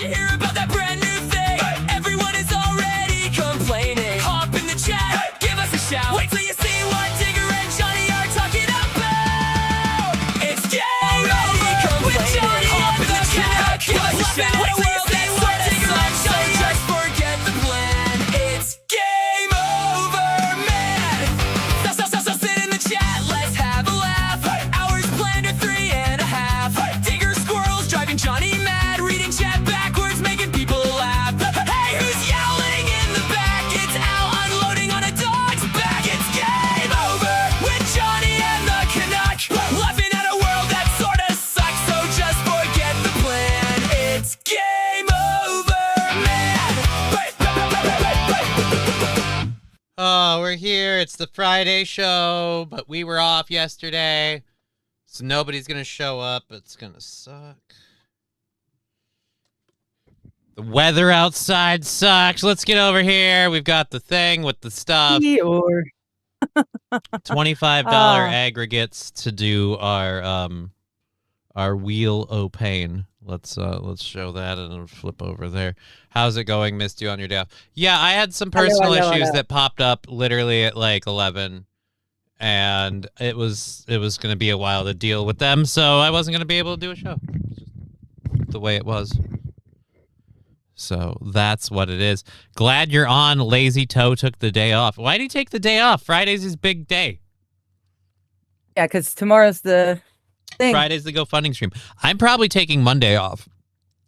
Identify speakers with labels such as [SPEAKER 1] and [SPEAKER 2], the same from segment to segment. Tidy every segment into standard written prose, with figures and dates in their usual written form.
[SPEAKER 1] you hear about that brand new thing? Everyone is already complaining. Hop in the chat, give us a shout. Wait till you see what Digger and Johnny are talking about. It's game over with Johnny. Hop in the chat, give us a shout. Wait till you see what Digger and Johnny are. Just forget the plan. It's game over, man. So sit in the chat, let's have a laugh. Hours planned are 3.5. Digger squirrels driving Johnny mad, reading chat backwards, making people laugh. Hey, who's yelling in the back? It's Al unloading on a dog's back. It's game over with Johnny and the Canuck, laughing at a world that sorta sucks. So just forget the plan. It's game over, man.
[SPEAKER 2] Oh, we're here. It's the Friday show, but we were off yesterday, so nobody's going to show up. It's going to suck. The weather outside sucks. Let's get over here. We've got the thing with the stuff.
[SPEAKER 3] Eeyore.
[SPEAKER 2] $25 aggregates to do our Wheel o' Pain. Let's show that and flip over there. How's it going? Missed you on your day off. Yeah, I had some personal issues that popped up literally at like 11, and it was going to be a while to deal with them, so I wasn't going to be able to do a show. Just the way it was. So that's what it is. Glad you're on. Lazy Toe took the day off. Why did he take the day off? Friday's his big day.
[SPEAKER 3] Yeah, because tomorrow's the thing.
[SPEAKER 2] Friday's the GoFundMe stream. I'm probably taking Monday off.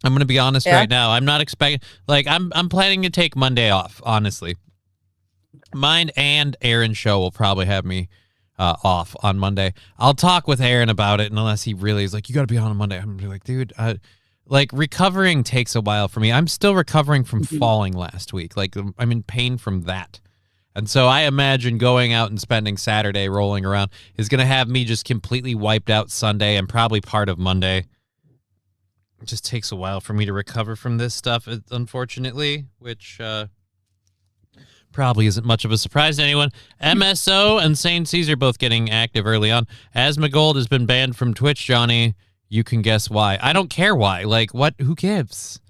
[SPEAKER 2] I'm going to be honest right now. I'm not expecting, like, I'm planning to take Monday off, honestly. Mine and Aaron's show will probably have me off on Monday. I'll talk with Aaron about it, and unless he really is like, you got to be on Monday. I'm going to be like, dude, like, recovering takes a while for me. I'm still recovering from falling last week. Like, I'm in pain from that. And so I imagine going out and spending Saturday rolling around is going to have me just completely wiped out Sunday and probably part of Monday. It just takes a while for me to recover from this stuff, unfortunately, which probably isn't much of a surprise to anyone. MSO and St. Caesar both getting active early on. Asmongold has been banned from Twitch, Johnny. You can guess why. I don't care why. Like, what? Who gives?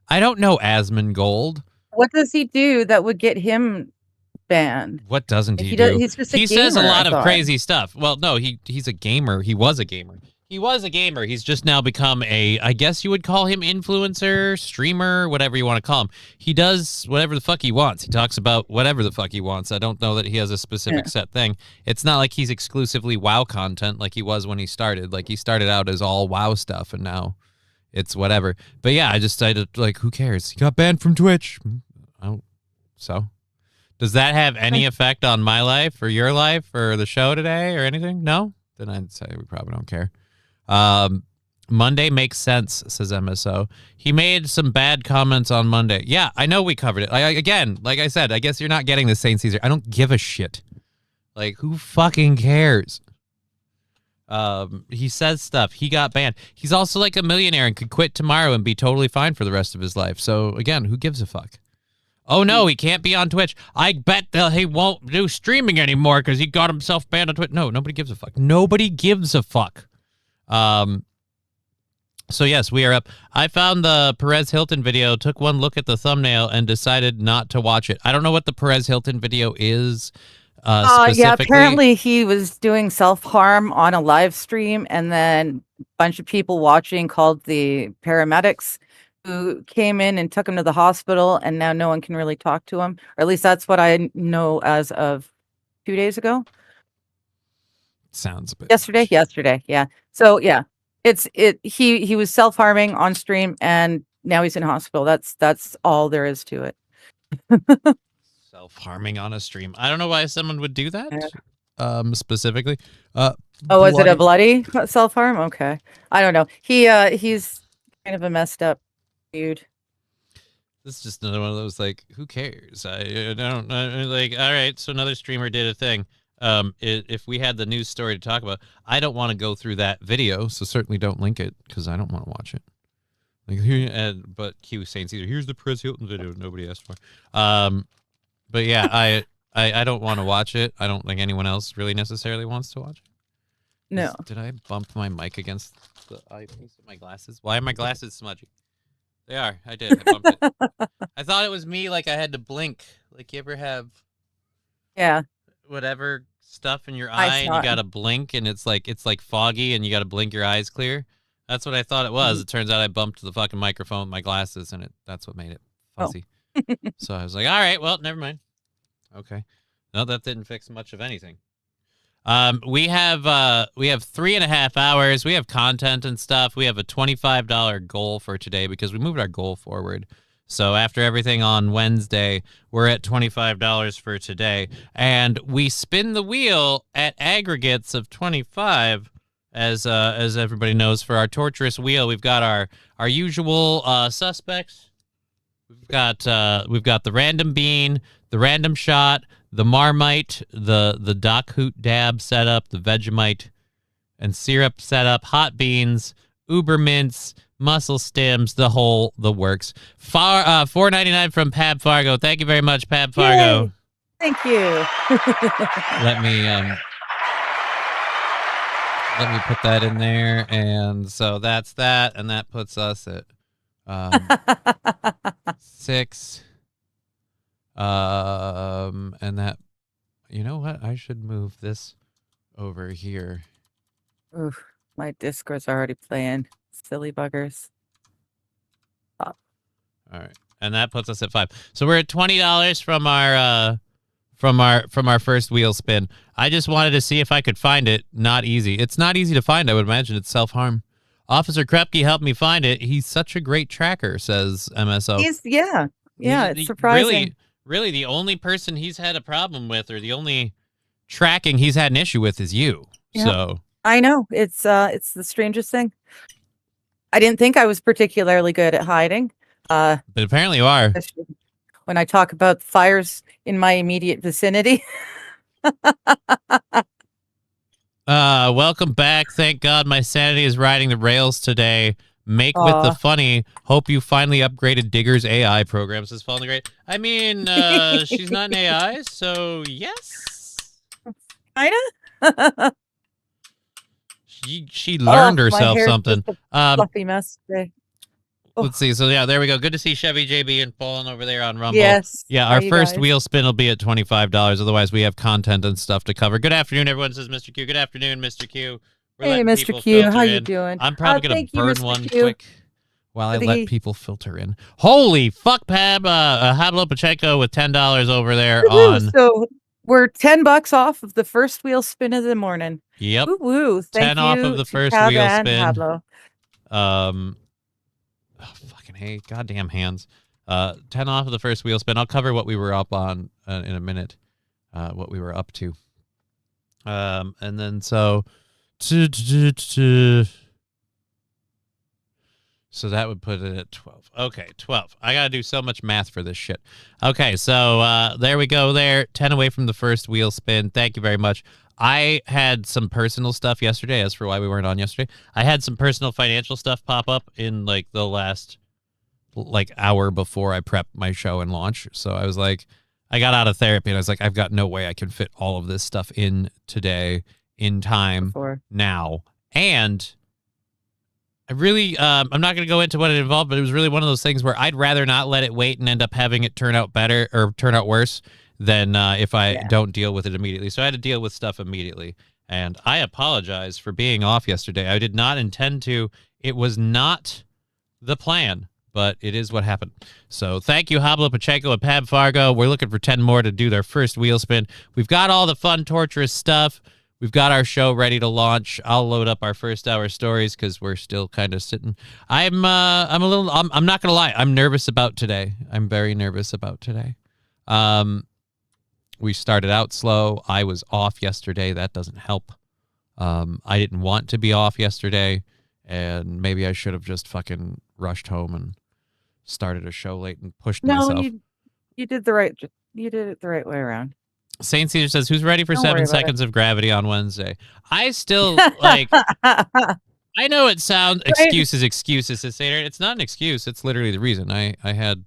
[SPEAKER 2] I don't know Asmongold.
[SPEAKER 3] What does he do that would get him banned?
[SPEAKER 2] What doesn't he do?
[SPEAKER 3] He's just a
[SPEAKER 2] he
[SPEAKER 3] gamer,
[SPEAKER 2] says a lot
[SPEAKER 3] I
[SPEAKER 2] of
[SPEAKER 3] thought.
[SPEAKER 2] crazy stuff. Well, no, he's a gamer. He was a gamer. He's just now become a, I guess you would call him influencer, streamer, whatever you want to call him. He does whatever the fuck he wants. He talks about whatever the fuck he wants. I don't know that he has a specific set thing. It's not like he's exclusively WoW content like he was when he started. Like, he started out as all WoW stuff, and now it's whatever. But yeah, I decided, like, who cares? He got banned from Twitch. So, does that have any effect on my life or your life or the show today or anything? No? Then I'd say we probably don't care. Monday makes sense, says MSO. He made some bad comments on Monday. Yeah, I know we covered it. Again, like I said, I guess you're not getting the St. Caesar. I don't give a shit. Like, who fucking cares? He says stuff. He got banned. He's also like a millionaire and could quit tomorrow and be totally fine for the rest of his life. So, again, who gives a fuck? Oh, no, he can't be on Twitch. I bet he won't do streaming anymore because he got himself banned on Twitch. No, nobody gives a fuck. Nobody gives a fuck. So yes, we are up. I found the Perez Hilton video, took one look at the thumbnail, and decided not to watch it. I don't know what the Perez Hilton video is specifically.
[SPEAKER 3] Yeah, apparently he was doing self-harm on a live stream, and then a bunch of people watching called the paramedics, who came in and took him to the hospital, and now no one can really talk to him. Or at least that's what I know as of 2 days ago.
[SPEAKER 2] Sounds a bit
[SPEAKER 3] Yesterday, yeah. So yeah, he was self-harming on stream, and now he's in hospital. That's all there is to it.
[SPEAKER 2] Self-harming on a stream. I don't know why someone would do that. Specifically.
[SPEAKER 3] Was it a bloody self-harm? Okay, I don't know. He's kind of a messed up dude.
[SPEAKER 2] This is just another one of those, like, who cares? I don't like. All right, so another streamer did a thing. If we had the news story to talk about, I don't want to go through that video, so certainly don't link it because I don't want to watch it. Like, here, but Q St. Caesar, here's the Perez Hilton video nobody asked for. But yeah, I don't want to watch it. I don't think anyone else really necessarily wants to watch it.
[SPEAKER 3] No.
[SPEAKER 2] Did I bump my mic against the eyepiece of my glasses? Why are my glasses smudgy? They are. I did. I bumped it. I thought it was me. Like I had to blink. Like you ever have
[SPEAKER 3] Yeah.
[SPEAKER 2] whatever stuff in your
[SPEAKER 3] I
[SPEAKER 2] eye and
[SPEAKER 3] saw
[SPEAKER 2] you
[SPEAKER 3] it.
[SPEAKER 2] gotta blink and it's like foggy and you gotta blink your eyes clear. That's what I thought it was.
[SPEAKER 3] Mhm.
[SPEAKER 2] It turns out I bumped the fucking microphone with my glasses and that's what made it
[SPEAKER 3] Oh.
[SPEAKER 2] fuzzy. So I was like, all right, well, never mind. Okay. No, that didn't fix much of anything. We have 3.5 hours. We have content and stuff. We have a $25 goal for today because we moved our goal forward. So after everything on Wednesday, we're at $25 for today, and we spin the wheel at aggregates of 25. As everybody knows, for our torturous wheel, we've got our usual suspects. We've got the random bean, the random shot, the Marmite, the Doc Hoot dab setup, the Vegemite and syrup setup, hot beans, Uber mints, muscle stems, the works. $4.99 from Pab Fargo. Thank you very much, Pab Fargo.
[SPEAKER 3] Yay. Thank you.
[SPEAKER 2] Let me put that in there, and so that's that, and that puts us at 6. And that, you know what? I should move this over here.
[SPEAKER 3] Oof, my Discord's already playing. Silly buggers.
[SPEAKER 2] All right, and that puts us at 5. So we're at $20 from our first wheel spin. I just wanted to see if I could find it. Not easy. It's not easy to find. I would imagine it's self-harm. Officer Krepke helped me find it. He's such a great tracker, says MSO.
[SPEAKER 3] Yeah,
[SPEAKER 2] He's
[SPEAKER 3] it's surprising.
[SPEAKER 2] Really, the only person he's had a problem with, or the only tracking he's had an issue with, is you.
[SPEAKER 3] Yeah.
[SPEAKER 2] So
[SPEAKER 3] I know it's the strangest thing. I didn't think I was particularly good at hiding.
[SPEAKER 2] but apparently you are.
[SPEAKER 3] When I talk about fires in my immediate vicinity.
[SPEAKER 2] Welcome back. Thank God my sanity is riding the rails today. Make with the funny. Hope you finally upgraded Digger's AI program. Says Fallen the Great. I mean, she's not an AI, so yes.
[SPEAKER 3] Kinda.
[SPEAKER 2] She learned
[SPEAKER 3] my
[SPEAKER 2] herself
[SPEAKER 3] hair's
[SPEAKER 2] something.
[SPEAKER 3] just a fluffy mess today.
[SPEAKER 2] Let's see. So yeah, there we go. Good to see Chevy JB and Fallen over there on Rumble.
[SPEAKER 3] Yes.
[SPEAKER 2] Yeah,
[SPEAKER 3] How
[SPEAKER 2] our
[SPEAKER 3] you
[SPEAKER 2] first
[SPEAKER 3] guys?
[SPEAKER 2] wheel spin will be at $25. Otherwise, we have content and stuff to cover. Good afternoon, everyone. Says Mr. Q. Good afternoon, Mr. Q. We're
[SPEAKER 3] Hey,
[SPEAKER 2] letting
[SPEAKER 3] Mr.
[SPEAKER 2] people
[SPEAKER 3] Q,
[SPEAKER 2] filter
[SPEAKER 3] how you
[SPEAKER 2] in.
[SPEAKER 3] doing?
[SPEAKER 2] I'm probably gonna
[SPEAKER 3] thank you,
[SPEAKER 2] burn
[SPEAKER 3] Mr.
[SPEAKER 2] one
[SPEAKER 3] Q.
[SPEAKER 2] quick while I
[SPEAKER 3] For
[SPEAKER 2] let
[SPEAKER 3] the-
[SPEAKER 2] people filter in. Holy fuck, Pab! Hablo Pacheco with $10 over there
[SPEAKER 3] Woo-hoo.
[SPEAKER 2] on.
[SPEAKER 3] So we're $10 off of the first wheel spin of the morning.
[SPEAKER 2] Yep.
[SPEAKER 3] Woo woo! Thank
[SPEAKER 2] 10 off
[SPEAKER 3] you
[SPEAKER 2] of the
[SPEAKER 3] to
[SPEAKER 2] first
[SPEAKER 3] Tab
[SPEAKER 2] wheel
[SPEAKER 3] and
[SPEAKER 2] spin.
[SPEAKER 3] Pablo.
[SPEAKER 2] Oh, fucking hey, goddamn hands. 10 off of the first wheel spin. I'll cover what we were up on in a minute. What we were up to. And then so that would put it at 12. Okay, 12. I gotta do so much math for this shit. Okay, so there we go there. 10 away from the first wheel spin. Thank you very much. I had some personal stuff yesterday, as for why we weren't on yesterday. I had some personal financial stuff pop up in like the last hour before I prep my show and launch. So I was like, I got out of therapy and I was like, I've got no way I can fit all of this stuff in today in time now. And I really, I'm not going to go into what it involved, but it was really one of those things where I'd rather not let it wait and end up having it turn out better or turn out worse than if I don't deal with it immediately. So I had to deal with stuff immediately. And I apologize for being off yesterday. I did not intend to. It was not the plan, but it is what happened. So thank you, Hablo Pacheco and Pab Fargo. We're looking for 10 more to do their first wheel spin. We've got all the fun, torturous stuff. We've got our show ready to launch. I'll load up our first hour stories because we're still kind of sitting. I'm not going to lie. I'm nervous about today. I'm very nervous about today. We started out slow. I was off yesterday. That doesn't help. I didn't want to be off yesterday, and maybe I should have just fucking rushed home and started a show late and pushed myself.
[SPEAKER 3] You did the right. You did it the right way around.
[SPEAKER 2] Saint Caesar says, "Who's ready for
[SPEAKER 3] Don't
[SPEAKER 2] 7
[SPEAKER 3] worry about
[SPEAKER 2] seconds of gravity on Wednesday?" I still like. I know it sounds excuses. It's Saint. It's not an excuse. It's literally the reason. I had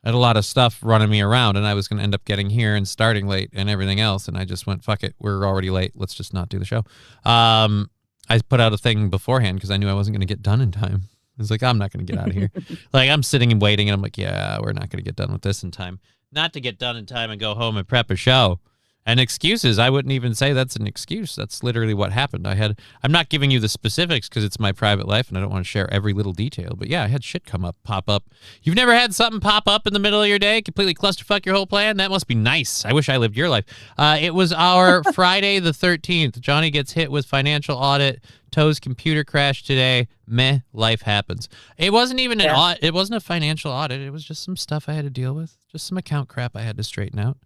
[SPEAKER 2] a lot of stuff running me around, and I was going to end up getting here and starting late and everything else, and I just went, fuck it, we're already late. Let's just not do the show. I put out a thing beforehand because I knew I wasn't going to get done in time. He's like, I'm not going to get out of here. Like, I'm sitting and waiting, and I'm like, yeah, we're not going to get done with this in time. Not to get done in time and go home and prep a show. And excuses, I wouldn't even say that's an excuse. That's literally what happened. I'm not giving you the specifics because it's my private life and I don't want to share every little detail. But yeah, I had shit pop up. You've never had something pop up in the middle of your day, completely clusterfuck your whole plan? That must be nice. I wish I lived your life. It was our Friday the 13th. Johnny gets hit with financial audit. Toe's computer crashed today. Meh, life happens. It wasn't even an audit. It wasn't a financial audit. It was just some stuff I had to deal with. Just some account crap I had to straighten out.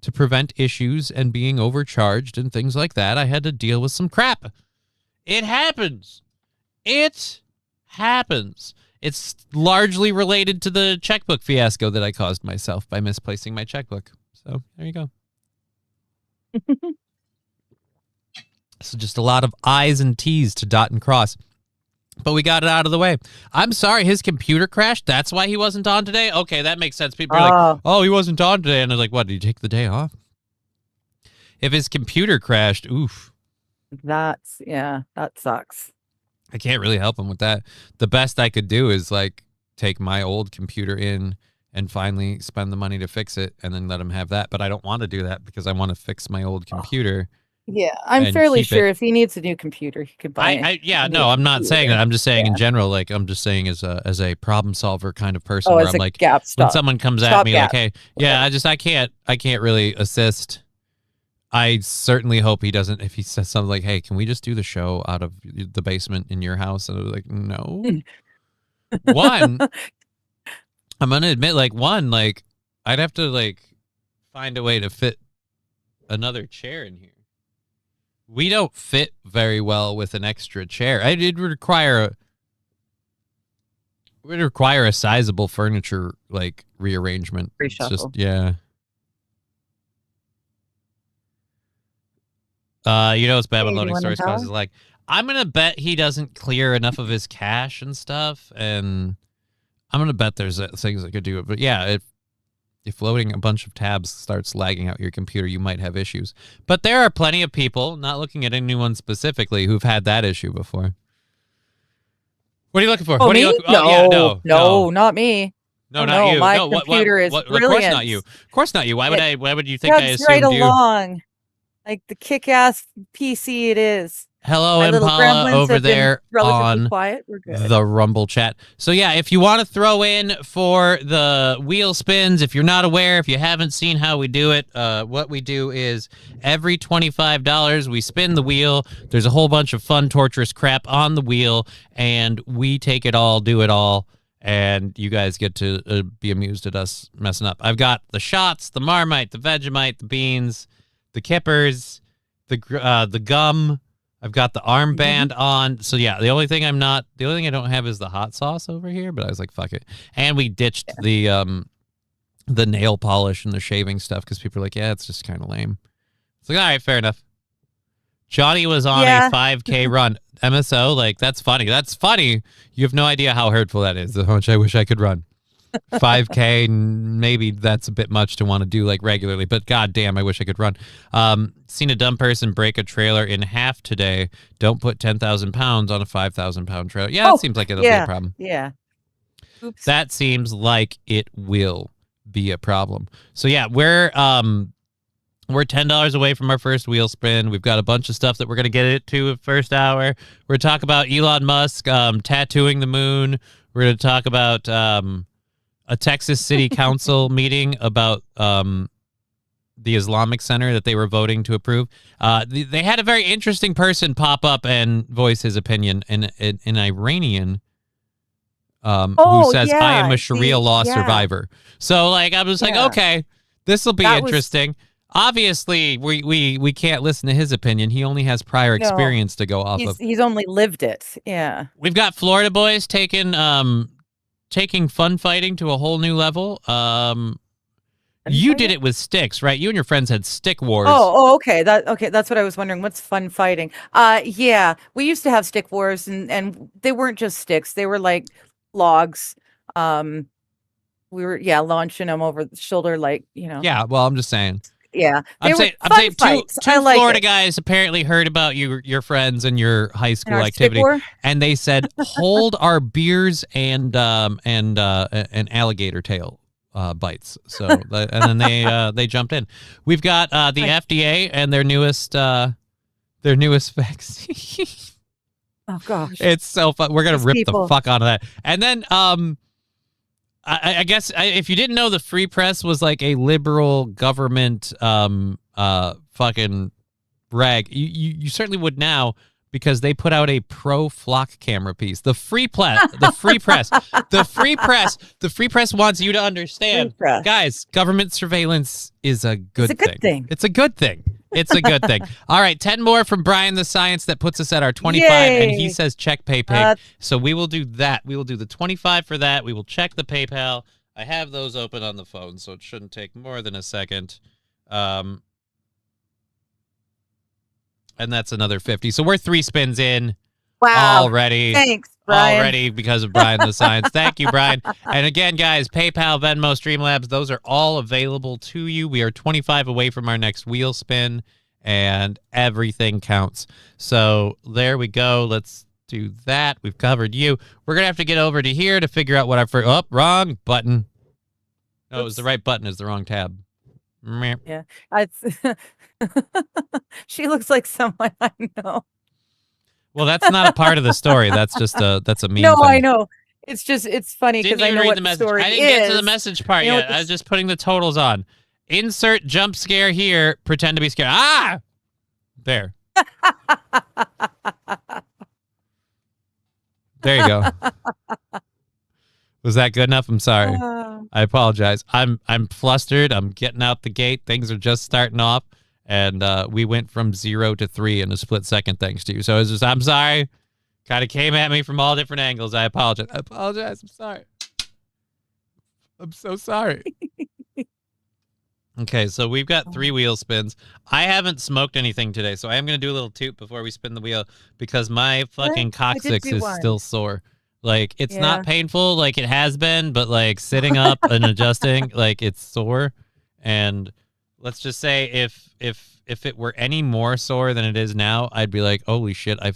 [SPEAKER 2] To prevent issues and being overcharged and things like that, I had to deal with some crap. It happens. It happens. It's largely related to the checkbook fiasco that I caused myself by misplacing my checkbook. So there you go. So just a lot of I's and T's to dot and cross. But we got it out of the way. I'm sorry, his computer crashed. That's why he wasn't on today? Okay, that makes sense. People are like, oh, he wasn't on today. And I was like, what, did he take the day off? If his computer crashed, oof.
[SPEAKER 3] That sucks.
[SPEAKER 2] I can't really help him with that. The best I could do is like take my old computer in and finally spend the money to fix it and then let him have that. But I don't want to do that because I want to fix my old computer.
[SPEAKER 3] Yeah, I'm fairly sure if he needs a new computer, he could buy it.
[SPEAKER 2] No, I'm not saying that. I'm just saying in general, like I'm just saying as a problem solver kind of person where I'm like, when someone comes at me like, hey, yeah, I can't really assist. I certainly hope he doesn't, if he says something like, hey, can we just do the show out of the basement in your house? And I was like, no. I'm going to admit, I'd have to find a way to fit another chair in here. We don't fit very well with an extra chair. It would require a sizable furniture rearrangement. It's just it's bad when loading storage costs is I'm gonna bet he doesn't clear enough of his cache and stuff, and I'm gonna bet there's things that could do it. But yeah, if loading a bunch of tabs starts lagging out your computer, you might have issues. But there are plenty of people, not looking at anyone specifically, who've had that issue before. What are you looking for?
[SPEAKER 3] Oh,
[SPEAKER 2] what
[SPEAKER 3] me?
[SPEAKER 2] Are you
[SPEAKER 3] no, not me.
[SPEAKER 2] No, not you.
[SPEAKER 3] My computer is brilliant.
[SPEAKER 2] Of course not you. Of course not you. Why would you think I assumed
[SPEAKER 3] right
[SPEAKER 2] you?
[SPEAKER 3] along. Like the kick-ass PC it is.
[SPEAKER 2] Hello, Impala, over there on
[SPEAKER 3] quiet. We're good.
[SPEAKER 2] The Rumble chat. So yeah, if you want to throw in for the wheel spins, if you're not aware, if you haven't seen how we do it, what we do is every $25 we spin the wheel. There's a whole bunch of fun, torturous crap on the wheel, and we take it all, do it all, and you guys get to be amused at us messing up. I've got the shots, the Marmite, the Vegemite, the beans, the kippers, the gum. I've got the armband on. So yeah, the only thing I don't have is the hot sauce over here, but I was like, fuck it. And we ditched the nail polish and the shaving stuff because people are like, yeah, it's just kind of lame. It's like, all right, fair enough. Johnny was on a 5K run. MSO, that's funny. That's funny. You have no idea how hurtful that is, how much I wish I could run. 5K, maybe that's a bit much to want to do regularly, but goddamn, I wish I could run. Seen a dumb person break a trailer in half today. Don't put 10,000 pounds on a 5,000 pound trailer. Yeah, that seems like it'll be a problem.
[SPEAKER 3] Yeah. Oops.
[SPEAKER 2] That seems like it will be a problem. So yeah, we're $10 away from our first wheel spin. We've got a bunch of stuff that we're gonna get into first hour. We're gonna talk about Elon Musk tattooing the moon. We're gonna talk about a Texas City Council meeting about the Islamic Center that they were voting to approve. They had a very interesting person pop up and voice his opinion, an Iranian who says, I am a Sharia law survivor. So I was like, okay, this will be interesting. Obviously, we can't listen to his opinion. He only has prior experience to go off of.
[SPEAKER 3] He's only lived it. Yeah.
[SPEAKER 2] We've got Florida boys taking fun fighting to a whole new level. You did it with sticks, right? You and your friends had stick wars.
[SPEAKER 3] Okay. That's what I was wondering. What's fun fighting? Yeah, we used to have stick wars, and they weren't just sticks. They were like logs. We were launching them over the shoulder,
[SPEAKER 2] Yeah, well, I'm just saying.
[SPEAKER 3] Yeah, they
[SPEAKER 2] I'm
[SPEAKER 3] were
[SPEAKER 2] saying,
[SPEAKER 3] fun fights.
[SPEAKER 2] two
[SPEAKER 3] I like
[SPEAKER 2] Florida
[SPEAKER 3] it.
[SPEAKER 2] guys apparently heard about your friends and your high
[SPEAKER 3] And
[SPEAKER 2] school
[SPEAKER 3] our
[SPEAKER 2] activity,
[SPEAKER 3] stick war?
[SPEAKER 2] and they said, "Hold our beers and alligator tail bites." So, and then they jumped in. We've got the FDA and their newest vaccine.
[SPEAKER 3] Oh gosh.
[SPEAKER 2] It's so fun. We're gonna
[SPEAKER 3] These
[SPEAKER 2] rip
[SPEAKER 3] people.
[SPEAKER 2] the fuck out of that, and then I guess if you didn't know, the Free Press was like a liberal government fucking rag. You certainly would now, because they put out a pro flock camera piece. The Free Press wants you to understand,
[SPEAKER 3] Free press.
[SPEAKER 2] guys, government surveillance is a good
[SPEAKER 3] It's a good thing.
[SPEAKER 2] It's a good thing. It's a good thing. All right, 10 more from Brian the Science. That puts us at our 25, and he
[SPEAKER 3] Yay.
[SPEAKER 2] says check PayPal. So we will do that. We will do the 25 for that. We will check the PayPal. I have those open on the phone, so it shouldn't take more than a second. And that's another 50. So we're 3 spins in
[SPEAKER 3] Wow.
[SPEAKER 2] already.
[SPEAKER 3] Thanks, Brian.
[SPEAKER 2] Already, because of Brian the Science. Thank you, Brian. And again, guys, PayPal, Venmo, Streamlabs, those are all available to you. We are 25 away from our next wheel spin, and everything counts. So there we go. Let's do that. We've covered you. We're going to have to get over to here to figure out what our first... Oh, wrong button. No, it was
[SPEAKER 3] Oops.
[SPEAKER 2] the right button. It's the wrong tab. Meh.
[SPEAKER 3] Yeah. She looks like someone I know.
[SPEAKER 2] Well, that's not a part of the story. That's just that's a meme
[SPEAKER 3] No,
[SPEAKER 2] thing.
[SPEAKER 3] I know. It's funny because
[SPEAKER 2] Didn't
[SPEAKER 3] I
[SPEAKER 2] even
[SPEAKER 3] know
[SPEAKER 2] read
[SPEAKER 3] what
[SPEAKER 2] the
[SPEAKER 3] the
[SPEAKER 2] message.
[SPEAKER 3] story
[SPEAKER 2] I didn't
[SPEAKER 3] is.
[SPEAKER 2] get to the message part
[SPEAKER 3] You know
[SPEAKER 2] yet.
[SPEAKER 3] what
[SPEAKER 2] I was just putting the totals on. Insert jump scare here. Pretend to be scared. Ah! There. There you go. Was that good enough? I'm sorry. I apologize. I'm flustered. I'm getting out the gate. Things are just starting off, and we went from 0 to 3 in a split second thanks to you. So it's just, I'm sorry. Kind of came at me from all different angles. I apologize. I'm sorry. I'm so sorry. Okay, so we've got 3 wheel spins. I haven't smoked anything today, so I am going to do a little toot before we spin the wheel, because my fucking coccyx is still sore. Like, it's not painful like it has been, but like sitting up and adjusting, like, it's sore. And let's just say if it were any more sore than it is now, I'd be like, holy shit, I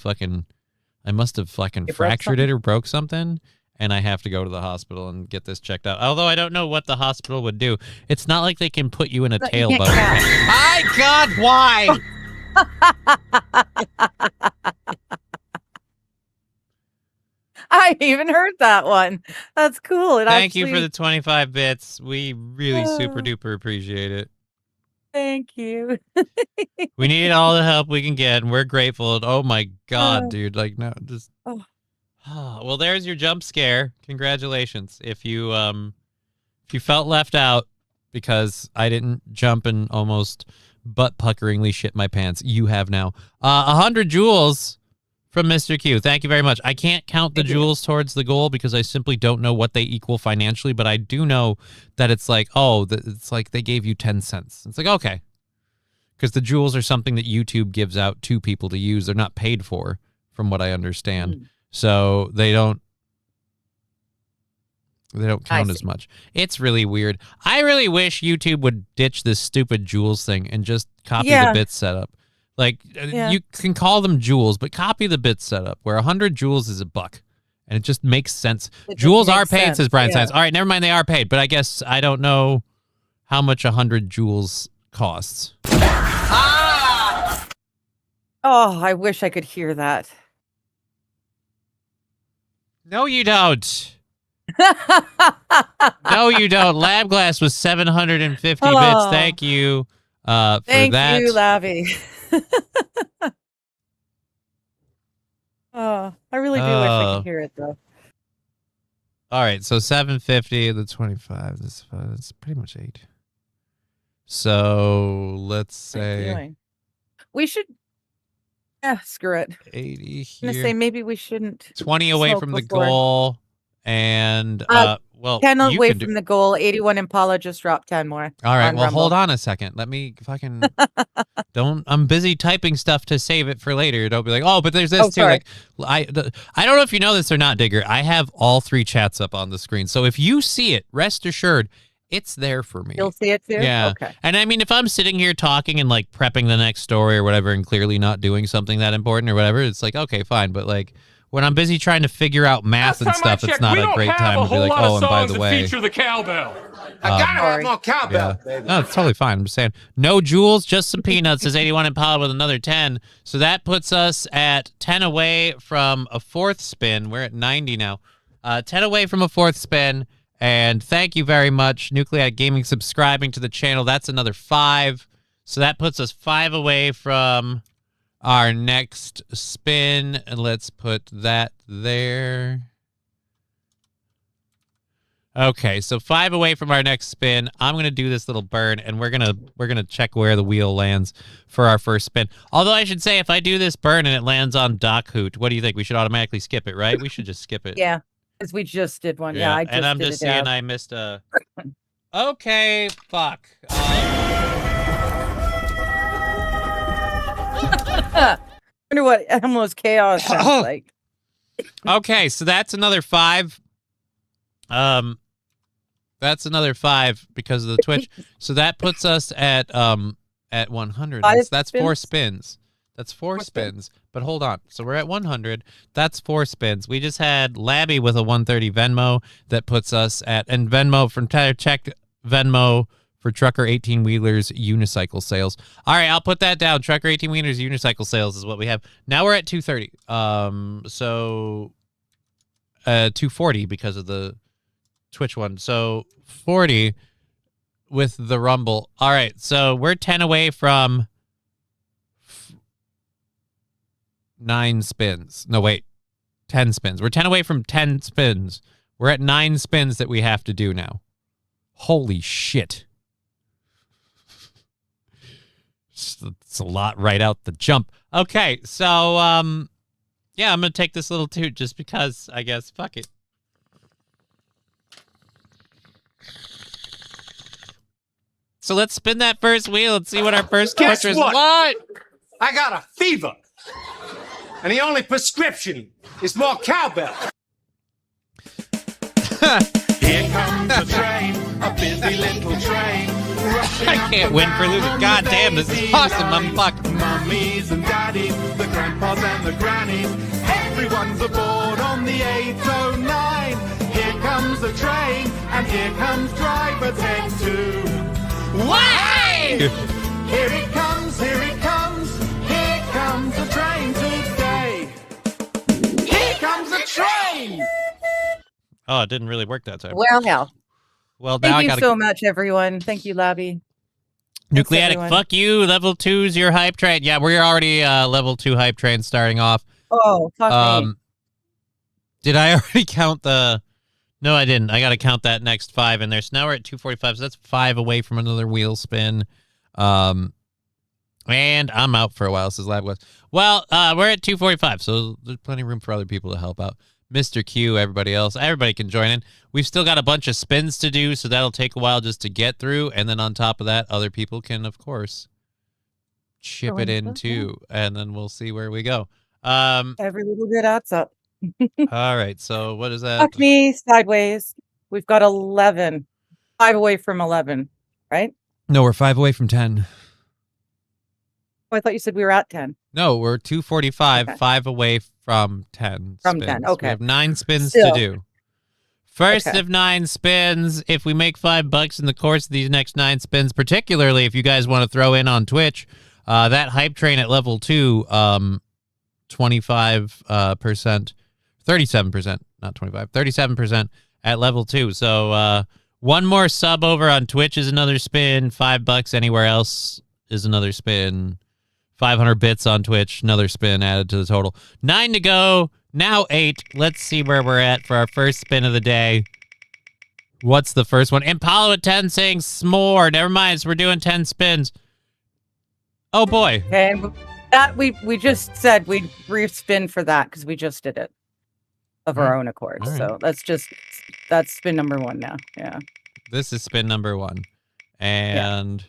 [SPEAKER 2] must have fucking fractured it or broke something, and I have to go to the hospital and get this checked out. Although I don't know what the hospital would do. It's not like they can put you in a tail bug. My God, why?
[SPEAKER 3] I even heard that one. That's cool.
[SPEAKER 2] Thank you for the 25 bits. We really super duper appreciate it.
[SPEAKER 3] Thank you.
[SPEAKER 2] We need all the help we can get, and we're grateful. Oh my God, dude! Like, no, just.
[SPEAKER 3] Oh.
[SPEAKER 2] Well, there's your jump scare. Congratulations. If you felt left out because I didn't jump and almost butt-puckeringly shit my pants, you have now 100 joules from Mr. Q. Thank you very much. I can't count the joules towards the goal because I simply don't know what they equal financially, but I do know that it's like, it's like they gave you 10 cents. It's like, okay. Because the joules are something that YouTube gives out to people to use. They're not paid for, from what I understand. So they don't count as much. It's really weird. I really wish YouTube would ditch this stupid joules thing and just copy the bits setup. Like, you can call them joules, but copy the bits setup where 100 joules is $1. And it just makes sense. Joules are paid, says Brian Science. All right, never mind, they are paid. But I guess I don't know how much 100 joules costs.
[SPEAKER 3] Oh, I wish I could hear that.
[SPEAKER 2] No, you don't. No, you don't. Lab Glass was 750 bits. Thank you for that.
[SPEAKER 3] Thank you, Lavi. I really do wish I could hear it, though.
[SPEAKER 2] All right, so 750, the 25. That's pretty much 8. So let's say
[SPEAKER 3] we should. Yeah, screw it.
[SPEAKER 2] 80
[SPEAKER 3] I'm gonna say maybe we shouldn't.
[SPEAKER 2] 20 away from the goal, and
[SPEAKER 3] 10 away from the goal. 81 Impala just dropped 10 more.
[SPEAKER 2] All right, well, hold on a second. Let me fucking I'm busy typing stuff to save it for later. Don't be like, but there's this too.
[SPEAKER 3] Sorry.
[SPEAKER 2] Like, I don't know if you know this or not, Digger. I have all 3 chats up on the screen, so if you see it, rest assured, It's there for me.
[SPEAKER 3] You'll see it too?
[SPEAKER 2] Yeah.
[SPEAKER 3] Okay.
[SPEAKER 2] And I mean, if I'm sitting here talking and like prepping the next story or whatever and clearly not doing something that important or whatever, it's like, okay, fine. But like when I'm busy trying to figure out math and stuff, it's not a great time to be like, oh, and by the way.
[SPEAKER 4] Feature the cowbell.
[SPEAKER 5] I gotta have
[SPEAKER 3] Sorry.
[SPEAKER 5] more cowbell, baby.
[SPEAKER 2] No, it's totally fine. I'm just saying. No jewels, just some peanuts, says 81 Impala with another 10. So that puts us at 10 away from a fourth spin. We're at 90 now. 10 away from a fourth spin. And thank you very much, Nucleatic Gaming, subscribing to the channel. That's another 5. So that puts us 5 away from our next spin. And let's put that there. Okay, so 5 away from our next spin. I'm gonna do this little burn, and we're gonna check where the wheel lands for our first spin. Although I should say, if I do this burn and it lands on Doc Hoot, what do you think? We should automatically skip it, right? We should just skip it.
[SPEAKER 3] Yeah. Because we just did one. Yeah, I just
[SPEAKER 2] and I'm
[SPEAKER 3] did
[SPEAKER 2] just
[SPEAKER 3] it
[SPEAKER 2] seeing
[SPEAKER 3] out.
[SPEAKER 2] I missed a. Okay, fuck.
[SPEAKER 3] I wonder what Elmo's chaos sounds like.
[SPEAKER 2] Okay, so that's another 5. That's another 5 because of the Twitch. So that puts us at 100.
[SPEAKER 3] Five
[SPEAKER 2] That's 4
[SPEAKER 3] spins?
[SPEAKER 2] spins. That's 4 spins. But hold on. So we're at 100. That's 4 spins. We just had Labby with a 130 Venmo that puts us at, and Venmo from check Venmo for Trucker 18 Wheelers unicycle sales. All right, I'll put that down. Trucker 18 Wheelers unicycle sales is what we have. Now we're at 230. So 240 because of the Twitch one. So 40 with the Rumble. All right, so we're 10 away from 9 spins. No, wait. 10 spins. We're 10 away from 10 spins. We're at 9 spins that we have to do now. Holy shit. It's a lot right out the jump. Okay, so yeah, I'm going to take this little toot just because, I guess. Fuck it. So let's spin that first wheel and see what our first
[SPEAKER 5] Guess
[SPEAKER 2] torture is.
[SPEAKER 5] what?
[SPEAKER 2] What?
[SPEAKER 5] I got a fever. And the only prescription is more cowbell.
[SPEAKER 4] Here comes a train, a busy little train.
[SPEAKER 2] I can't win for losing. God damn, this is awesome. I'm fucked.
[SPEAKER 4] Mummies and daddies, the grandpas and the grannies. Everyone's aboard on the 809. Here comes the train, and here comes driver 10-2.
[SPEAKER 2] Why?
[SPEAKER 4] Here it comes, here it comes. Here comes the train today. Here comes the train.
[SPEAKER 2] Oh, it didn't really work that time.
[SPEAKER 3] Well, hell.
[SPEAKER 2] Well, now
[SPEAKER 3] Thank
[SPEAKER 2] I
[SPEAKER 3] you
[SPEAKER 2] got
[SPEAKER 3] so much, everyone. Thank you, Labby. Thanks,
[SPEAKER 2] Nucleatic,
[SPEAKER 3] everyone.
[SPEAKER 2] fuck you. Level 2's your hype train. Yeah, we're already level 2 hype train starting off.
[SPEAKER 3] Oh, fuck me.
[SPEAKER 2] Did I already count the... No, I didn't. I got to count that next 5 in there. So now we're at 245. So that's 5 away from another wheel spin. And I'm out for a while, says Lab West. Well, we're at 245, so there's plenty of room for other people to help out. Mr. Q, everybody else, everybody can join in. We've still got a bunch of spins to do, so that'll take a while just to get through. And then on top of that, other people can, of course, chip
[SPEAKER 3] Join
[SPEAKER 2] it in
[SPEAKER 3] us,
[SPEAKER 2] too. And then we'll see where we go.
[SPEAKER 3] Every little bit adds up.
[SPEAKER 2] All right, so what is that?
[SPEAKER 3] Fuck me sideways. We've got 11. 5 away from 11, right?
[SPEAKER 2] No, we're 5 away from 10.
[SPEAKER 3] Oh, I thought you said we were at 10.
[SPEAKER 2] No, we're 245,
[SPEAKER 3] Okay.
[SPEAKER 2] 5 away from 10
[SPEAKER 3] From
[SPEAKER 2] spins.
[SPEAKER 3] 10,
[SPEAKER 2] We
[SPEAKER 3] okay.
[SPEAKER 2] have 9 spins
[SPEAKER 3] Still.
[SPEAKER 2] to do. First
[SPEAKER 3] Okay.
[SPEAKER 2] of 9 spins. If we make $5 in the course of these next 9 spins, particularly if you guys want to throw in on Twitch, that hype train at level 2, 25%, 37%, not 25, 37% at level 2. So one more sub over on Twitch is another spin. $5 anywhere else is another spin. 500 bits on Twitch, another spin added to the total. 9 to go, now 8. Let's see where we're at for our first spin of the day. What's the first one? Impala at 10 saying s'more. Never mind, so we're doing 10 spins. Oh boy.
[SPEAKER 3] Okay. And that we just said we'd re-spin for that because we just did it of our own accord.
[SPEAKER 2] All right.
[SPEAKER 3] So that's spin number 1 now. Yeah.
[SPEAKER 2] This is spin number 1. And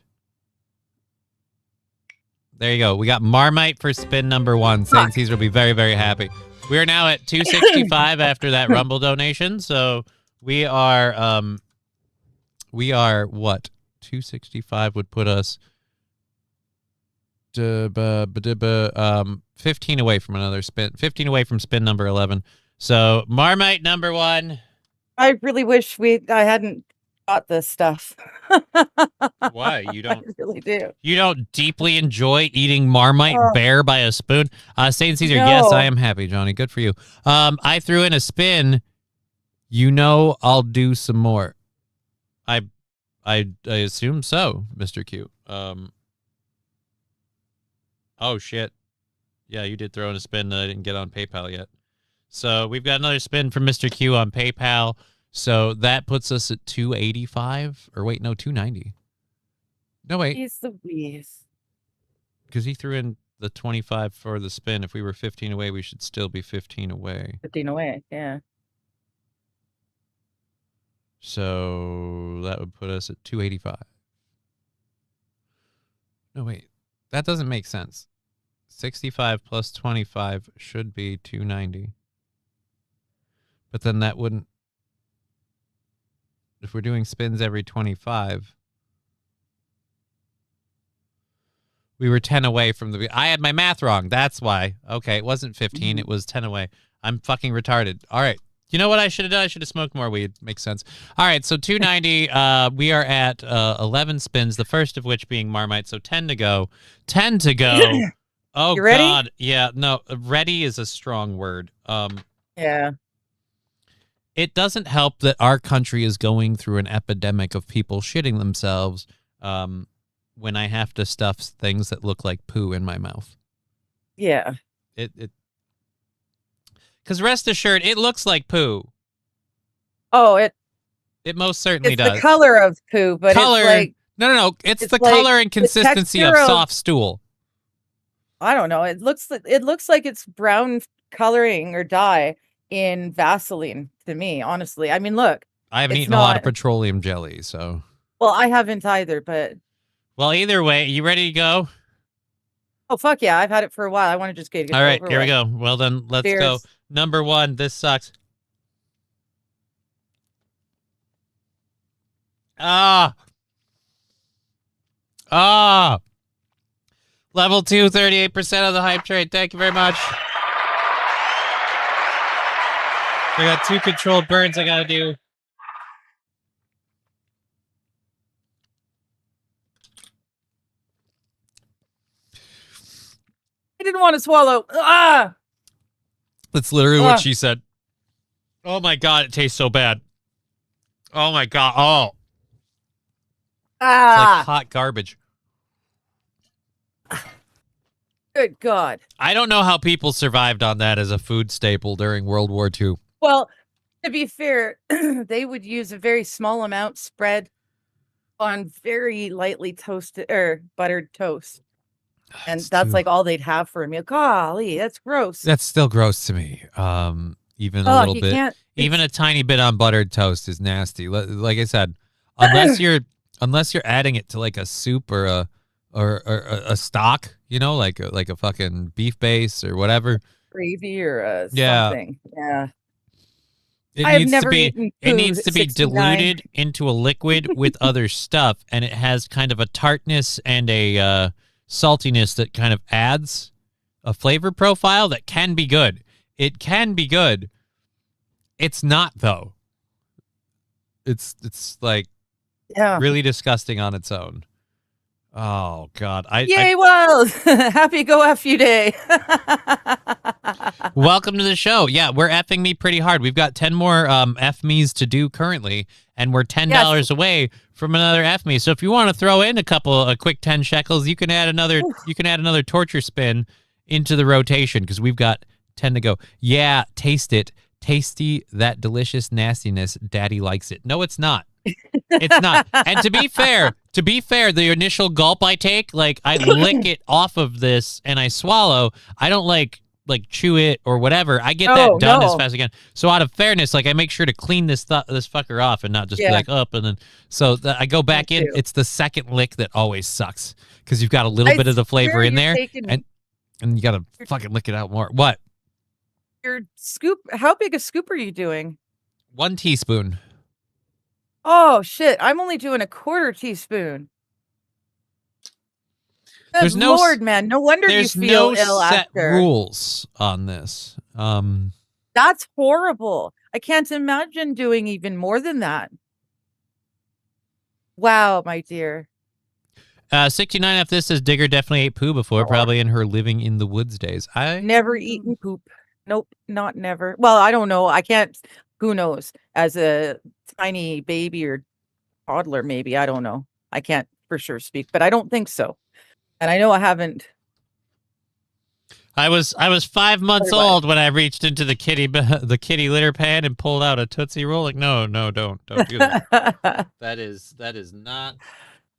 [SPEAKER 2] there you go. We got Marmite for spin number 1. Saying Caesar will be very, very happy. We are now at 265 after that Rumble donation. So we are We are what? 265 would put us 15 away from another spin. 15 away from spin number 11. So Marmite number 1.
[SPEAKER 3] I really wish I hadn't got this stuff.
[SPEAKER 2] Why? You don't
[SPEAKER 3] I really do.
[SPEAKER 2] You don't deeply enjoy eating Marmite
[SPEAKER 3] Oh.
[SPEAKER 2] bare by a spoon? Saint Caesar,
[SPEAKER 3] No.
[SPEAKER 2] yes, I am happy, Johnny. Good for you. I threw in a spin. You know I'll do some more. I assume so, Mr. Q. Oh shit. Yeah, you did throw in a spin that I didn't get on PayPal yet. So we've got another spin from Mr. Q on PayPal. So that puts us at 285. Or wait, no, 290. No, wait.
[SPEAKER 3] He's the Louise.
[SPEAKER 2] Because he threw in the 25 for the spin. If we were 15 away, we should still be 15 away.
[SPEAKER 3] 15 away. Yeah.
[SPEAKER 2] So that would put us at 285. No, wait. That doesn't make sense. 65 plus 25 should be 290. But then that wouldn't... If we're doing spins every 25... We were 10 away from the... I had my math wrong. That's why. Okay, it wasn't 15. It was 10 away. I'm fucking retarded. All right. You know what I should have done? I should have smoked more weed. Makes sense. All right, so 290. We are at 11 spins, the first of which being Marmite. So 10 to go. 10 to go. Oh,
[SPEAKER 3] You ready?
[SPEAKER 2] God. Yeah, no. Ready is a strong word.
[SPEAKER 3] Yeah.
[SPEAKER 2] It doesn't help that our country is going through an epidemic of people shitting themselves when I have to stuff things that look like poo in my mouth.
[SPEAKER 3] Yeah.
[SPEAKER 2] Because rest assured, it looks like poo.
[SPEAKER 3] Oh,
[SPEAKER 2] It most certainly
[SPEAKER 3] it's
[SPEAKER 2] does.
[SPEAKER 3] the color of poo, but
[SPEAKER 2] Color.
[SPEAKER 3] it's like,
[SPEAKER 2] No. It's
[SPEAKER 3] it's
[SPEAKER 2] the
[SPEAKER 3] like
[SPEAKER 2] color and
[SPEAKER 3] the
[SPEAKER 2] consistency of
[SPEAKER 3] texture of-
[SPEAKER 2] soft stool.
[SPEAKER 3] I don't know. It looks like it's brown coloring or dye in Vaseline to me, honestly. I mean, look.
[SPEAKER 2] I haven't
[SPEAKER 3] It's
[SPEAKER 2] eaten a lot of
[SPEAKER 3] not-
[SPEAKER 2] petroleum jelly, so.
[SPEAKER 3] Well, I haven't either, but
[SPEAKER 2] Well, either way, you ready to go?
[SPEAKER 3] oh fuck yeah, I've had it for a while. I want to just get it
[SPEAKER 2] All right,
[SPEAKER 3] over
[SPEAKER 2] here we
[SPEAKER 3] with.
[SPEAKER 2] go. Well, then let's go.
[SPEAKER 3] Cheers.
[SPEAKER 2] Number 1, this sucks. Ah. Level 2, 38% of the hype trade. Thank you very much. I got 2 controlled burns I gotta do.
[SPEAKER 3] I didn't want to swallow. Ah!
[SPEAKER 2] That's literally what
[SPEAKER 3] Ah.
[SPEAKER 2] she said. Oh my God, it tastes so bad. Oh my God. Oh, it's like
[SPEAKER 3] Ah!
[SPEAKER 2] hot garbage.
[SPEAKER 3] Good God.
[SPEAKER 2] I don't know how people survived on that as a food staple during World War II.
[SPEAKER 3] Well, to be fair, they would use a very small amount spread on very lightly toasted or buttered toast. And
[SPEAKER 2] It's
[SPEAKER 3] that's
[SPEAKER 2] too-
[SPEAKER 3] like all they'd have for a meal. Golly, that's gross.
[SPEAKER 2] That's still gross to me. Even a
[SPEAKER 3] oh,
[SPEAKER 2] little
[SPEAKER 3] you
[SPEAKER 2] bit.
[SPEAKER 3] can't.
[SPEAKER 2] Even a tiny bit on buttered toast is nasty. Like I said, unless you're adding it to like a soup or a stock, you know, like a fucking beef base or whatever.
[SPEAKER 3] Gravy or
[SPEAKER 2] Yeah.
[SPEAKER 3] something. Yeah.
[SPEAKER 2] It
[SPEAKER 3] I have
[SPEAKER 2] needs
[SPEAKER 3] never
[SPEAKER 2] to be
[SPEAKER 3] eaten
[SPEAKER 2] it
[SPEAKER 3] food
[SPEAKER 2] needs
[SPEAKER 3] at
[SPEAKER 2] to be
[SPEAKER 3] 69.
[SPEAKER 2] diluted into a liquid with other stuff, and it has kind of a tartness and a saltiness that kind of adds a flavor profile that can be good. It can be good. It's not though. It's like
[SPEAKER 3] Yeah.
[SPEAKER 2] really disgusting on its own. Oh God!
[SPEAKER 3] Yay, Wells! Happy Go F You Day.
[SPEAKER 2] Welcome to the show. Yeah, we're effing me pretty hard. We've got 10 more F me's to do currently, and we're $10 away from another F me. So if you want to throw in a quick 10 shekels, you can add another torture spin into the rotation because we've got 10 to go. Yeah, taste it. Tasty, that delicious nastiness. Daddy likes it. No, it's not. It's not. And to be fair, the initial gulp I take, like I lick it off of this and I swallow. I don't like chew it or whatever. I get that done as fast as I can. So out of fairness, like I make sure to clean this fucker off and not just be like up and then. So I go back in.
[SPEAKER 3] too.
[SPEAKER 2] It's the second lick that always sucks because you've got a little bit of the flavor in there and you got to fucking lick it out more. What?
[SPEAKER 3] Your scoop. How big a scoop are you doing?
[SPEAKER 2] 1 teaspoon.
[SPEAKER 3] Oh shit! I'm only doing a quarter teaspoon. Good
[SPEAKER 2] There's no s-
[SPEAKER 3] Lord, man! No wonder you
[SPEAKER 2] There's
[SPEAKER 3] feel
[SPEAKER 2] no
[SPEAKER 3] ill
[SPEAKER 2] set
[SPEAKER 3] after.
[SPEAKER 2] rules on this.
[SPEAKER 3] That's horrible. I can't imagine doing even more than that. Wow, my dear.
[SPEAKER 2] 69 after this says Digger definitely ate poo before, probably in her living in the woods days. I
[SPEAKER 3] Never eaten poop. Nope, not never. Well, I don't know. I can't. Who knows? As a tiny baby or toddler, maybe. I don't know. I can't for sure speak, but I don't think so. And I know I haven't.
[SPEAKER 2] I was 5 months
[SPEAKER 3] Very well.
[SPEAKER 2] old when I reached into the kitty litter pan and pulled out a Tootsie Roll. Like, no, don't do that. That is not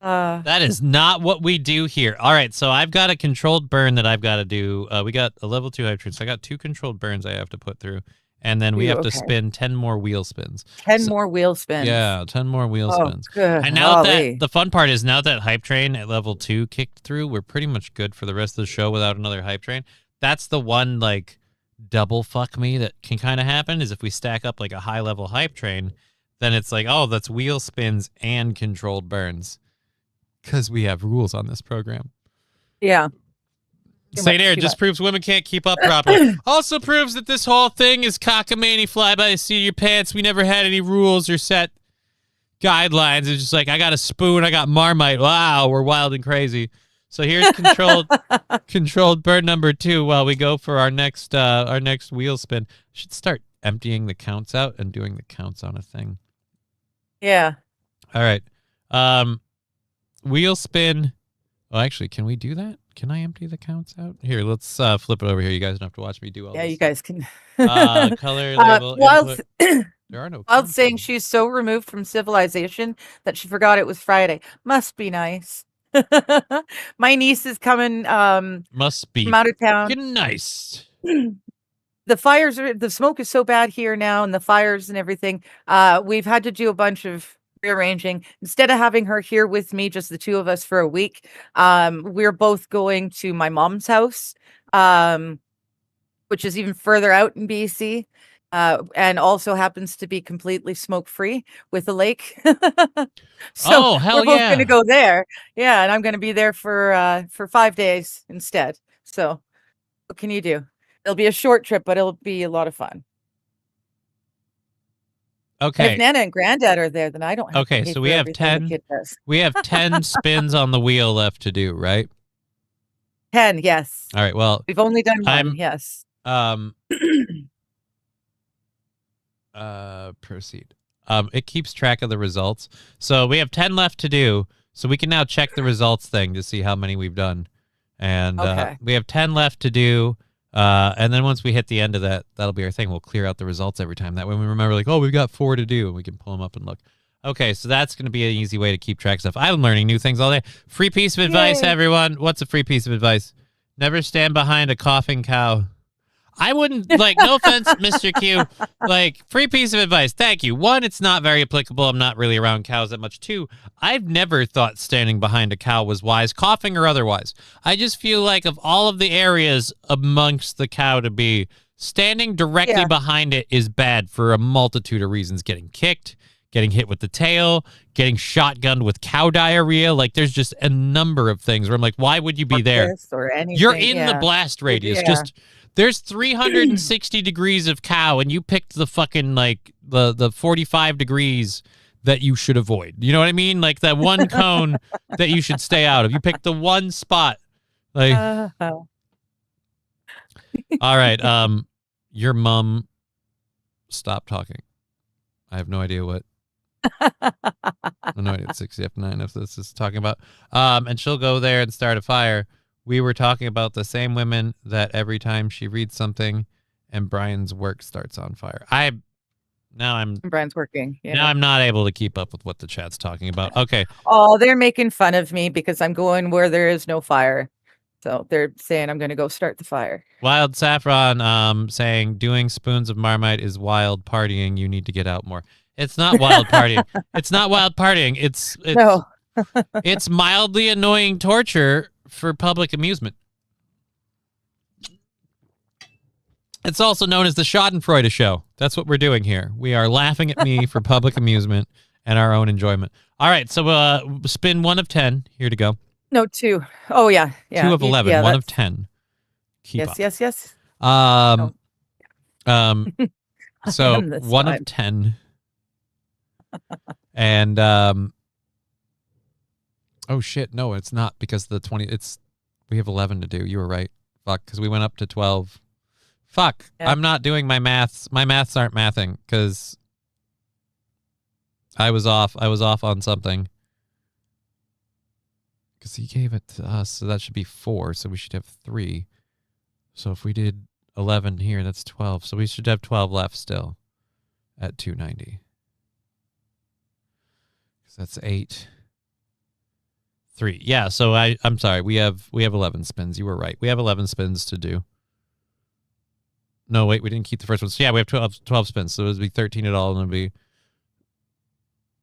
[SPEAKER 2] that is not what we do here. All right, so I've got a controlled burn that I've got to do. We got a level 2 hype train, so I got 2 controlled burns I have to put through, and then we have to
[SPEAKER 3] Okay.
[SPEAKER 2] spin 10 more wheel spins.
[SPEAKER 3] 10 more wheel spins.
[SPEAKER 2] Yeah, 10 more wheel
[SPEAKER 3] Oh,
[SPEAKER 2] spins.
[SPEAKER 3] good.
[SPEAKER 2] And now
[SPEAKER 3] golly.
[SPEAKER 2] that the fun part is now that hype train at level 2 kicked through, we're pretty much good for the rest of the show without another hype train. That's the one like double fuck me that can kind of happen is if we stack up like a high level hype train, then it's like, oh, that's wheel spins and controlled burns because we have rules on this program.
[SPEAKER 3] Yeah. Too
[SPEAKER 2] St.
[SPEAKER 3] much,
[SPEAKER 2] Air
[SPEAKER 3] too
[SPEAKER 2] just
[SPEAKER 3] much.
[SPEAKER 2] proves women can't keep up properly. Also proves that this whole thing is cockamamie, fly by the seat of your pants. We never had any rules or set guidelines. It's just like, I got a spoon, I got Marmite. Wow, we're wild and crazy. So here's controlled burn number 2 while we go for our next wheel spin. Should start emptying the counts out and doing the counts on a thing.
[SPEAKER 3] Yeah.
[SPEAKER 2] All right. Wheel spin. Oh, actually, can we do that? Can I empty the counts out? Here, let's flip it over here. You guys don't have to watch me do all
[SPEAKER 3] Yeah,
[SPEAKER 2] this
[SPEAKER 3] you guys can.
[SPEAKER 2] color label
[SPEAKER 3] While,
[SPEAKER 2] input. There are no
[SPEAKER 3] while
[SPEAKER 2] counts
[SPEAKER 3] saying
[SPEAKER 2] on.
[SPEAKER 3] she's so removed from civilization that she forgot it was Friday. Must be nice. My niece is coming
[SPEAKER 2] Must be
[SPEAKER 3] from out of town.
[SPEAKER 2] fucking nice.
[SPEAKER 3] The smoke is so bad here now, and the fires and everything. We've had to do a bunch of rearranging. Instead of having her here with me, just the two of us for a week, we're both going to my mom's house, which is even further out in BC. And also happens to be completely smoke-free with a lake. So
[SPEAKER 2] Oh, hell
[SPEAKER 3] we're both
[SPEAKER 2] yeah.
[SPEAKER 3] gonna go there. Yeah, and I'm gonna be there for 5 days instead. So what can you do? It'll be a short trip, but it'll be a lot of fun. And
[SPEAKER 2] Okay.
[SPEAKER 3] if Nana and Granddad are there, then I don't have to
[SPEAKER 2] Okay,
[SPEAKER 3] pay
[SPEAKER 2] so
[SPEAKER 3] for
[SPEAKER 2] we have
[SPEAKER 3] everything
[SPEAKER 2] 10.
[SPEAKER 3] the kid does.
[SPEAKER 2] We have 10 spins on the wheel left to do, right?
[SPEAKER 3] 10, yes.
[SPEAKER 2] All right. Well,
[SPEAKER 3] We've only done one,
[SPEAKER 2] I'm-
[SPEAKER 3] yes.
[SPEAKER 2] proceed. It keeps track of the results. So we have 10 left to do. So we can now check the results thing to see how many we've done. And
[SPEAKER 3] Okay.
[SPEAKER 2] we have 10 left to do. And then once we hit the end of that, that'll be our thing. We'll clear out the results every time. That way we remember, like, oh, we've got 4 to do. And we can pull them up and look. Okay, so that's going to be an easy way to keep track of stuff. I'm learning new things all day. Free piece of advice,
[SPEAKER 3] Yay.
[SPEAKER 2] everyone. What's a free piece of advice? Never stand behind a coughing cow. I wouldn't, like, no offense, Mr. Q. Like, free piece of advice. Thank you. 1, it's not very applicable. I'm not really around cows that much. 2, I've never thought standing behind a cow was wise, coughing or otherwise. I just feel like of all of the areas amongst the cow to be, standing directly
[SPEAKER 3] Yeah.
[SPEAKER 2] behind it is bad for a multitude of reasons. Getting kicked, getting hit with the tail, getting shotgunned with cow diarrhea. Like, there's just a number of things where I'm like, why would you be there?
[SPEAKER 3] This or anything.
[SPEAKER 2] You're in the
[SPEAKER 3] yeah.
[SPEAKER 2] blast radius.
[SPEAKER 3] Yeah.
[SPEAKER 2] Just there's 360 degrees of cow, and you picked the fucking like the 45 degrees that you should avoid. You know what I mean? Like that one cone that you should stay out of. You picked the one spot. Like,
[SPEAKER 3] Oh.
[SPEAKER 2] all right, your mom, stop talking. I have no idea what. I have no idea what 60F9 if this is talking about. And she'll go there and start a fire. We were talking about the same women that every time she reads something and Brian's work starts on fire.
[SPEAKER 3] Brian's working. Yeah.
[SPEAKER 2] Now I'm not able to keep up with what the chat's talking about. Okay.
[SPEAKER 3] Oh, they're making fun of me because I'm going where there is no fire. So they're saying I'm going to go start the fire.
[SPEAKER 2] Wild Saffron saying doing spoons of Marmite is wild partying. You need to get out more. It's not wild partying. It's not wild partying. It's
[SPEAKER 3] No.
[SPEAKER 2] it's mildly annoying torture for public amusement. It's also known as the Schadenfreude show. That's what we're doing here. We are laughing at me for public amusement, and our own enjoyment. All right, so spin 1 of 10. Here to go.
[SPEAKER 3] No, 2. Oh, yeah.
[SPEAKER 2] 2 of 11.
[SPEAKER 3] Yeah,
[SPEAKER 2] 1 of
[SPEAKER 3] that's-
[SPEAKER 2] 10. Keep
[SPEAKER 3] Yes,
[SPEAKER 2] up.
[SPEAKER 3] yes.
[SPEAKER 2] Um,
[SPEAKER 3] I
[SPEAKER 2] so
[SPEAKER 3] am this
[SPEAKER 2] 1
[SPEAKER 3] time.
[SPEAKER 2] of 10. And oh shit, no, it's not because the 20. We have 11 to do. You were right. Fuck, because we went up to 12. Fuck,
[SPEAKER 3] Yeah.
[SPEAKER 2] I'm not doing my maths. My maths aren't mathing because I was off. I was off on something. Because he gave it to us, so that should be 4. So we should have 3. So if we did 11 here, that's 12. So we should have 12 left still at 290. Because that's 8. 3. Yeah, so I'm sorry. We have 11 spins. You were right. We have 11 spins to do. No, wait, we didn't keep the first one. So yeah, we have 12 spins. So it would be 13 at all, and it'd be.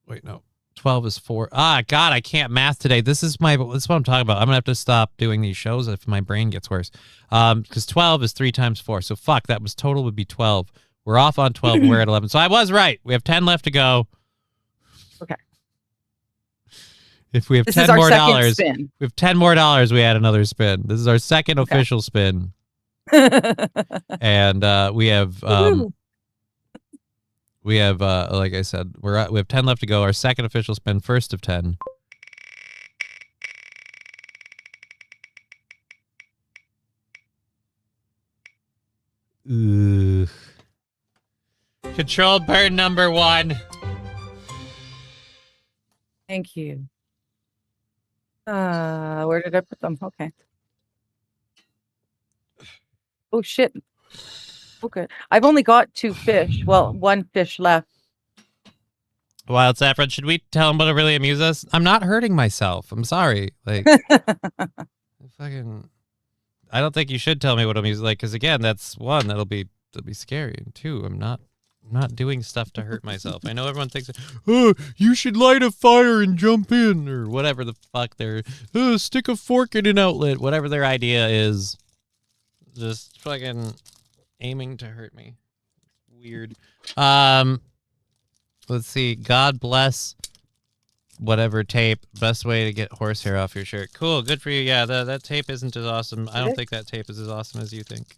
[SPEAKER 2] Wait, no. 12 is 4. Ah, God, I can't math today. This is what I'm talking about. I'm gonna have to stop doing these shows if my brain gets worse. Because 12 is 3 times 4. So fuck, that was total would be 12. We're off on 12. We're at 11. So I was right. We have 10 left to go.
[SPEAKER 3] Okay.
[SPEAKER 2] If we have
[SPEAKER 3] This
[SPEAKER 2] 10
[SPEAKER 3] is our
[SPEAKER 2] more
[SPEAKER 3] second
[SPEAKER 2] dollars,
[SPEAKER 3] spin.
[SPEAKER 2] we have 10 more dollars. We add another spin. This is our second official spin, and we have
[SPEAKER 3] Woo.
[SPEAKER 2] like I said, we have 10 left to go. Our second official spin, first of 10. Ugh. Controlled burn number 1.
[SPEAKER 3] Thank you. Where did I put them? Okay. Oh shit. Okay. I've only got 2 fish. Well, 1 fish left.
[SPEAKER 2] Wild Saffron, should we tell him what'll really amuse us? I'm not hurting myself. I'm sorry. Like, fucking. I don't think you should tell me what amuse. Like, because again, that's 1 that'll be scary, and 2, I'm not doing stuff to hurt myself. I know everyone thinks, oh, you should light a fire and jump in, or whatever the fuck they're, stick a fork in an outlet, whatever their idea is. Just fucking aiming to hurt me. Weird. Let's see. God bless whatever tape. Best way to get horsehair off your shirt. Cool. Good for you. Yeah, that tape isn't as awesome. I don't think that tape is as awesome as you think.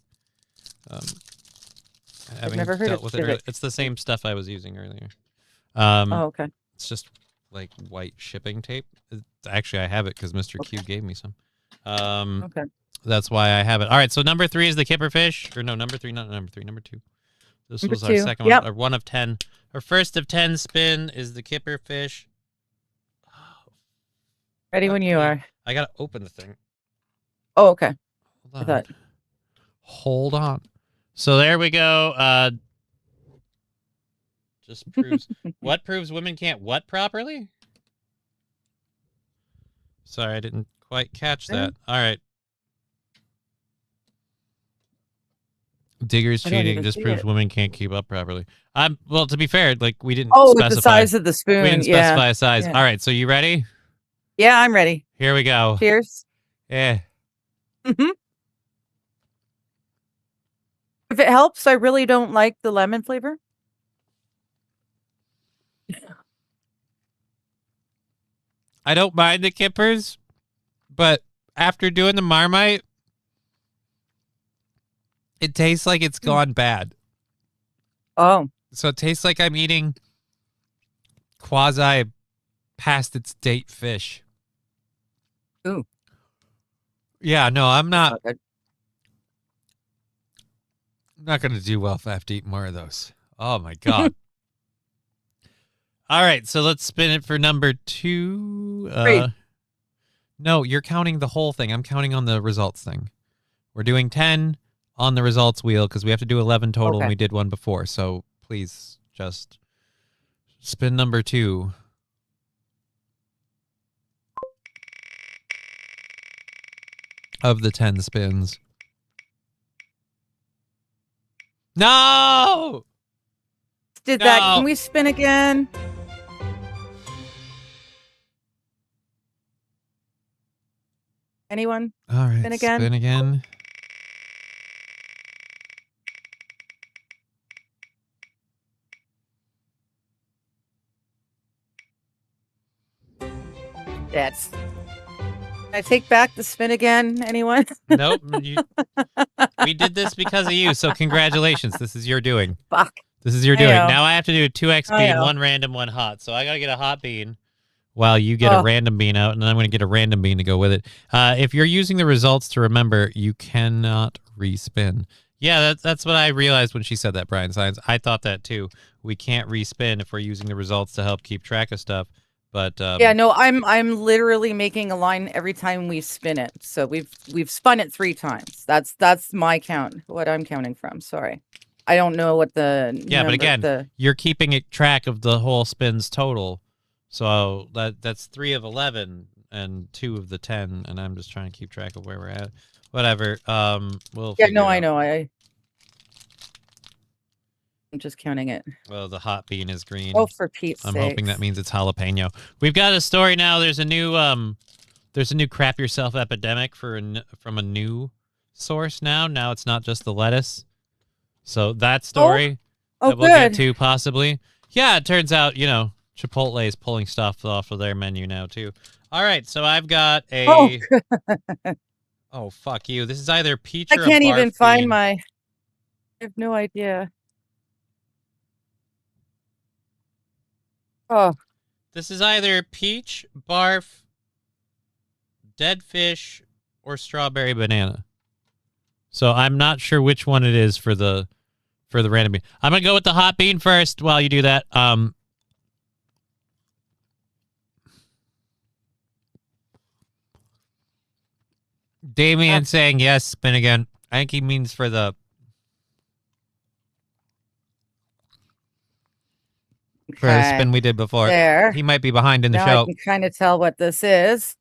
[SPEAKER 2] Having
[SPEAKER 3] never heard
[SPEAKER 2] dealt
[SPEAKER 3] of
[SPEAKER 2] with
[SPEAKER 3] Civic.
[SPEAKER 2] it, it's the same stuff I was using earlier.
[SPEAKER 3] Oh, okay.
[SPEAKER 2] It's just like white shipping tape. Actually, I have it because Mr. Q gave me some.
[SPEAKER 3] Okay.
[SPEAKER 2] That's why I have it. All right, so number 3 is the kipperfish. Or no, number 3, not number 3, number 2. This
[SPEAKER 3] Number
[SPEAKER 2] was our
[SPEAKER 3] 2.
[SPEAKER 2] second
[SPEAKER 3] Yep.
[SPEAKER 2] one, or 1 of 10. Our first of 10 spin is the kipperfish.
[SPEAKER 3] Ready when you
[SPEAKER 2] Okay.
[SPEAKER 3] are.
[SPEAKER 2] I gotta open the thing.
[SPEAKER 3] Oh, okay.
[SPEAKER 2] Hold
[SPEAKER 3] I
[SPEAKER 2] on.
[SPEAKER 3] thought.
[SPEAKER 2] Hold on. So there we go. Just proves what proves women can't what properly? Sorry, I didn't quite catch that. All right. Digger's
[SPEAKER 3] I don't
[SPEAKER 2] cheating
[SPEAKER 3] even
[SPEAKER 2] just
[SPEAKER 3] see
[SPEAKER 2] proves
[SPEAKER 3] it.
[SPEAKER 2] women can't keep up properly. Well, to be fair, like we didn't
[SPEAKER 3] Oh,
[SPEAKER 2] specify.
[SPEAKER 3] the size of the spoon.
[SPEAKER 2] We didn't
[SPEAKER 3] yeah.
[SPEAKER 2] specify a size.
[SPEAKER 3] Yeah.
[SPEAKER 2] All right, so you ready?
[SPEAKER 3] Yeah, I'm ready.
[SPEAKER 2] Here we go.
[SPEAKER 3] Cheers.
[SPEAKER 2] Yeah.
[SPEAKER 3] Hmm. If it helps, I really don't like the lemon flavor.
[SPEAKER 2] I don't mind the kippers, but after doing the Marmite, it tastes like it's gone bad.
[SPEAKER 3] Oh,
[SPEAKER 2] So it tastes like I'm eating quasi past its date fish.
[SPEAKER 3] Ooh.
[SPEAKER 2] Yeah, no, I'm not
[SPEAKER 3] not good.
[SPEAKER 2] going to do well if I have to eat more of those. Oh my God. All right, so let's spin it for number 2.
[SPEAKER 3] 3.
[SPEAKER 2] No, you're counting the whole thing. I'm counting on the results thing. We're doing 10 on the results wheel because we have to do 11 total
[SPEAKER 3] Okay.
[SPEAKER 2] and we did one before. So please just spin number 2. Of the 10 spins. No!
[SPEAKER 3] Did that?
[SPEAKER 2] No.
[SPEAKER 3] Can we spin again? Anyone?
[SPEAKER 2] All right,
[SPEAKER 3] Spin again?
[SPEAKER 2] spin again.
[SPEAKER 3] Yes. Can I take back the spin again, anyone?
[SPEAKER 2] Nope. We did this because of you, so congratulations. This is your doing.
[SPEAKER 3] Fuck.
[SPEAKER 2] This is your
[SPEAKER 3] I
[SPEAKER 2] doing.
[SPEAKER 3] know.
[SPEAKER 2] Now I have to do a 2x
[SPEAKER 3] I
[SPEAKER 2] bean,
[SPEAKER 3] know.
[SPEAKER 2] 1 random, 1 hot. So I got to get a hot bean while you get
[SPEAKER 3] Oh.
[SPEAKER 2] a random bean out, and then I'm going to get a random bean to go with it. If you're using the results to remember, you cannot respin. Yeah, that's what I realized when she said that, Brian Science. I thought that too. We can't respin if we're using the results to help keep track of stuff. But
[SPEAKER 3] Yeah, no, I'm literally making a line every time we spin it. So we've spun it 3 times. That's my count. What I'm counting from. Sorry, I don't know what the
[SPEAKER 2] yeah, but
[SPEAKER 3] number-
[SPEAKER 2] again, you're keeping it track of the whole spins total. So that's 3 of 11 and 2 of the 10, and I'm just trying to keep track of where we're at. Whatever. We'll.
[SPEAKER 3] Yeah,
[SPEAKER 2] figure
[SPEAKER 3] no,
[SPEAKER 2] it
[SPEAKER 3] I
[SPEAKER 2] out.
[SPEAKER 3] know. I'm just counting it.
[SPEAKER 2] Well, the hot bean is green.
[SPEAKER 3] Oh, for Pete's
[SPEAKER 2] I'm
[SPEAKER 3] sake!
[SPEAKER 2] hoping that means it's jalapeno. We've got a story now. There's a new crap yourself epidemic from a new source now. Now it's not just the lettuce. So that story
[SPEAKER 3] Oh,
[SPEAKER 2] that we'll get
[SPEAKER 3] good.
[SPEAKER 2] to possibly. Yeah, it turns out, Chipotle is pulling stuff off of their menu now too. All right, so I've got a
[SPEAKER 3] Oh,
[SPEAKER 2] Oh, fuck you. This is either peach
[SPEAKER 3] I
[SPEAKER 2] or
[SPEAKER 3] can't
[SPEAKER 2] a
[SPEAKER 3] even
[SPEAKER 2] barf
[SPEAKER 3] find
[SPEAKER 2] bean.
[SPEAKER 3] my. I have no idea. Oh,
[SPEAKER 2] This is either peach, barf, dead fish, or strawberry banana. So I'm not sure which one it is for the random bean. I'm gonna go with the hot bean first while you do that. Damien saying yes, spin again. I think he means for the
[SPEAKER 3] okay.
[SPEAKER 2] spin we did before.
[SPEAKER 3] There.
[SPEAKER 2] He might be behind in the
[SPEAKER 3] Now
[SPEAKER 2] show.
[SPEAKER 3] I can kind of tell what this is.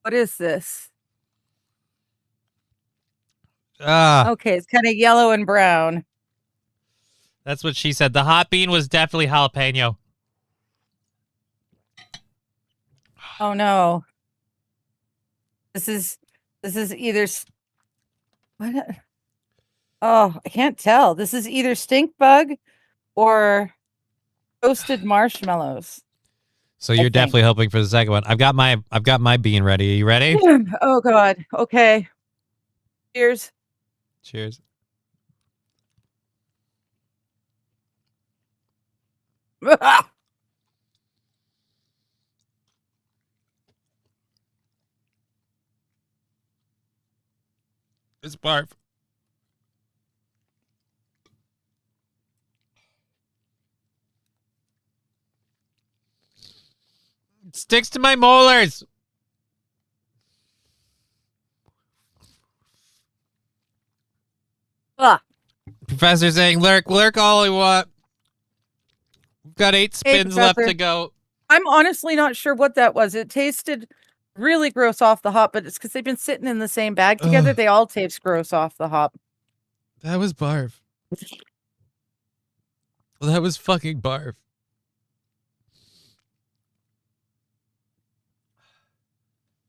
[SPEAKER 3] What is this?
[SPEAKER 2] Ah,
[SPEAKER 3] Okay, it's kind of yellow and brown.
[SPEAKER 2] that's what she said. The hot bean was definitely jalapeno.
[SPEAKER 3] Oh no. This is either what? Oh, I can't tell. This is either stink bug or toasted marshmallows.
[SPEAKER 2] So you're
[SPEAKER 3] think.
[SPEAKER 2] definitely hoping for the second one. I've got my bean ready. Are you ready?
[SPEAKER 3] Oh god. Okay. Cheers.
[SPEAKER 2] Cheers. It's barf. It sticks to my molars.
[SPEAKER 3] Ah,
[SPEAKER 2] Professor saying, lurk all you want. We've got 8 spins left
[SPEAKER 3] Professor.
[SPEAKER 2] to go.
[SPEAKER 3] I'm honestly not sure what that was. It tasted really gross off the hop, but it's because they've been sitting in the same bag together.
[SPEAKER 2] Ugh.
[SPEAKER 3] They all taste gross off the hop.
[SPEAKER 2] That was barf. That was fucking barf.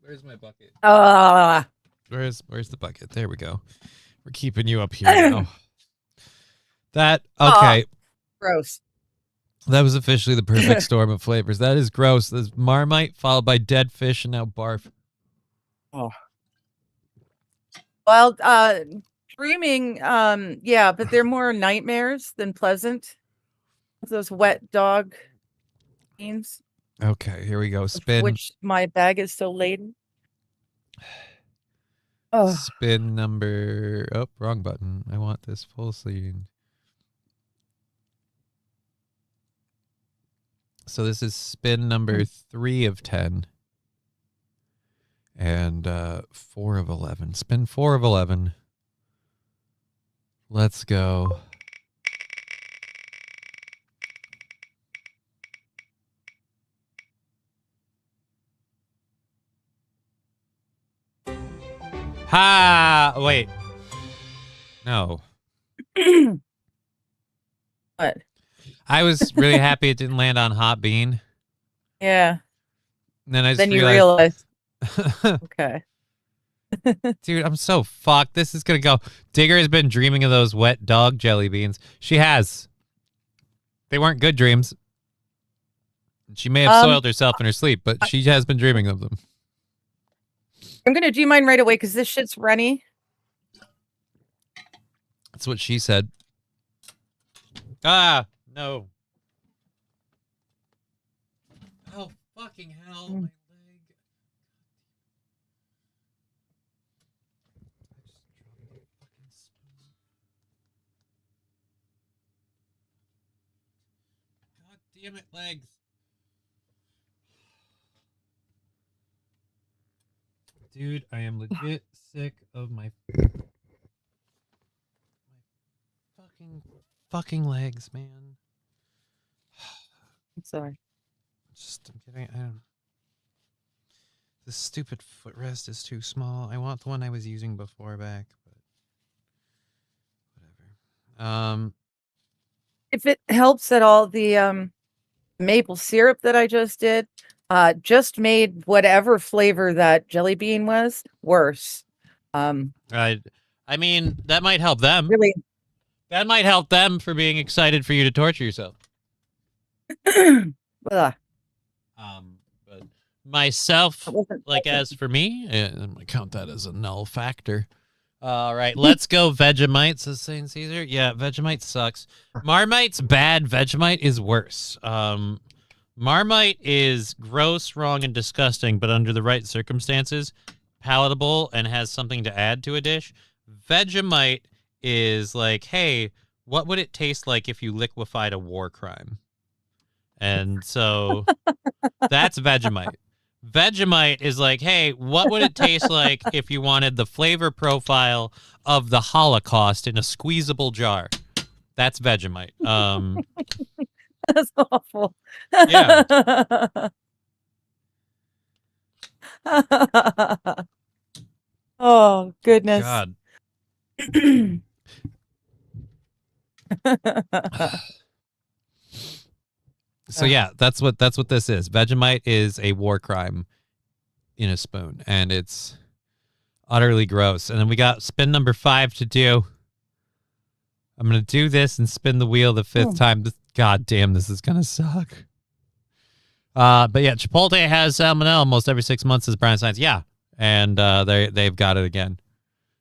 [SPEAKER 2] Where's my bucket? Where's the bucket? There we go. We're keeping you up here now. That okay.
[SPEAKER 3] Gross.
[SPEAKER 2] That was officially the perfect storm of flavors. That is gross. There's Marmite followed by dead fish and now barf.
[SPEAKER 3] Well, dreaming, yeah, but they're more nightmares than pleasant. Those wet dog beans,
[SPEAKER 2] Okay, here we go.
[SPEAKER 3] of
[SPEAKER 2] Spin
[SPEAKER 3] which my bag is so laden. Oh,
[SPEAKER 2] spin number wrong button. I want this full screen. So this is spin number 3 of 10. And 4 of 11. Spin 4 of 11. Let's go. Ha! Wait. No.
[SPEAKER 3] what?
[SPEAKER 2] I was really happy it didn't land on hot bean.
[SPEAKER 3] Yeah.
[SPEAKER 2] And then I just
[SPEAKER 3] Then you
[SPEAKER 2] realized,
[SPEAKER 3] realize. Okay.
[SPEAKER 2] dude, I'm so fucked. This is gonna go. Digger has been dreaming of those wet dog jelly beans. She has. They weren't good dreams. She may have
[SPEAKER 3] Um,
[SPEAKER 2] soiled herself in her sleep, but she has been dreaming of them.
[SPEAKER 3] I'm gonna do mine right away because this shit's runny.
[SPEAKER 2] That's what she said. Ah, no. Oh, fucking hell. My leg. God damn it, legs. Dude, I am legit sick of my fucking legs, man.
[SPEAKER 3] I'm sorry.
[SPEAKER 2] I'm kidding. I don't. This stupid footrest is too small. I want the one I was using before back, but whatever.
[SPEAKER 3] If it helps at all, the maple syrup that I just made whatever flavor that jelly bean was worse.
[SPEAKER 2] I mean, that might help them.
[SPEAKER 3] Really.
[SPEAKER 2] That might help them for being excited for you to torture yourself.
[SPEAKER 3] Ugh,
[SPEAKER 2] But myself,
[SPEAKER 3] it wasn't
[SPEAKER 2] like
[SPEAKER 3] pleasant.
[SPEAKER 2] as for me, I'm gonna count that as a null factor. All right, let's go Vegemite, says St. Caesar. Yeah, Vegemite sucks. Marmite's bad. Vegemite is worse. Marmite is gross, wrong, and disgusting, but under the right circumstances, palatable and has something to add to a dish. Vegemite is like, hey, what would it taste like if you liquefied a war crime? And so that's Vegemite. Vegemite is like, hey, what would it taste like if you wanted the flavor profile of the Holocaust in a squeezable jar? That's Vegemite.
[SPEAKER 3] That's awful.
[SPEAKER 2] Yeah.
[SPEAKER 3] Oh, goodness.
[SPEAKER 2] God. So yeah, that's what this is. Vegemite is a war crime in a spoon, and it's utterly gross. And then we got spin number 5 to do. I'm gonna do this and spin the wheel the 5th time. God damn, this is gonna suck. But yeah, Chipotle has salmonella almost every 6 months, as Brian Science. Yeah, and they've got it again.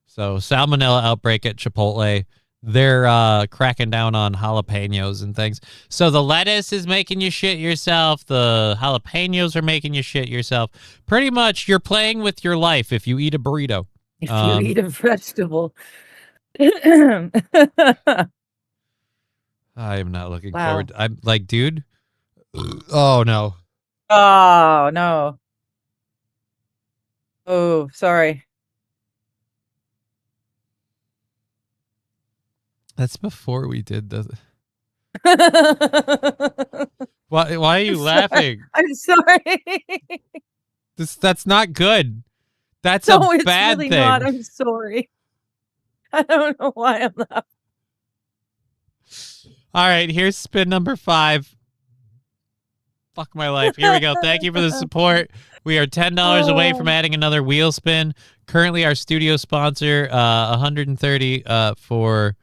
[SPEAKER 2] So salmonella outbreak at Chipotle. They're cracking down on jalapenos and things. So the lettuce is making you shit yourself. The jalapenos are making you shit yourself. Pretty much, you're playing with your life if you eat a burrito.
[SPEAKER 3] If you eat a vegetable.
[SPEAKER 2] I am not looking
[SPEAKER 3] Wow.
[SPEAKER 2] forward. I'm like, dude. Oh no.
[SPEAKER 3] Oh, no. Oh, sorry.
[SPEAKER 2] That's before we did the. Why are you laughing?
[SPEAKER 3] I'm sorry.
[SPEAKER 2] That's not good. That's
[SPEAKER 3] No,
[SPEAKER 2] a
[SPEAKER 3] it's
[SPEAKER 2] bad
[SPEAKER 3] really
[SPEAKER 2] thing.
[SPEAKER 3] not. I'm sorry. I don't know why I'm laughing.
[SPEAKER 2] All right, here's spin number 5. Fuck my life. Here we go. Thank you for the support. We are $10 away from adding another wheel spin. Currently, our studio sponsor, $130 for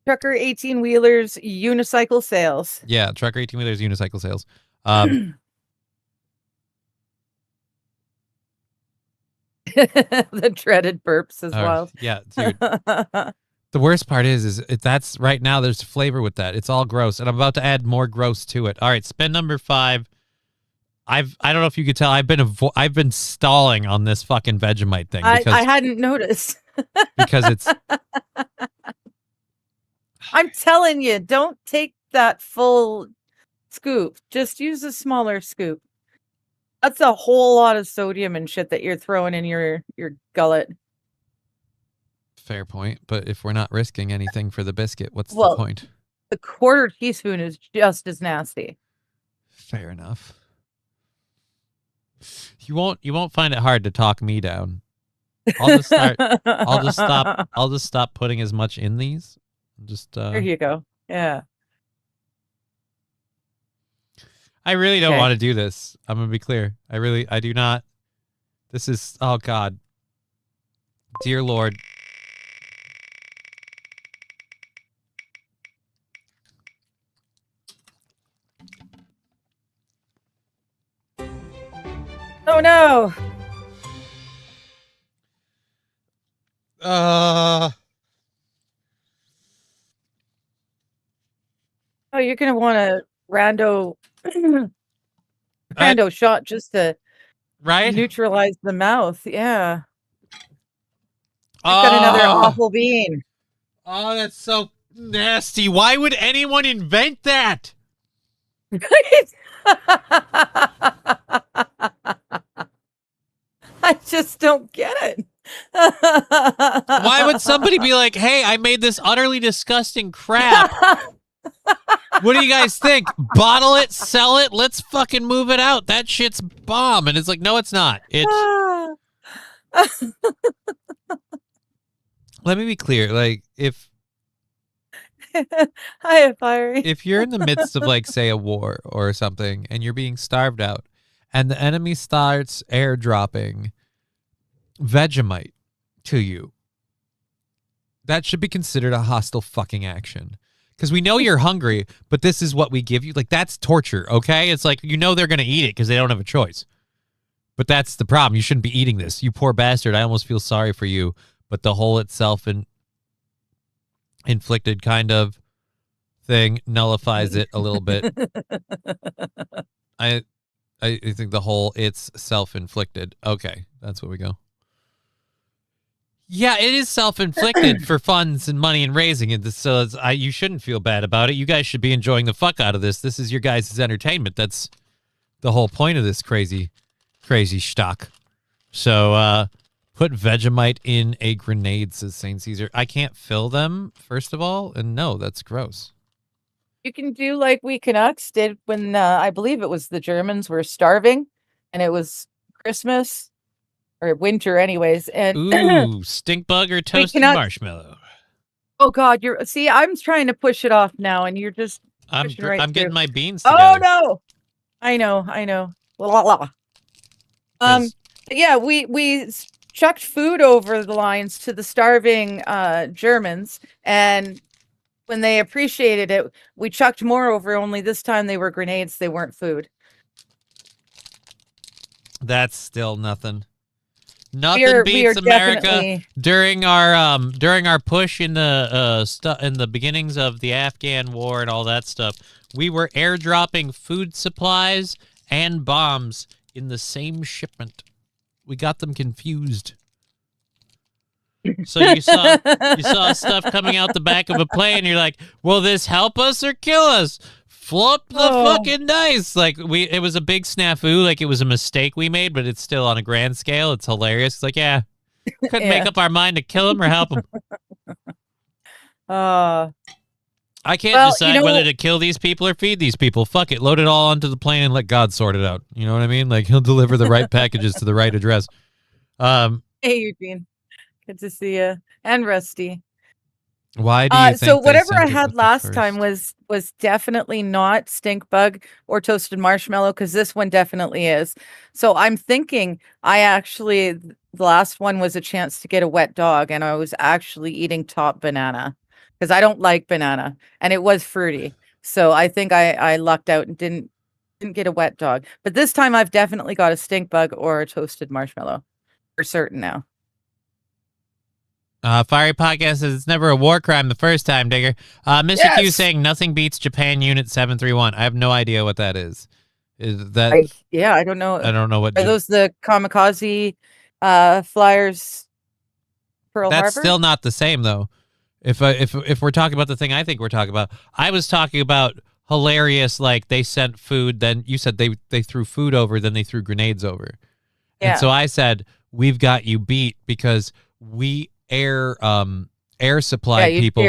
[SPEAKER 3] Trucker 18 wheelers unicycle sales.
[SPEAKER 2] yeah, Trucker 18 wheelers unicycle sales.
[SPEAKER 3] The dreaded burps as well.
[SPEAKER 2] Yeah, dude. The worst part is that's right now. There's flavor with that. It's all gross, and I'm about to add more gross to it. All right, spin number 5. I don't know if you could tell. I've been stalling on this fucking Vegemite thing because
[SPEAKER 3] I hadn't noticed.
[SPEAKER 2] because it's
[SPEAKER 3] I'm telling you, don't take that full scoop. Just use a smaller scoop. That's a whole lot of sodium and shit that you're throwing in your gullet.
[SPEAKER 2] fair point. But if we're not risking anything for the biscuit, what's the
[SPEAKER 3] Well,
[SPEAKER 2] point?
[SPEAKER 3] The quarter teaspoon is just as nasty.
[SPEAKER 2] Fair enough. You won't find it hard to talk me down. I'll just stop putting as much in these. Just
[SPEAKER 3] There you go. Yeah.
[SPEAKER 2] I really don't
[SPEAKER 3] Okay.
[SPEAKER 2] want to do this. I'm gonna be clear. I do not. This is, oh God. Dear Lord.
[SPEAKER 3] Oh no. Oh, you're gonna want a rando rando shot just to
[SPEAKER 2] right?
[SPEAKER 3] neutralize the mouth. Yeah. I've got another awful bean.
[SPEAKER 2] Oh, that's so nasty. Why would anyone invent that?
[SPEAKER 3] I just don't get it.
[SPEAKER 2] Why would somebody be like, hey, I made this utterly disgusting crap. What do you guys think? Bottle it, sell it, let's fucking move it out. That shit's bomb. And it's like, no, it's not. It's let me be clear. Like,
[SPEAKER 3] Hi, Fiery.
[SPEAKER 2] if you're in the midst of, like, say, a war or something, and you're being starved out, and the enemy starts airdropping Vegemite to you, that should be considered a hostile fucking action. Because we know you're hungry, but this is what we give you. Like, that's torture, okay? It's like, you know they're going to eat it because they don't have a choice. But that's the problem. You shouldn't be eating this. You poor bastard. I almost feel sorry for you. But the whole itself inflicted kind of thing nullifies it a little bit. I think the whole it's self-inflicted. Okay, that's where we go. Yeah, it is self-inflicted for funds and money and raising it. So you shouldn't feel bad about it. You guys should be enjoying the fuck out of this. This is your guys' entertainment. That's the whole point of this crazy stock. So put Vegemite in a grenade, says St. Caesar. I can't fill them, first of all, and no, that's gross.
[SPEAKER 3] You can do like we Canucks did when I believe it was the Germans were starving and it was Christmas or winter anyways. And
[SPEAKER 2] Ooh, stink bug or toasted marshmallow.
[SPEAKER 3] Oh God, I'm trying to push it off now and you're just
[SPEAKER 2] I'm
[SPEAKER 3] right
[SPEAKER 2] getting
[SPEAKER 3] through.
[SPEAKER 2] my beans together.
[SPEAKER 3] Oh no. I know. Blah, blah. Yeah, we chucked food over the lines to the starving Germans, and when they appreciated it, we chucked more over, only this time they were grenades, they weren't food. That's
[SPEAKER 2] still nothing. Nothing beats America during our push in the beginnings of the Afghan war and all that stuff. We were airdropping food supplies and bombs in the same shipment. We got them confused. So you saw stuff coming out the back of a plane. You're like, will this help us or kill us? Flip the fucking dice. Like it was a big snafu. Like it was a mistake we made, but it's still on a grand scale. It's hilarious. It's like, yeah, couldn't make up our mind to kill him or help him. I can't decide whether to kill these people or feed these people. Fuck it. Load it all onto the plane and let God sort it out. You know what I mean? Like he'll deliver the right packages to the right address.
[SPEAKER 3] Hey, Eugene. Good to see you. And Rusty.
[SPEAKER 2] Why do you think
[SPEAKER 3] so whatever I had last time was definitely not stink bug or toasted marshmallow, because this one definitely is. So I'm thinking the last one was a chance to get a wet dog, and I was actually eating top banana because I don't like banana, and it was fruity. So I think I lucked out and didn't get a wet dog. But this time I've definitely got a stink bug or a toasted marshmallow for certain now.
[SPEAKER 2] Fiery Podcast says it's never a war crime the first time, Digger. Mr. Q saying nothing beats Japan Unit 731. I have no idea what that is. Is that?
[SPEAKER 3] I don't know.
[SPEAKER 2] I don't know what.
[SPEAKER 3] Are those the kamikaze flyers? Pearl Harbor?
[SPEAKER 2] That's still not the same though. If we're talking about the thing I think we're talking about, I was talking about hilarious. Like they sent food, then you said they threw food over, then they threw grenades over, and so I said we've got you beat because we air supply people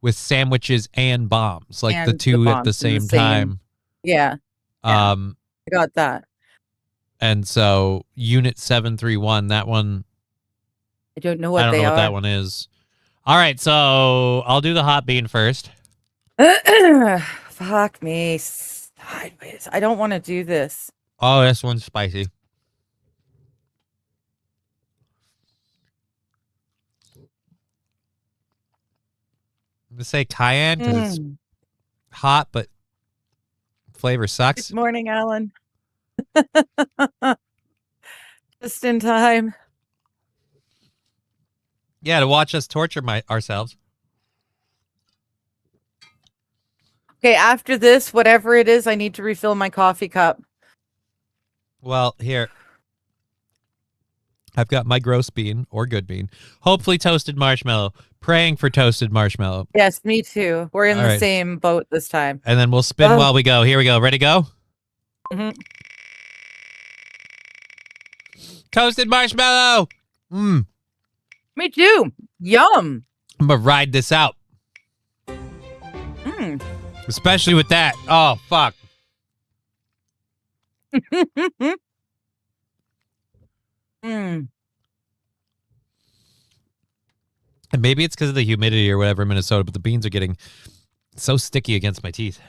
[SPEAKER 2] with sandwiches and bombs, like and the two at the same time.
[SPEAKER 3] Yeah. I got that.
[SPEAKER 2] And so Unit 731, that one,
[SPEAKER 3] I don't know what
[SPEAKER 2] what that one is. All right, so I'll do the hot bean first.
[SPEAKER 3] Fuck me sideways. I don't want to do this.
[SPEAKER 2] Oh, this one's spicy. I'm gonna say cayenne because it's hot, but flavor sucks.
[SPEAKER 3] Good morning, Alan. Just in time.
[SPEAKER 2] Yeah, to watch us torture ourselves.
[SPEAKER 3] Okay, after this, whatever it is, I need to refill my coffee cup.
[SPEAKER 2] Well, here. I've got my gross bean or good bean. Hopefully toasted marshmallow. Praying for toasted marshmallow.
[SPEAKER 3] Yes, me too. We're in
[SPEAKER 2] All
[SPEAKER 3] the
[SPEAKER 2] right.
[SPEAKER 3] same boat this time.
[SPEAKER 2] And then we'll spin
[SPEAKER 3] Oh.
[SPEAKER 2] while we go. Here we go. Ready, go?
[SPEAKER 3] Mhm.
[SPEAKER 2] Toasted marshmallow.
[SPEAKER 3] Me too. Yum.
[SPEAKER 2] I'm going to ride this out.
[SPEAKER 3] Mm.
[SPEAKER 2] Especially with that. Oh, fuck.
[SPEAKER 3] Mm.
[SPEAKER 2] And maybe it's because of the humidity or whatever in Minnesota, but the beans are getting so sticky against my teeth.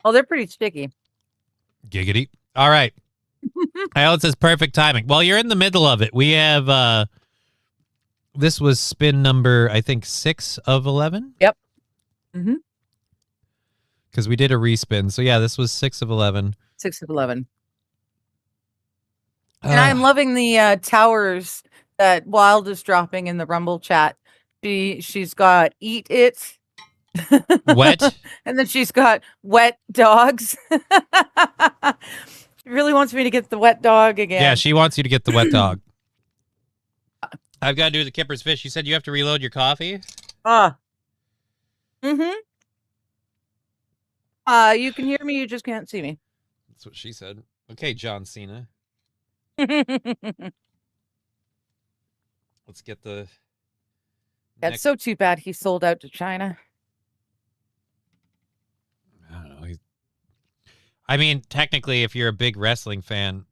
[SPEAKER 3] Oh, they're pretty sticky.
[SPEAKER 2] Giggity. All right. Alan says perfect timing. Well, you're in the middle of it. We have, this was spin number, I think, 6 of 11.
[SPEAKER 3] Yep. Mm-hmm.
[SPEAKER 2] Because we did a respin. So, yeah, this was 6 of 11.
[SPEAKER 3] 6 of 11. And I'm loving the towers that Wild is dropping in the Rumble chat. She's got eat it.
[SPEAKER 2] Wet.
[SPEAKER 3] And then she's got wet dogs. She really wants me to get the wet dog again.
[SPEAKER 2] Yeah, she wants you to get the wet dog. I've got to do the Kipper's Fish. You said you have to reload your coffee?
[SPEAKER 3] Mm-hmm. You can hear me, you just can't see me.
[SPEAKER 2] That's what she said. Okay, John Cena. Let's get the...
[SPEAKER 3] That's so too bad he sold out to China.
[SPEAKER 2] I don't know. I mean, technically, if you're a big wrestling fan,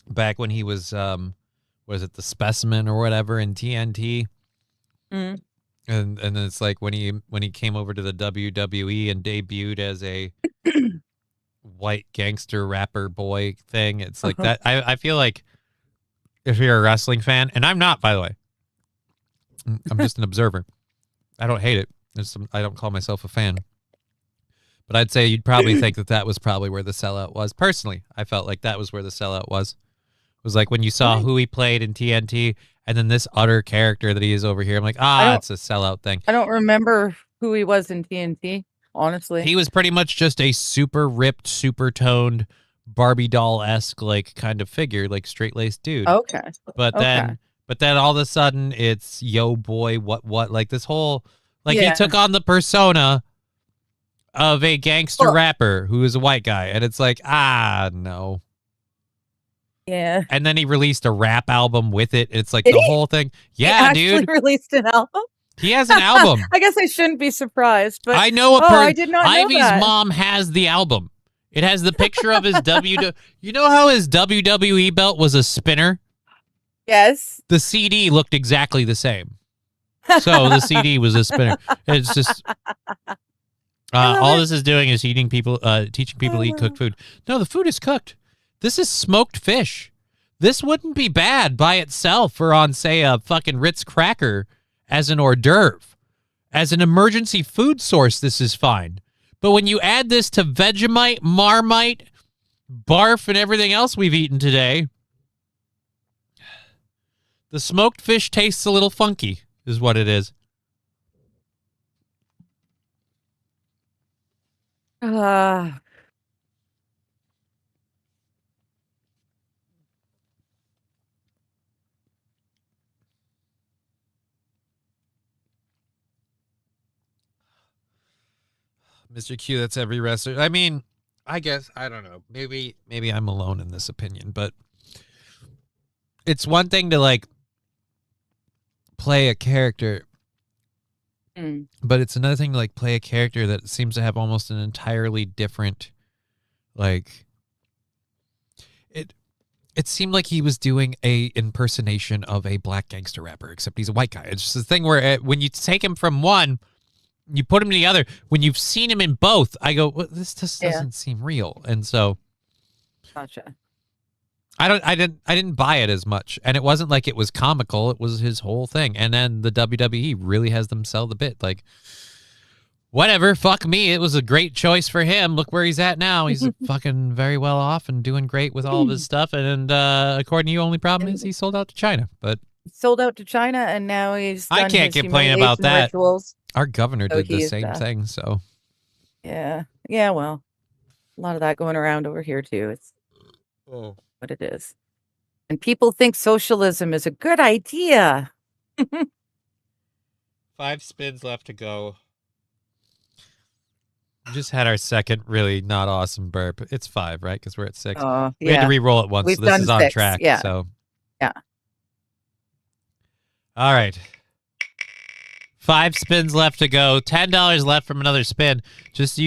[SPEAKER 2] back when he was it the Specimen or whatever in TNT,
[SPEAKER 3] Mm.
[SPEAKER 2] and then it's like when he came over to the WWE and debuted as a white gangster rapper boy thing, it's like that. I feel like if you're a wrestling fan, and I'm not, by the way, I'm just an observer. I don't hate it. I don't call myself a fan. But I'd say you'd probably think that was probably where the sellout was. Personally, I felt like that was where the sellout was. It was like when you saw who he played in TNT and then this utter character that he is over here. I'm like, it's a sellout thing.
[SPEAKER 3] I don't remember who he was in TNT, honestly.
[SPEAKER 2] He was pretty much just a super ripped, super toned, Barbie doll-esque like kind of figure, like straight-laced dude.
[SPEAKER 3] Okay.
[SPEAKER 2] But then all of a sudden it's yo boy, what? Like this whole, like he took on the persona of a gangster rapper who is a white guy, and it's like, no.
[SPEAKER 3] Yeah.
[SPEAKER 2] And then he released a rap album with it. It's like
[SPEAKER 3] Did
[SPEAKER 2] the
[SPEAKER 3] he?
[SPEAKER 2] whole thing.
[SPEAKER 3] He
[SPEAKER 2] Yeah,
[SPEAKER 3] actually
[SPEAKER 2] dude.
[SPEAKER 3] released an album.
[SPEAKER 2] He has an album.
[SPEAKER 3] I guess I shouldn't be surprised, but
[SPEAKER 2] I know
[SPEAKER 3] I did not know
[SPEAKER 2] Ivy's
[SPEAKER 3] that.
[SPEAKER 2] mom has the album. It has the picture of his You know how his WWE belt was a spinner?
[SPEAKER 3] Yes.
[SPEAKER 2] The CD looked exactly the same. So the CD was a spinner. It's just all this is doing is teaching people to eat cooked food. No, the food is cooked. This is smoked fish. This wouldn't be bad by itself or on, say, a fucking Ritz cracker as an hors d'oeuvre. As an emergency food source, this is fine. But when you add this to Vegemite, Marmite, barf, and everything else we've eaten today, the smoked fish tastes a little funky, is what it is. Mr. Q, that's every wrestler. I mean, I guess, I don't know. Maybe I'm alone in this opinion, but it's one thing to like play a character, but it's another thing to like play a character that seems to have almost an entirely different, like, it seemed like he was doing a impersonation of a black gangster rapper, except he's a white guy. It's just a thing where when you take him from one, you put him to the other. When you've seen him in both, I go, well, this just doesn't seem real. And so,
[SPEAKER 3] Gotcha.
[SPEAKER 2] I didn't buy it as much, and it wasn't like it was comical. It was his whole thing. And then the WWE really has them sell the bit. Like, whatever. Fuck me. It was a great choice for him. Look where he's at now. He's fucking very well off and doing great with all of his stuff. And according to you, only problem is he sold out to China. But
[SPEAKER 3] Sold out to China, and now he's.
[SPEAKER 2] I
[SPEAKER 3] done
[SPEAKER 2] can't
[SPEAKER 3] his
[SPEAKER 2] complain about
[SPEAKER 3] humiliation
[SPEAKER 2] that.
[SPEAKER 3] Rituals.
[SPEAKER 2] our governor
[SPEAKER 3] So
[SPEAKER 2] did the
[SPEAKER 3] he's,
[SPEAKER 2] same thing. So
[SPEAKER 3] Yeah. Yeah. Well, a lot of that going around over here too. It's what it is. And people think socialism is a good idea.
[SPEAKER 2] 5 spins left to go. We just had our second really not awesome burp. It's 5, right? Because we're at 6. We had to re-roll it once,
[SPEAKER 3] We've
[SPEAKER 2] so this
[SPEAKER 3] done
[SPEAKER 2] is on
[SPEAKER 3] 6,
[SPEAKER 2] track.
[SPEAKER 3] yeah.
[SPEAKER 2] So
[SPEAKER 3] Yeah.
[SPEAKER 2] all right. 5 spins left to go. $10 left from another spin. Just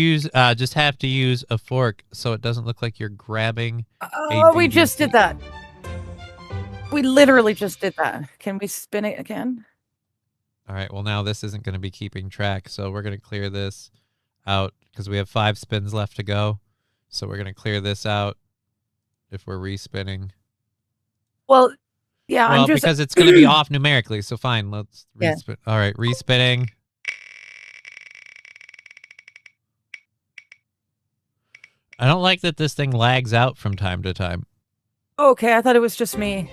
[SPEAKER 2] have to use a fork so it doesn't look like you're grabbing.
[SPEAKER 3] Oh, we just did that. We literally just did that. Can we spin it again?
[SPEAKER 2] All right. Well, now this isn't going to be keeping track, so we're going to clear this out because we have 5 spins left to go. So we're going to clear this out if we're respinning.
[SPEAKER 3] Well, yeah,
[SPEAKER 2] Well,
[SPEAKER 3] I'm just
[SPEAKER 2] because it's going to be off numerically, so fine. Let's
[SPEAKER 3] Yeah.
[SPEAKER 2] respin. All right, respinning. I don't like that this thing lags out from time to time.
[SPEAKER 3] okay. I thought it was just me.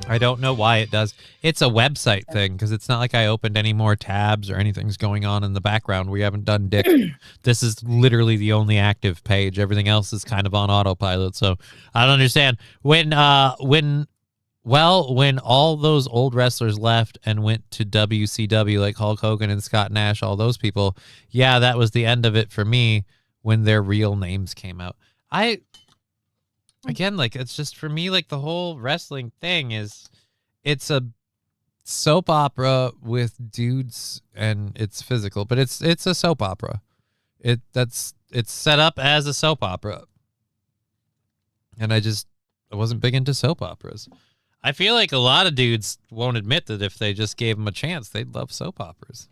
[SPEAKER 2] I don't know why it does. It's a website thing because it's not like I opened any more tabs or anything's going on in the background. We haven't done dick. This is literally the only active page. Everything else is kind of on autopilot. So I don't understand when all those old wrestlers left and went to WCW, like Hulk Hogan and Scott Nash, all those people. Yeah, that was the end of it for me when their real names came out. Again, like, it's just, for me, like, the whole wrestling thing it's a soap opera with dudes and it's physical, but it's a soap opera. It's set up as a soap opera. And I wasn't big into soap operas. I feel like a lot of dudes won't admit that if they just gave them a chance, they'd love soap operas.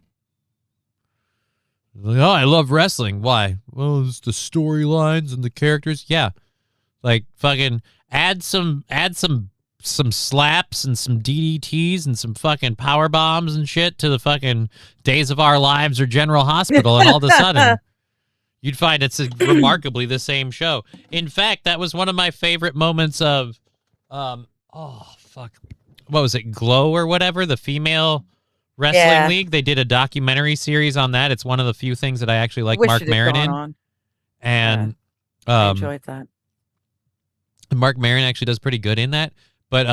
[SPEAKER 2] Like, oh, I love wrestling. Why? Well, it's the storylines and the characters. Yeah. Like, fucking add some slaps and some DDTs and some fucking power bombs and shit to the fucking Days of Our Lives or General Hospital, and all of a sudden you'd find it's remarkably the same show. In fact, that was one of my favorite moments of what was it, Glow or whatever, the female wrestling league. They did a documentary series on that. It's one of the few things that I actually like
[SPEAKER 3] Wish
[SPEAKER 2] Mark
[SPEAKER 3] it had
[SPEAKER 2] Maron
[SPEAKER 3] gone
[SPEAKER 2] in.
[SPEAKER 3] on.
[SPEAKER 2] And
[SPEAKER 3] I enjoyed that.
[SPEAKER 2] Mark Maron actually does pretty good in that. But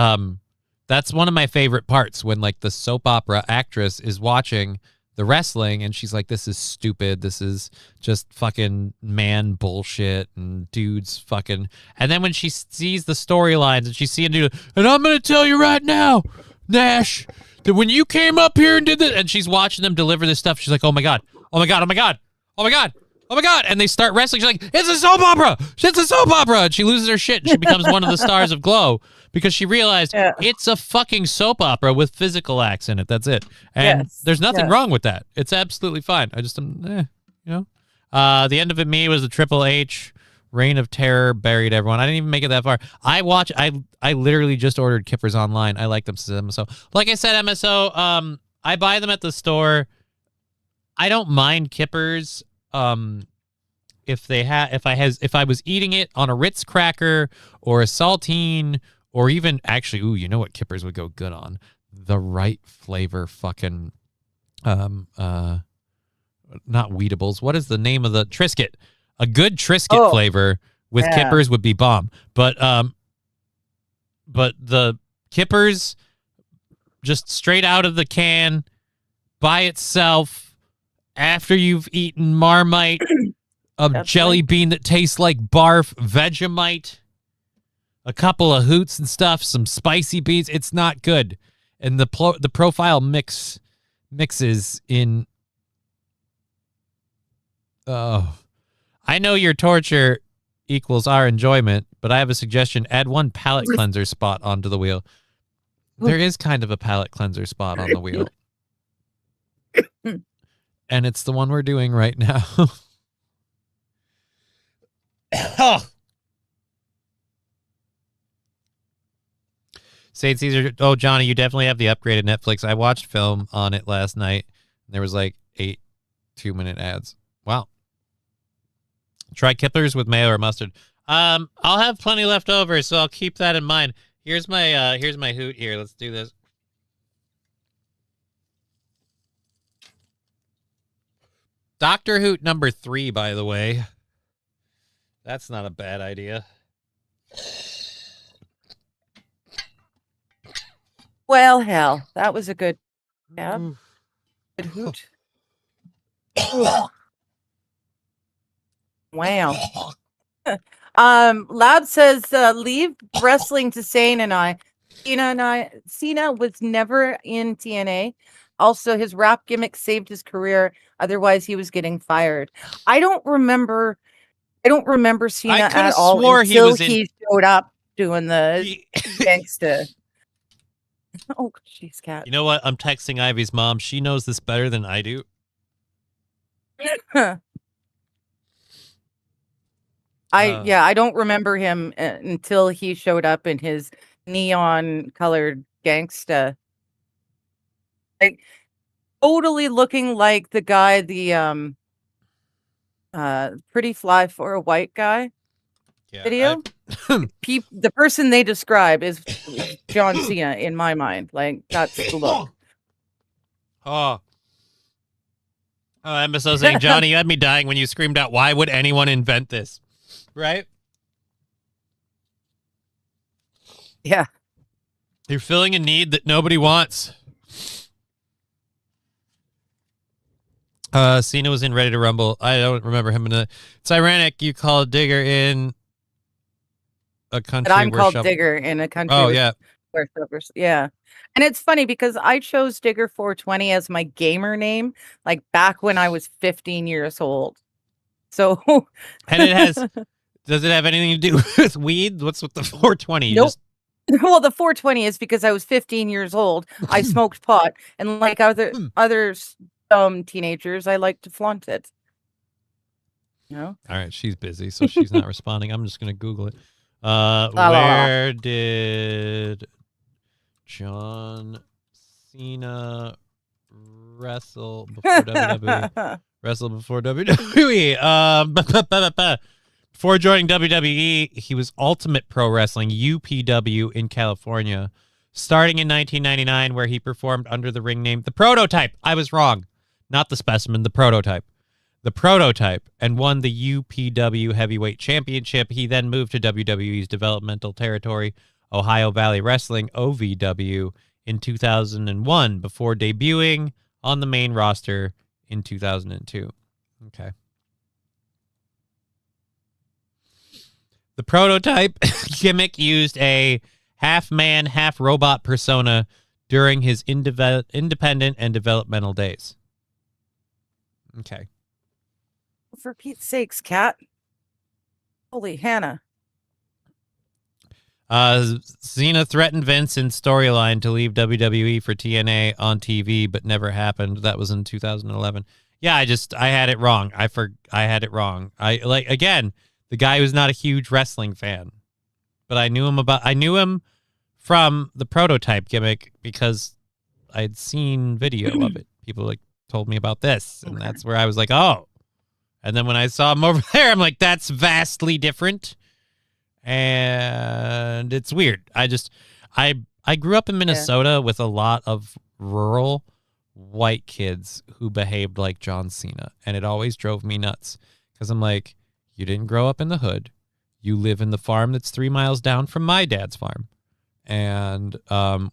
[SPEAKER 2] that's one of my favorite parts, when like the soap opera actress is watching the wrestling and she's like, this is stupid. This is just fucking man bullshit and dudes fucking. And then when she sees the storylines and she's seeing dude, and I'm going to tell you right now, Nash, that when you came up here and did this, and she's watching them deliver this stuff, she's like, oh my God, oh my God, oh my God, oh my God. Oh my God. And they start wrestling. She's like, it's a soap opera. It's a soap opera. And she loses her shit. And she becomes one of the stars of Glow because she realized it's a fucking soap opera with physical acts in it. That's it. And there's nothing wrong with that. It's absolutely fine. I just, the end of it, me, was the Triple H Reign of Terror buried everyone. I didn't even make it that far. I literally just ordered Kippers online. I like them since MSO. Like I said, MSO, I buy them at the store. I don't mind Kippers. If I was eating it on a Ritz cracker or a saltine, or even actually, you know what Kippers would go good on? The right flavor fucking not Weedables. What is the name of the Triscuit? A good Triscuit flavor with Kippers would be bomb. But the Kippers just straight out of the can by itself, after you've eaten Marmite, a jelly bean that tastes like barf, Vegemite, a couple of Hoots and stuff, some spicy beans, it's not good. And the profile mixes in. Oh, I know your torture equals our enjoyment, but I have a suggestion. Add one palate cleanser spot onto the wheel. There is kind of a palate cleanser spot on the wheel. And it's the one we're doing right now. St. Caesar. Oh, Johnny, you definitely have the upgraded Netflix. I watched film on it last night. There was like 8 2-minute ads. Wow. Try Kiplers with mayo or mustard. I'll have plenty left over, so I'll keep that in mind. Here's my hoot here. Let's do this. Dr. Hoot number 3, by the way. That's not a bad idea.
[SPEAKER 3] Well, hell, that was a good good hoot. Wow. Lab says leave wrestling to Sane and I. Cena was never in TNA. Also, his rap gimmick saved his career. Otherwise, he was getting fired. I don't remember Cena
[SPEAKER 2] I coulda
[SPEAKER 3] at all
[SPEAKER 2] swore he
[SPEAKER 3] until
[SPEAKER 2] was in-
[SPEAKER 3] he showed up doing the gangsta. Oh, jeez, cat.
[SPEAKER 2] You know what? I'm texting Ivy's mom. She knows this better than I do.
[SPEAKER 3] I don't remember him until he showed up in his neon colored gangsta. Like totally looking like the guy, the pretty fly for a white guy
[SPEAKER 2] Yeah,
[SPEAKER 3] video. The person they describe is John Cena in my mind. Like that's the look.
[SPEAKER 2] Oh, MSO saying, Johnny, you had me dying when you screamed out, why would anyone invent this? Right?
[SPEAKER 3] Yeah.
[SPEAKER 2] You're filling a need that nobody wants. Cena was in Ready to Rumble. I don't remember him in the. It's ironic you call Digger in a country.
[SPEAKER 3] But I'm
[SPEAKER 2] where
[SPEAKER 3] called
[SPEAKER 2] shovel-
[SPEAKER 3] Digger in a country.
[SPEAKER 2] Oh
[SPEAKER 3] with
[SPEAKER 2] yeah,
[SPEAKER 3] where shovers. Yeah. And it's funny because I chose Digger 420 as my gamer name, like back when I was 15 years old. So
[SPEAKER 2] and it has. Does it have anything to do with weed? What's with the 420? You
[SPEAKER 3] Nope.
[SPEAKER 2] just-
[SPEAKER 3] well, the 420 is because I was 15 years old. I smoked pot, and like other teenagers, I like to flaunt it. You know?
[SPEAKER 2] All right, she's busy, so she's not responding. I'm just gonna Google it.
[SPEAKER 3] la.
[SPEAKER 2] Where did John Cena wrestle before WWE? Wrestle before WWE. Before joining WWE, he was Ultimate Pro Wrestling, UPW, in California, starting in 1999, where he performed under the ring name The Prototype. I was wrong. Not the Specimen, The Prototype. The Prototype, and won the UPW Heavyweight Championship. He then moved to WWE's developmental territory, Ohio Valley Wrestling, OVW, in 2001, before debuting on the main roster in 2002. Okay. The Prototype gimmick used a half-man, half-robot persona during his independent and developmental days. Okay.
[SPEAKER 3] For Pete's sakes, cat. Holy Hannah.
[SPEAKER 2] Cena threatened Vince in storyline to leave WWE for TNA on TV, but never happened. That was in 2011. Yeah, I had it wrong. I had it wrong. Again, the guy who's not a huge wrestling fan, but I knew him from the Prototype gimmick because I'd seen video of it. People told me about this, and that's where I was like, oh. And then when I saw him over there, I'm like, that's vastly different. And it's weird. I grew up in Minnesota with a lot of rural white kids who behaved like John Cena. And it always drove me nuts because I'm like, you didn't grow up in the hood. You live in the farm that's 3 miles down from my dad's farm. And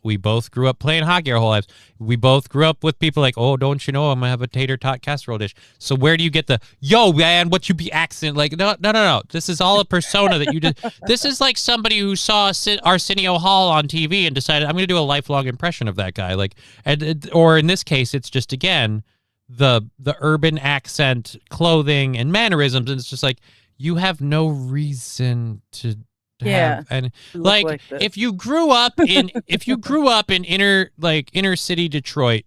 [SPEAKER 2] we both grew up playing hockey our whole lives. We both grew up with people like, oh, don't you know I'm going to have a tater tot casserole dish. So where do you get the, yo, man, what you be accent? Like, no. This is all a persona that you did. This is like somebody who saw Arsenio Hall on TV and decided, I'm going to do a lifelong impression of that guy. Or in this case, it's just, again, the urban accent, clothing, and mannerisms. And it's just like, you have no reason to have, and like if you grew up in inner city Detroit,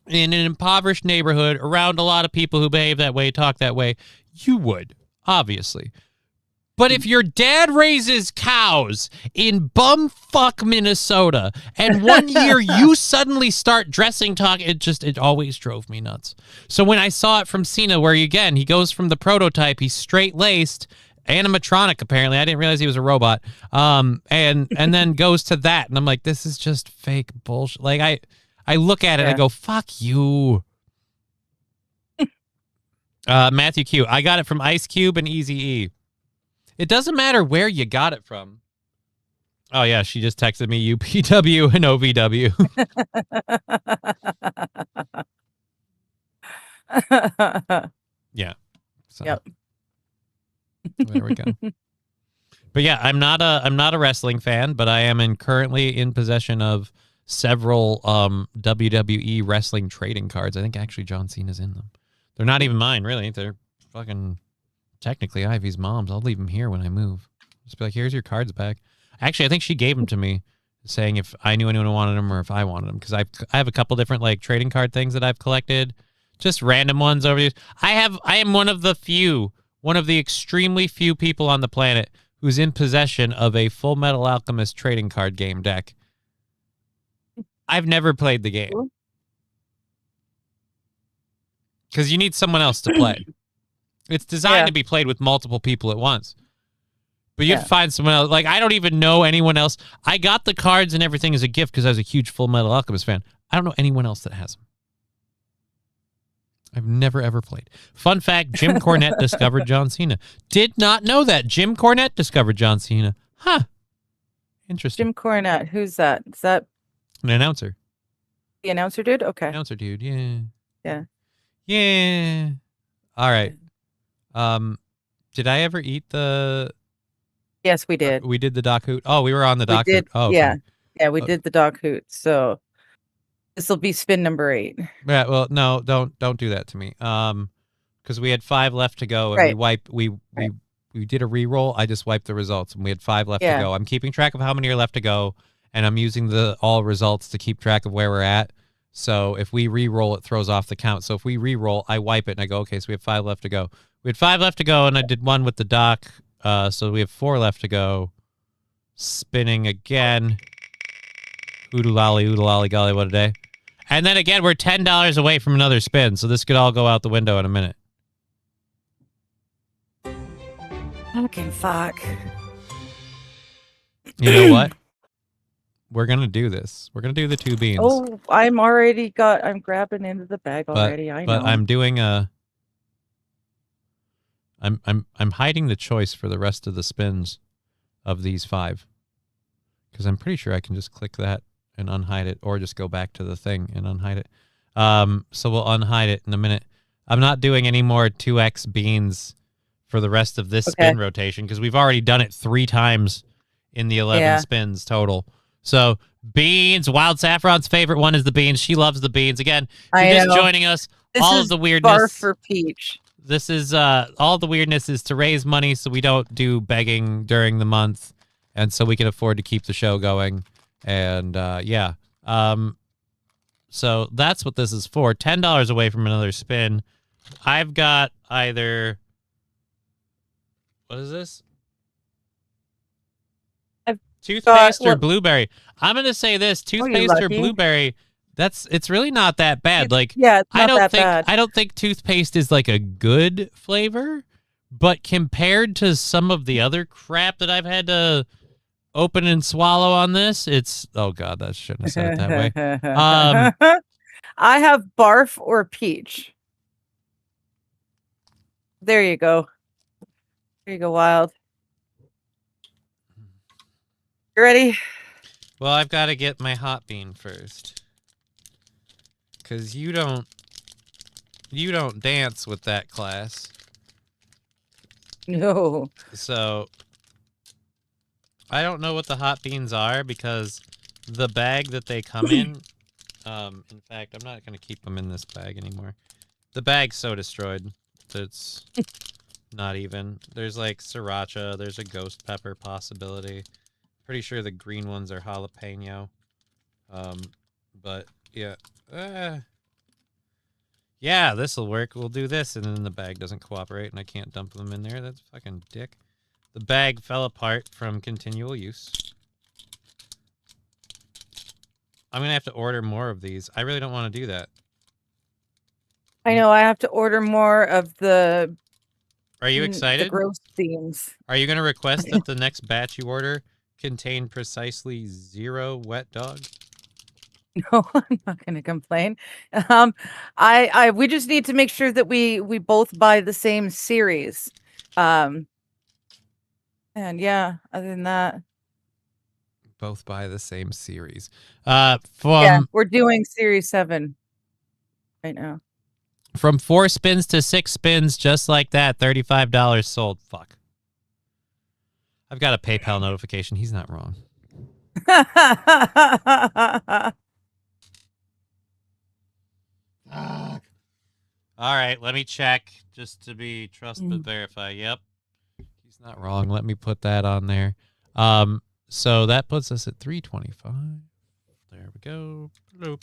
[SPEAKER 2] in an impoverished neighborhood around a lot of people who behave that way, talk that way, you would, obviously. But if your dad raises cows in bumfuck Minnesota and one year you suddenly start dressing talk, it always drove me nuts. So when I saw it from Cena, where again, he goes from the prototype, he's straight-laced, animatronic apparently. I didn't realize he was a robot. And then goes to that. And I'm like, this is just fake bullshit. Like I look at it and I go, fuck you. Matthew Q, I got it from Ice Cube and Eazy-E. It doesn't matter where you got it from. Oh, yeah, she just texted me UPW and OVW. Yeah. So,
[SPEAKER 3] Yep.
[SPEAKER 2] there we go. But yeah, I'm not a wrestling fan, but I am currently in possession of several WWE wrestling trading cards. I think actually John Cena's in them. They're not even mine, really. They're fucking... Technically, Ivy's mom's. I'll leave them here when I move. Just be like, here's your cards back. Actually, I think she gave them to me, saying if I knew anyone who wanted them or if I wanted them. Because I have a couple different like trading card things that I've collected, just random ones over the years. I am one of the extremely few people on the planet who's in possession of a Full Metal Alchemist trading card game deck. I've never played the game because you need someone else to play. It's designed to be played with multiple people at once. But you have to find someone else. Like, I don't even know anyone else. I got the cards and everything as a gift because I was a huge Full Metal Alchemist fan. I don't know anyone else that has them. I've never, ever played. Fun fact, Jim Cornette discovered John Cena. Did not know that. Jim Cornette discovered John Cena. Huh. Interesting.
[SPEAKER 3] Jim Cornette. Who's that? Is that
[SPEAKER 2] An announcer.
[SPEAKER 3] the announcer dude? Okay.
[SPEAKER 2] Announcer dude, yeah.
[SPEAKER 3] Yeah.
[SPEAKER 2] Yeah. All right. Did I ever eat the...
[SPEAKER 3] Yes, we did.
[SPEAKER 2] We did the Doc Hoot. Oh, we were on the Doc Hoot. Oh, okay.
[SPEAKER 3] Yeah. Yeah, we did the dog hoot. So this will be spin number 8.
[SPEAKER 2] Yeah, well, no, don't do that to me. Because we had 5 left to go, and we did a re-roll. I just wiped the results, and we had 5 left to go. I'm keeping track of how many are left to go, and I'm using the all results to keep track of where we're at. So if we re-roll, it throws off the count. So if we re-roll, I wipe it, and I go, okay, so we have 5 left to go. We had 5 left to go, and I did 1 with the Doc. So we have 4 left to go. Spinning again. Oodalolly, golly, what a day. And then again, we're $10 away from another spin, so this could all go out the window in a minute.
[SPEAKER 3] Fucking fuck.
[SPEAKER 2] You know what? We're going to do this. We're going to do the 2 beans.
[SPEAKER 3] Oh, I'm grabbing into the bag already. I know.
[SPEAKER 2] But I'm doing I'm hiding the choice for the rest of the spins of these 5. Because I'm pretty sure I can just click that and unhide it, or just go back to the thing and unhide it. So we'll unhide it in a minute. I'm not doing any more 2x beans for the rest of this spin rotation, because we've already done it 3 times in the 11 spins total. So beans, Wild Saffron's favorite one is the beans. She loves the beans. Again, if you're just joining us, all of the weirdness.
[SPEAKER 3] Barf for Peach.
[SPEAKER 2] This is all the weirdness is to raise money so we don't do begging during the month, and so we can afford to keep the show going. And so that's what this is for. $10 away from another spin. I've got either, what is this? Toothpaste or blueberry. I'm going to say this, toothpaste or blueberry. It's really not that bad. I don't think toothpaste is like a good flavor, but compared to some of the other crap that I've had to open and swallow on this, it's, oh God, that shouldn't have said it that way.
[SPEAKER 3] I have barf or peach. There you go. There you go, Wild. You ready?
[SPEAKER 2] Well, I've got to get my hot bean first. Because you don't dance with that class.
[SPEAKER 3] No.
[SPEAKER 2] So I don't know what the hot beans are, because the bag that they come in, in fact, I'm not going to keep them in this bag anymore. The bag's so destroyed. It's not even. There's like sriracha. There's a ghost pepper possibility. Pretty sure the green ones are jalapeno. But yeah. Yeah, this'll work. We'll do this, and then the bag doesn't cooperate, and I can't dump them in there. That's fucking dick. The bag fell apart from continual use. I'm going to have to order more of these. I really don't want to do that.
[SPEAKER 3] I know I have to order more of the
[SPEAKER 2] Are you
[SPEAKER 3] the
[SPEAKER 2] excited?
[SPEAKER 3] gross themes.
[SPEAKER 2] Are you going to request that the next batch you order contain precisely 0 wet dog?
[SPEAKER 3] No, I'm not going to complain. We just need to make sure that we both buy the same series. And yeah, other than that,
[SPEAKER 2] Both buy the same series.
[SPEAKER 3] yeah, we're doing series 7 right now.
[SPEAKER 2] From 4 spins to 6 spins, just like that, $35 sold. Fuck. I've got a PayPal notification. He's not wrong. Fuck. All right, let me check just to be trust but verify. Yep. He's not wrong. Let me put that on there. So that puts us at 325. There we go. Bloop.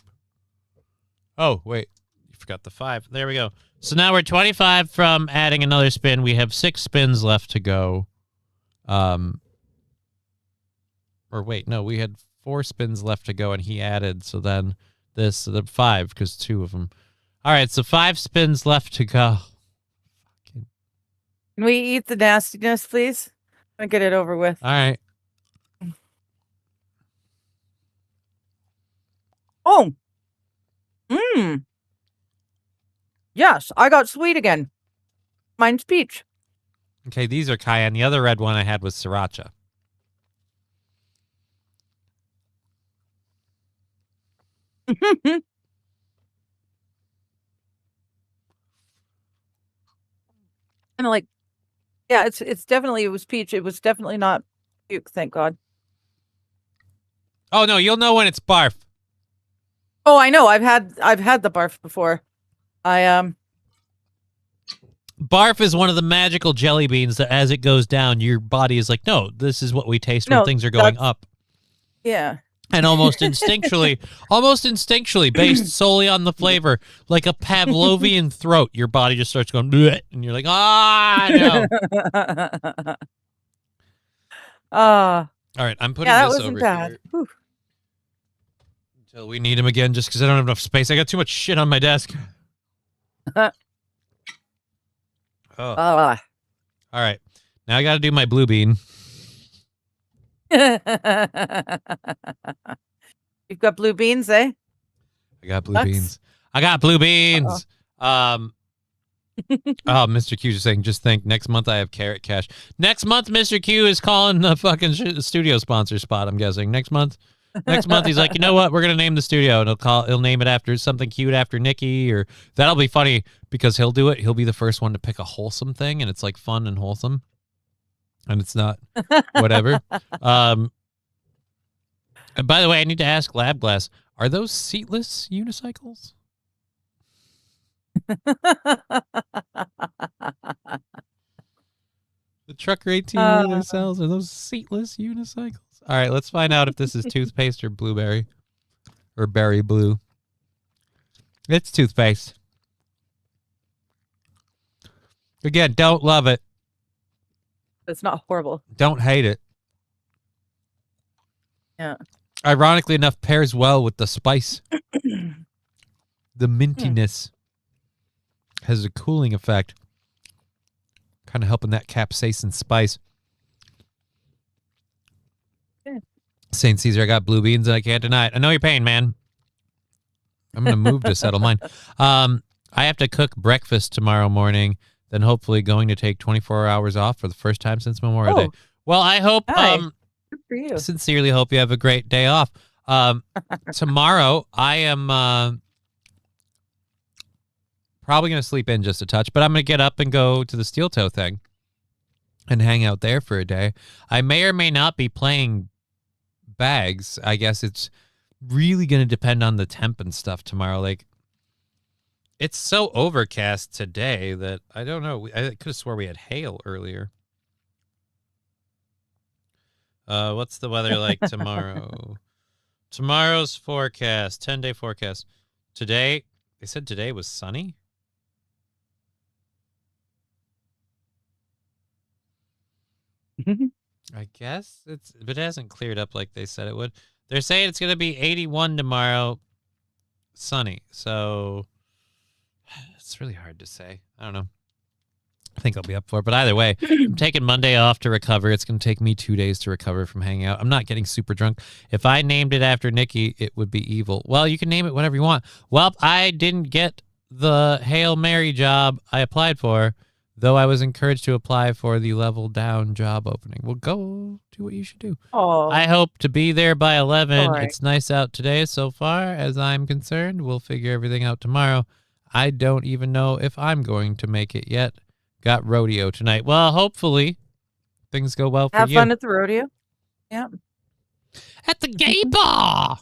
[SPEAKER 2] Oh, wait. You forgot the 5. There we go. So now we're 25 from adding another spin. We have 6 spins left to go. Or wait, no, we had 4 spins left to go and he added, so then the 5 because 2 of them. All right, so 5 spins left to go.
[SPEAKER 3] Can we eat the nastiness, please? I'll get it over with.
[SPEAKER 2] All right.
[SPEAKER 3] Oh. Yes, I got sweet again. Mine's peach.
[SPEAKER 2] Okay, these are cayenne. The other red one I had was sriracha.
[SPEAKER 3] And like, yeah, it's definitely, it was peach. It was definitely not puke, thank God.
[SPEAKER 2] Oh no, you'll know when it's barf.
[SPEAKER 3] Oh, I know. I've had the barf before.
[SPEAKER 2] Barf is one of the magical jelly beans that as it goes down, your body is like, no, this is what we taste when
[SPEAKER 3] No,
[SPEAKER 2] things are going up.
[SPEAKER 3] Yeah.
[SPEAKER 2] And almost instinctually, based solely on the flavor, like a Pavlovian throat, your body just starts going, bleh, and you're like, no. All right, I'm putting
[SPEAKER 3] Yeah, that
[SPEAKER 2] this
[SPEAKER 3] wasn't
[SPEAKER 2] over
[SPEAKER 3] bad.
[SPEAKER 2] here
[SPEAKER 3] Whew.
[SPEAKER 2] until we need him again, just because I don't have enough space. I got too much shit on my desk. Oh. All right, now I got to do my blue bean.
[SPEAKER 3] You've got blue beans, eh?
[SPEAKER 2] I got blue
[SPEAKER 3] Bucks?
[SPEAKER 2] beans. I got blue beans. Oh, Mr. Q is saying, just think, next month I have Carrot Cash. Next month, Mr. Q is calling the fucking studio sponsor spot, I'm guessing. Next month, he's like, you know what? We're going to name the studio, and he'll name it after something cute after Nikki, or that'll be funny because he'll do it. He'll be the first one to pick a wholesome thing, and it's like fun and wholesome. And it's not whatever. And by the way, I need to ask Lab Glass, are those seatless unicycles? The Trucker 18 wheeler cells, are those seatless unicycles? All right, let's find out if this is toothpaste or blueberry or berry blue. It's toothpaste. Again, don't love it.
[SPEAKER 3] It's not horrible.
[SPEAKER 2] Don't hate it.
[SPEAKER 3] Yeah.
[SPEAKER 2] Ironically enough, pairs well with the spice. The mintiness has a cooling effect. Kind of helping that capsaicin spice.
[SPEAKER 3] Yeah.
[SPEAKER 2] St. Caesar, I got blue beans and I can't deny it. I know your pain, man. I'm going to move to settle mine. I have to cook breakfast tomorrow morning, then hopefully going to take 24 hours off for the first time since Memorial Day. Well, I hope,
[SPEAKER 3] Hi. Good for you.
[SPEAKER 2] sincerely hope you have a great day off. Tomorrow, I am probably going to sleep in just a touch, but I'm going to get up and go to the Steel Toe thing and hang out there for a day. I may or may not be playing bags. I guess it's really going to depend on the temp and stuff tomorrow. Like, it's so overcast today that I don't know. I could have swore we had hail earlier. What's the weather like tomorrow? Tomorrow's forecast, 10-day forecast. Today, they said today was sunny. I guess but it hasn't cleared up like they said it would. They're saying it's going to be 81 tomorrow, sunny. So it's really hard to say. I don't know. I think I'll be up for it. But either way, I'm taking Monday off to recover. It's going to take me 2 days to recover from hanging out. I'm not getting super drunk. If I named it after Nikki, it would be evil. Well, you can name it whatever you want. Well, I didn't get the Hail Mary job I applied for, though I was encouraged to apply for the level down job opening. Well, go do what you should do.
[SPEAKER 3] Oh,
[SPEAKER 2] I hope to be there by 11.
[SPEAKER 3] All right.
[SPEAKER 2] It's nice out today so far, as I'm concerned. We'll figure everything out tomorrow. I don't even know if I'm going to make it yet. Got rodeo tonight. Well, hopefully things go well for
[SPEAKER 3] have
[SPEAKER 2] you.
[SPEAKER 3] fun at the rodeo. Yeah.
[SPEAKER 2] At the gay bar.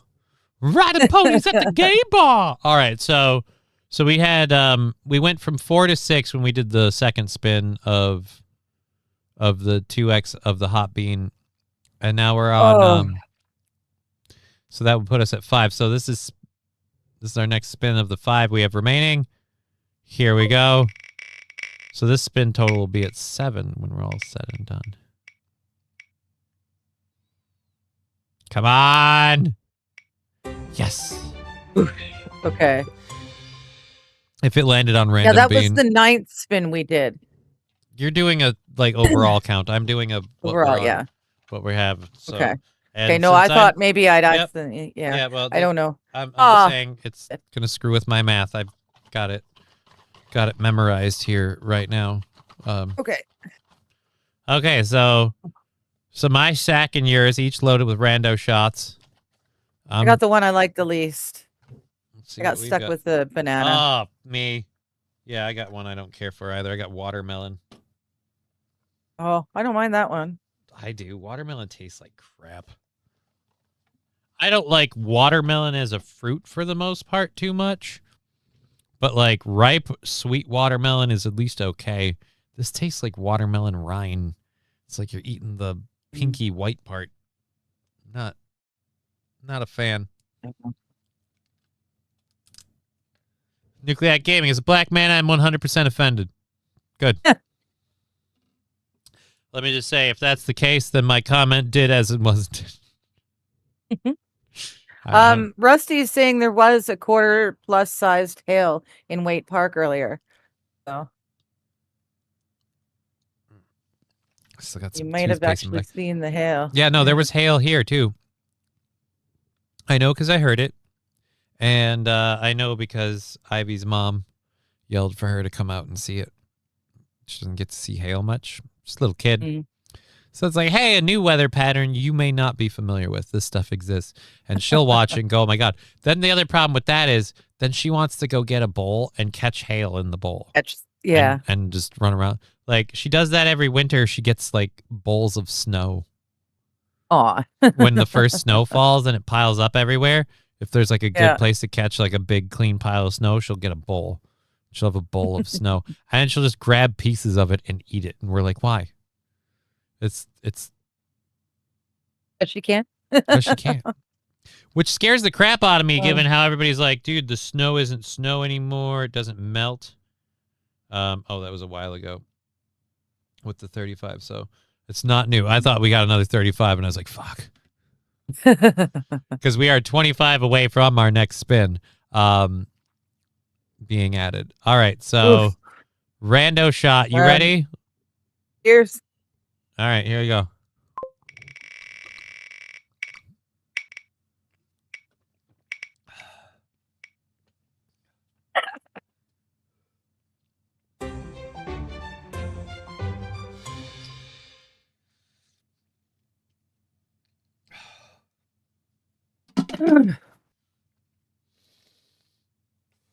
[SPEAKER 2] Riding ponies at the gay bar. All right, so we had we went from 4 to 6 when we did the second spin of the 2x of the hot bean, and now we're on so that would put us at 5. So this is our next spin of the 5 we have remaining. Here we go. So this spin total will be at 7 when we're all said and done. Come on. Yes.
[SPEAKER 3] Okay.
[SPEAKER 2] If it landed on
[SPEAKER 3] Yeah,
[SPEAKER 2] random
[SPEAKER 3] that
[SPEAKER 2] bean.
[SPEAKER 3] was the 9th spin we did.
[SPEAKER 2] You're doing a overall count. I'm doing a what
[SPEAKER 3] Overall,
[SPEAKER 2] we're on,
[SPEAKER 3] yeah.
[SPEAKER 2] what we have. So,
[SPEAKER 3] Okay.
[SPEAKER 2] and
[SPEAKER 3] Okay, no, I
[SPEAKER 2] since
[SPEAKER 3] thought maybe I'd
[SPEAKER 2] Yep.
[SPEAKER 3] accidentally. Yeah.
[SPEAKER 2] yeah, well,
[SPEAKER 3] I don't know.
[SPEAKER 2] I'm
[SPEAKER 3] Ah.
[SPEAKER 2] just saying it's gonna screw with my math. I've got it memorized here right now.
[SPEAKER 3] Okay.
[SPEAKER 2] Okay, so my sack and yours each loaded with rando shots.
[SPEAKER 3] I got the one I like the least.
[SPEAKER 2] let's see
[SPEAKER 3] I got
[SPEAKER 2] what we
[SPEAKER 3] stuck with the banana.
[SPEAKER 2] Oh, me. Yeah, I got one I don't care for either. I got watermelon.
[SPEAKER 3] Oh, I don't mind that one.
[SPEAKER 2] I do. Watermelon tastes like crap. I don't like watermelon as a fruit for the most part too much. But like ripe, sweet watermelon is at least okay. This tastes like watermelon rind. It's like you're eating the pinky white part. Not a fan. Nuclear Gaming, as a black man, I'm 100% offended. Good. Let me just say, if that's the case, then my comment did as it was.
[SPEAKER 3] Rusty's saying there was a quarter plus sized hail in Waite Park earlier. So
[SPEAKER 2] Still got
[SPEAKER 3] you
[SPEAKER 2] some
[SPEAKER 3] might have
[SPEAKER 2] toothpaste in my-
[SPEAKER 3] actually seen the hail.
[SPEAKER 2] Yeah, no, there was hail here too. I know because I heard it. And I know because Ivy's mom yelled for her to come out and see it. She doesn't get to see hail much. Just a little kid.
[SPEAKER 3] Mm.
[SPEAKER 2] So it's like, hey, a new weather pattern you may not be familiar with. This stuff exists. And she'll watch and go, oh, my God. Then the other problem with that is then she wants to go get a bowl and catch hail in the bowl.
[SPEAKER 3] Yeah.
[SPEAKER 2] And just run around. Like, she does that every winter. She gets, like, bowls of snow.
[SPEAKER 3] Aw.
[SPEAKER 2] When the first snow falls and it piles up everywhere, if there's, like, a good
[SPEAKER 3] Yeah.
[SPEAKER 2] place to catch, like, a big, clean pile of snow, she'll get a bowl. She'll have a bowl of snow. And she'll just grab pieces of it and eat it. And we're like, why? It's
[SPEAKER 3] But she can.
[SPEAKER 2] because she can't. Which scares the crap out of me,
[SPEAKER 3] Oh.
[SPEAKER 2] given how everybody's like, dude, the snow isn't snow anymore. It doesn't melt. Oh, that was a while ago with the 35. So it's not new. I thought we got another 35, and I was like, fuck. Because we are 25 away from our next spin being added. All right, so
[SPEAKER 3] Oof.
[SPEAKER 2] rando shot. You
[SPEAKER 3] All right.
[SPEAKER 2] ready?
[SPEAKER 3] Cheers.
[SPEAKER 2] All right, here we go.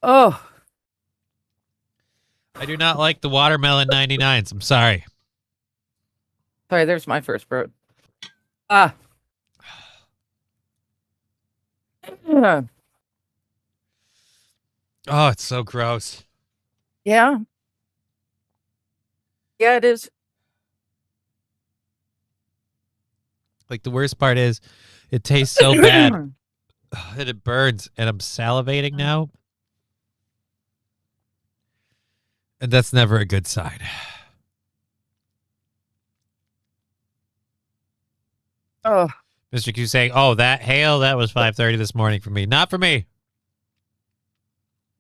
[SPEAKER 3] Oh,
[SPEAKER 2] I do not like the watermelon 99s. I'm sorry.
[SPEAKER 3] sorry. There's my first fruit. Ah. Yeah.
[SPEAKER 2] Oh, it's so gross.
[SPEAKER 3] Yeah. Yeah, it is.
[SPEAKER 2] Like, the worst part is it tastes so bad that it burns, and I'm salivating now. And that's never a good sign.
[SPEAKER 3] Oh,
[SPEAKER 2] Mr. Q saying, "Oh, that hail, that was 5:30 this morning for me. Not for me.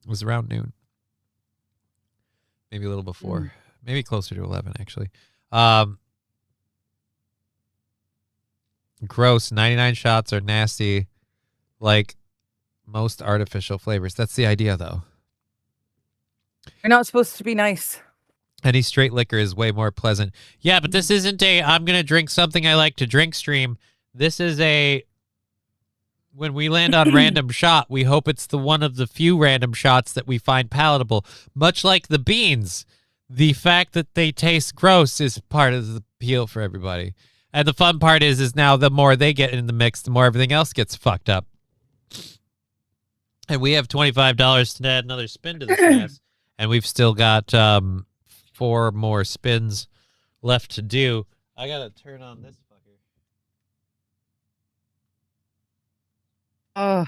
[SPEAKER 2] It was around noon. Maybe a little before. Maybe closer to 11, actually. Gross. 99 shots are nasty, like most artificial flavors. That's the idea, though.
[SPEAKER 3] you're not supposed to be nice.
[SPEAKER 2] Any straight liquor is way more pleasant. Yeah, but this isn't a I'm going to drink something I like to drink stream. This is a when we land on random shot, we hope it's the one of the few random shots that we find palatable. Much like the beans, the fact that they taste gross is part of the appeal for everybody. And the fun part is now the more they get in the mix, the more everything else gets fucked up. And we have $25 to add another spin to this mess. And we've still got 4 more spins left to do. I gotta turn on this fucker.
[SPEAKER 3] Oh,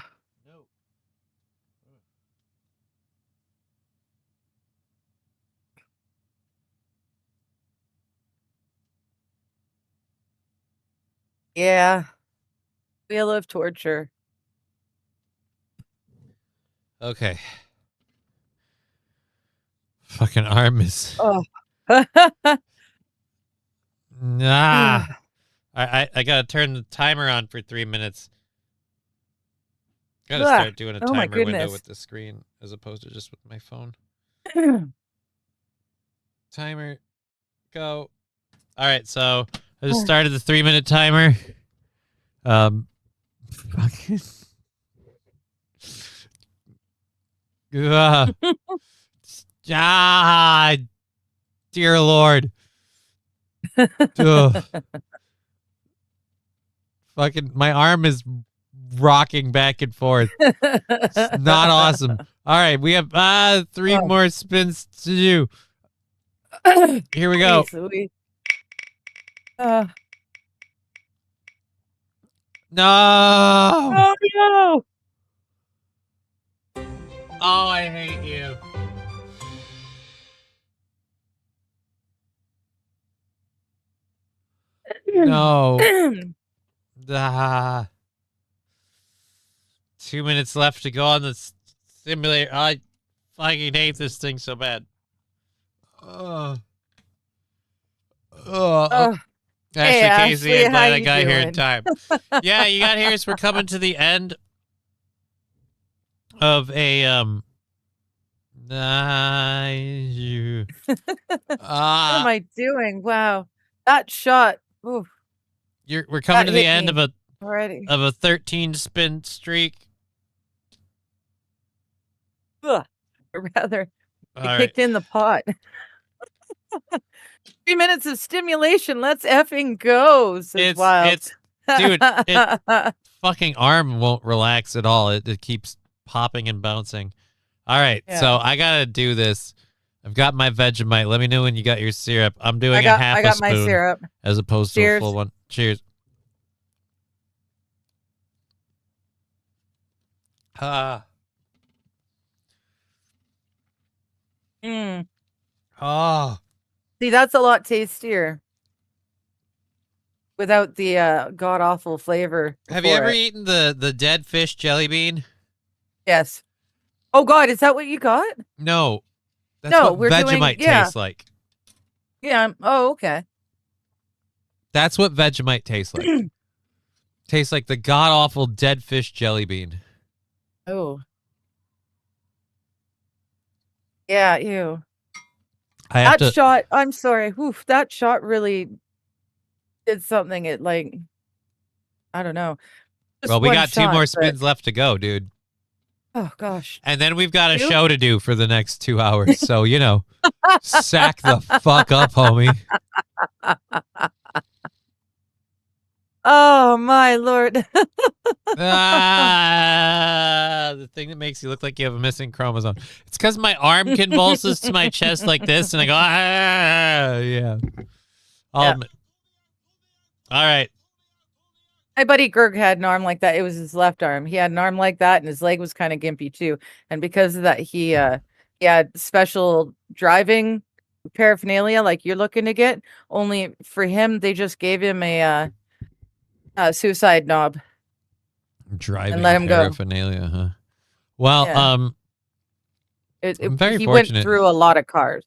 [SPEAKER 2] No.
[SPEAKER 3] yeah. Wheel of torture.
[SPEAKER 2] Okay. Fucking arm is
[SPEAKER 3] Oh.
[SPEAKER 2] nah. I gotta turn the timer on for 3 minutes. Gotta
[SPEAKER 3] Ugh.
[SPEAKER 2] start doing a
[SPEAKER 3] Oh my
[SPEAKER 2] timer window
[SPEAKER 3] goodness.
[SPEAKER 2] with the screen as opposed to just with my phone. Timer, go. All right, so I just started the 3-minute timer. Fucking. Ah, dear Lord. Ugh. Fucking, my arm is rocking back and forth. It's not awesome. All right, we have 3
[SPEAKER 3] Oh.
[SPEAKER 2] more spins to do. Here we go.
[SPEAKER 3] Jeez Louise.
[SPEAKER 2] No.
[SPEAKER 3] Oh no!
[SPEAKER 2] Oh, I hate you. No. Ah. 2 minutes left to go on the simulator. I fucking hate this thing so bad.
[SPEAKER 3] Oh,
[SPEAKER 2] Ashley
[SPEAKER 3] Hey,
[SPEAKER 2] Casey,
[SPEAKER 3] Ashley,
[SPEAKER 2] I'm glad
[SPEAKER 3] how
[SPEAKER 2] I
[SPEAKER 3] you
[SPEAKER 2] got here in
[SPEAKER 3] doing?
[SPEAKER 2] time. Yeah, you got here. So we're coming to the end of a
[SPEAKER 3] what am I doing? Wow, that shot. Ooh,
[SPEAKER 2] we're coming
[SPEAKER 3] that
[SPEAKER 2] to the
[SPEAKER 3] hit
[SPEAKER 2] end
[SPEAKER 3] me
[SPEAKER 2] of
[SPEAKER 3] already.
[SPEAKER 2] a 13 spin streak.
[SPEAKER 3] Ugh, or rather,
[SPEAKER 2] All
[SPEAKER 3] I
[SPEAKER 2] right.
[SPEAKER 3] kicked in the pot. 3 minutes of stimulation. Let's effing go. Says Wild.
[SPEAKER 2] It's dude, fucking arm won't relax at all. It keeps popping and bouncing. All right,
[SPEAKER 3] Yeah.
[SPEAKER 2] so I gotta do this. I've got my Vegemite. Let me know when you got your syrup. I'm doing
[SPEAKER 3] I got,
[SPEAKER 2] a half
[SPEAKER 3] I
[SPEAKER 2] a
[SPEAKER 3] got
[SPEAKER 2] spoon
[SPEAKER 3] my syrup.
[SPEAKER 2] as opposed to a
[SPEAKER 3] Cheers.
[SPEAKER 2] full one. Cheers. Ah.
[SPEAKER 3] Mm.
[SPEAKER 2] Oh.
[SPEAKER 3] See, that's a lot tastier without the god awful flavor.
[SPEAKER 2] Have you
[SPEAKER 3] before
[SPEAKER 2] ever
[SPEAKER 3] it.
[SPEAKER 2] eaten the dead fish jelly bean?
[SPEAKER 3] Yes. Oh God, is that what you got?
[SPEAKER 2] No. That's
[SPEAKER 3] No,
[SPEAKER 2] what
[SPEAKER 3] we're doing-
[SPEAKER 2] Vegemite
[SPEAKER 3] yeah.
[SPEAKER 2] tastes like.
[SPEAKER 3] Yeah. Oh, okay.
[SPEAKER 2] That's what Vegemite tastes like. Tastes like the god awful dead fish jelly bean.
[SPEAKER 3] Oh. Yeah. Ew.
[SPEAKER 2] I have
[SPEAKER 3] That
[SPEAKER 2] to.
[SPEAKER 3] shot. I'm sorry. Oof, that shot really did something. It like, I don't know. Just
[SPEAKER 2] Well, we
[SPEAKER 3] one
[SPEAKER 2] got 2
[SPEAKER 3] shot,
[SPEAKER 2] more
[SPEAKER 3] but-
[SPEAKER 2] spins left to go, dude.
[SPEAKER 3] Oh gosh.
[SPEAKER 2] And then we've got a
[SPEAKER 3] 2?
[SPEAKER 2] show to do for the next 2 hours. So, sack the fuck up, homie.
[SPEAKER 3] Oh my Lord.
[SPEAKER 2] The thing that makes you look like you have a missing chromosome. It's because my arm convulses to my chest like this, and I go, yeah.
[SPEAKER 3] Yeah.
[SPEAKER 2] All right.
[SPEAKER 3] My buddy Gerg had an arm like that. It was his left arm. He had an arm like that, and his leg was kind of gimpy too. And because of that, he had special driving paraphernalia, like you're looking to get. Only for him, they just gave him a suicide knob.
[SPEAKER 2] Driving
[SPEAKER 3] let him go.
[SPEAKER 2] paraphernalia, huh? Well,
[SPEAKER 3] Yeah.
[SPEAKER 2] I'm very
[SPEAKER 3] he
[SPEAKER 2] fortunate.
[SPEAKER 3] went through a lot of cars.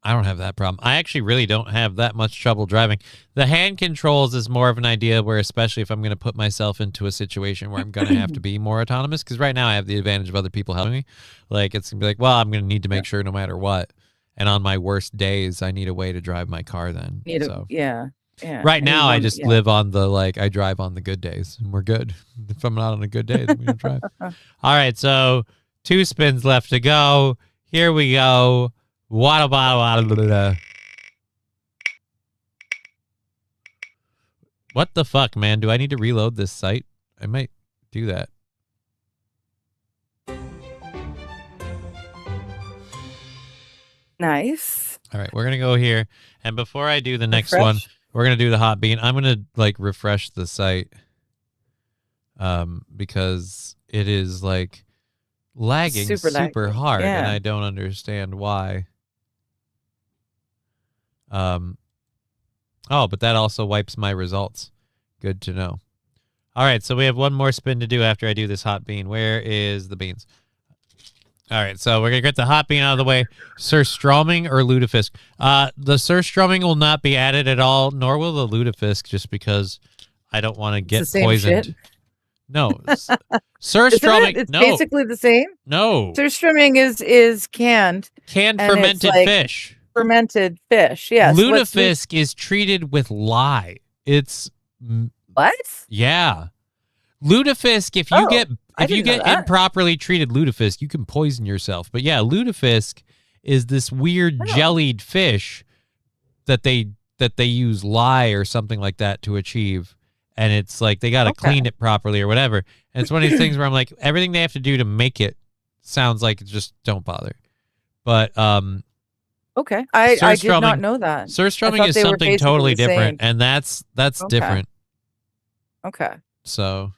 [SPEAKER 2] I don't have that problem. I actually really don't have that much trouble driving. The hand controls is more of an idea where, especially if I'm going to put myself into a situation where I'm going to have to be more autonomous, because right now I have the advantage of other people helping me. Like, it's going to be like, well, I'm going to need to make sure no matter what. And on my worst days, I need a way to drive my car then.
[SPEAKER 3] Yeah.
[SPEAKER 2] Right now, I just live on the, like, I drive on the good days, and we're good. If I'm not on a good day, then we don't drive. All right, so 2 spins left to go. Here we go. What the fuck, man? Do I need to reload this site? I might do that.
[SPEAKER 3] Nice.
[SPEAKER 2] All right, we're going to go here. And before I do the next
[SPEAKER 3] Refresh?
[SPEAKER 2] one, we're going to do the hot bean. I'm going to, like, refresh the site because it is, like, lagging
[SPEAKER 3] Super
[SPEAKER 2] super
[SPEAKER 3] laggy.
[SPEAKER 2] hard, and
[SPEAKER 3] Yeah.
[SPEAKER 2] I don't understand why. Oh, but that also wipes my results. Good to know. All right, so we have one more spin to do after I do this hot bean. Where is the beans? All right, so we're going to get the hot bean out of the way. Surströmming or lutefisk? The surströmming will not be added at all, nor will the lutefisk, just because I don't want to get
[SPEAKER 3] the same
[SPEAKER 2] poisoned.
[SPEAKER 3] shit.
[SPEAKER 2] No.
[SPEAKER 3] Isn't
[SPEAKER 2] Surströmming,
[SPEAKER 3] it? It's
[SPEAKER 2] no.
[SPEAKER 3] basically the same.
[SPEAKER 2] No.
[SPEAKER 3] Surströmming is canned
[SPEAKER 2] Canned
[SPEAKER 3] and it's
[SPEAKER 2] fermented
[SPEAKER 3] like-
[SPEAKER 2] fish.
[SPEAKER 3] fermented fish. Yes.
[SPEAKER 2] Lutefisk is treated with lye. It's
[SPEAKER 3] What?
[SPEAKER 2] yeah. Lutefisk, if you
[SPEAKER 3] Oh,
[SPEAKER 2] get
[SPEAKER 3] I
[SPEAKER 2] if you
[SPEAKER 3] didn't know
[SPEAKER 2] get
[SPEAKER 3] that.
[SPEAKER 2] improperly treated lutefisk, you can poison yourself. But yeah, lutefisk is this weird
[SPEAKER 3] Oh.
[SPEAKER 2] jellied fish that they use lye or something like that to achieve. And it's like they got to
[SPEAKER 3] Okay.
[SPEAKER 2] clean it properly or whatever. And it's one of these things where I'm like, everything they have to do to make it sounds like just don't bother. But
[SPEAKER 3] Okay. I did not
[SPEAKER 2] Surströmming-
[SPEAKER 3] know that.
[SPEAKER 2] surströmming
[SPEAKER 3] thought
[SPEAKER 2] is
[SPEAKER 3] they were
[SPEAKER 2] something
[SPEAKER 3] basically
[SPEAKER 2] totally
[SPEAKER 3] the same.
[SPEAKER 2] different, and that's
[SPEAKER 3] Okay.
[SPEAKER 2] different.
[SPEAKER 3] Okay.
[SPEAKER 2] So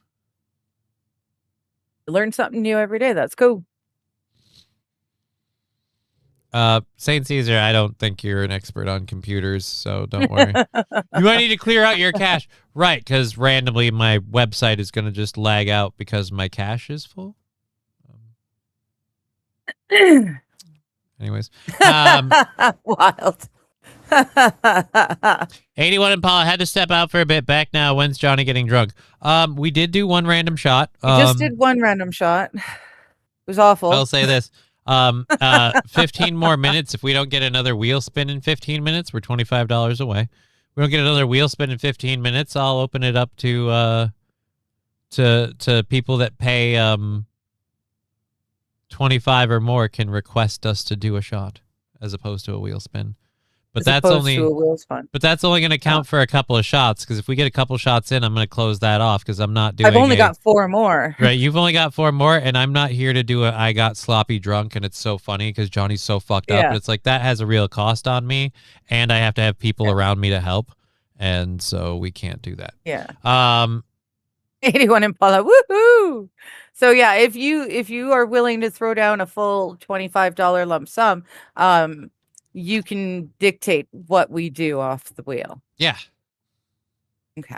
[SPEAKER 3] Learn something new every day. That's cool.
[SPEAKER 2] Saint Caesar, I don't think you're an expert on computers, so don't worry. You might need to clear out your cache. Right, because randomly my website is going to just lag out because my cache is full. Anyways.
[SPEAKER 3] Wild.
[SPEAKER 2] 81 Impala had to step out for a bit. Back now. When's Johnny getting drunk? We did do one random shot.
[SPEAKER 3] We just did one random shot. It was awful.
[SPEAKER 2] I'll say this. 15 more minutes. If we don't get another wheel spin in 15 minutes, we're $25 away. We don't get another wheel spin in 15 minutes, I'll open it up to people that pay 25 or more can request us to do a shot as opposed to a wheel spin. But
[SPEAKER 3] As
[SPEAKER 2] that's
[SPEAKER 3] opposed
[SPEAKER 2] only
[SPEAKER 3] to a wheels fun.
[SPEAKER 2] but that's only going to count for a couple of shots, because if we get a couple shots in, I'm going to close that off because I'm not doing
[SPEAKER 3] I've only got 4 more.
[SPEAKER 2] Right, you've only got 4 more, and I'm not here to do a I got sloppy drunk, and it's so funny because Johnny's so fucked up.
[SPEAKER 3] Yeah.
[SPEAKER 2] But it's like that has a real cost on me, and I have to have people around me to help, and so we can't do that.
[SPEAKER 3] Yeah.
[SPEAKER 2] 81
[SPEAKER 3] Impala. Woohoo! So yeah, if you are willing to throw down a full $25 lump sum, you can dictate what we do off the wheel.
[SPEAKER 2] Yeah.
[SPEAKER 3] Okay.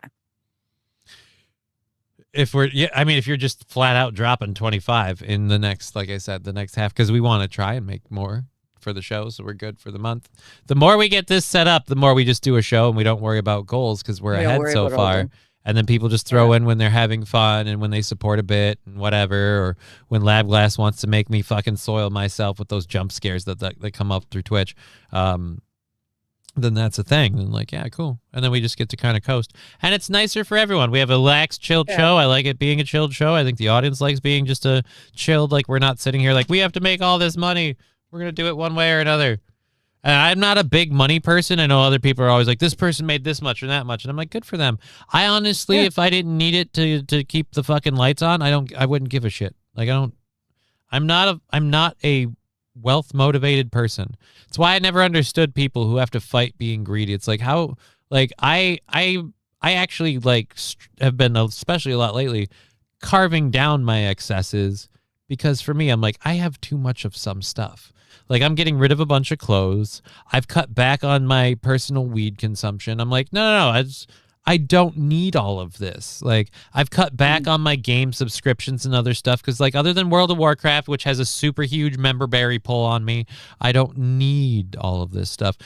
[SPEAKER 2] If you're just flat out dropping 25 in the next, like I said, the next half, because we want to try and make more for the show, so we're good for the month. The more we get this set up, the more we just do a show and we don't worry about goals because we're
[SPEAKER 3] We don't
[SPEAKER 2] ahead
[SPEAKER 3] worry
[SPEAKER 2] so
[SPEAKER 3] about all
[SPEAKER 2] far.
[SPEAKER 3] them.
[SPEAKER 2] And then people just throw in when they're having fun and when they support a bit and whatever, or when Lab Glass wants to make me fucking soil myself with those jump scares that come up through Twitch. Then that's a thing. And like, yeah, cool. And then we just get to kind of coast. And it's nicer for everyone. We have a relaxed, chilled show. I like it being a chilled show. I think the audience likes being just a chilled, like we're not sitting here like, we have to make all this money. We're going to do it one way or another. And I'm not a big money person. I know other people are always like, this person made this much or that much. And I'm like, good for them. I honestly, if I didn't need it to keep the fucking lights on, I wouldn't give a shit. Like, I'm not a wealth motivated person. It's why I never understood people who have to fight being greedy. It's like how, like, I actually like have been, especially a lot lately, carving down my excesses, because for me, I'm like, I have too much of some stuff. Like, I'm getting rid of a bunch of clothes. I've cut back on my personal weed consumption. I'm like, no. I don't need all of this. Like, I've cut back on my game subscriptions and other stuff because, like, other than World of Warcraft, which has a super huge member berry pull on me, I don't need all of this stuff.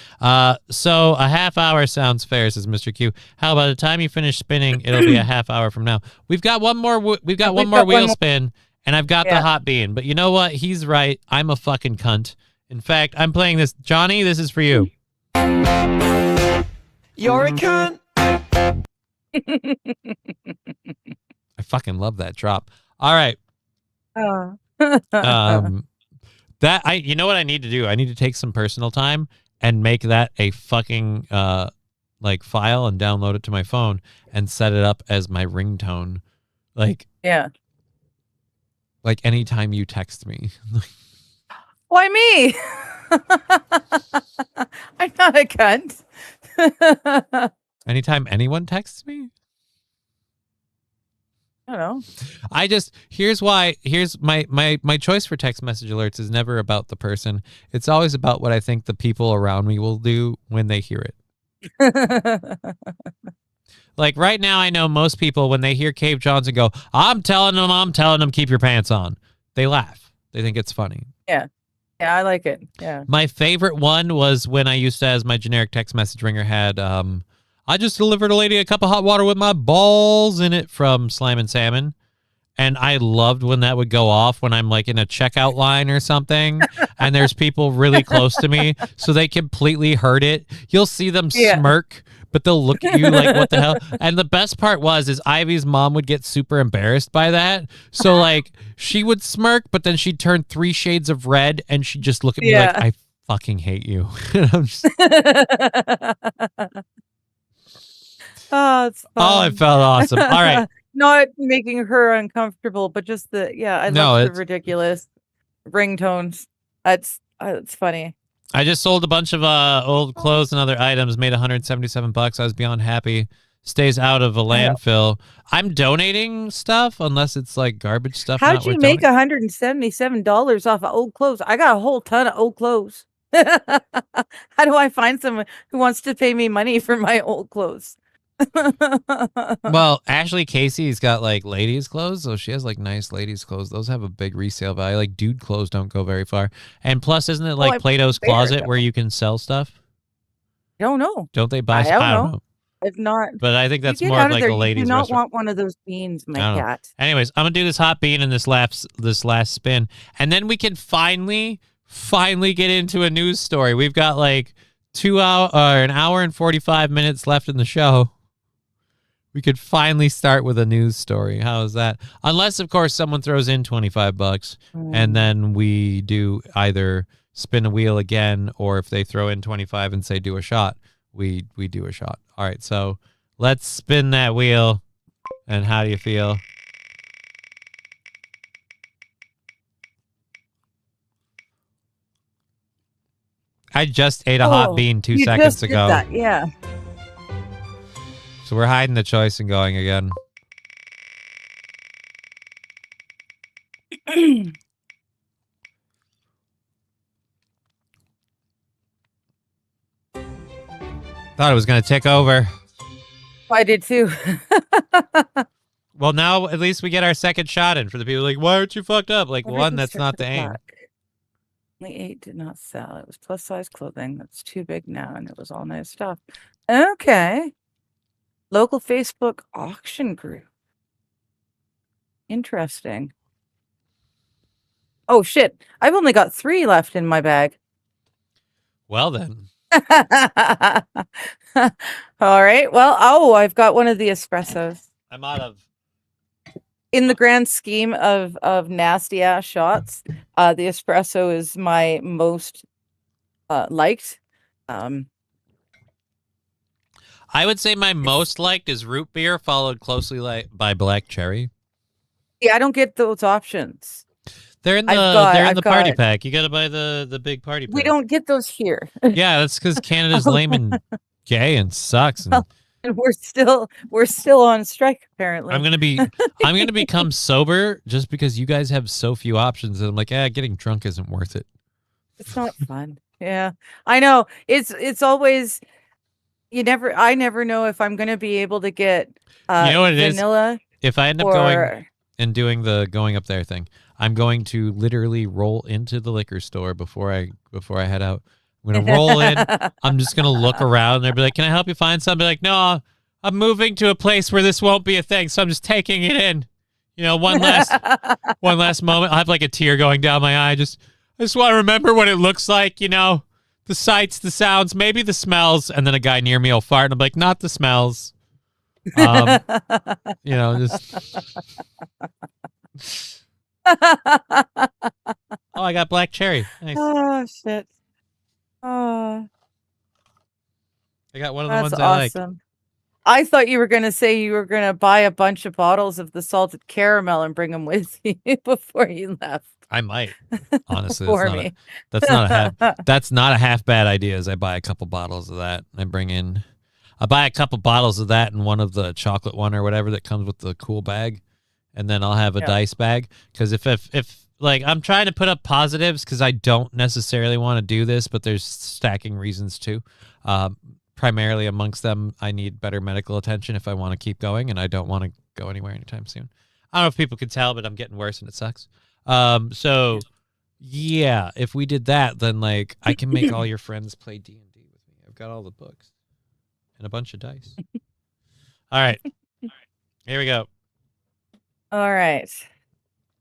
[SPEAKER 2] So a half hour sounds fair, says Mr. Q. How about the time you finish spinning, it'll be a half hour from now. We've got one more. We've got one more wheel spin, and I've got the hot bean. But you know what? He's right. I'm a fucking cunt. In fact, I'm playing this. Johnny, this is for you.
[SPEAKER 1] You're a cunt.
[SPEAKER 2] I fucking love that drop. All right.
[SPEAKER 3] Oh.
[SPEAKER 2] You know what I need to do? I need to take some personal time and make that a fucking like file and download it to my phone and set it up as my ringtone. Like,
[SPEAKER 3] Yeah.
[SPEAKER 2] like anytime you text me.
[SPEAKER 3] Why me? I'm not a cunt.
[SPEAKER 2] Anytime anyone texts me?
[SPEAKER 3] I don't know.
[SPEAKER 2] Here's my choice for text message alerts is never about the person. It's always about what I think the people around me will do when they hear it. Like right now, I know most people, when they hear Cave Johnson go, I'm telling them, keep your pants on. They laugh. They think it's funny.
[SPEAKER 3] Yeah, I like it. Yeah.
[SPEAKER 2] My favorite one was when I used to, as my generic text message ringer had, I just delivered a lady a cup of hot water with my balls in it from Slime and Salmon. And I loved when that would go off when I'm like in a checkout line or something and there's people really close to me. So they completely heard it. You'll see them smirk, but they'll look at you like, what the hell? And the best part is Ivy's mom would get super embarrassed by that. So like she would smirk, but then she'd turn 3 shades of red and she'd just look at me like, I fucking hate you. And I'm just...
[SPEAKER 3] Oh, it's fun.
[SPEAKER 2] Oh, it felt awesome. All right.
[SPEAKER 3] Not making her uncomfortable, but just I love the ridiculous ringtones. It's funny.
[SPEAKER 2] I just sold a bunch of old clothes and other items, made $177. I was beyond happy. Stays out of a landfill. I'm donating stuff unless it's like garbage stuff.
[SPEAKER 3] How'd you make $177 off of old clothes? I got a whole ton of old clothes. How do I find someone who wants to pay me money for my old clothes?
[SPEAKER 2] Well, Ashley Casey's got like ladies' clothes, so she has like nice ladies' clothes. Those have a big resale value. Like dude clothes don't go very far. And plus, isn't it like Plato's Closet where you can sell stuff?
[SPEAKER 3] I don't know.
[SPEAKER 2] Don't they buy?
[SPEAKER 3] I don't know. I've not.
[SPEAKER 2] But I think that's more of like a ladies'
[SPEAKER 3] You do not
[SPEAKER 2] restaurant.
[SPEAKER 3] want one of those beans, my cat.
[SPEAKER 2] Anyways, I'm gonna do this hot bean in this last spin, and then we can finally get into a news story. We've got like an hour and 45 minutes left in the show. We could finally start with a news story. How is that? Unless, of course, someone throws in $25 and then we do either spin a wheel again, or if they throw in 25 and say do a shot, we do a shot. All right, so let's spin that wheel. And how do you feel? I just ate a hot bean 2 seconds ago.
[SPEAKER 3] That, yeah.
[SPEAKER 2] So we're hiding the choice and going again. Thought it was going to tick over.
[SPEAKER 3] I did too.
[SPEAKER 2] Well, now at least we get our second shot in for the people like, why aren't you fucked up? Like, one, that's not the aim.
[SPEAKER 3] Only 8 did not sell. It was plus size clothing. That's too big now, and it was all nice stuff. Okay. Local Facebook auction group. Interesting. Oh, shit. I've only got 3 left in my bag.
[SPEAKER 2] Well, then.
[SPEAKER 3] All right. Well, I've got one of the espressos.
[SPEAKER 2] I'm out of...
[SPEAKER 3] In the grand scheme of nasty ass shots, the espresso is my most liked.
[SPEAKER 2] I would say my most liked is root beer, followed closely by black cherry.
[SPEAKER 3] Yeah, I don't get those options.
[SPEAKER 2] They're in the party pack. You got to buy the big party pack.
[SPEAKER 3] We don't get those here.
[SPEAKER 2] Yeah, that's because Canada's lame and gay and sucks. And
[SPEAKER 3] we're still on strike apparently.
[SPEAKER 2] I'm gonna become sober just because you guys have so few options, and I'm like, getting drunk isn't worth it.
[SPEAKER 3] It's not fun. Yeah, I know. It's always, I never know if I'm gonna be able to get
[SPEAKER 2] You know what it is?
[SPEAKER 3] vanilla
[SPEAKER 2] If I end up going
[SPEAKER 3] or
[SPEAKER 2] and doing the going up there thing, I'm going to literally roll into the liquor store before I head out. I'm gonna roll in. I'm just gonna look around and they'll be like, "Can I help you find something?" Like, no, I'm moving to a place where this won't be a thing, so I'm just taking it in. You know, one last moment. I'll have like a tear going down my eye. I just want to remember what it looks like. You know, the sights, the sounds, maybe the smells, and then a guy near me will fart, and I'm like, not the smells. You know, just. Oh, I got black cherry. Nice.
[SPEAKER 3] Oh shit. Oh,
[SPEAKER 2] I got one of the
[SPEAKER 3] that's
[SPEAKER 2] ones I like.
[SPEAKER 3] awesome. I thought you were gonna say you were gonna buy a bunch of bottles of the salted caramel and bring them with you before you left.
[SPEAKER 2] I might. Honestly,
[SPEAKER 3] For me.
[SPEAKER 2] that's not a half bad idea. As I buy a couple bottles of that, I buy a couple bottles of that and one of the chocolate one or whatever that comes with the cool bag, and then I'll have a dice bag. Because if like I'm trying to put up positives because I don't necessarily want to do this, but there's stacking reasons too. Primarily amongst them, I need better medical attention if I want to keep going, and I don't want to go anywhere anytime soon. I don't know if people can tell, but I'm getting worse and it sucks. So yeah, if we did that, then like I can make all your friends play D&D with me. I've got all the books and a bunch of dice. All right, here we go.
[SPEAKER 3] All right.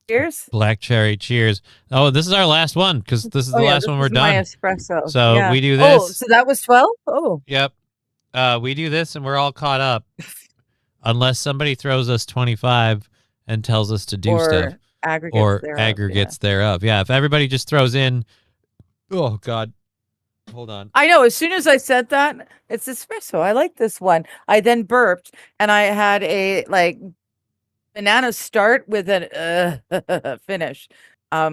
[SPEAKER 3] Cheers.
[SPEAKER 2] Black cherry, cheers. Oh, this is our last one because this is the last one we're
[SPEAKER 3] My
[SPEAKER 2] done.
[SPEAKER 3] espresso.
[SPEAKER 2] So
[SPEAKER 3] yeah.
[SPEAKER 2] we do
[SPEAKER 3] Oh,
[SPEAKER 2] this.
[SPEAKER 3] so that was 12? Oh.
[SPEAKER 2] Yep. We do this and we're all caught up, unless somebody throws us 25 and tells us to do stuff.
[SPEAKER 3] Aggregates
[SPEAKER 2] thereof. Yeah, if everybody just throws in, oh God, hold on.
[SPEAKER 3] I know. As soon as I said that, it's espresso. I like this one. I then burped and I had a like banana start with an finish. Yeah,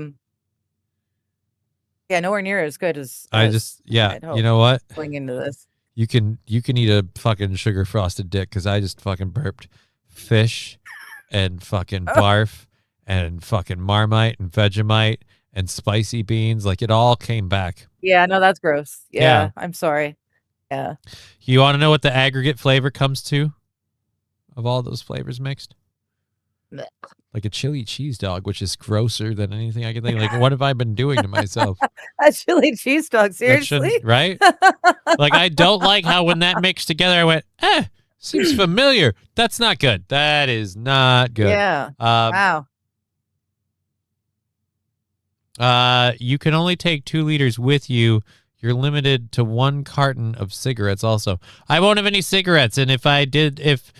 [SPEAKER 3] nowhere near as good as I'd
[SPEAKER 2] you know what?
[SPEAKER 3] going into this.
[SPEAKER 2] You can eat a fucking sugar frosted dick because I just fucking burped fish and fucking barf and fucking Marmite and Vegemite and spicy beans. Like it all came back.
[SPEAKER 3] Yeah, no, that's gross.
[SPEAKER 2] Yeah.
[SPEAKER 3] Yeah. I'm sorry. Yeah.
[SPEAKER 2] You want to know what the aggregate flavor comes to of all those flavors mixed?
[SPEAKER 3] Blech.
[SPEAKER 2] Like a chili cheese dog, which is grosser than anything I can think. Like, what have I been doing to myself?
[SPEAKER 3] A chili cheese dog,
[SPEAKER 2] That
[SPEAKER 3] seriously?
[SPEAKER 2] shouldn't- right? Like, I don't like how when that mixed together, I went, seems familiar. That's not good. That is not good.
[SPEAKER 3] Yeah. Wow.
[SPEAKER 2] You can only take 2 liters with you. You're limited to 1 carton of cigarettes also. I won't have any cigarettes, and if I did, if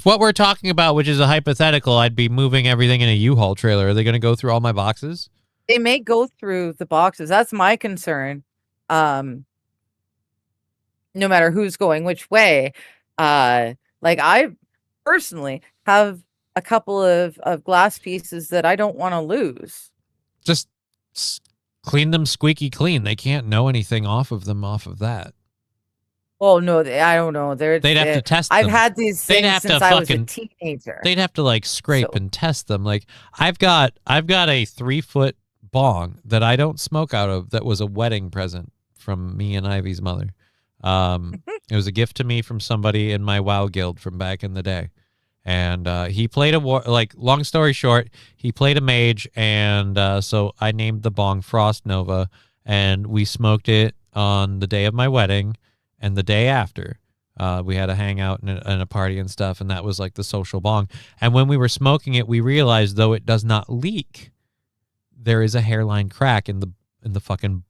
[SPEAKER 2] what we're talking about, which is a hypothetical, I'd be moving everything in a U-Haul trailer. Are they going to go through all my boxes?
[SPEAKER 3] They may go through the boxes. That's my concern. No matter who's going which way. Like I personally have a couple of glass pieces that I don't want to lose.
[SPEAKER 2] Just clean them squeaky clean. They can't know anything off of that.
[SPEAKER 3] Oh no, I don't know.
[SPEAKER 2] They'd have to test them.
[SPEAKER 3] I've had these
[SPEAKER 2] They'd
[SPEAKER 3] things
[SPEAKER 2] have to
[SPEAKER 3] since I was a
[SPEAKER 2] fucking-
[SPEAKER 3] teenager.
[SPEAKER 2] They'd have to like scrape and test them. Like I've got a 3-foot bong that I don't smoke out of that was a wedding present from me and Ivy's mother. It was a gift to me from somebody in my WoW guild from back in the day. And he played long story short, he played a mage, and so I named the bong Frost Nova, and we smoked it on the day of my wedding and the day after. We had a hangout and a party and stuff, and that was like the social bong. And when we were smoking it, we realized though it does not leak, there is a hairline crack in the fucking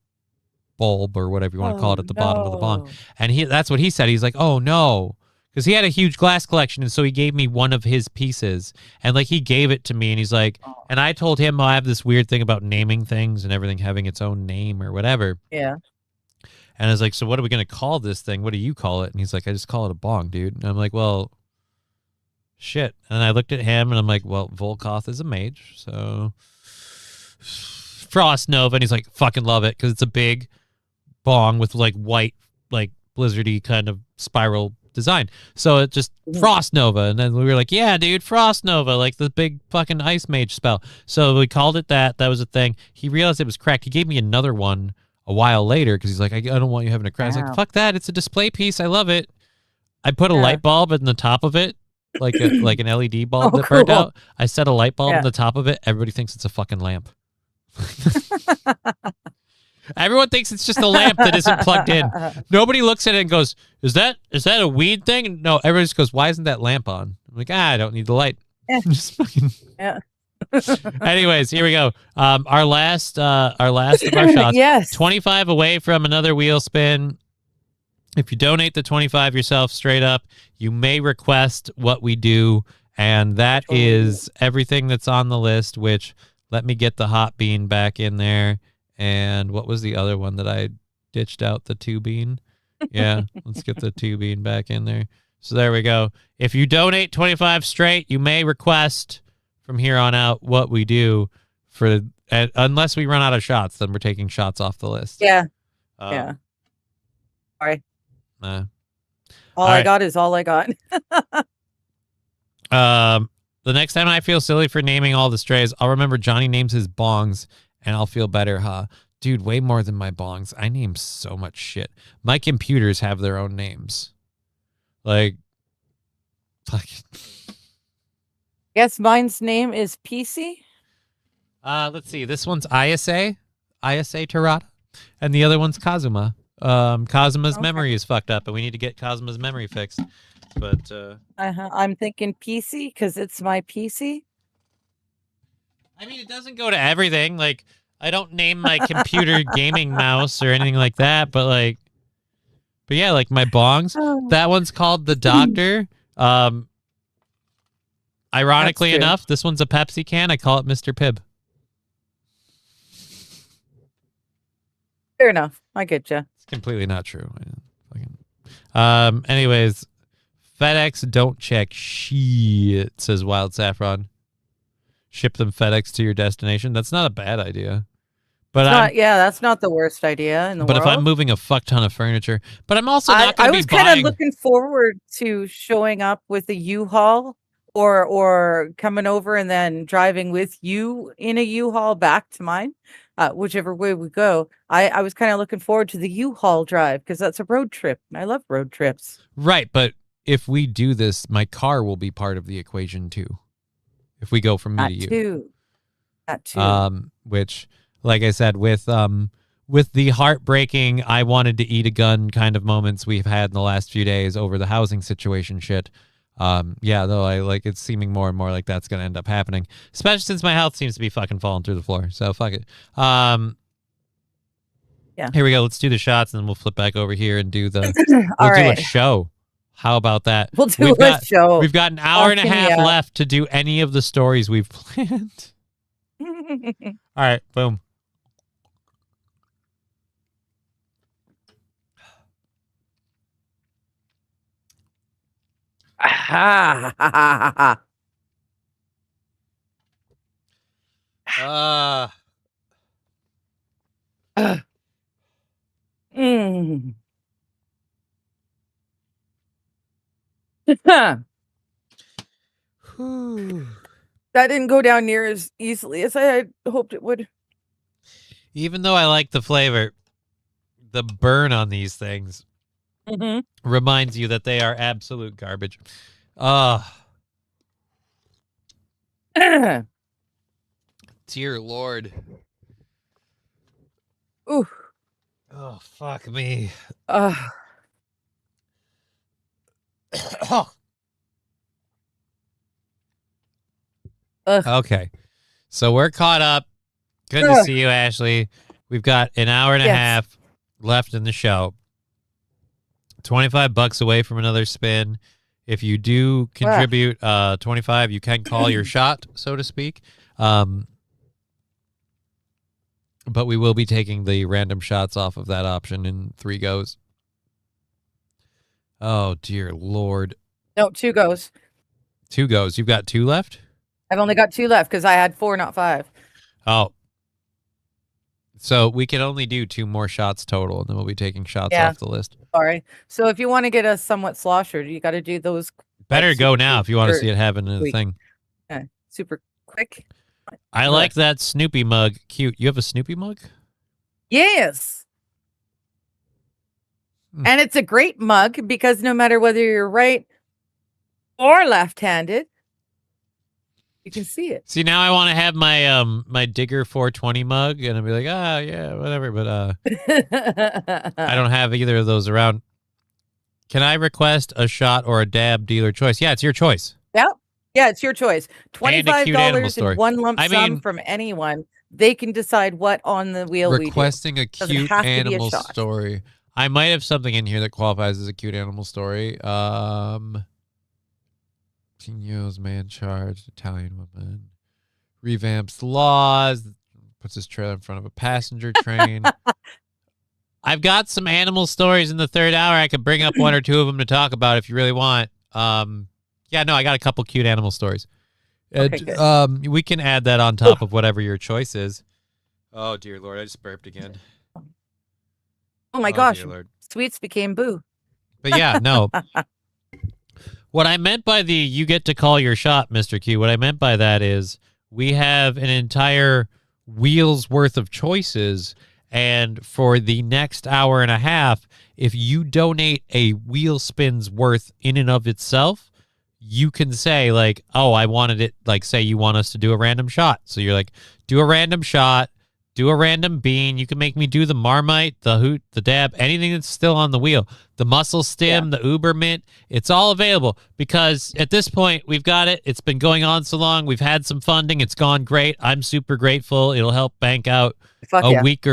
[SPEAKER 2] bulb or whatever you want to call it at the bottom of the bong. And that's what he said. He's like, oh no. Because he had a huge glass collection, and so he gave me one of his pieces. And, like, he gave it to me, and he's like... And I told him I have this weird thing about naming things and everything having its own name or whatever.
[SPEAKER 3] Yeah.
[SPEAKER 2] And I was like, so what are we going to call this thing? What do you call it? And he's like, I just call it a bong, dude. And I'm like, well, shit. And I looked at him, and I'm like, well, Volkoth is a mage, so... Frost Nova. And he's like, fucking love it, because it's a big bong with, like, white, like, blizzardy kind of spiral design. So it just Frost Nova, and then we were like, yeah, dude, Frost Nova, like the big fucking ice mage spell. So we called it that. That was a thing. He realized it was cracked. He gave me another one a while later because he's like, I don't want you having a crack. I was like, fuck that. It's a display piece. I love it. I put a
[SPEAKER 3] Yeah.
[SPEAKER 2] light bulb in the top of it, like an LED bulb
[SPEAKER 3] Oh,
[SPEAKER 2] that burned
[SPEAKER 3] cool.
[SPEAKER 2] out. I set a light bulb in
[SPEAKER 3] Yeah.
[SPEAKER 2] the top of it. Everybody thinks it's a fucking lamp. Everyone thinks it's just a lamp that isn't plugged in. Nobody looks at it and goes, "Is that a weed thing?" No, everybody just goes, "Why isn't that lamp on?" I'm like, I don't need the light.
[SPEAKER 3] Yeah.
[SPEAKER 2] Just fucking.
[SPEAKER 3] Yeah.
[SPEAKER 2] Anyways, here we go. Our last of our shots.
[SPEAKER 3] Yes.
[SPEAKER 2] 25 away from another wheel spin. If you donate the 25 yourself straight up, you may request what we do, and that
[SPEAKER 3] Totally.
[SPEAKER 2] is everything that's on the list, which let me get the hot bean back in there. And what was the other one that I ditched out? The 2 bean. Yeah, let's get the 2 bean back in there. So there we go. If you donate 25 straight, you may request from here on out what we do for unless we run out of shots, then we're taking shots off the list.
[SPEAKER 3] Yeah.
[SPEAKER 2] Um,
[SPEAKER 3] Yeah. Sorry.
[SPEAKER 2] nah.
[SPEAKER 3] All
[SPEAKER 2] All
[SPEAKER 3] I
[SPEAKER 2] right.
[SPEAKER 3] got is all I got.
[SPEAKER 2] The next time I feel silly for naming all the strays, I'll remember Johnny names his bongs, and I'll feel better, huh? Dude, way more than my bongs. I name so much shit. My computers have their own names. Like, fucking.
[SPEAKER 3] Guess mine's name is PC.
[SPEAKER 2] Let's see. This one's ISA Terada, and the other one's Kazuma. Kazuma's
[SPEAKER 3] Okay.
[SPEAKER 2] memory is fucked up, and we need to get Kazuma's memory fixed. But
[SPEAKER 3] I'm thinking PC because it's my PC.
[SPEAKER 2] I mean, it doesn't go to everything. Like, I don't name my computer gaming mouse or anything like that. But yeah, like my bongs.
[SPEAKER 3] Oh.
[SPEAKER 2] That one's called the Doctor. Ironically
[SPEAKER 3] That's true.
[SPEAKER 2] enough, this one's a Pepsi can. I call it Mr. Pibb.
[SPEAKER 3] Fair enough. I get you.
[SPEAKER 2] It's completely not true. Anyways, FedEx don't check shit, says Wild Saffron. Ship them FedEx to your destination. That's not a bad idea. But
[SPEAKER 3] That's not the worst idea in the
[SPEAKER 2] but
[SPEAKER 3] world.
[SPEAKER 2] if I'm moving a fuck ton of furniture, but I'm also not
[SPEAKER 3] I
[SPEAKER 2] going to
[SPEAKER 3] was
[SPEAKER 2] be
[SPEAKER 3] kind
[SPEAKER 2] buying.
[SPEAKER 3] of looking forward to showing up with a U-Haul or coming over and then driving with you in a U-Haul back to mine, whichever way we go. I was kind of looking forward to the U-Haul drive because that's a road trip. And I love road trips.
[SPEAKER 2] Right, but if we do this, my car will be part of the equation too. If we go from me
[SPEAKER 3] That
[SPEAKER 2] to you.
[SPEAKER 3] too. That too.
[SPEAKER 2] Which, like I said, with the heartbreaking I wanted to eat a gun kind of moments we've had in the last few days over the housing situation shit. Though I like it's seeming more and more like that's gonna end up happening. Especially since my health seems to be fucking falling through the floor. So fuck it.
[SPEAKER 3] Yeah.
[SPEAKER 2] Here we go. Let's do the shots and then we'll flip back over here and do the
[SPEAKER 3] All
[SPEAKER 2] we'll do a
[SPEAKER 3] right.
[SPEAKER 2] show. How about that?
[SPEAKER 3] We'll do
[SPEAKER 2] We've got-
[SPEAKER 3] a show.
[SPEAKER 2] We've got an hour and a
[SPEAKER 3] Fucking
[SPEAKER 2] half
[SPEAKER 3] yeah.
[SPEAKER 2] left to do any of the stories we've planned. All right, boom.
[SPEAKER 3] Mm. That didn't go down near as easily as I had hoped it would.
[SPEAKER 2] Even though I like the flavor, the burn on these things reminds you that they are absolute garbage. Dear Lord.
[SPEAKER 3] Ooh.
[SPEAKER 2] Oh, fuck me.
[SPEAKER 3] Oh. Ugh.
[SPEAKER 2] Okay. So we're caught up. Good to
[SPEAKER 3] Ugh.
[SPEAKER 2] see you, Ashley. We've got an hour and a
[SPEAKER 3] Yes.
[SPEAKER 2] half left in the show. $25 away from another spin. If you do contribute 25, you can call your shot, so to speak. But we will be taking the random shots off of that option in 3 goes. Oh, dear Lord.
[SPEAKER 3] No, 2 goes.
[SPEAKER 2] 2 goes. You've got 2 left?
[SPEAKER 3] I've only got 2 left because I had 4, not 5.
[SPEAKER 2] Oh. So we can only do 2 more shots total, and then we'll be taking shots
[SPEAKER 3] Yeah.
[SPEAKER 2] off the list.
[SPEAKER 3] Sorry. So if you want to get us somewhat sloshered, you got to do those
[SPEAKER 2] Better
[SPEAKER 3] like,
[SPEAKER 2] go
[SPEAKER 3] super
[SPEAKER 2] now if you want to
[SPEAKER 3] quick-
[SPEAKER 2] see it happen in a
[SPEAKER 3] quick.
[SPEAKER 2] thing.
[SPEAKER 3] super quick.
[SPEAKER 2] I like that Snoopy mug. Cute. You have a Snoopy mug?
[SPEAKER 3] Yes. And it's a great mug because no matter whether you're right or left-handed, you can see it.
[SPEAKER 2] See, now I want to have my my Digger 420 mug, and I'll be like, ah, yeah, whatever. But I don't have either of those around. Can I request a shot or a dab, dealer choice? Yeah, it's your choice.
[SPEAKER 3] Yeah, it's your choice.
[SPEAKER 2] And a cute animal
[SPEAKER 3] $25
[SPEAKER 2] story.
[SPEAKER 3] in one lump
[SPEAKER 2] I
[SPEAKER 3] sum
[SPEAKER 2] mean-
[SPEAKER 3] from anyone. They can decide what on the wheel we do.
[SPEAKER 2] Requesting a
[SPEAKER 3] Doesn't
[SPEAKER 2] cute
[SPEAKER 3] have to be a
[SPEAKER 2] animal
[SPEAKER 3] shot.
[SPEAKER 2] story. I might have something in here that qualifies as a cute animal story. Tino's man charged, Italian woman. Revamps laws, puts his trailer in front of a passenger train. I've got some animal stories in the third hour. I could bring up one or two of them to talk about if you really want. Yeah, no, I got a couple cute animal stories.
[SPEAKER 3] Okay, good.
[SPEAKER 2] We can add that on top of whatever your choice is. Oh, dear Lord, I just burped again.
[SPEAKER 3] Oh my
[SPEAKER 2] Oh,
[SPEAKER 3] gosh,
[SPEAKER 2] dear Lord.
[SPEAKER 3] Sweets became Boo.
[SPEAKER 2] But yeah, no. What I meant by the you get to call your shot, Mr. Q, what I meant by that is we have an entire wheel's worth of choices. And for the next hour and a half, if you donate a wheel spin's worth in and of itself, you can say like, oh, I wanted it, like say you want us to do a random shot. So you're like, do a random shot, do a random bean. You can make me do the Marmite, the Hoot, the Dab, anything that's still on the wheel. The Muscle Stim, the Uber Mint, it's all available because at this point we've got it. It's been going on so long. We've had some funding. It's gone great. I'm super grateful. It'll help bank out
[SPEAKER 3] Fuck
[SPEAKER 2] a
[SPEAKER 3] yeah.
[SPEAKER 2] week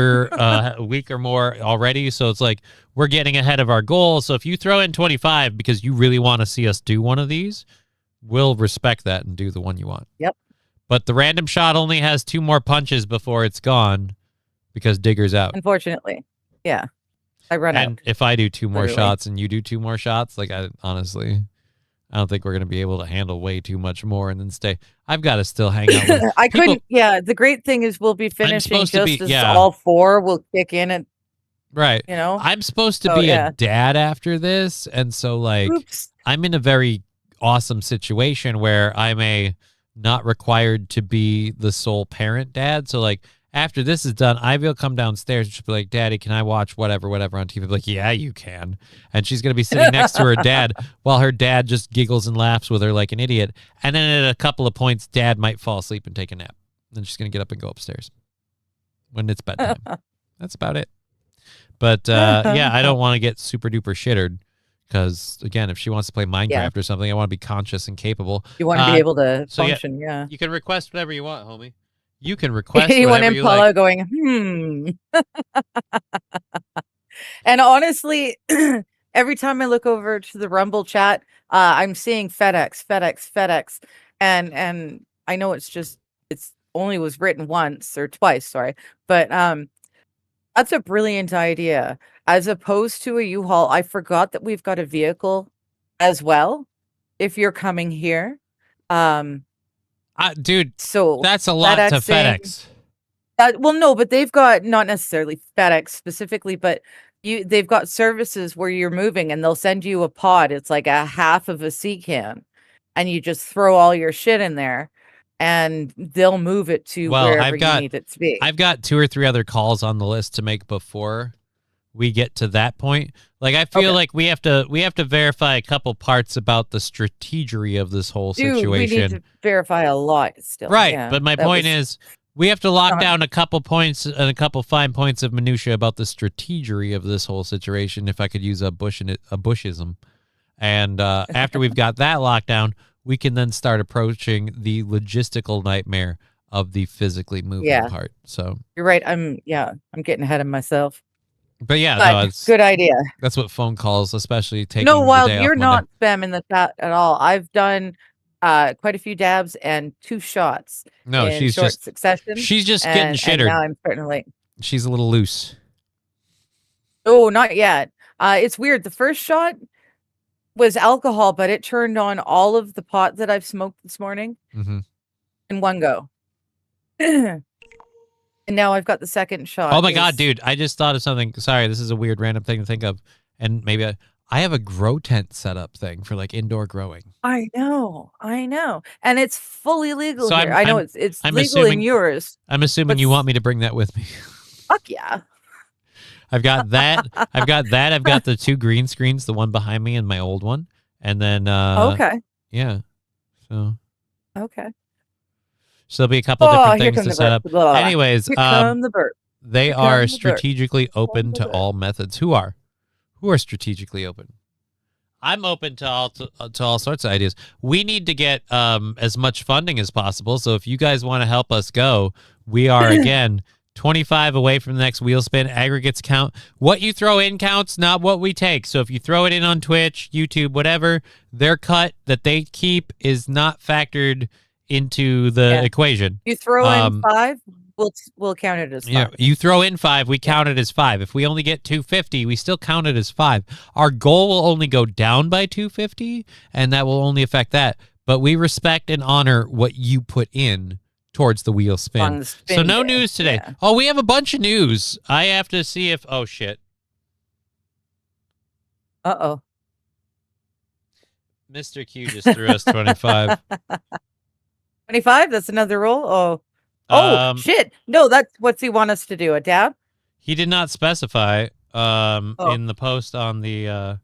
[SPEAKER 2] or more already. So it's like we're getting ahead of our goal. So if you throw in 25 because you really want to see us do one of these, we'll respect that and do the one you want.
[SPEAKER 3] Yep.
[SPEAKER 2] But the random shot only has 2 more punches before it's gone because Digger's out.
[SPEAKER 3] Unfortunately. Yeah. I run out.
[SPEAKER 2] And if I do 2 more
[SPEAKER 3] Literally.
[SPEAKER 2] shots and you do 2 more shots, like I honestly, I don't think we're going to be able to handle way too much more and then stay. I've got to still hang out with
[SPEAKER 3] I
[SPEAKER 2] people-
[SPEAKER 3] couldn't. Yeah. The great thing is we'll be finishing
[SPEAKER 2] supposed to
[SPEAKER 3] just
[SPEAKER 2] be-
[SPEAKER 3] as
[SPEAKER 2] yeah.
[SPEAKER 3] all 4 will kick in and,
[SPEAKER 2] Right.
[SPEAKER 3] you know.
[SPEAKER 2] I'm supposed to
[SPEAKER 3] Oh,
[SPEAKER 2] be
[SPEAKER 3] yeah.
[SPEAKER 2] a dad after this. And so like
[SPEAKER 3] Oops.
[SPEAKER 2] I'm in a very awesome situation where I'm not required to be the sole parent dad. So like after this is done, Ivy will come downstairs and she'll be like, Daddy, can I watch whatever on TV? I'll be like, yeah, you can. And she's going to be sitting next to her dad while her dad just giggles and laughs with her like an idiot. And then at a couple of points, Dad might fall asleep and take a nap. Then she's going to get up and go upstairs when it's bedtime. That's about it. But yeah, I don't want to get super duper shittered. Because, again, if she wants to play Minecraft or something, I want to be conscious and capable.
[SPEAKER 3] You want to be able to
[SPEAKER 2] so, yeah,
[SPEAKER 3] function. Yeah.
[SPEAKER 2] You can request whatever you want, homie. You can request
[SPEAKER 3] Anyone
[SPEAKER 2] whatever
[SPEAKER 3] in
[SPEAKER 2] you
[SPEAKER 3] Palo
[SPEAKER 2] like.
[SPEAKER 3] going, And honestly, every time I look over to the Rumble chat, I'm seeing FedEx. And I know it's only was written once or twice, sorry. But that's a brilliant idea. As opposed to a U-Haul, I forgot that we've got a vehicle as well. If you're coming here,
[SPEAKER 2] Dude,
[SPEAKER 3] so
[SPEAKER 2] that's a lot to
[SPEAKER 3] FedExing-
[SPEAKER 2] FedEx.
[SPEAKER 3] well, no, but they've got not necessarily FedEx specifically, but they've got services where you're moving and they'll send you a pod. It's like a half of a sea can, and you just throw all your shit in there, and they'll move it to wherever you need it to be.
[SPEAKER 2] I've got 2 or 3 other calls on the list to make before we get to that point. Like I feel
[SPEAKER 3] Okay.
[SPEAKER 2] like we have to verify a couple parts about the strategery of this whole
[SPEAKER 3] Dude,
[SPEAKER 2] situation.
[SPEAKER 3] we need to verify a lot still.
[SPEAKER 2] Right,
[SPEAKER 3] yeah,
[SPEAKER 2] but my
[SPEAKER 3] that
[SPEAKER 2] point
[SPEAKER 3] was-
[SPEAKER 2] is we have to lock
[SPEAKER 3] not-
[SPEAKER 2] down a couple points and a couple fine points of minutia about the strategery of this whole situation, if I could use a Bushism. And after we've got that locked down, we can then start approaching the logistical nightmare of the physically moving
[SPEAKER 3] Yeah.
[SPEAKER 2] part. So,
[SPEAKER 3] you're right. I'm getting ahead of myself.
[SPEAKER 2] but yeah,
[SPEAKER 3] But
[SPEAKER 2] no, it's
[SPEAKER 3] good idea.
[SPEAKER 2] that's what phone calls, especially taking.
[SPEAKER 3] No,
[SPEAKER 2] the
[SPEAKER 3] while
[SPEAKER 2] day off
[SPEAKER 3] you're
[SPEAKER 2] Monday.
[SPEAKER 3] not spamming the chat at all, I've done quite a few dabs and 2 shots
[SPEAKER 2] No,
[SPEAKER 3] in
[SPEAKER 2] she's
[SPEAKER 3] short
[SPEAKER 2] just
[SPEAKER 3] succession.
[SPEAKER 2] she's just getting
[SPEAKER 3] and
[SPEAKER 2] shittered.
[SPEAKER 3] now I'm starting to like,
[SPEAKER 2] She's a little loose.
[SPEAKER 3] oh, not yet. It's weird. The first shot was alcohol, but it turned on all of the pot that I've smoked this morning
[SPEAKER 2] hmm
[SPEAKER 3] in one go. And now I've got the second shot.
[SPEAKER 2] Oh my god,
[SPEAKER 3] is-
[SPEAKER 2] dude! I just thought of something. Sorry, this is a weird random thing to think of, and maybe I have a grow tent setup thing for like indoor growing.
[SPEAKER 3] I know, and it's fully legal
[SPEAKER 2] So
[SPEAKER 3] here.
[SPEAKER 2] I'm-
[SPEAKER 3] I know
[SPEAKER 2] I'm-
[SPEAKER 3] it's
[SPEAKER 2] I'm
[SPEAKER 3] legal
[SPEAKER 2] assuming-
[SPEAKER 3] in yours.
[SPEAKER 2] I'm assuming you
[SPEAKER 3] What's-
[SPEAKER 2] want me to bring that with me.
[SPEAKER 3] Fuck yeah!
[SPEAKER 2] I've got that. I've got that. I've got the 2 green screens, the one behind me and my old one. And then
[SPEAKER 3] Okay.
[SPEAKER 2] yeah. So
[SPEAKER 3] Okay.
[SPEAKER 2] there'll be a couple
[SPEAKER 3] Oh,
[SPEAKER 2] different
[SPEAKER 3] here
[SPEAKER 2] things
[SPEAKER 3] come
[SPEAKER 2] to
[SPEAKER 3] the
[SPEAKER 2] set
[SPEAKER 3] burp.
[SPEAKER 2] up.
[SPEAKER 3] Blah, blah, blah.
[SPEAKER 2] Anyways,
[SPEAKER 3] Here come the burp.
[SPEAKER 2] they
[SPEAKER 3] Here
[SPEAKER 2] are
[SPEAKER 3] come the burp.
[SPEAKER 2] strategically open
[SPEAKER 3] the
[SPEAKER 2] to
[SPEAKER 3] burp.
[SPEAKER 2] all methods. Who are strategically open? I'm open to all sorts of ideas. We need to get as much funding as possible. So if you guys want to help us go, we are again 25 away from the next wheel spin. Aggregates count. What you throw in counts, not what we take. So if you throw it in on Twitch, YouTube, whatever, their cut that they keep is not factored into the equation.
[SPEAKER 3] You throw in 5, we'll count it as 5.
[SPEAKER 2] Yeah, you throw in 5, we count it as 5. If we only get 250, we still count it as 5. Our goal will only go down by 250, and that will only affect that. But we respect and honor what you put in towards the wheel
[SPEAKER 3] On
[SPEAKER 2] spin.
[SPEAKER 3] the spin
[SPEAKER 2] So no
[SPEAKER 3] day,
[SPEAKER 2] news today.
[SPEAKER 3] yeah.
[SPEAKER 2] Oh, we have a bunch of news. I have to see if... Oh, shit.
[SPEAKER 3] Uh-oh.
[SPEAKER 2] Mr. Q just threw us 25.
[SPEAKER 3] 25? That's another roll? Oh, shit. No, that's what's he want us to do, a dab?
[SPEAKER 2] He did not specify in the post on the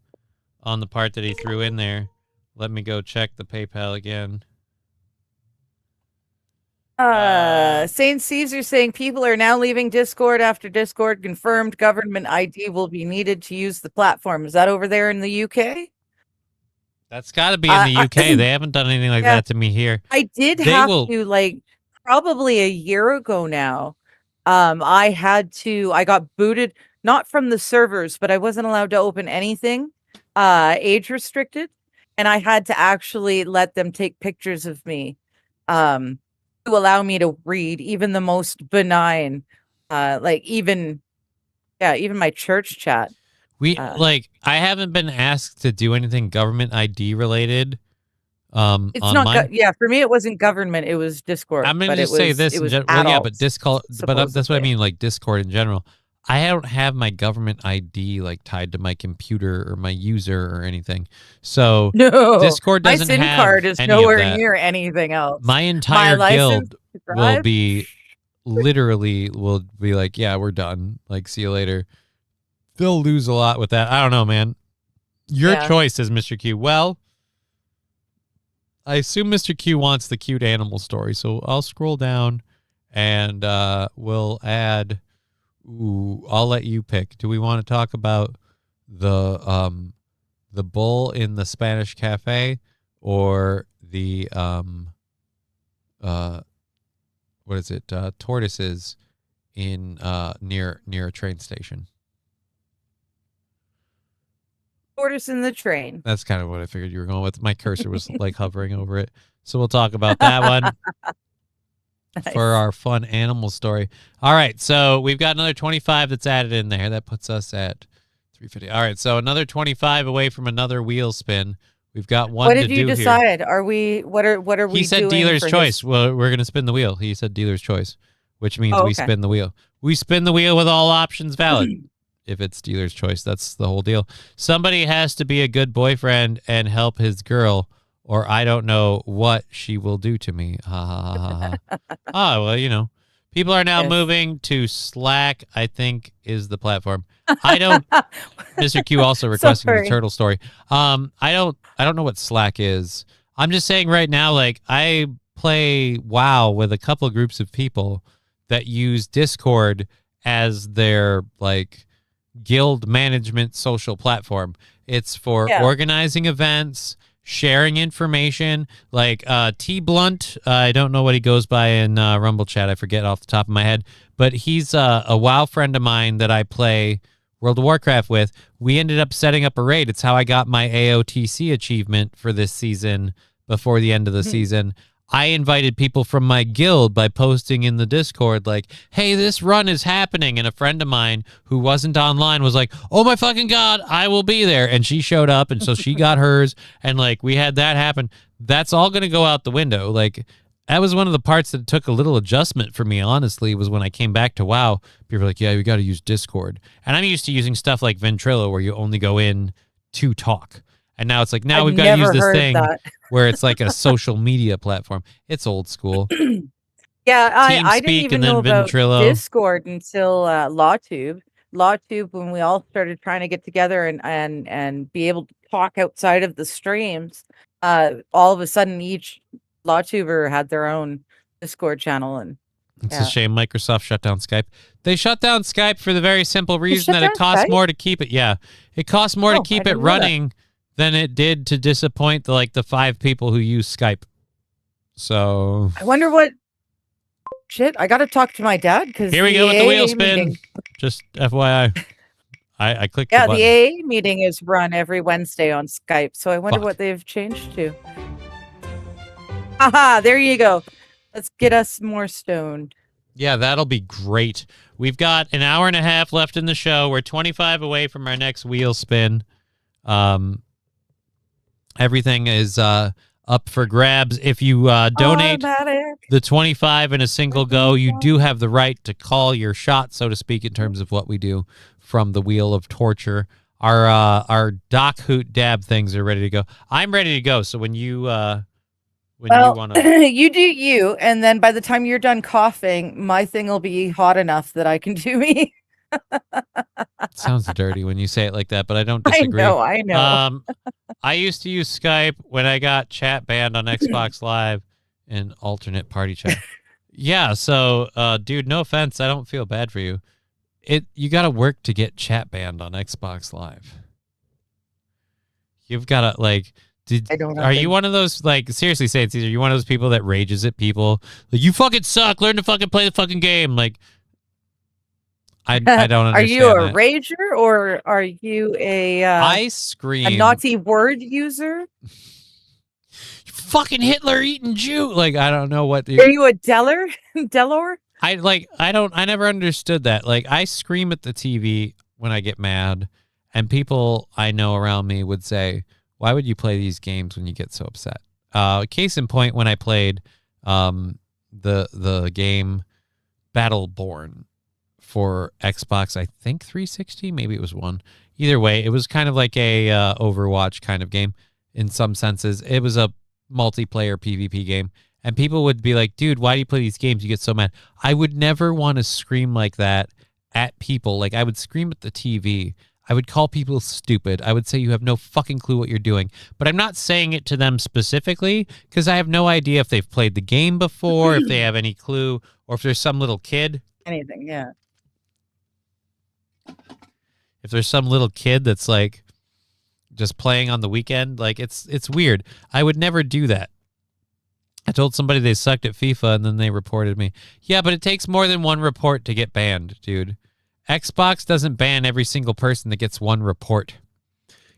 [SPEAKER 2] part that he threw in there. Let me go check the PayPal again.
[SPEAKER 3] Saint Caesar saying people are now leaving Discord after Discord confirmed government ID will be needed to use the platform. Is that over there in the UK?
[SPEAKER 2] That's got to be in the UK. They haven't done anything like that to me here.
[SPEAKER 3] I did have to, like, probably a year ago now. I got booted, not from the servers, but I wasn't allowed to open anything age restricted. And I had to actually let them take pictures of me to allow me to read even the most benign, even my church chat.
[SPEAKER 2] I haven't been asked to do anything government ID related.
[SPEAKER 3] It's
[SPEAKER 2] on
[SPEAKER 3] not,
[SPEAKER 2] mine.
[SPEAKER 3] for me, it wasn't government. It was Discord.
[SPEAKER 2] I'm gonna
[SPEAKER 3] but
[SPEAKER 2] just
[SPEAKER 3] it
[SPEAKER 2] say
[SPEAKER 3] was,
[SPEAKER 2] this.
[SPEAKER 3] It was
[SPEAKER 2] but Discord. But that's what I
[SPEAKER 3] supposedly.
[SPEAKER 2] mean. Like Discord in general. I don't have my government ID like tied to my computer or my user or anything. So
[SPEAKER 3] No,
[SPEAKER 2] Discord
[SPEAKER 3] my
[SPEAKER 2] doesn't
[SPEAKER 3] SIM
[SPEAKER 2] have
[SPEAKER 3] card is
[SPEAKER 2] any of
[SPEAKER 3] nowhere
[SPEAKER 2] that.
[SPEAKER 3] near anything else.
[SPEAKER 2] My entire
[SPEAKER 3] license
[SPEAKER 2] guild
[SPEAKER 3] to
[SPEAKER 2] will
[SPEAKER 3] drive?
[SPEAKER 2] be literally will be like, yeah, we're done. Like, see you later. They'll lose a lot with that. I don't know, man. Your
[SPEAKER 3] Yeah.
[SPEAKER 2] choice, says Mr. Q. Well, I assume Mr. Q wants the cute animal story, so I'll scroll down and we'll add. Ooh, I'll let you pick. Do we want to talk about the bull in the Spanish cafe or the what is it? Tortoises in near a train station.
[SPEAKER 3] Tortoise in the train.
[SPEAKER 2] That's kind of what I figured you were going with. My cursor was like hovering over it. So we'll talk about that one for our fun animal story. All right. So we've got another 25 that's added in there. That puts us at 350. All right. So another 25 away from another wheel spin. We've got one
[SPEAKER 3] What
[SPEAKER 2] to
[SPEAKER 3] did you
[SPEAKER 2] do
[SPEAKER 3] decide? Are we? What are we?
[SPEAKER 2] He said
[SPEAKER 3] doing
[SPEAKER 2] dealer's
[SPEAKER 3] for
[SPEAKER 2] choice.
[SPEAKER 3] his-
[SPEAKER 2] Well, we're going to spin the wheel. He said dealer's choice, which means
[SPEAKER 3] Oh,
[SPEAKER 2] we
[SPEAKER 3] okay.
[SPEAKER 2] spin the wheel. We spin the wheel with all options valid. If it's dealer's choice, that's the whole deal. Somebody has to be a good boyfriend and help his girl, or I don't know what she will do to me. Ha ha ha ha ha. Oh, well, you know, people are now
[SPEAKER 3] Yes.
[SPEAKER 2] moving to Slack, I think is the platform. I don't, Mr. Q also requesting the
[SPEAKER 3] Sorry.
[SPEAKER 2] turtle story. I don't know what Slack is. I'm just saying right now, like, I play WoW with a couple of groups of people that use Discord as their, like, guild management social platform. It's for
[SPEAKER 3] Yeah.
[SPEAKER 2] organizing events, sharing information. Like T Blunt, I don't know what he goes by in Rumble chat. I forget off the top of my head, but he's a WoW friend of mine that I play World of Warcraft with. We ended up setting up a raid. It's how I got my AOTC achievement for this season before the end of the season. I invited people from my guild by posting in the Discord, like, hey, this run is happening. And a friend of mine who wasn't online was like, oh my fucking God, I will be there. And she showed up. And so she got hers. And like, we had that happen. That's all going to go out the window. Like, that was one of the parts that took a little adjustment for me, honestly, was when I came back to WoW. People were like, yeah, we got to use Discord. And I'm used to using stuff like Ventrilo where you only go in to talk. And now it's like, now
[SPEAKER 3] I've
[SPEAKER 2] we've got to use
[SPEAKER 3] never
[SPEAKER 2] this
[SPEAKER 3] heard
[SPEAKER 2] thing
[SPEAKER 3] that.
[SPEAKER 2] where it's like a social media platform. It's old school.
[SPEAKER 3] Yeah, I
[SPEAKER 2] TeamSpeak
[SPEAKER 3] didn't even
[SPEAKER 2] and then
[SPEAKER 3] know about
[SPEAKER 2] Ventrilo.
[SPEAKER 3] Discord until LawTube. LawTube, when we all started trying to get together and be able to talk outside of the streams, all of a sudden each LawTuber had their own Discord channel, and
[SPEAKER 2] It's
[SPEAKER 3] Yeah.
[SPEAKER 2] a shame Microsoft shut down Skype. They shut down Skype for the very simple reason
[SPEAKER 3] shut
[SPEAKER 2] that it
[SPEAKER 3] down
[SPEAKER 2] costs
[SPEAKER 3] Skype?
[SPEAKER 2] more to keep it. Yeah, it costs more
[SPEAKER 3] Oh,
[SPEAKER 2] to
[SPEAKER 3] I
[SPEAKER 2] keep it
[SPEAKER 3] didn't know that.
[SPEAKER 2] running than it did to disappoint the 5 people who use Skype. So
[SPEAKER 3] I wonder what. Shit, I got to talk to my dad because
[SPEAKER 2] here we go with the wheel spin.
[SPEAKER 3] Meeting,
[SPEAKER 2] Just FYI, I clicked
[SPEAKER 3] yeah,
[SPEAKER 2] the
[SPEAKER 3] the
[SPEAKER 2] button.
[SPEAKER 3] AA meeting is run every Wednesday on Skype, so I wonder
[SPEAKER 2] Fuck.
[SPEAKER 3] what they've changed to. Aha, there you go. Let's get us more stoned.
[SPEAKER 2] Yeah, that'll be great. We've got an hour and a half left in the show. We're 25 away from our next wheel spin. Everything is up for grabs. If you donate
[SPEAKER 3] Automatic.
[SPEAKER 2] the 25 in a single go, you do have the right to call your shot, so to speak, in terms of what we do from the Wheel of Torture. Our Doc Hoot Dab things are ready to go. I'm ready to go. So when you you want to,
[SPEAKER 3] You do you, and then by the time you're done coughing, my thing will be hot enough that I can do me.
[SPEAKER 2] sounds dirty when you say it like that, but I don't
[SPEAKER 3] I
[SPEAKER 2] disagree.
[SPEAKER 3] know.
[SPEAKER 2] I used to use Skype when I got chat banned on Xbox Live and alternate party chat. Yeah, so dude, no offense, I don't feel bad for you. You got to work to get chat banned on Xbox Live. You've got to
[SPEAKER 3] I don't know.
[SPEAKER 2] are you one of those, seriously, say it, Caesar, you one of those people that rages at people like, you fucking suck, learn to fucking play the fucking game? I don't understand.
[SPEAKER 3] Are you a
[SPEAKER 2] that.
[SPEAKER 3] rager or are you
[SPEAKER 2] I scream,
[SPEAKER 3] a naughty word user?
[SPEAKER 2] fucking Hitler eating Jew. I don't know what.
[SPEAKER 3] Are you a Delor?
[SPEAKER 2] I never understood that. I scream at the TV when I get mad, and people I know around me would say, why would you play these games when you get so upset? Case in point, when I played the game Battleborn for Xbox, I think 360, maybe it was one. Either way, it was kind of like a Overwatch kind of game in some senses. It was a multiplayer PvP game, and people would be like, dude, why do you play these games? You get so mad. I would never want to scream like that at people. I would scream at the TV. I would call people stupid. I would say you have no fucking clue what you're doing. But I'm not saying it to them specifically because I have no idea if they've played the game before, if they have any clue, or if there's some little kid.
[SPEAKER 3] Anything, yeah.
[SPEAKER 2] If there's some little kid that's just playing on the weekend, it's weird. I would never do that. I told somebody they sucked at FIFA and then they reported me. Yeah, but it takes more than one report to get banned, dude. Xbox doesn't ban every single person that gets one report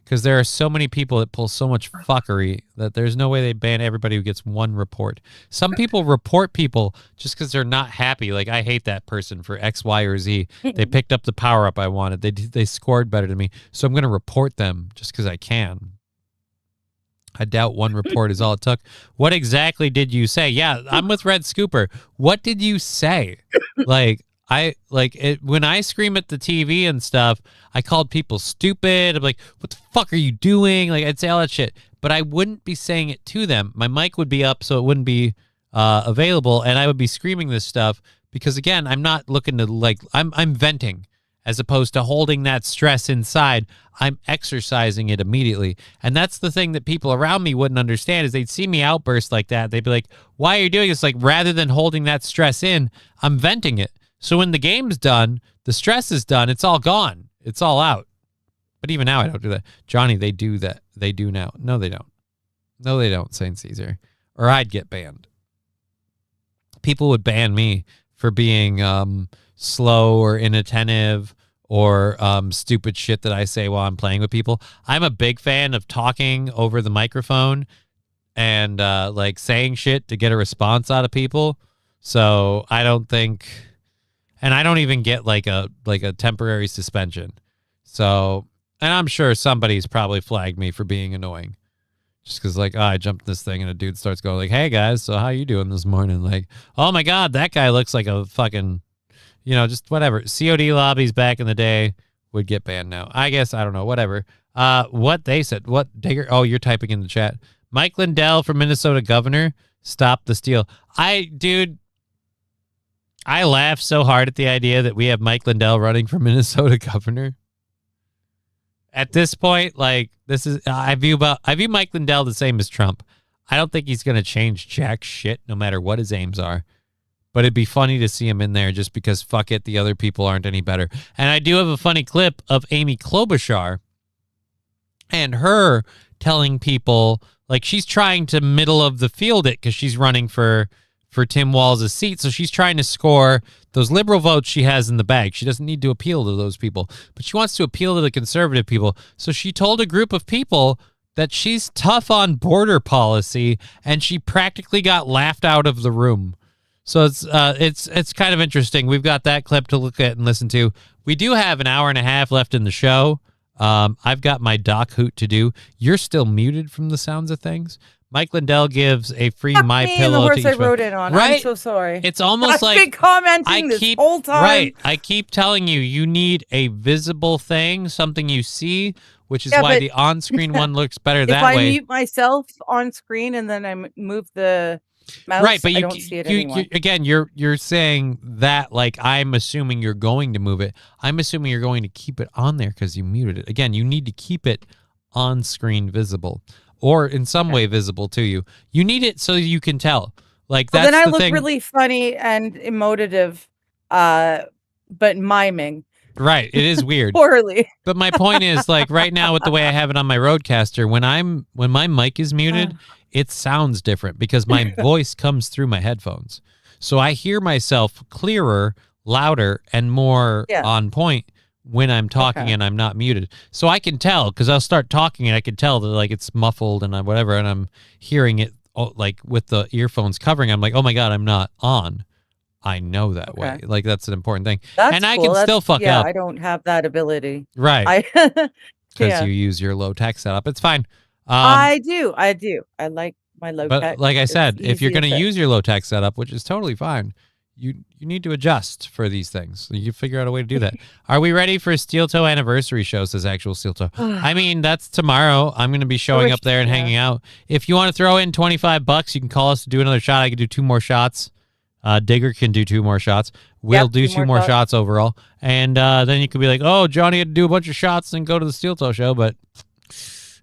[SPEAKER 2] because there are so many people that pull so much fuckery that there's no way they ban everybody who gets one report. Some people report people just because they're not happy. I hate that person for X, Y, or Z. They picked up the power up I wanted. They scored better than me, so I'm going to report them just because I can. I doubt one report is all it took. What exactly did you say? Yeah, I'm with Red Scooper. What did you say? When I scream at the TV and stuff, I called people stupid. I'm like, what the fuck are you doing? I'd say all that shit, but I wouldn't be saying it to them. My mic would be up, so it wouldn't be available, and I would be screaming this stuff because, again, I'm not looking to I'm venting as opposed to holding that stress inside. I'm exercising it immediately, and that's the thing that people around me wouldn't understand is they'd see me outburst like that. They'd be like, why are you doing this? Rather than holding that stress in, I'm venting it. So when the game's done, the stress is done, it's all gone. It's all out. But even now, I don't do that. Johnny, they do that. They do now. No, they don't. No, they don't, St. Caesar. Or I'd get banned. People would ban me for being slow or inattentive or stupid shit that I say while I'm playing with people. I'm a big fan of talking over the microphone and saying shit to get a response out of people. So I don't think... And I don't even get a temporary suspension. So, and I'm sure somebody's probably flagged me for being annoying. Just because I jumped in this thing and a dude starts going hey guys, so how you doing this morning? Oh my God, that guy looks like a fucking, just whatever. COD lobbies back in the day would get banned now. I guess, I don't know, whatever. What they said, what Digger, oh, you're typing in the chat. Mike Lindell from Minnesota governor, stop the steal. Dude, I laugh so hard at the idea that we have Mike Lindell running for Minnesota governor. At this point, like, this is I view Mike Lindell the same as Trump. I don't think he's going to change jack shit no matter what his aims are. But it'd be funny to see him in there just because, fuck it, the other people aren't any better. And I do have a funny clip of Amy Klobuchar and her telling people, like, she's trying to middle of the field it because she's running for Tim Walz' seat. So she's trying to score those liberal votes she has in the bag. She doesn't need to appeal to those people, but she wants to appeal to the conservative people. So she told a group of people that she's tough on border policy, and she practically got laughed out of the room. So it's kind of interesting. We've got that clip to look at and listen to. We do have an hour and a half left in the show. I've got my doc hoot to do. You're still muted from the sounds of things. Mike Lindell gives a free My
[SPEAKER 3] Me and the
[SPEAKER 2] Pillow
[SPEAKER 3] horse
[SPEAKER 2] to
[SPEAKER 3] I
[SPEAKER 2] each
[SPEAKER 3] rode
[SPEAKER 2] one.
[SPEAKER 3] in on.
[SPEAKER 2] Right?
[SPEAKER 3] I'm so sorry.
[SPEAKER 2] It's almost
[SPEAKER 3] I've
[SPEAKER 2] like
[SPEAKER 3] been commenting this whole time.
[SPEAKER 2] Right. I keep telling you, you need a visible thing, something you see, which is
[SPEAKER 3] Yeah,
[SPEAKER 2] why
[SPEAKER 3] but
[SPEAKER 2] the on-screen one looks better
[SPEAKER 3] If
[SPEAKER 2] that
[SPEAKER 3] I
[SPEAKER 2] way.
[SPEAKER 3] mute myself on screen and then I move the mouse,
[SPEAKER 2] Right, but
[SPEAKER 3] I don't see it anymore.
[SPEAKER 2] again, you're saying that like I'm assuming you're going to move it. I'm assuming you're going to keep it on there because you muted it. Again, you need to keep it on screen visible or in some way visible to you. You need it so you can tell. Like
[SPEAKER 3] Well,
[SPEAKER 2] that's
[SPEAKER 3] then I
[SPEAKER 2] the
[SPEAKER 3] look
[SPEAKER 2] thing.
[SPEAKER 3] really funny and emotive, but miming
[SPEAKER 2] Right, it is weird.
[SPEAKER 3] poorly.
[SPEAKER 2] But my point is, like right now with the way I have it on my Rodecaster, when my mic is muted, it sounds different because my voice comes through my headphones. So I hear myself clearer, louder, and more on point when I'm talking and I'm not muted. So I can tell because I'll start talking and I can tell that like it's muffled and whatever, and I'm hearing it like with the earphones covering. I'm like, oh my God, I'm not on. I know that way. Like that's an important thing.
[SPEAKER 3] That's
[SPEAKER 2] and I
[SPEAKER 3] cool.
[SPEAKER 2] can still fuck up.
[SPEAKER 3] I don't have that ability.
[SPEAKER 2] Right.
[SPEAKER 3] I
[SPEAKER 2] Because you use your low tech setup. It's fine.
[SPEAKER 3] I do. I like my low
[SPEAKER 2] but
[SPEAKER 3] tech.
[SPEAKER 2] like I said, if you're
[SPEAKER 3] easy to
[SPEAKER 2] going to
[SPEAKER 3] fix.
[SPEAKER 2] use your low tech setup, which is totally fine, you need to adjust for these things. You figure out a way to do that. Are we ready for Steel Toe anniversary show? Says Actual Steel Toe. I mean, that's tomorrow. I'm going to be showing up there and hanging out. If you want to throw in $25, you can call us to do another shot. I can do 2 more shots. Digger can do 2 more shots. We'll do 2 more shots overall. And then you could be like, oh, Johnny had to do a bunch of shots and go to the Steel Toe show. But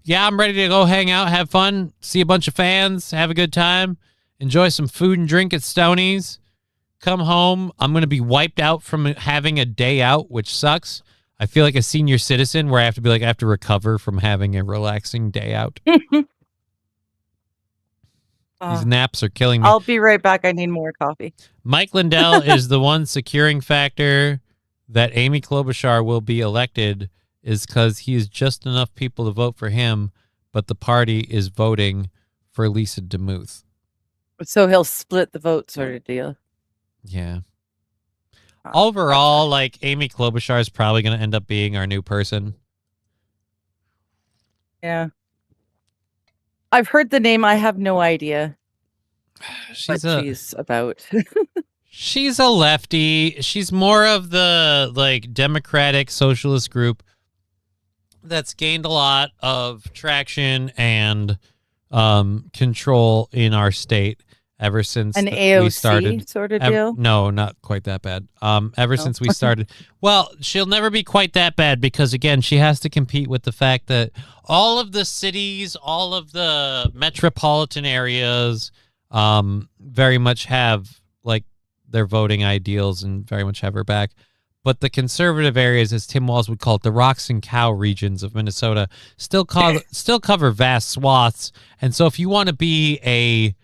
[SPEAKER 2] yeah, I'm ready to go hang out, have fun, see a bunch of fans, have a good time, enjoy some food and drink at Stoney's. Come home. I'm going to be wiped out from having a day out, which sucks. I feel like a senior citizen where I have to be like, I have to recover from having a relaxing day out. These naps are killing me.
[SPEAKER 3] I'll be right back. I need more coffee.
[SPEAKER 2] Mike Lindell is the one securing factor that Amy Klobuchar will be elected is because he is just enough people to vote for him, but the party is voting for Lisa DeMuth.
[SPEAKER 3] So he'll split the vote sort of deal.
[SPEAKER 2] Yeah. Overall, like Amy Klobuchar is probably going to end up being our new person.
[SPEAKER 3] Yeah. I've heard the name. I have no idea
[SPEAKER 2] She's
[SPEAKER 3] what she's about.
[SPEAKER 2] She's a lefty. She's more of the like Democratic Socialist group that's gained a lot of traction and control in our state ever since
[SPEAKER 3] An
[SPEAKER 2] we
[SPEAKER 3] AOC
[SPEAKER 2] started.
[SPEAKER 3] sort of deal.
[SPEAKER 2] No, not quite that bad. Ever since we started. Well, she'll never be quite that bad because again, she has to compete with the fact that all of the cities, all of the metropolitan areas, very much have like their voting ideals and very much have her back. But the conservative areas, as Tim Walz would call it, the rocks and cow regions of Minnesota, still cover vast swaths. And so if you want to be a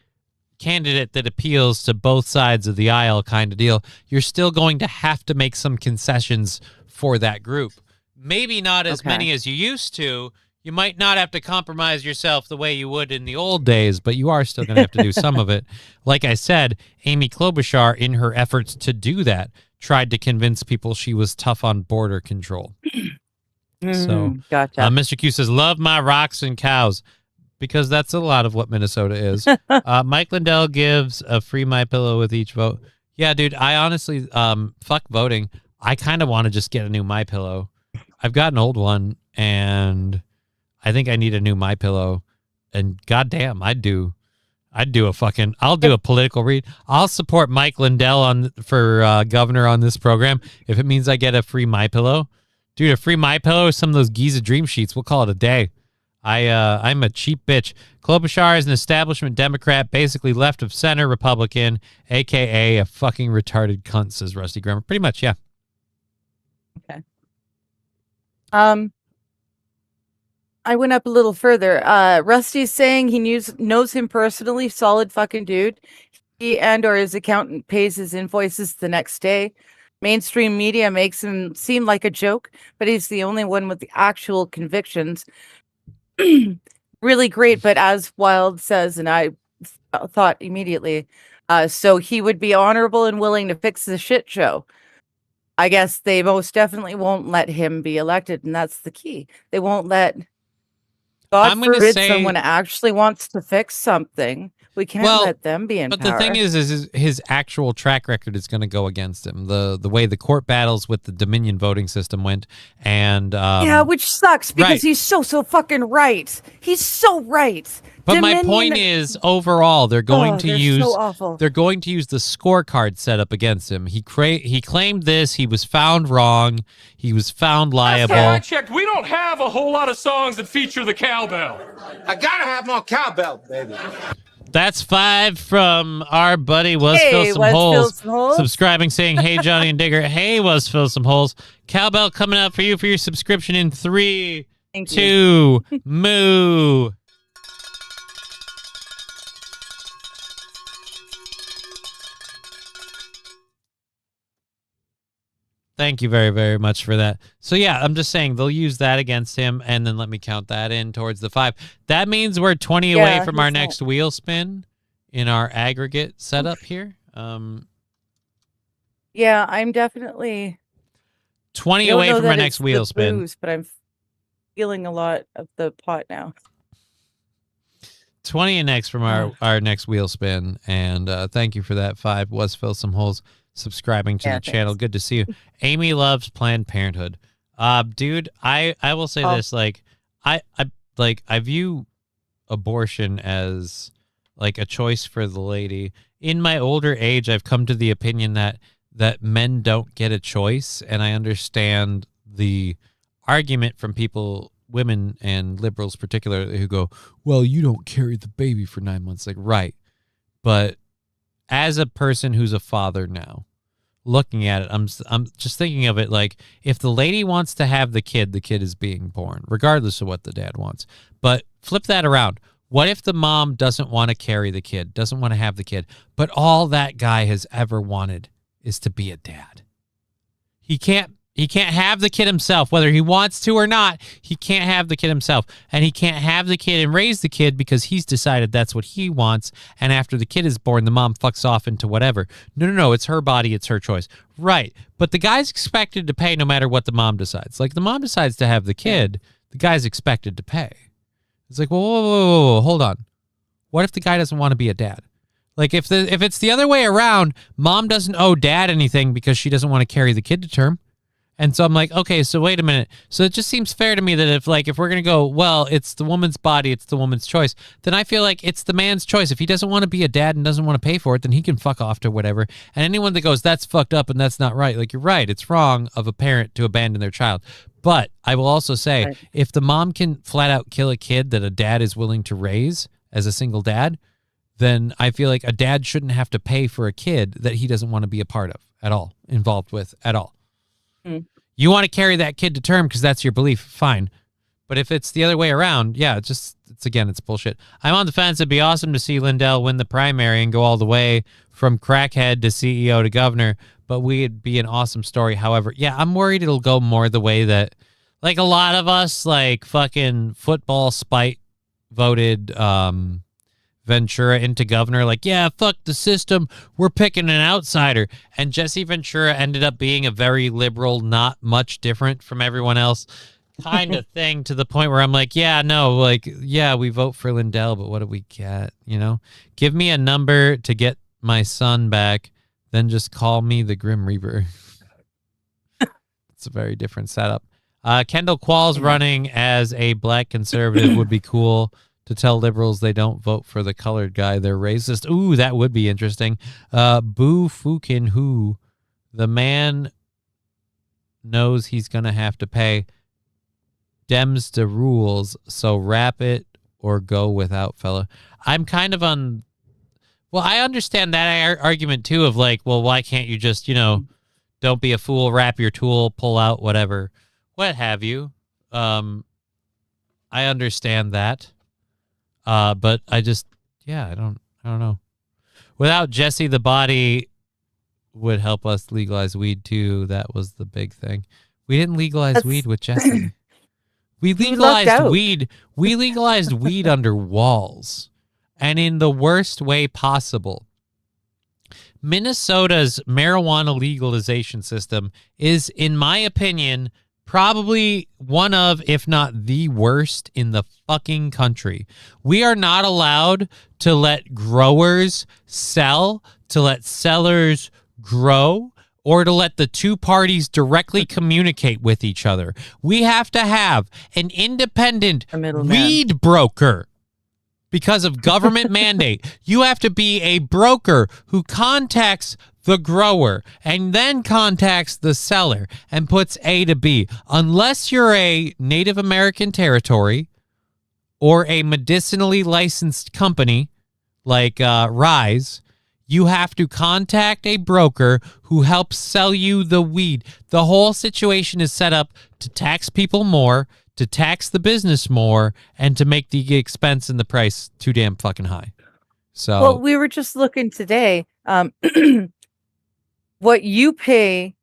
[SPEAKER 2] candidate that appeals to both sides of the aisle kind of deal, you're still going to have to make some concessions for that group. Maybe not as many as you used to. You might not have to compromise yourself the way you would in the old days, but you are still going to have to do some of it. Like I said, Amy Klobuchar, in her efforts to do that, tried to convince people she was tough on border control. So,
[SPEAKER 3] gotcha.
[SPEAKER 2] Mr. Q says, love my rocks and cows, because that's a lot of what Minnesota is. Mike Lindell gives a free My Pillow with each vote. Yeah, dude, I honestly, fuck voting. I kind of want to just get a new My Pillow. I've got an old one, and I think I need a new My Pillow. And goddamn, I do. I'll do a political read. I'll support Mike Lindell for governor on this program if it means I get a free MyPillow. Dude, a free MyPillow or some of those Giza Dream Sheets. We'll call it a day. I'm a cheap bitch. Klobuchar is an establishment Democrat, basically left of center Republican, a.k.a. a fucking retarded cunt, says Rusty Grimmer. Pretty much, yeah.
[SPEAKER 3] Okay. I went up a little further. Rusty's saying he knows him personally. Solid fucking dude. He and or his accountant pays his invoices the next day. Mainstream media makes him seem like a joke, but he's the only one with the actual convictions. Really great, but as Wild says, and I thought immediately, so he would be honorable and willing to fix the shit show. I guess they most definitely won't let him be elected, and that's the key. They won't let, God forbid, someone actually wants to fix something. We can't let them be in power.
[SPEAKER 2] But the thing is his actual track record is going to go against him. The way the court battles with the Dominion voting system went, and
[SPEAKER 3] yeah, which sucks because he's so fucking right. He's so right.
[SPEAKER 2] But my point is, overall, they're going to use
[SPEAKER 3] so awful.
[SPEAKER 2] They're going to use the scorecard set up against him. He claimed this. He was found wrong. He was found liable.
[SPEAKER 6] I checked. We don't have a whole lot of songs that feature the cowbell.
[SPEAKER 5] I gotta have more cowbell, baby.
[SPEAKER 2] That's 5 from our buddy Was Fill Some Holes. Subscribing, saying, hey, Johnny and Digger. Hey, Was Fill Some Holes. Cowbell coming out for you for your subscription in 3, 2, moo. Thank you very, very much for that. So, yeah, I'm just saying they'll use that against him, and then let me count that in towards the 5. That means we're 20 away from our next wheel spin in our aggregate setup here.
[SPEAKER 3] Yeah, I'm definitely
[SPEAKER 2] 20 away from our next wheel spin.
[SPEAKER 3] Booze, but I'm feeling a lot of the pot now.
[SPEAKER 2] 20 and next from our next wheel spin, and thank you for that 5. Was Fill Some Holes. Subscribing to the channel. Good to see you. Amy loves Planned Parenthood. Dude, I will say this, like I view abortion as like a choice for the lady. In my older age, I've come to the opinion that men don't get a choice, and I understand the argument from people, women and liberals particularly, who go, well, you don't carry the baby for 9 months. Like, right. But as a person who's a father now, looking at it, I'm just thinking of it like, if the lady wants to have the kid is being born, regardless of what the dad wants. But flip that around. What if the mom doesn't want to carry the kid, doesn't want to have the kid, but all that guy has ever wanted is to be a dad? He can't have the kid himself, whether he wants to or not. He can't have the kid himself, and he can't have the kid and raise the kid because he's decided that's what he wants. And after the kid is born, the mom fucks off into whatever. No, it's her body, it's her choice. Right, but the guy's expected to pay no matter what the mom decides. Like, the mom decides to have the kid, the guy's expected to pay. It's like, whoa, hold on. What if the guy doesn't want to be a dad? Like, if it's the other way around, mom doesn't owe dad anything because she doesn't want to carry the kid to term. And so I'm like, okay, so wait a minute. So it just seems fair to me that if we're going to go, well, it's the woman's body, it's the woman's choice, then I feel like it's the man's choice. If he doesn't want to be a dad and doesn't want to pay for it, then he can fuck off to whatever. And anyone that goes, that's fucked up and that's not right, like, you're right. It's wrong of a parent to abandon their child. But I will also say, if the mom can flat out kill a kid that a dad is willing to raise as a single dad, then I feel like a dad shouldn't have to pay for a kid that he doesn't want to be a part of at all, involved with at all. Mm. You want to carry that kid to term because that's your belief, fine. But if it's the other way around, yeah, it's bullshit. I'm on the fence. It'd be awesome to see Lindell win the primary and go all the way from crackhead to CEO to governor, but we'd be an awesome story. However, yeah, I'm worried it'll go more the way that, like, a lot of us, like, fucking football spite voted Ventura into governor, like, yeah, fuck the system, we're picking an outsider. And Jesse Ventura ended up being a very liberal, not much different from everyone else kind of thing, to the point where I'm like, yeah, no, like, yeah, we vote for Lindell, but what do we get? You know, give me a number to get my son back, then just call me the Grim Reaper. It's a very different setup. Kendall Qualls running as a black conservative would be cool. to tell liberals they don't vote for the colored guy. They're racist. Ooh, that would be interesting. Boo Fukin Who. The man knows he's going to have to pay. Dems the rules, so wrap it or go without, fella. I'm kind of on... Well, I understand that argument, too, of like, well, why can't you just, don't be a fool, wrap your tool, pull out, whatever, what have you. I understand that. But I just, I don't know. Without Jesse, the body would help us legalize weed too. That was the big thing. We didn't legalize weed with Jesse. We legalized weed. We legalized weed under walls, and in the worst way possible. Minnesota's marijuana legalization system is, in my opinion, probably one of, if not the worst in the fucking country. We are not allowed to let growers sell, to let sellers grow, or to let the two parties directly communicate with each other. We have to have an independent weed broker. Because of government mandate, you have to be a broker who contacts the grower and then contacts the seller and puts A to B. Unless you're a Native American territory or a medicinally licensed company like Rise, you have to contact a broker who helps sell you the weed. The whole situation is set up to tax people more, to tax the business more, and to make the expense and the price too damn fucking high. So,
[SPEAKER 3] well, we were just looking today. What you pay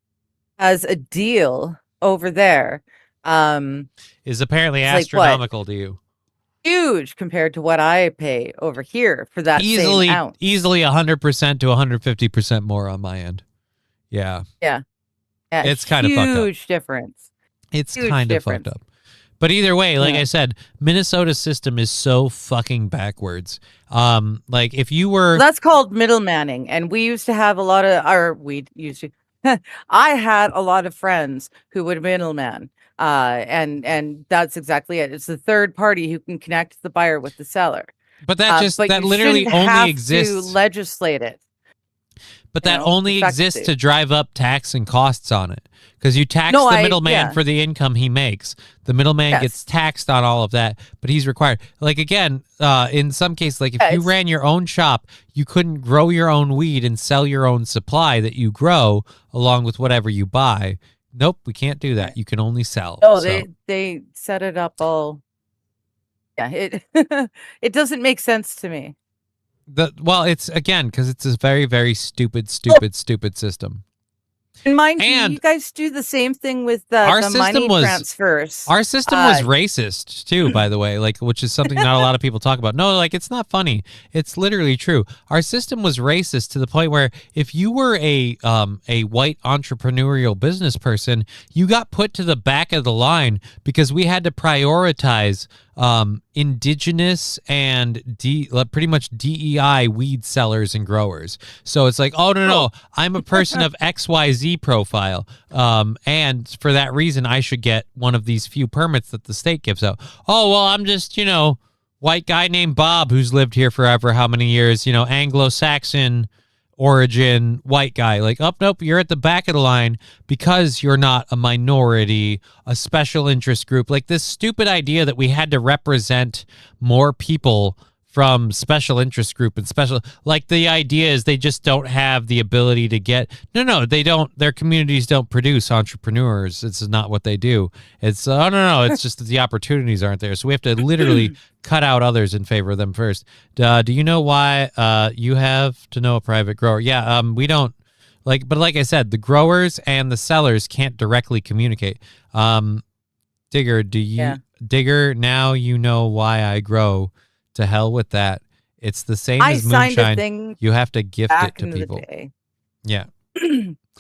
[SPEAKER 3] as a deal over there
[SPEAKER 2] is apparently
[SPEAKER 3] it's
[SPEAKER 2] astronomical to you.
[SPEAKER 3] Huge compared to what I pay over here for that same ounce.
[SPEAKER 2] Easily 100% to 150% more on my end. Yeah. It's kind of fucked up.
[SPEAKER 3] Huge difference.
[SPEAKER 2] It's kind of fucked up. But either way, like I said, Minnesota's system is so fucking backwards. Like if you were...
[SPEAKER 3] That's called middlemaning. And we used to have a lot of... I had a lot of friends who would middleman. And that's exactly it. It's the third party who can connect the buyer with the seller.
[SPEAKER 2] But that literally only exists...
[SPEAKER 3] to legislate it.
[SPEAKER 2] But that only exists to drive up tax and costs on it. Because you tax the middleman for the income he makes. The middleman gets taxed on all of that, but he's required. Like, again, in some cases, like if you ran your own shop, you couldn't grow your own weed and sell your own supply that you grow along with whatever you buy. Nope, we can't do that. You can only sell.
[SPEAKER 3] Oh, they set it up all. Yeah, it doesn't make sense to me.
[SPEAKER 2] Well, it's, again, because it's a very, very stupid system.
[SPEAKER 3] And mind you, you guys do the same thing with the money transfers.
[SPEAKER 2] Our system was racist too, by the way, like, which is something not a lot of people talk about. No, like, it's not funny. It's literally true. Our system was racist to the point where if you were a white entrepreneurial business person, you got put to the back of the line because we had to prioritize indigenous and pretty much DEI weed sellers and growers. So it's like, oh, no, I'm a person of XYZ profile. And for that reason, I should get one of these few permits that the state gives out. Oh, well, I'm just, white guy named Bob who's lived here forever, how many years, Anglo-Saxon origin white guy. Like, oh, nope, you're at the back of the line because you're not a minority, a special interest group. Like this stupid idea that we had to represent more people from special interest group and special, like the idea is they just don't have the ability to get, no, they don't, their communities don't produce entrepreneurs. It's not what they do. It's, no, it's just that the opportunities aren't there. So we have to literally cut out others in favor of them first. Do you know why you have to know a private grower? Yeah, we don't, but like I said, the growers and the sellers can't directly communicate. Digger, Digger, now you know why I grow. To hell with that. It's the same as moonshine. You have to gift it to people. Yeah.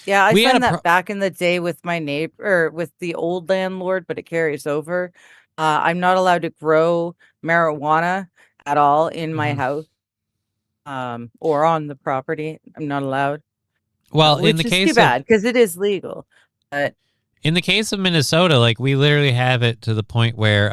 [SPEAKER 3] Yeah, I signed that back in the day with my neighbor, with the old landlord, but it carries over. I'm not allowed to grow marijuana at all in my house or on the property. I'm not allowed.
[SPEAKER 2] Well, in the case
[SPEAKER 3] too bad because it is legal. But
[SPEAKER 2] in the case of Minnesota, like we literally have it to the point where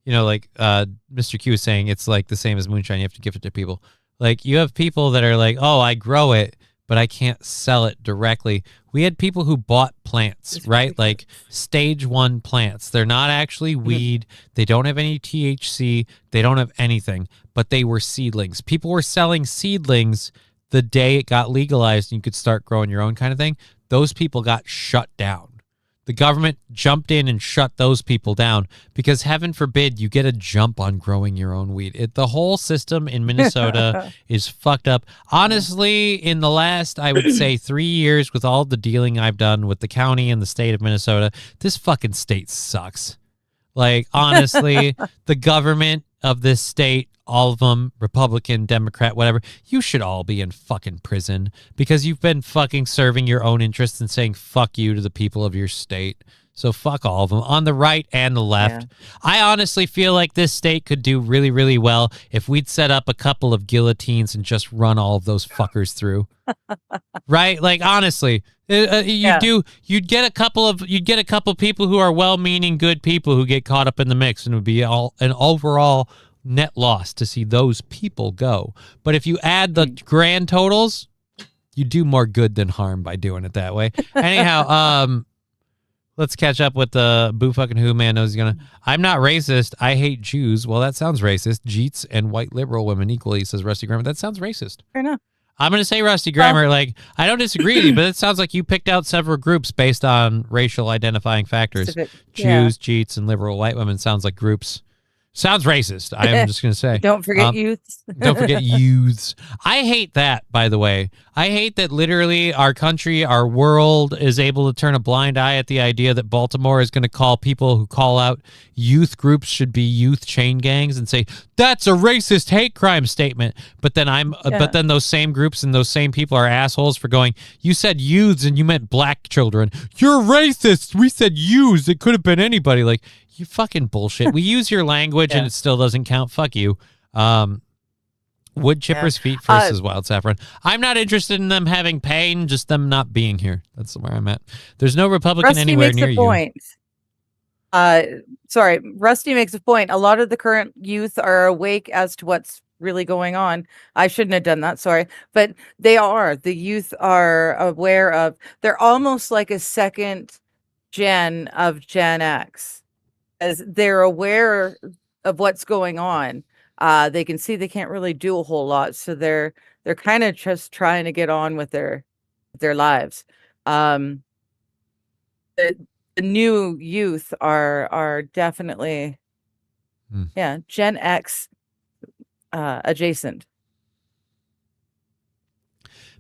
[SPEAKER 2] you know, like Mr. Q is saying, it's like the same as moonshine. You have to give it to people. Like you have people that are like, oh, I grow it, but I can't sell it directly. We had people who bought plants, right? Like stage 1 plants. They're not actually weed. They don't have any THC. They don't have anything, but they were seedlings. People were selling seedlings the day it got legalized and you could start growing your own kind of thing. Those people got shut down. The government jumped in and shut those people down because heaven forbid you get a jump on growing your own weed. The whole system in Minnesota is fucked up. Honestly, in the last, I would say 3 years with all the dealing I've done with the county and the state of Minnesota, this fucking state sucks. Like, honestly, the government of this state, all of them, Republican, Democrat, whatever, you should all be in fucking prison because you've been fucking serving your own interests and saying fuck you to the people of your state. So fuck all of them on the right and the left.
[SPEAKER 3] Yeah.
[SPEAKER 2] I honestly feel like this state could do really, really well if we'd set up a couple of guillotines and just run all of those fuckers through. Right? Like, honestly, you'd get a couple people who are well-meaning, good people who get caught up in the mix, and it would be all an overall net loss to see those people go. But if you add the grand totals, you do more good than harm by doing it that way. Anyhow, let's catch up with the Boo fucking Who man knows he's gonna. I'm not racist. I hate Jews. Well, that sounds racist. Jeets and white liberal women equally, says Rusty Grammar. That sounds racist.
[SPEAKER 3] Fair enough.
[SPEAKER 2] I'm going to say Rusty Grammar. Like, I don't disagree with you, but it sounds like you picked out several groups based on racial identifying factors. Jews, Jeets, and liberal white women sounds like groups. Sounds racist. I'm just going to say.
[SPEAKER 3] Don't forget youths.
[SPEAKER 2] Don't forget youths. I hate that, by the way. I hate that literally our country, our world is able to turn a blind eye at the idea that Baltimore is going to call people who call out youth groups should be youth chain gangs and say, that's a racist hate crime statement. But then but then those same groups and those same people are assholes for going, you said youths and you meant black children. You're racist. We said youths. It could have been anybody. Like, you fucking bullshit. We use your language and it still doesn't count. Fuck you. Wood chipper's feet first is Wild Saffron. I'm not interested in them having pain, just them not being here. That's where I'm at. There's no Republican
[SPEAKER 3] Rusty
[SPEAKER 2] anywhere
[SPEAKER 3] makes
[SPEAKER 2] near
[SPEAKER 3] a
[SPEAKER 2] you.
[SPEAKER 3] point. Rusty makes a point. A lot of the current youth are awake as to what's really going on. I shouldn't have done that, sorry. But they are. The youth are aware of, they're almost like a second gen of Gen X. As they're aware of what's going on. They can see they can't really do a whole lot, so they're kind of just trying to get on with their lives. The new youth are definitely Gen X adjacent.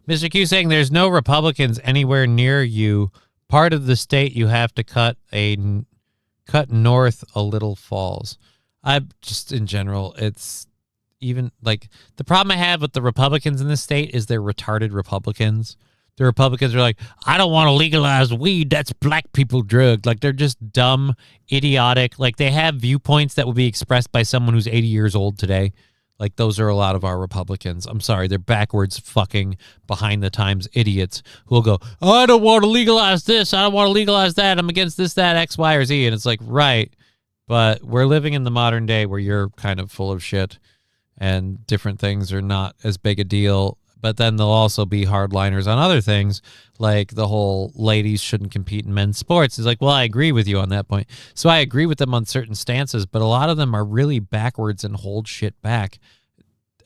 [SPEAKER 2] Mr. Q saying there's no Republicans anywhere near you. Part of the state you have to cut north a little falls. I just, in general, it's even like the problem I have with the Republicans in this state is they're retarded Republicans. The Republicans are like, I don't want to legalize weed. That's black people drug. Like, they're just dumb, idiotic. Like, they have viewpoints that will be expressed by someone who's 80 years old today. Like, those are a lot of our Republicans. I'm sorry. They're backwards, fucking behind the times idiots who will go, I don't want to legalize this. I don't want to legalize that. I'm against this, that, X, Y, or Z. And it's like, right. But we're living in the modern day where you're kind of full of shit and different things are not as big a deal. But then there'll also be hardliners on other things, like the whole ladies shouldn't compete in men's sports. It's like, well, I agree with you on that point. So I agree with them on certain stances, but a lot of them are really backwards and hold shit back.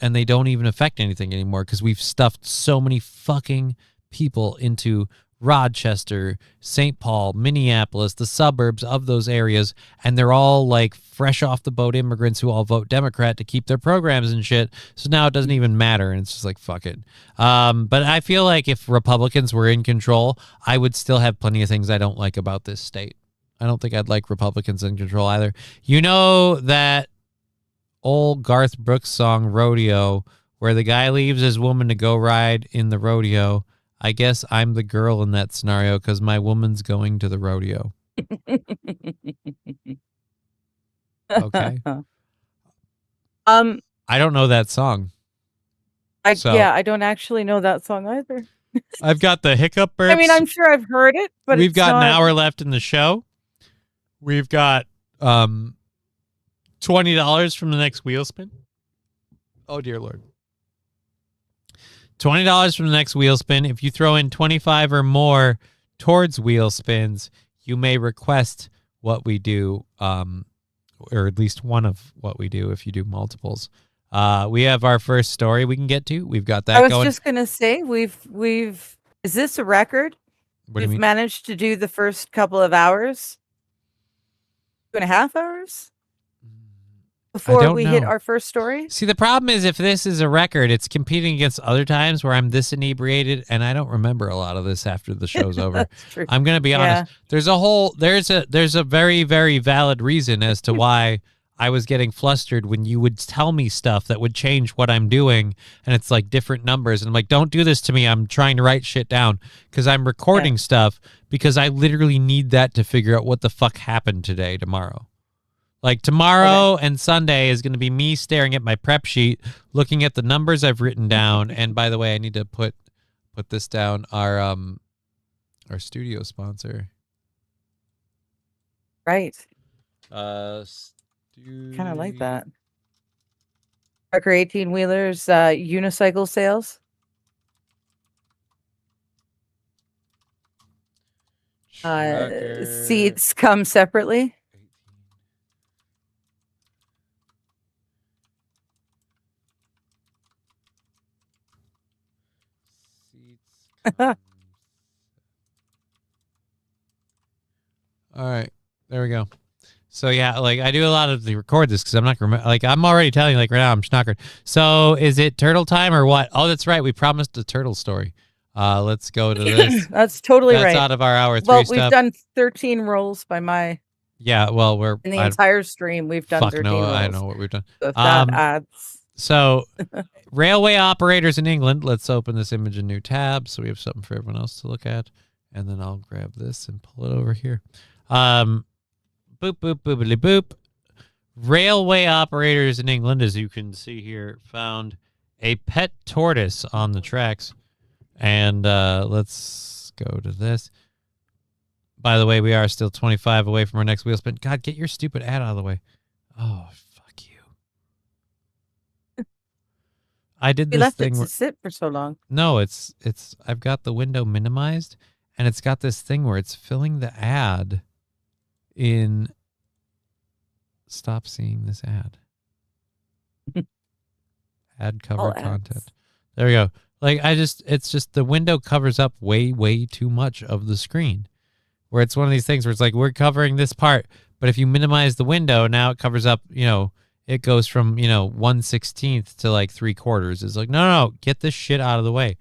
[SPEAKER 2] And they don't even affect anything anymore because we've stuffed so many fucking people into Rochester, St. Paul, Minneapolis, the suburbs of those areas, and they're all like fresh off the boat immigrants who all vote Democrat to keep their programs and shit. So now it doesn't even matter, and it's just like, fuck it. But I feel like if Republicans were in control, I would still have plenty of things I don't like about this state. I don't think I'd like Republicans in control either. You know that old Garth Brooks song, Rodeo, where the guy leaves his woman to go ride in the rodeo? I guess I'm the girl in that scenario because my woman's going to the rodeo. Okay. I don't know that song.
[SPEAKER 3] I don't actually know that song either.
[SPEAKER 2] I've got the hiccup burps.
[SPEAKER 3] I mean, I'm sure I've heard it, but
[SPEAKER 2] we've
[SPEAKER 3] it's
[SPEAKER 2] got
[SPEAKER 3] not...
[SPEAKER 2] an hour left in the show. We've got $20 from the next wheel spin. Oh dear Lord. $20 from the next wheel spin. If you throw in 25 or more towards wheel spins, you may request what we do, or at least one of what we do if you do multiples. We have our first story we can get to. We've got that
[SPEAKER 3] I was
[SPEAKER 2] going.
[SPEAKER 3] just gonna say we've is this a record?
[SPEAKER 2] What do you
[SPEAKER 3] We've
[SPEAKER 2] mean?
[SPEAKER 3] managed to do the first couple of hours, 2.5 hours before
[SPEAKER 2] don't
[SPEAKER 3] we hit
[SPEAKER 2] know.
[SPEAKER 3] our first story.
[SPEAKER 2] See, the problem is if this is a record, it's competing against other times where I'm this inebriated, and I don't remember a lot of this after the show's over.
[SPEAKER 3] That's true.
[SPEAKER 2] I'm gonna be honest. There's a very, very valid reason as to why I was getting flustered when you would tell me stuff that would change what I'm doing, and it's like different numbers, and I'm like, don't do this to me. I'm trying to write shit down because I'm recording stuff because I literally need that to figure out what the fuck happened tomorrow. Like tomorrow and Sunday is going to be me staring at my prep sheet, looking at the numbers I've written down. And by the way, I need to put this down. Our studio sponsor.
[SPEAKER 3] Right.
[SPEAKER 2] Kind
[SPEAKER 3] Kind of like that. Parker 18 wheelers, unicycle sales. Seats come separately.
[SPEAKER 2] All right, there we go. So yeah, like I do a lot of the record this because I'm not gonna like I'm already telling you like right now I'm schnockered. So is it turtle time or what? Oh, that's right. We promised a turtle story. Let's go to this.
[SPEAKER 3] That's totally
[SPEAKER 2] That's
[SPEAKER 3] right.
[SPEAKER 2] out of our hour 3
[SPEAKER 3] Well,
[SPEAKER 2] stuff.
[SPEAKER 3] we've done 13 rolls by my
[SPEAKER 2] Yeah, well we're
[SPEAKER 3] in the entire stream. We've done
[SPEAKER 2] fuck
[SPEAKER 3] 13
[SPEAKER 2] no,
[SPEAKER 3] rolls.
[SPEAKER 2] I know what we've done.
[SPEAKER 3] So if that adds.
[SPEAKER 2] So, railway operators in England. Let's open this image in new tab so we have something for everyone else to look at, and then I'll grab this and pull it over here. Boop boop boopity boop. Railway operators in England, as you can see here, found a pet tortoise on the tracks, and let's go to this. By the way, we are still 25 away from our next wheel spin. God, get your stupid ad out of the way. Oh. I did
[SPEAKER 3] We
[SPEAKER 2] this
[SPEAKER 3] left
[SPEAKER 2] thing.
[SPEAKER 3] it to sit for so long.
[SPEAKER 2] No, it's. I've got the window minimized, and it's got this thing where it's filling the ad. In. Stop seeing this ad. Ad cover
[SPEAKER 3] All
[SPEAKER 2] content.
[SPEAKER 3] ads.
[SPEAKER 2] There we go. Like it's just the window covers up way too much of the screen. Where it's one of these things where it's like we're covering this part, but if you minimize the window, now it covers up. It goes from 1/16 to like 3/4. It's like no, get this shit out of the way.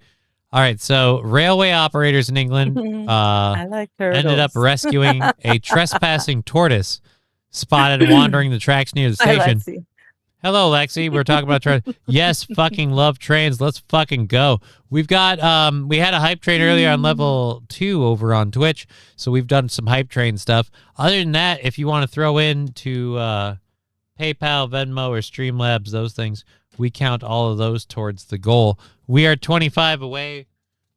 [SPEAKER 2] All right, so railway operators in England
[SPEAKER 3] I like turtles.
[SPEAKER 2] ended up rescuing a trespassing tortoise spotted wandering the tracks near the
[SPEAKER 3] Hi,
[SPEAKER 2] station.
[SPEAKER 3] Lexi.
[SPEAKER 2] Hello, Lexi. We're talking about yes, fucking love trains. Let's fucking go. We've got we had a hype train earlier on level 2 over on Twitch, so we've done some hype train stuff. Other than that, if you want to throw in to PayPal, Venmo, or Streamlabs, those things, we count all of those towards the goal. We are 25 away,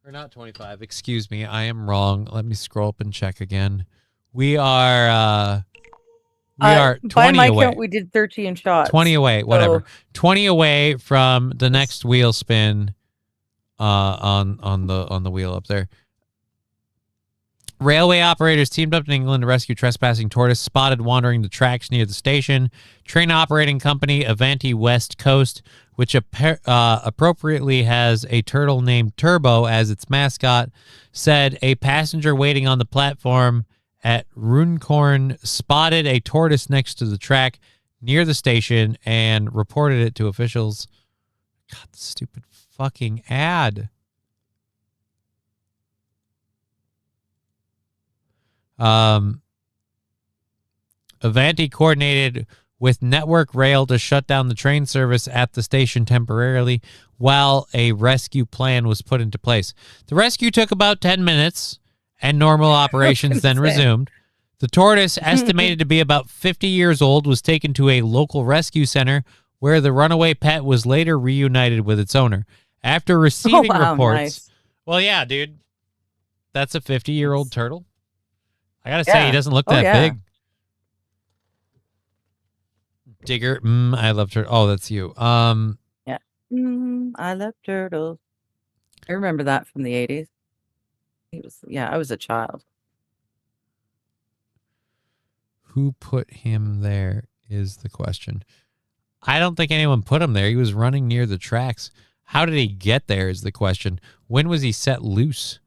[SPEAKER 2] or not 25, excuse me, I am wrong. Let me scroll up and check again. We are 20
[SPEAKER 3] by my
[SPEAKER 2] away.
[SPEAKER 3] count, we did 13 shots.
[SPEAKER 2] 20 away, whatever.
[SPEAKER 3] So-
[SPEAKER 2] 20 away from the next wheel spin on the wheel up there. Railway operators teamed up in England to rescue trespassing tortoise spotted wandering the tracks near the station. Train operating company Avanti West Coast, which appropriately has a turtle named Turbo as its mascot, said a passenger waiting on the platform at Runcorn spotted a tortoise next to the track near the station and reported it to officials. God, the stupid fucking ad. Avanti coordinated with Network Rail to shut down the train service at the station temporarily while a rescue plan was put into place. The rescue took about 10 minutes and normal operations then resumed. The tortoise, estimated to be about 50 years old, was taken to a local rescue center where the runaway pet was later reunited with its owner. After receiving reports...
[SPEAKER 3] Nice.
[SPEAKER 2] Well, yeah, dude. That's a 50-year-old turtle. I gotta say, he doesn't look that
[SPEAKER 3] yeah.
[SPEAKER 2] big. Digger, I love turtle. Oh, that's you.
[SPEAKER 3] Yeah. I love turtles. I remember that from the 80s. I was a child.
[SPEAKER 2] Who put him there is the question. I don't think anyone put him there. He was running near the tracks. How did he get there is the question. When was he set loose?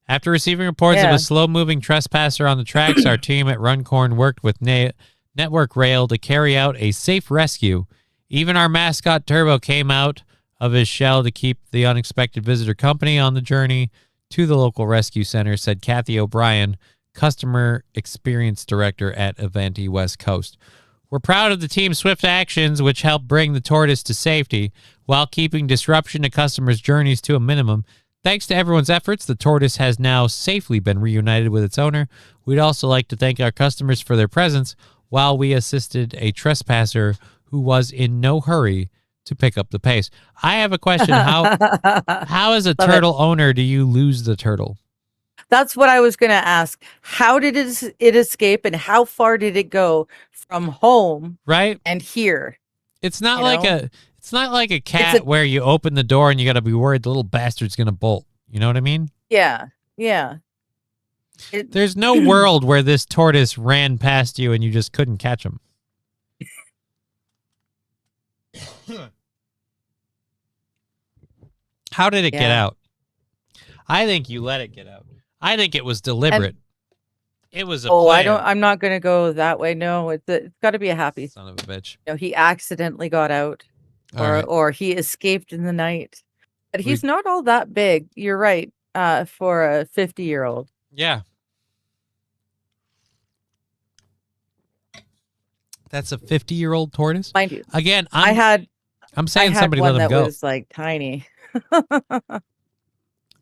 [SPEAKER 2] After receiving reports of
[SPEAKER 3] Yeah.
[SPEAKER 2] a slow-moving trespasser on the tracks, our team at Runcorn worked with Network Rail to carry out a safe rescue. Even our mascot Turbo came out of his shell to keep the unexpected visitor company on the journey to the local rescue center, said Kathy O'Brien, Customer Experience Director at Avanti West Coast. We're proud of the team's swift actions, which helped bring the tortoise to safety while keeping disruption to customers' journeys to a minimum. Thanks to everyone's efforts, the tortoise has now safely been reunited with its owner. We'd also like to thank our customers for their presence while we assisted a trespasser who was in no hurry to pick up the pace. I have a question. How as a
[SPEAKER 3] Love it.
[SPEAKER 2] turtle owner do you lose the turtle?
[SPEAKER 3] That's what I was going to ask. How did it escape and how far did it go from home
[SPEAKER 2] Right?
[SPEAKER 3] and here?
[SPEAKER 2] It's not
[SPEAKER 3] You
[SPEAKER 2] like
[SPEAKER 3] know?
[SPEAKER 2] it's not like a cat where you open the door and you got to be worried the little bastard's going to bolt. You know what I mean?
[SPEAKER 3] Yeah.
[SPEAKER 2] There's no world where this tortoise ran past you and you just couldn't catch him. How did it get
[SPEAKER 3] Yeah.
[SPEAKER 2] out? I think you let it get out. I think it was deliberate. It was a plan.
[SPEAKER 3] I'm not going to go that way. No, it's got to be a happy.
[SPEAKER 2] Son of a bitch.
[SPEAKER 3] He accidentally got out
[SPEAKER 2] All right.
[SPEAKER 3] or he escaped in the night. But
[SPEAKER 2] We-
[SPEAKER 3] he's not all that big. You're right. For a 50-year-old.
[SPEAKER 2] Yeah. That's a 50-year-old tortoise?
[SPEAKER 3] Mind you,
[SPEAKER 2] Again,
[SPEAKER 3] I had
[SPEAKER 2] saying somebody
[SPEAKER 3] one
[SPEAKER 2] let him
[SPEAKER 3] that
[SPEAKER 2] go.
[SPEAKER 3] was like tiny.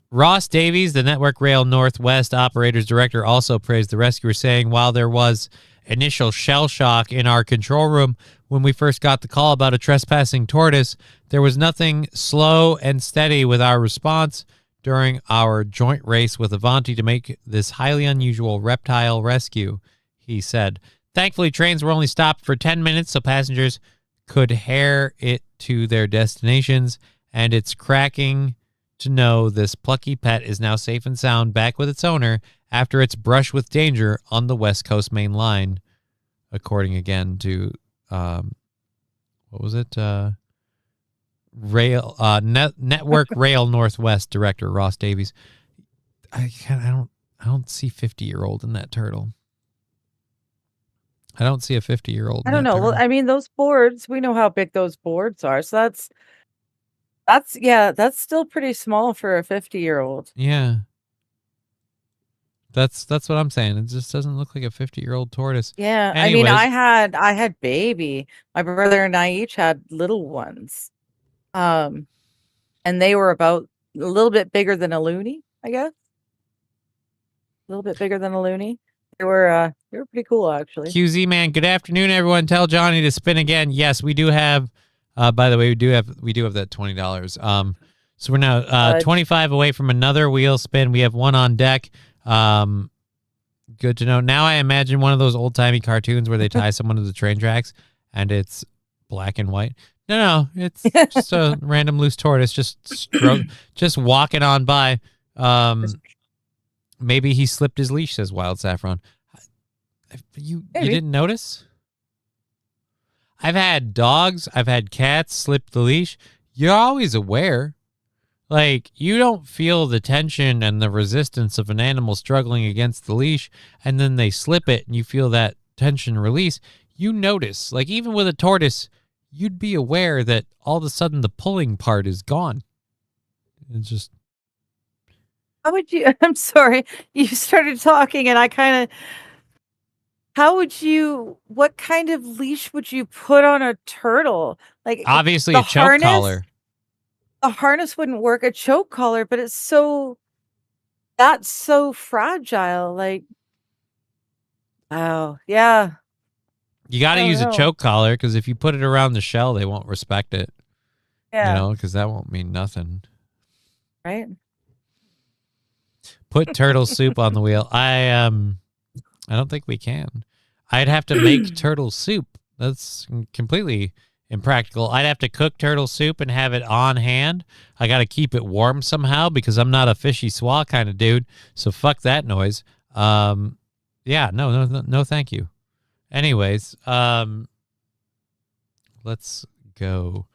[SPEAKER 2] Ross Davies, the Network Rail Northwest Operators Director, also praised the rescuer, saying, while there was initial shell shock in our control room when we first got the call about a trespassing tortoise, there was nothing slow and steady with our response during our joint race with Avanti to make this highly unusual reptile rescue, he said. Thankfully, trains were only stopped for 10 minutes so passengers could hare it to their destinations, and it's cracking to know this plucky pet is now safe and sound back with its owner after its brush with danger on the West Coast main line, according again to what was it? Network Rail Northwest Director Ross Davies. I don't see 50-year-old in that turtle. I don't see a 50-year-old.
[SPEAKER 3] I don't know. Well, I mean, those boards, we know how big those boards are. So that's still pretty small for a 50-year-old.
[SPEAKER 2] Yeah. That's what I'm saying. It just doesn't look like a 50-year-old tortoise.
[SPEAKER 3] Yeah.
[SPEAKER 2] Anyways.
[SPEAKER 3] I mean, I had baby. My brother and I each had little ones. And they were about a little bit bigger than a loony, I guess. A little bit bigger than a loony. They were pretty cool, actually.
[SPEAKER 2] QZ man, good afternoon, everyone. Tell Johnny to spin again. Yes, we do have. By the way, we do have that $20. So we're now 25 away from another wheel spin. We have one on deck. Good to know. Now I imagine one of those old timey cartoons where they tie someone to the train tracks and it's black and white. No, it's just a random loose tortoise just walking on by. Maybe he slipped his leash, says Wild Saffron. You didn't notice? I've had dogs, I've had cats slip the leash. You're always aware. Like, you don't feel the tension and the resistance of an animal struggling against the leash, and then they slip it and you feel that tension release. You notice. Like, even with a tortoise, you'd be aware that all of a sudden the pulling part is gone. It's just...
[SPEAKER 3] How would you? I'm sorry. You started talking and I kind of... what kind of leash would you put on a turtle? Like,
[SPEAKER 2] obviously
[SPEAKER 3] the
[SPEAKER 2] a choke collar.
[SPEAKER 3] A harness wouldn't work, a choke collar, but that's so fragile. Like, oh, yeah.
[SPEAKER 2] You got to use a choke collar because if you put it around the shell, they won't respect it.
[SPEAKER 3] Yeah.
[SPEAKER 2] You know, because that won't mean nothing.
[SPEAKER 3] Right?
[SPEAKER 2] Put turtle soup on the wheel. I don't think we can. I'd have to make turtle soup. That's completely impractical. I'd have to cook turtle soup and have it on hand. I got to keep it warm somehow because I'm not a fishy swa kind of dude. So fuck that noise. Yeah, no, thank you. Anyways, let's go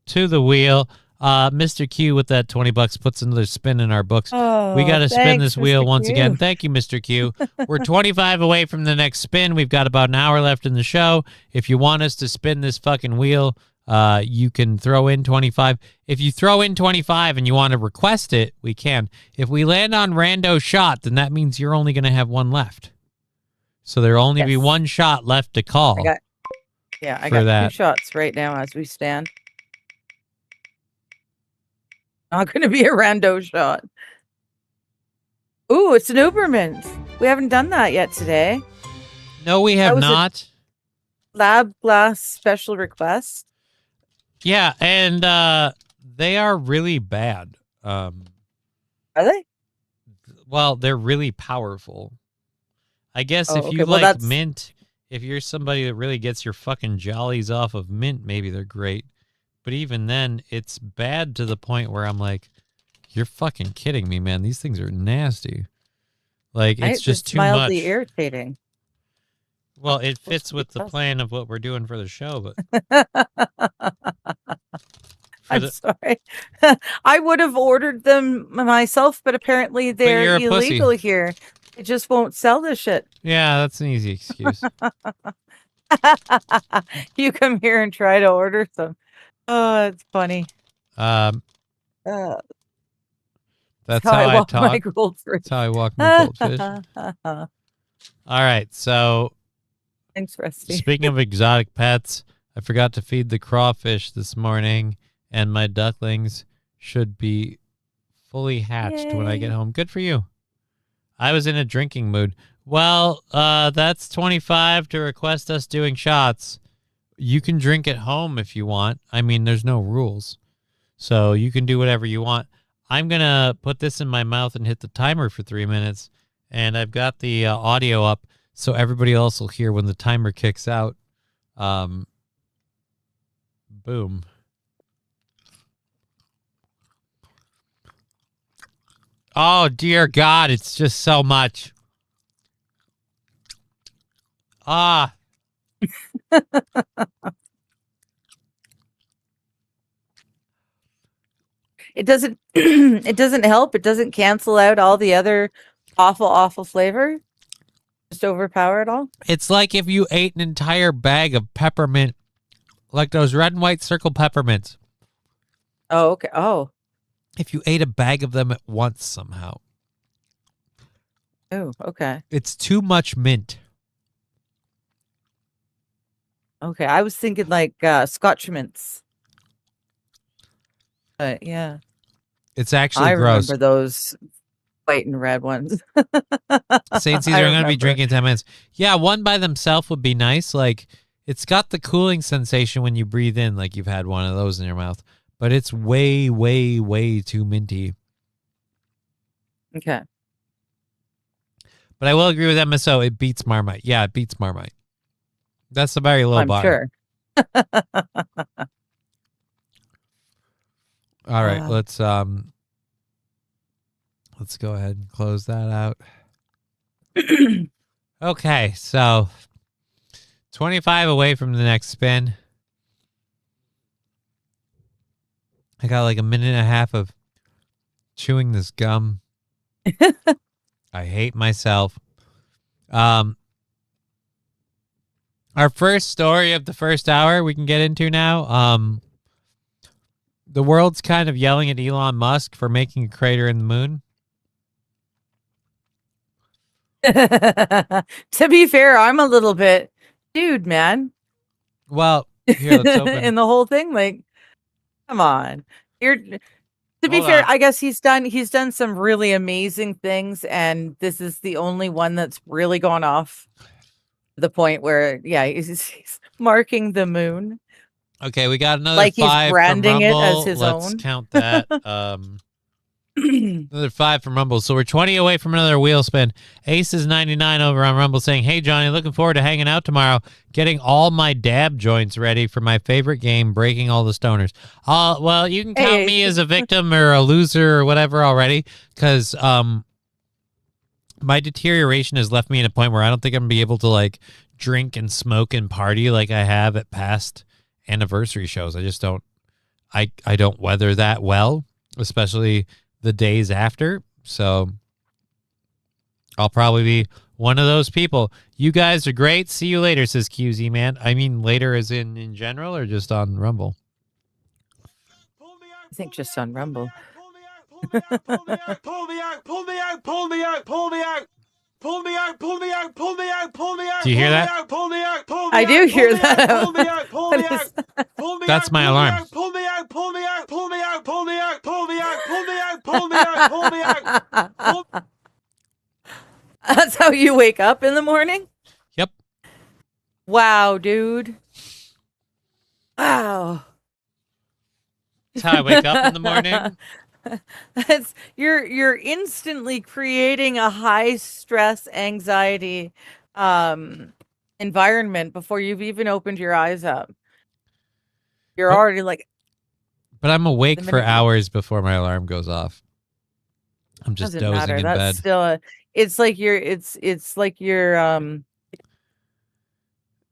[SPEAKER 2] to the wheel. Mr. Q with that $20 puts another spin in our books.
[SPEAKER 3] Oh,
[SPEAKER 2] We got to spin
[SPEAKER 3] thanks,
[SPEAKER 2] this wheel
[SPEAKER 3] Mr.
[SPEAKER 2] once
[SPEAKER 3] Q.
[SPEAKER 2] again. Thank you, Mr. Q. We're 25 away from the next spin. We've got about an hour left in the show. If you want us to spin this fucking wheel, you can throw in 25. If you throw in 25 and you want to request it, we can. If we land on rando shot, then that means you're only going to have one left. So there'll only be
[SPEAKER 3] Yes.
[SPEAKER 2] one shot left to call.
[SPEAKER 3] I
[SPEAKER 2] for
[SPEAKER 3] got
[SPEAKER 2] that.
[SPEAKER 3] 2 shots right now as we stand. Not going to be a rando shot. Ooh, it's an Uberman. We haven't done that yet today.
[SPEAKER 2] No, we
[SPEAKER 3] That
[SPEAKER 2] have
[SPEAKER 3] was a-
[SPEAKER 2] not.
[SPEAKER 3] Lab Glass special request.
[SPEAKER 2] Yeah, and they are really bad.
[SPEAKER 3] Are they?
[SPEAKER 2] Well, they're really powerful. I guess
[SPEAKER 3] Oh,
[SPEAKER 2] if
[SPEAKER 3] okay,
[SPEAKER 2] you
[SPEAKER 3] well,
[SPEAKER 2] like
[SPEAKER 3] that's-
[SPEAKER 2] mint, if you're somebody that really gets your fucking jollies off of mint, maybe they're great. But even then, it's bad to the point where I'm like, you're fucking kidding me, man. These things are nasty. Like, it's just too much.
[SPEAKER 3] mildly irritating.
[SPEAKER 2] Well, it
[SPEAKER 3] supposed
[SPEAKER 2] fits
[SPEAKER 3] to be
[SPEAKER 2] with the
[SPEAKER 3] tough.
[SPEAKER 2] plan of what we're doing for the show, but
[SPEAKER 3] I'm sorry. I would have ordered them myself, but apparently
[SPEAKER 2] you're
[SPEAKER 3] they're
[SPEAKER 2] a pussy.
[SPEAKER 3] illegal here. They just won't sell this shit.
[SPEAKER 2] yeah, that's an easy excuse.
[SPEAKER 3] You come here and try to order some. Oh, it's funny.
[SPEAKER 2] Um,
[SPEAKER 3] Uh,
[SPEAKER 2] that's
[SPEAKER 3] how I
[SPEAKER 2] how I
[SPEAKER 3] walk my
[SPEAKER 2] talk.
[SPEAKER 3] goldfish.
[SPEAKER 2] That's how I walk my goldfish. All right, so
[SPEAKER 3] Thanks, Rusty.
[SPEAKER 2] speaking of exotic pets, I forgot to feed the crawfish this morning, and my ducklings should be fully hatched when I get
[SPEAKER 3] Yay.
[SPEAKER 2] home. Good for you. I was in a drinking mood. Well, that's 25 to request us doing shots. You can drink at home if you want. I mean, there's no rules. So you can do whatever you want. I'm going to put this in my mouth and hit the timer for 3 minutes. And I've got the audio up so everybody else will hear when the timer kicks out. Boom. Oh, dear God, it's just so much. Ah.
[SPEAKER 3] It doesn't it doesn't help. It doesn't cancel out all the other awful flavor. Just overpower it all.
[SPEAKER 2] It's like if you ate an entire bag of peppermint, like those red and white circle peppermints.
[SPEAKER 3] Oh, okay. Oh.
[SPEAKER 2] If you ate a bag of them at once somehow.
[SPEAKER 3] Oh, okay.
[SPEAKER 2] It's too much mint.
[SPEAKER 3] Okay. I was thinking like Scotch mints. But yeah.
[SPEAKER 2] It's actually
[SPEAKER 3] I
[SPEAKER 2] gross.
[SPEAKER 3] remember those white and red ones.
[SPEAKER 2] Saint Caesar,
[SPEAKER 3] I
[SPEAKER 2] I'm going to be
[SPEAKER 3] remember.
[SPEAKER 2] drinking in 10 minutes. Yeah, one by themselves would be nice. Like, it's got the cooling sensation when you breathe in, like you've had one of those in your mouth. But it's way, way, way too minty.
[SPEAKER 3] Okay.
[SPEAKER 2] But I will agree with MSO. It beats Marmite. Yeah, it beats Marmite. That's a very low
[SPEAKER 3] I'm
[SPEAKER 2] bar.
[SPEAKER 3] sure.
[SPEAKER 2] All right,
[SPEAKER 3] Ah.
[SPEAKER 2] let's go ahead and close that out. Okay, so 25 away from the next spin. I got like a minute and a half of chewing this gum. I hate myself. Our first story of the first hour we can get into now. The world's kind of yelling at Elon Musk for making a crater in the moon.
[SPEAKER 3] To be fair, I'm a little bit, dude, man.
[SPEAKER 2] Well, here, let's open.
[SPEAKER 3] In the whole thing, like, come on. You're to be
[SPEAKER 2] Hold
[SPEAKER 3] fair,
[SPEAKER 2] on.
[SPEAKER 3] I guess he's done some really amazing things, and this is the only one that's really gone off to the point where, yeah, he's marking the moon.
[SPEAKER 2] Okay, we got another
[SPEAKER 3] Like he's
[SPEAKER 2] 5
[SPEAKER 3] branding
[SPEAKER 2] from
[SPEAKER 3] it
[SPEAKER 2] Rumble.
[SPEAKER 3] as his
[SPEAKER 2] Let's
[SPEAKER 3] own.
[SPEAKER 2] count that. Another 5 from Rumble. So we're 20 away from another wheel spin. Ace is 99 over on Rumble saying, "Hey, Johnny, looking forward to hanging out tomorrow, getting all my dab joints ready for my favorite game, Breaking All the Stoners." Well, you can count
[SPEAKER 3] Hey.
[SPEAKER 2] me as a victim or a loser or whatever already, because my deterioration has left me in a point where I don't think I'm going to be able to, like, drink and smoke and party like I have at past anniversary shows. I just don't. I don't weather that well, especially the days after. So I'll probably be one of those people. You guys are great. See you later, says QZ man. I mean, later as in general or just on Rumble?
[SPEAKER 3] I think just on Rumble.
[SPEAKER 4] Pull me out, pull me out, pull me out, pull me out, pull me out, pull me out. Pull me out, pull me out, pull me out, pull me out.
[SPEAKER 2] Do you hear that?
[SPEAKER 4] Pull me out, pull me out.
[SPEAKER 3] I do hear that.
[SPEAKER 4] Pull me out, pull
[SPEAKER 3] What
[SPEAKER 4] me
[SPEAKER 3] is
[SPEAKER 4] out. Pull me
[SPEAKER 2] That's
[SPEAKER 4] out,
[SPEAKER 2] my
[SPEAKER 4] pull me
[SPEAKER 2] alarm.
[SPEAKER 4] out, Pull me out, pull me out, pull me out, pull me out, pull me out, pull me out, pull me out, pull me out. Pull-
[SPEAKER 3] That's how you wake up in the morning?
[SPEAKER 2] Yep.
[SPEAKER 3] Wow, dude. Wow.
[SPEAKER 2] That's how I wake up in the morning.
[SPEAKER 3] That's you're instantly creating a high stress anxiety environment before you've even opened your eyes up. You're
[SPEAKER 2] Well,
[SPEAKER 3] already like,
[SPEAKER 2] But I'm awake
[SPEAKER 3] The
[SPEAKER 2] for
[SPEAKER 3] minute you-
[SPEAKER 2] hours before my alarm goes off. I'm just
[SPEAKER 3] doesn't
[SPEAKER 2] dozing
[SPEAKER 3] matter.
[SPEAKER 2] in
[SPEAKER 3] That's
[SPEAKER 2] bed.
[SPEAKER 3] still it's like your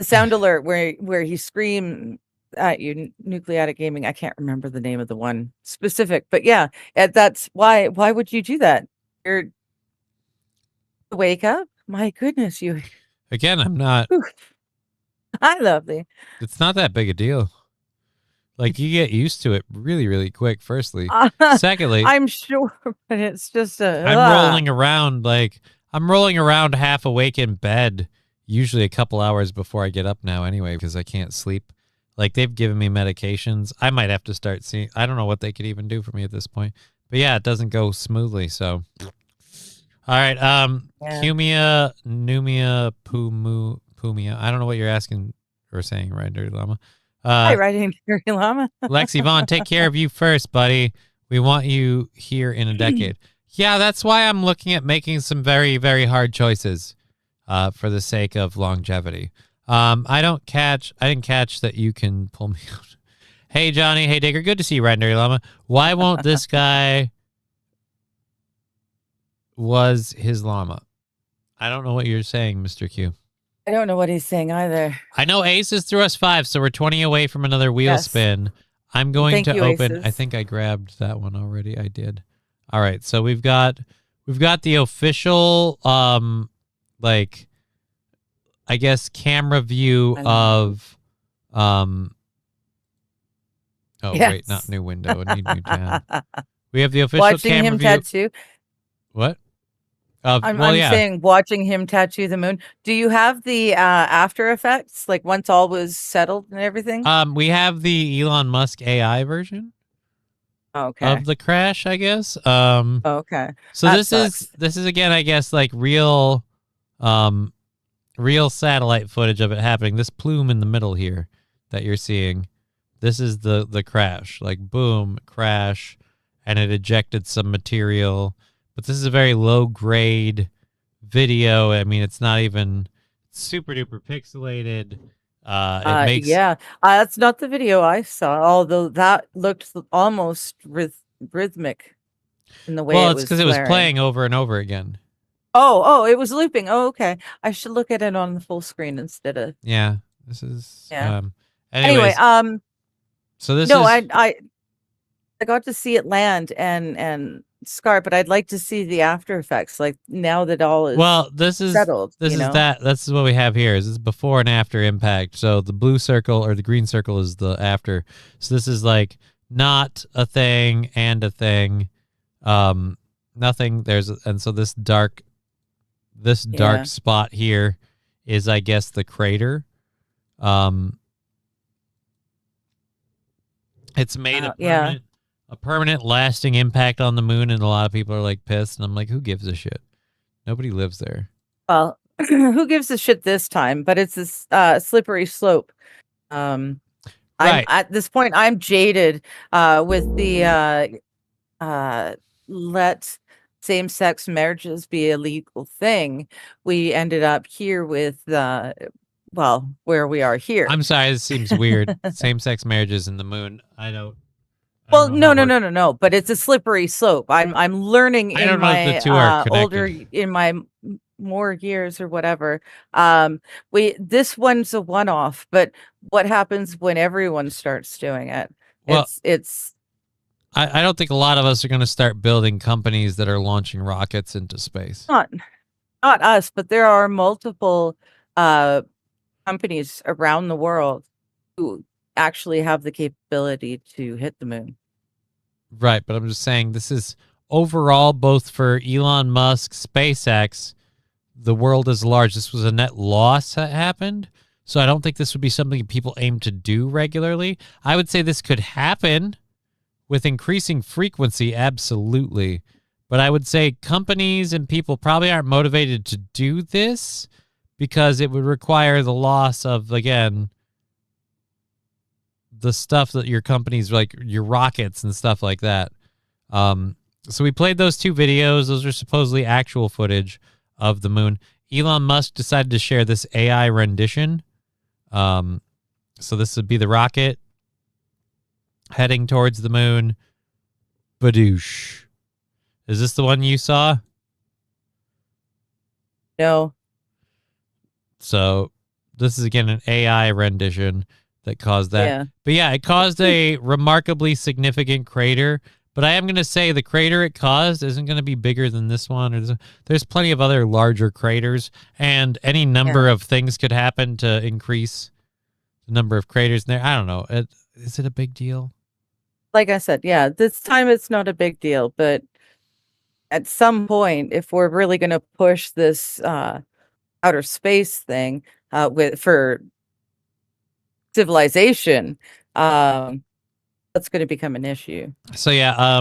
[SPEAKER 3] sound alert where he scream at you, Nucleatic Gaming. I can't remember the name of the one specific, but yeah, that's why would you do that? You're wake up? My goodness, you
[SPEAKER 2] Again, I'm not.
[SPEAKER 3] I love the
[SPEAKER 2] It's not that big a deal. Like, you get used to it really, really quick, firstly. Secondly,
[SPEAKER 3] I'm sure, but it's just
[SPEAKER 2] I'm rolling around half awake in bed, usually a couple hours before I get up now anyway, because I can't sleep. Like, they've given me medications. I might have to start seeing. I don't know what they could even do for me at this point. But yeah, it doesn't go smoothly. So, all right.
[SPEAKER 3] Yeah.
[SPEAKER 2] Cumia, Numia, Pumia. I don't know what you're asking or saying, right, Dirty Llama.
[SPEAKER 3] Hi, writing Dirty Llama.
[SPEAKER 2] Lexi Vaughn, take care of you first, buddy. We want you here in a decade. Yeah, that's why I'm looking at making some very, very hard choices for the sake of longevity. I didn't catch that you can pull me out. Hey, Johnny. Hey, Digger. Good to see you, Red Dirty Llama. Why won't this guy was his llama? I don't know what you're saying, Mr. Q.
[SPEAKER 3] I don't know what he's saying either.
[SPEAKER 2] I know Aces threw us 5, so we're 20 away from another wheel
[SPEAKER 3] Yes.
[SPEAKER 2] spin. I'm going
[SPEAKER 3] Thank
[SPEAKER 2] to
[SPEAKER 3] you,
[SPEAKER 2] open.
[SPEAKER 3] Aces.
[SPEAKER 2] I think I grabbed that one already. I did. All right, so we've got the official like, I guess, camera view of oh wait,
[SPEAKER 3] Yes.
[SPEAKER 2] not new window. I need new tab. We have the official
[SPEAKER 3] Watching
[SPEAKER 2] camera
[SPEAKER 3] him
[SPEAKER 2] view.
[SPEAKER 3] tattoo.
[SPEAKER 2] What?
[SPEAKER 3] I'm
[SPEAKER 2] yeah.
[SPEAKER 3] saying watching him tattoo the moon. Do you have the After Effects? Like once all was settled and everything?
[SPEAKER 2] We have the Elon Musk AI version
[SPEAKER 3] Okay.
[SPEAKER 2] of the crash, I guess.
[SPEAKER 3] Okay.
[SPEAKER 2] So
[SPEAKER 3] That
[SPEAKER 2] this is again, I guess, like real satellite footage of it happening. This plume in the middle here that you're seeing, this is the crash. Like, boom, crash, and it ejected some material. But this is a very low grade video. I mean, it's not even super duper pixelated. It makes
[SPEAKER 3] Yeah, that's not the video I saw. Although that looked almost rhythmic in the way
[SPEAKER 2] well,
[SPEAKER 3] it
[SPEAKER 2] it's
[SPEAKER 3] was
[SPEAKER 2] because it was
[SPEAKER 3] blaring.
[SPEAKER 2] playing over and over again.
[SPEAKER 3] Oh, it was looping. Oh, okay. I should look at it on the full screen instead of.
[SPEAKER 2] Yeah, this is
[SPEAKER 3] Yeah.
[SPEAKER 2] Anyways,
[SPEAKER 3] Anyway,
[SPEAKER 2] so this
[SPEAKER 3] no,
[SPEAKER 2] is
[SPEAKER 3] I got to see it land and scar, but I'd like to see the after effects. Like now that all is
[SPEAKER 2] well, this is
[SPEAKER 3] settled.
[SPEAKER 2] This
[SPEAKER 3] you
[SPEAKER 2] is
[SPEAKER 3] know?
[SPEAKER 2] that. This is what we have here. Is this before and after impact? So the blue circle or the green circle is the after. So this is like not a thing and a thing. Nothing. And so this dark
[SPEAKER 3] Yeah.
[SPEAKER 2] spot here is, I guess, the crater. It's made
[SPEAKER 3] yeah.
[SPEAKER 2] a permanent lasting impact on the moon, and a lot of people are like pissed, and I'm like, who gives a shit? Nobody lives there.
[SPEAKER 3] Well, who gives a shit this time? But it's this slippery slope.
[SPEAKER 2] Right.
[SPEAKER 3] I'm at this point I'm jaded with the let same-sex marriages be a legal thing, we ended up here with well, where we are here.
[SPEAKER 2] I'm sorry, this seems weird. Same-sex marriages in the moon. I don't
[SPEAKER 3] Well,
[SPEAKER 2] know how it works.
[SPEAKER 3] no, but it's a slippery slope. I'm learning
[SPEAKER 2] I
[SPEAKER 3] in
[SPEAKER 2] don't know if
[SPEAKER 3] my
[SPEAKER 2] the two are
[SPEAKER 3] older
[SPEAKER 2] connected.
[SPEAKER 3] in my more years or whatever. This one's a one-off, but what happens when everyone starts doing it?
[SPEAKER 2] Well,
[SPEAKER 3] It's
[SPEAKER 2] I don't think a lot of us are going to start building companies that are launching rockets into space.
[SPEAKER 3] not us, but there are multiple companies around the world who actually have the capability to hit the moon.
[SPEAKER 2] Right, but I'm just saying this is overall, both for Elon Musk, SpaceX, the world is large. This was a net loss that happened. So I don't think this would be something people aim to do regularly. I would say this could happen with increasing frequency, absolutely. But I would say companies and people probably aren't motivated to do this because it would require the loss of, again, the stuff that your companies, like your rockets and stuff like that. So we played those two videos. Those are supposedly actual footage of the moon. Elon Musk decided to share this AI rendition. So this would be the rocket heading towards the moon. Badoosh. Is this the one you saw?
[SPEAKER 3] No.
[SPEAKER 2] So this is, again, an AI rendition that caused that.
[SPEAKER 3] Yeah.
[SPEAKER 2] But yeah, it caused a remarkably significant crater. But I am going to say the crater it caused isn't going to be bigger than this one. There's plenty of other larger craters, and any number of things could happen to increase the number of craters in there. I don't know. Is it a big deal?
[SPEAKER 3] Like I said, yeah, this time it's not a big deal, but at some point, if we're really going to push this outer space thing for civilization, that's going to become an issue.
[SPEAKER 2] So yeah,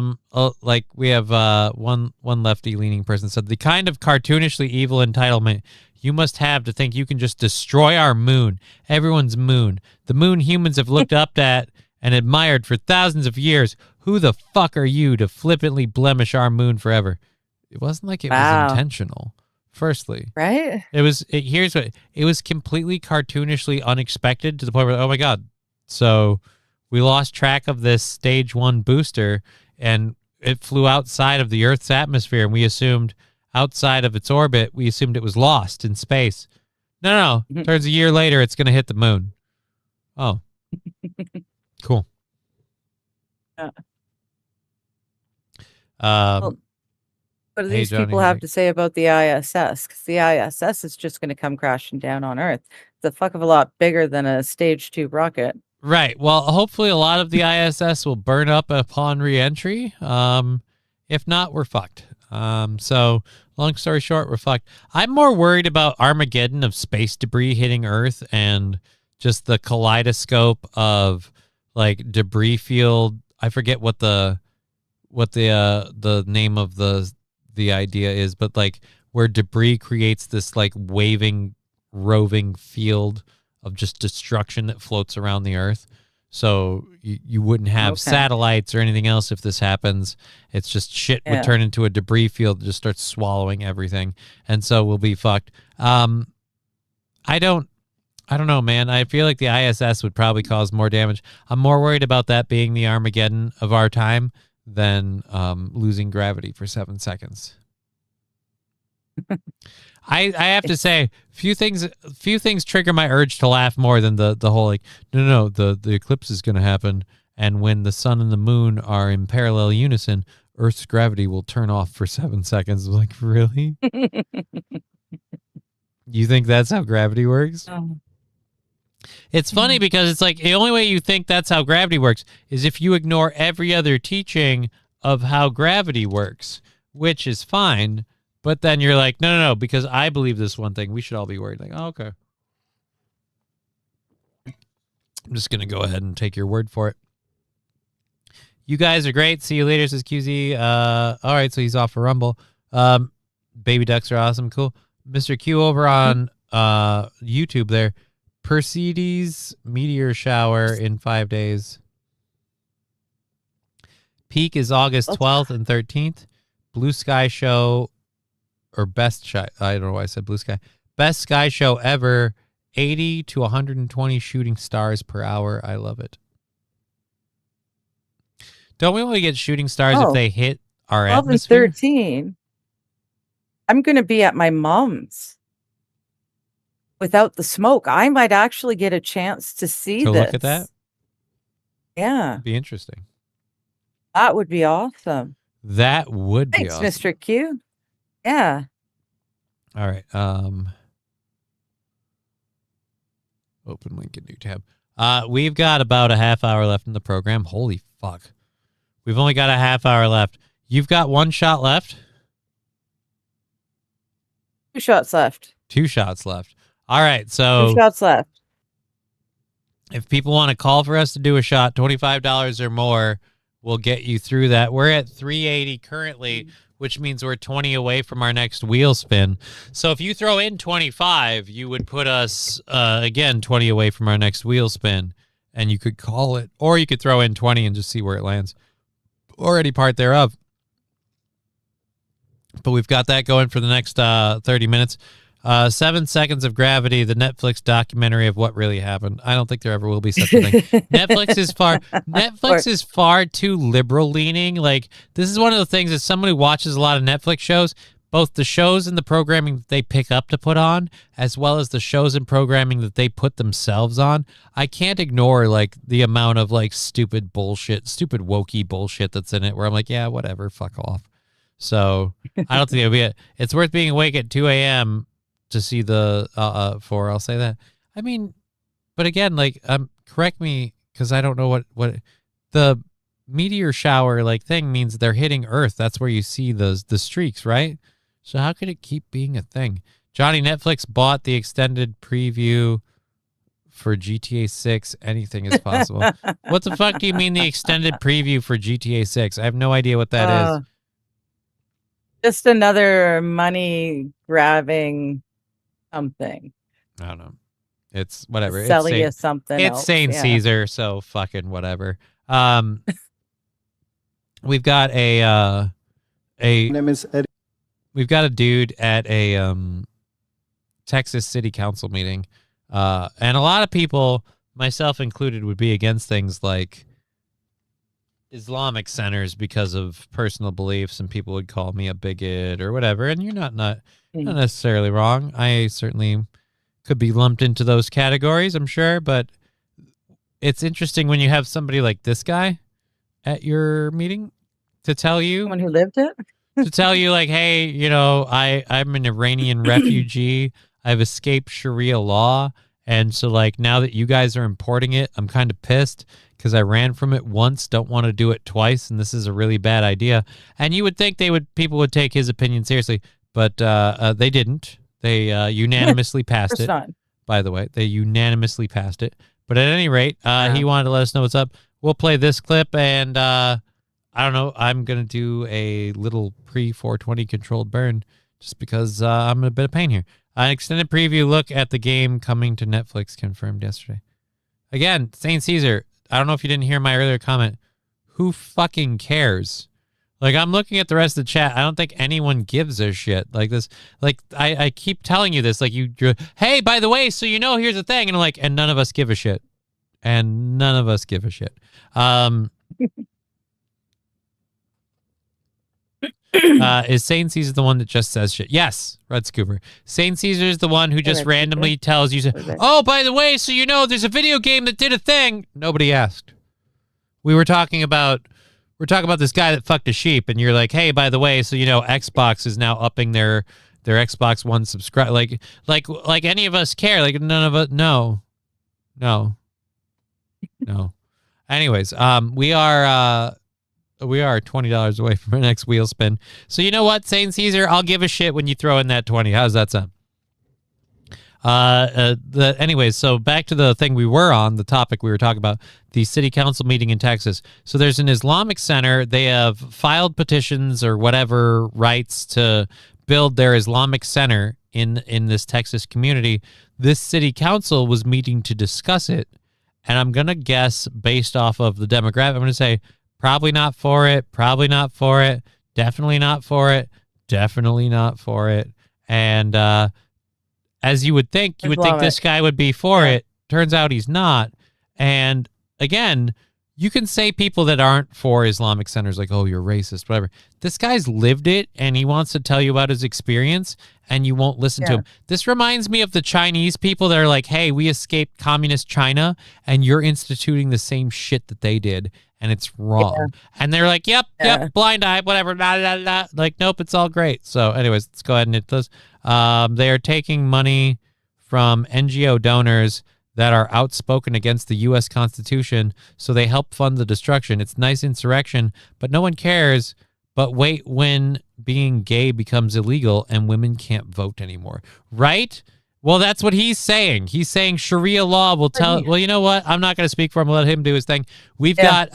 [SPEAKER 2] like we have one lefty leaning person said the kind of cartoonishly evil entitlement you must have to think you can just destroy our moon, everyone's moon, the moon humans have looked up at and admired for thousands of years. Who the fuck are you to flippantly blemish our moon forever? It wasn't like it was intentional. Firstly,
[SPEAKER 3] right?
[SPEAKER 2] Here's what it was: completely cartoonishly unexpected to the point where, oh my god! So we lost track of this stage 1 booster, and it flew outside of the Earth's atmosphere, and we assumed outside of its orbit, we assumed it was lost in space. No. Turns a year later, it's going to hit the moon. Oh, cool.
[SPEAKER 3] What do these people have to say about the ISS? Because the ISS is just going to come crashing down on Earth. It's a fuck of a lot bigger than a stage 2 rocket.
[SPEAKER 2] Right. Well, hopefully a lot of the ISS will burn up upon re-entry. If not, we're fucked. So long story short, we're fucked. I'm more worried about Armageddon of space debris hitting Earth and just the kaleidoscope of like debris field. I forget what the name of the idea is, but like where debris creates this like waving, roving field of just destruction that floats around the Earth. So you wouldn't have satellites or anything else if this happens. It's just shit would turn into a debris field that just starts swallowing everything. And so we'll be fucked. I don't know, man. I feel like the ISS would probably cause more damage. I'm more worried about that being the Armageddon of our time than losing gravity for 7 seconds. I have to say, few things trigger my urge to laugh more than the whole like no the eclipse is going to happen, and when the sun and the moon are in parallel unison, Earth's gravity will turn off for 7 seconds. I'm like, really? You think that's how gravity works? It's funny because it's like the only way you think that's how gravity works is if you ignore every other teaching of how gravity works, which is fine. But then you're like, no, because I believe this one thing. We should all be worried. Like, oh, okay. I'm just going to go ahead and take your word for it. You guys are great. See you later, says QZ. All right, so he's off for Rumble. Baby ducks are awesome. Cool. Mr. Q over on YouTube there. Perseids meteor shower in 5 days. Peak is August 12th and 13th. Blue Sky show or best sky. I don't know why I said Blue Sky. Best sky show ever. 80 to 120 shooting stars per hour. I love it. Don't we only get shooting stars if
[SPEAKER 3] Oh.
[SPEAKER 2] they hit our
[SPEAKER 3] 12 and
[SPEAKER 2] atmosphere?
[SPEAKER 3] 13. I'm going to be at my mom's without the smoke. I might actually get a chance to see
[SPEAKER 2] To
[SPEAKER 3] this.
[SPEAKER 2] look at that?
[SPEAKER 3] Yeah,
[SPEAKER 2] Be interesting.
[SPEAKER 3] that would be awesome.
[SPEAKER 2] That would be
[SPEAKER 3] Thanks,
[SPEAKER 2] awesome.
[SPEAKER 3] Mr. Q. Yeah.
[SPEAKER 2] All right. Open link in new tab. We've got about a half hour left in the program. Holy fuck. We've only got a half hour left. You've got one shot left?
[SPEAKER 3] 2 shots left.
[SPEAKER 2] 2 shots left. All right.
[SPEAKER 3] 2
[SPEAKER 2] So
[SPEAKER 3] shots left.
[SPEAKER 2] if people want to call for us to do a shot, $25 or more will get you through that. We're at 380 currently, which means we're 20 away from our next wheel spin. So if you throw in 25, you would put us, again, 20 away from our next wheel spin, and you could call it. Or you could throw in 20 and just see where it lands, or any part thereof. But we've got that going for the next 30 minutes. 7 Seconds of Gravity, the Netflix documentary of what really happened. I don't think there ever will be such a thing. Netflix is far too liberal leaning. Like, this is one of the things, as someone who watches a lot of Netflix shows, both the shows and the programming that they pick up to put on, as well as the shows and programming that they put themselves on, I can't ignore like the amount of like stupid bullshit, stupid wokey bullshit that's in it, where I'm like, yeah, whatever, fuck off. So I don't think it'll be it's worth being awake at 2 a.m. to see the for. I'll say that. I mean, but again, like, correct me, because I don't know what the meteor shower like thing means. They're hitting Earth. That's where you see the streaks, right? So how could it keep being a thing? Johnny, Netflix bought the extended preview for GTA 6. Anything is possible. What the fuck do you mean the extended preview for GTA 6? I have no idea what that is.
[SPEAKER 3] Just another money grabbing something.
[SPEAKER 2] I don't know. It's whatever.
[SPEAKER 3] Sell you something.
[SPEAKER 2] It's
[SPEAKER 3] else.
[SPEAKER 2] St.
[SPEAKER 3] Yeah.
[SPEAKER 2] Caesar, so fucking whatever. We've got
[SPEAKER 7] My name is Eddie.
[SPEAKER 2] we've got a dude at a Texas City Council meeting, and a lot of people, myself included, would be against things like Islamic centers because of personal beliefs, and people would call me a bigot or whatever. And you're not necessarily wrong. I certainly could be lumped into those categories, I'm sure. But it's interesting when you have somebody like this guy at your meeting to tell you,
[SPEAKER 3] Someone who lived it.
[SPEAKER 2] to tell you like, hey, you know, I'm an Iranian refugee. I've escaped Sharia law. And so like, now that you guys are importing it, I'm kind of pissed because I ran from it once, don't want to do it twice, and this is a really bad idea. And you would think people would take his opinion seriously, but they didn't. They unanimously passed it.
[SPEAKER 3] Not.
[SPEAKER 2] By the way, they unanimously passed it. But at any rate, he wanted to let us know what's up. We'll play this clip, and I don't know, I'm going to do a little pre-420 controlled burn just because I'm in a bit of pain here. An extended preview look at the game coming to Netflix confirmed yesterday. Again, St. Caesar, I don't know if you didn't hear my earlier comment. Who fucking cares? Like, I'm looking at the rest of the chat. I don't think anyone gives a shit. Like this, like I keep telling you this, like you're, hey, by the way, so you know, here's the thing. And I'm like, and none of us give a shit. And none of us give a shit. Is St. Caesar the one that just says shit? Yes, Red Scooper. St. Caesar is the one who just
[SPEAKER 3] Red
[SPEAKER 2] randomly tells you, oh, by the way, so you know, there's a video game that did a thing. Nobody asked. We're talking about this guy that fucked a sheep, and you're like, hey, by the way, so you know, Xbox is now upping their Xbox One subscribe. Like any of us care. Like none of us. No. Anyways, we are $20 away from our next wheel spin. So you know what, St. Caesar, I'll give a shit when you throw in that 20. How's that sound? Anyways, so back to the thing we were on, the topic we were talking about, the city council meeting in Texas. So there's an Islamic center. They have filed petitions or whatever rights to build their Islamic center in this Texas community. This city council was meeting to discuss it. And I'm going to guess based off of the demographic, I'm going to say probably not for it, Definitely not for it. Definitely not for it. And as you would think, this guy would be for it. Turns out he's not. And again, you can say people that aren't for Islamic centers like, oh, you're racist, whatever. This guy's lived it, and he wants to tell you about his experience, and you won't listen to him. This reminds me of the Chinese people that are like, hey, we escaped communist China, and you're instituting the same shit that they did, and it's wrong. Yeah. And they're like, yep, blind eye, whatever, blah, blah, blah. Like, nope, it's all great. So anyways, let's go ahead and hit this. They are taking money from NGO donors that are outspoken against the U.S. Constitution, so they help fund the destruction. It's nice insurrection, but no one cares. But wait when being gay becomes illegal and women can't vote anymore. Right? Well, that's what he's saying. He's saying Sharia law will tell... Well, you know what? I'm not going to speak for him. I'll let him do his thing. We've got...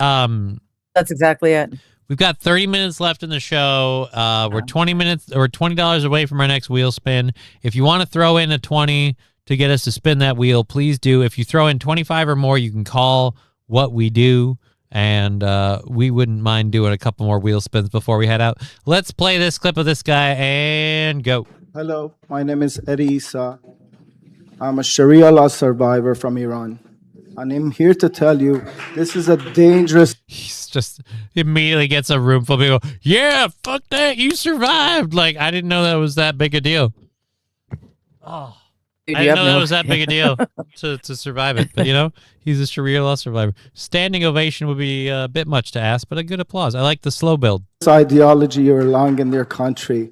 [SPEAKER 3] That's exactly it.
[SPEAKER 2] We've got 30 minutes left in the show. We're 20 minutes or $20 away from our next wheel spin. If you want to throw in a 20 to get us to spin that wheel, please do. If you throw in 25 or more, you can call what we do, and we wouldn't mind doing a couple more wheel spins before we head out. Let's play this clip of this guy and go.
[SPEAKER 8] Hello, my name is Eddie Issa. I'm a Sharia law survivor from Iran. And I'm here to tell you, this is a dangerous...
[SPEAKER 2] He's just immediately gets a room full of people. Yeah, fuck that. You survived. Like, I didn't know that was that big a deal. Oh. Dude, I didn't know that was that big a deal to survive it. But, you know, he's a Sharia law survivor. Standing ovation would be a bit much to ask, but a good applause. I like the slow build.
[SPEAKER 8] Ideology you're allowing in their country.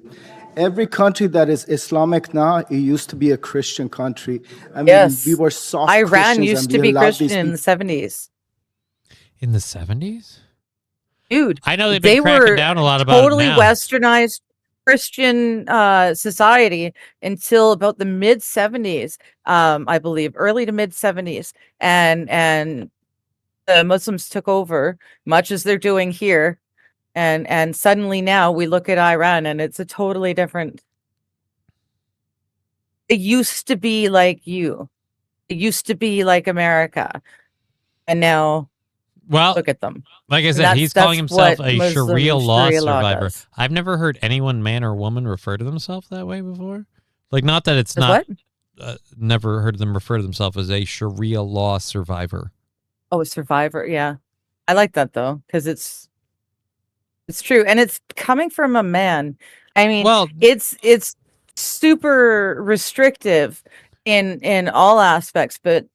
[SPEAKER 8] Every country that is Islamic now, it used to be a Christian country. I mean, we were soft
[SPEAKER 3] Iran
[SPEAKER 8] Christians
[SPEAKER 3] used to be Christian in the 70s.
[SPEAKER 2] In the 70s?
[SPEAKER 3] Dude,
[SPEAKER 2] I know they've been cracking down a lot about
[SPEAKER 3] totally
[SPEAKER 2] it now.
[SPEAKER 3] westernized Christian society until about the mid 70s, I believe, early to mid 70s, and the Muslims took over, much as they're doing here, and suddenly now we look at Iran and it's a totally different. It used to be like you, it used to be like America, and now.
[SPEAKER 2] Well,
[SPEAKER 3] look at them.
[SPEAKER 2] Like I said, he's calling himself a Sharia law survivor. I've never heard anyone, man or woman, refer to themselves that way before. Like, not that it's not. Never heard them refer to themselves as a Sharia law survivor.
[SPEAKER 3] Oh, a survivor. Yeah, I like that though, because it's true, and it's coming from a man. I mean, well, it's super restrictive in all aspects, but.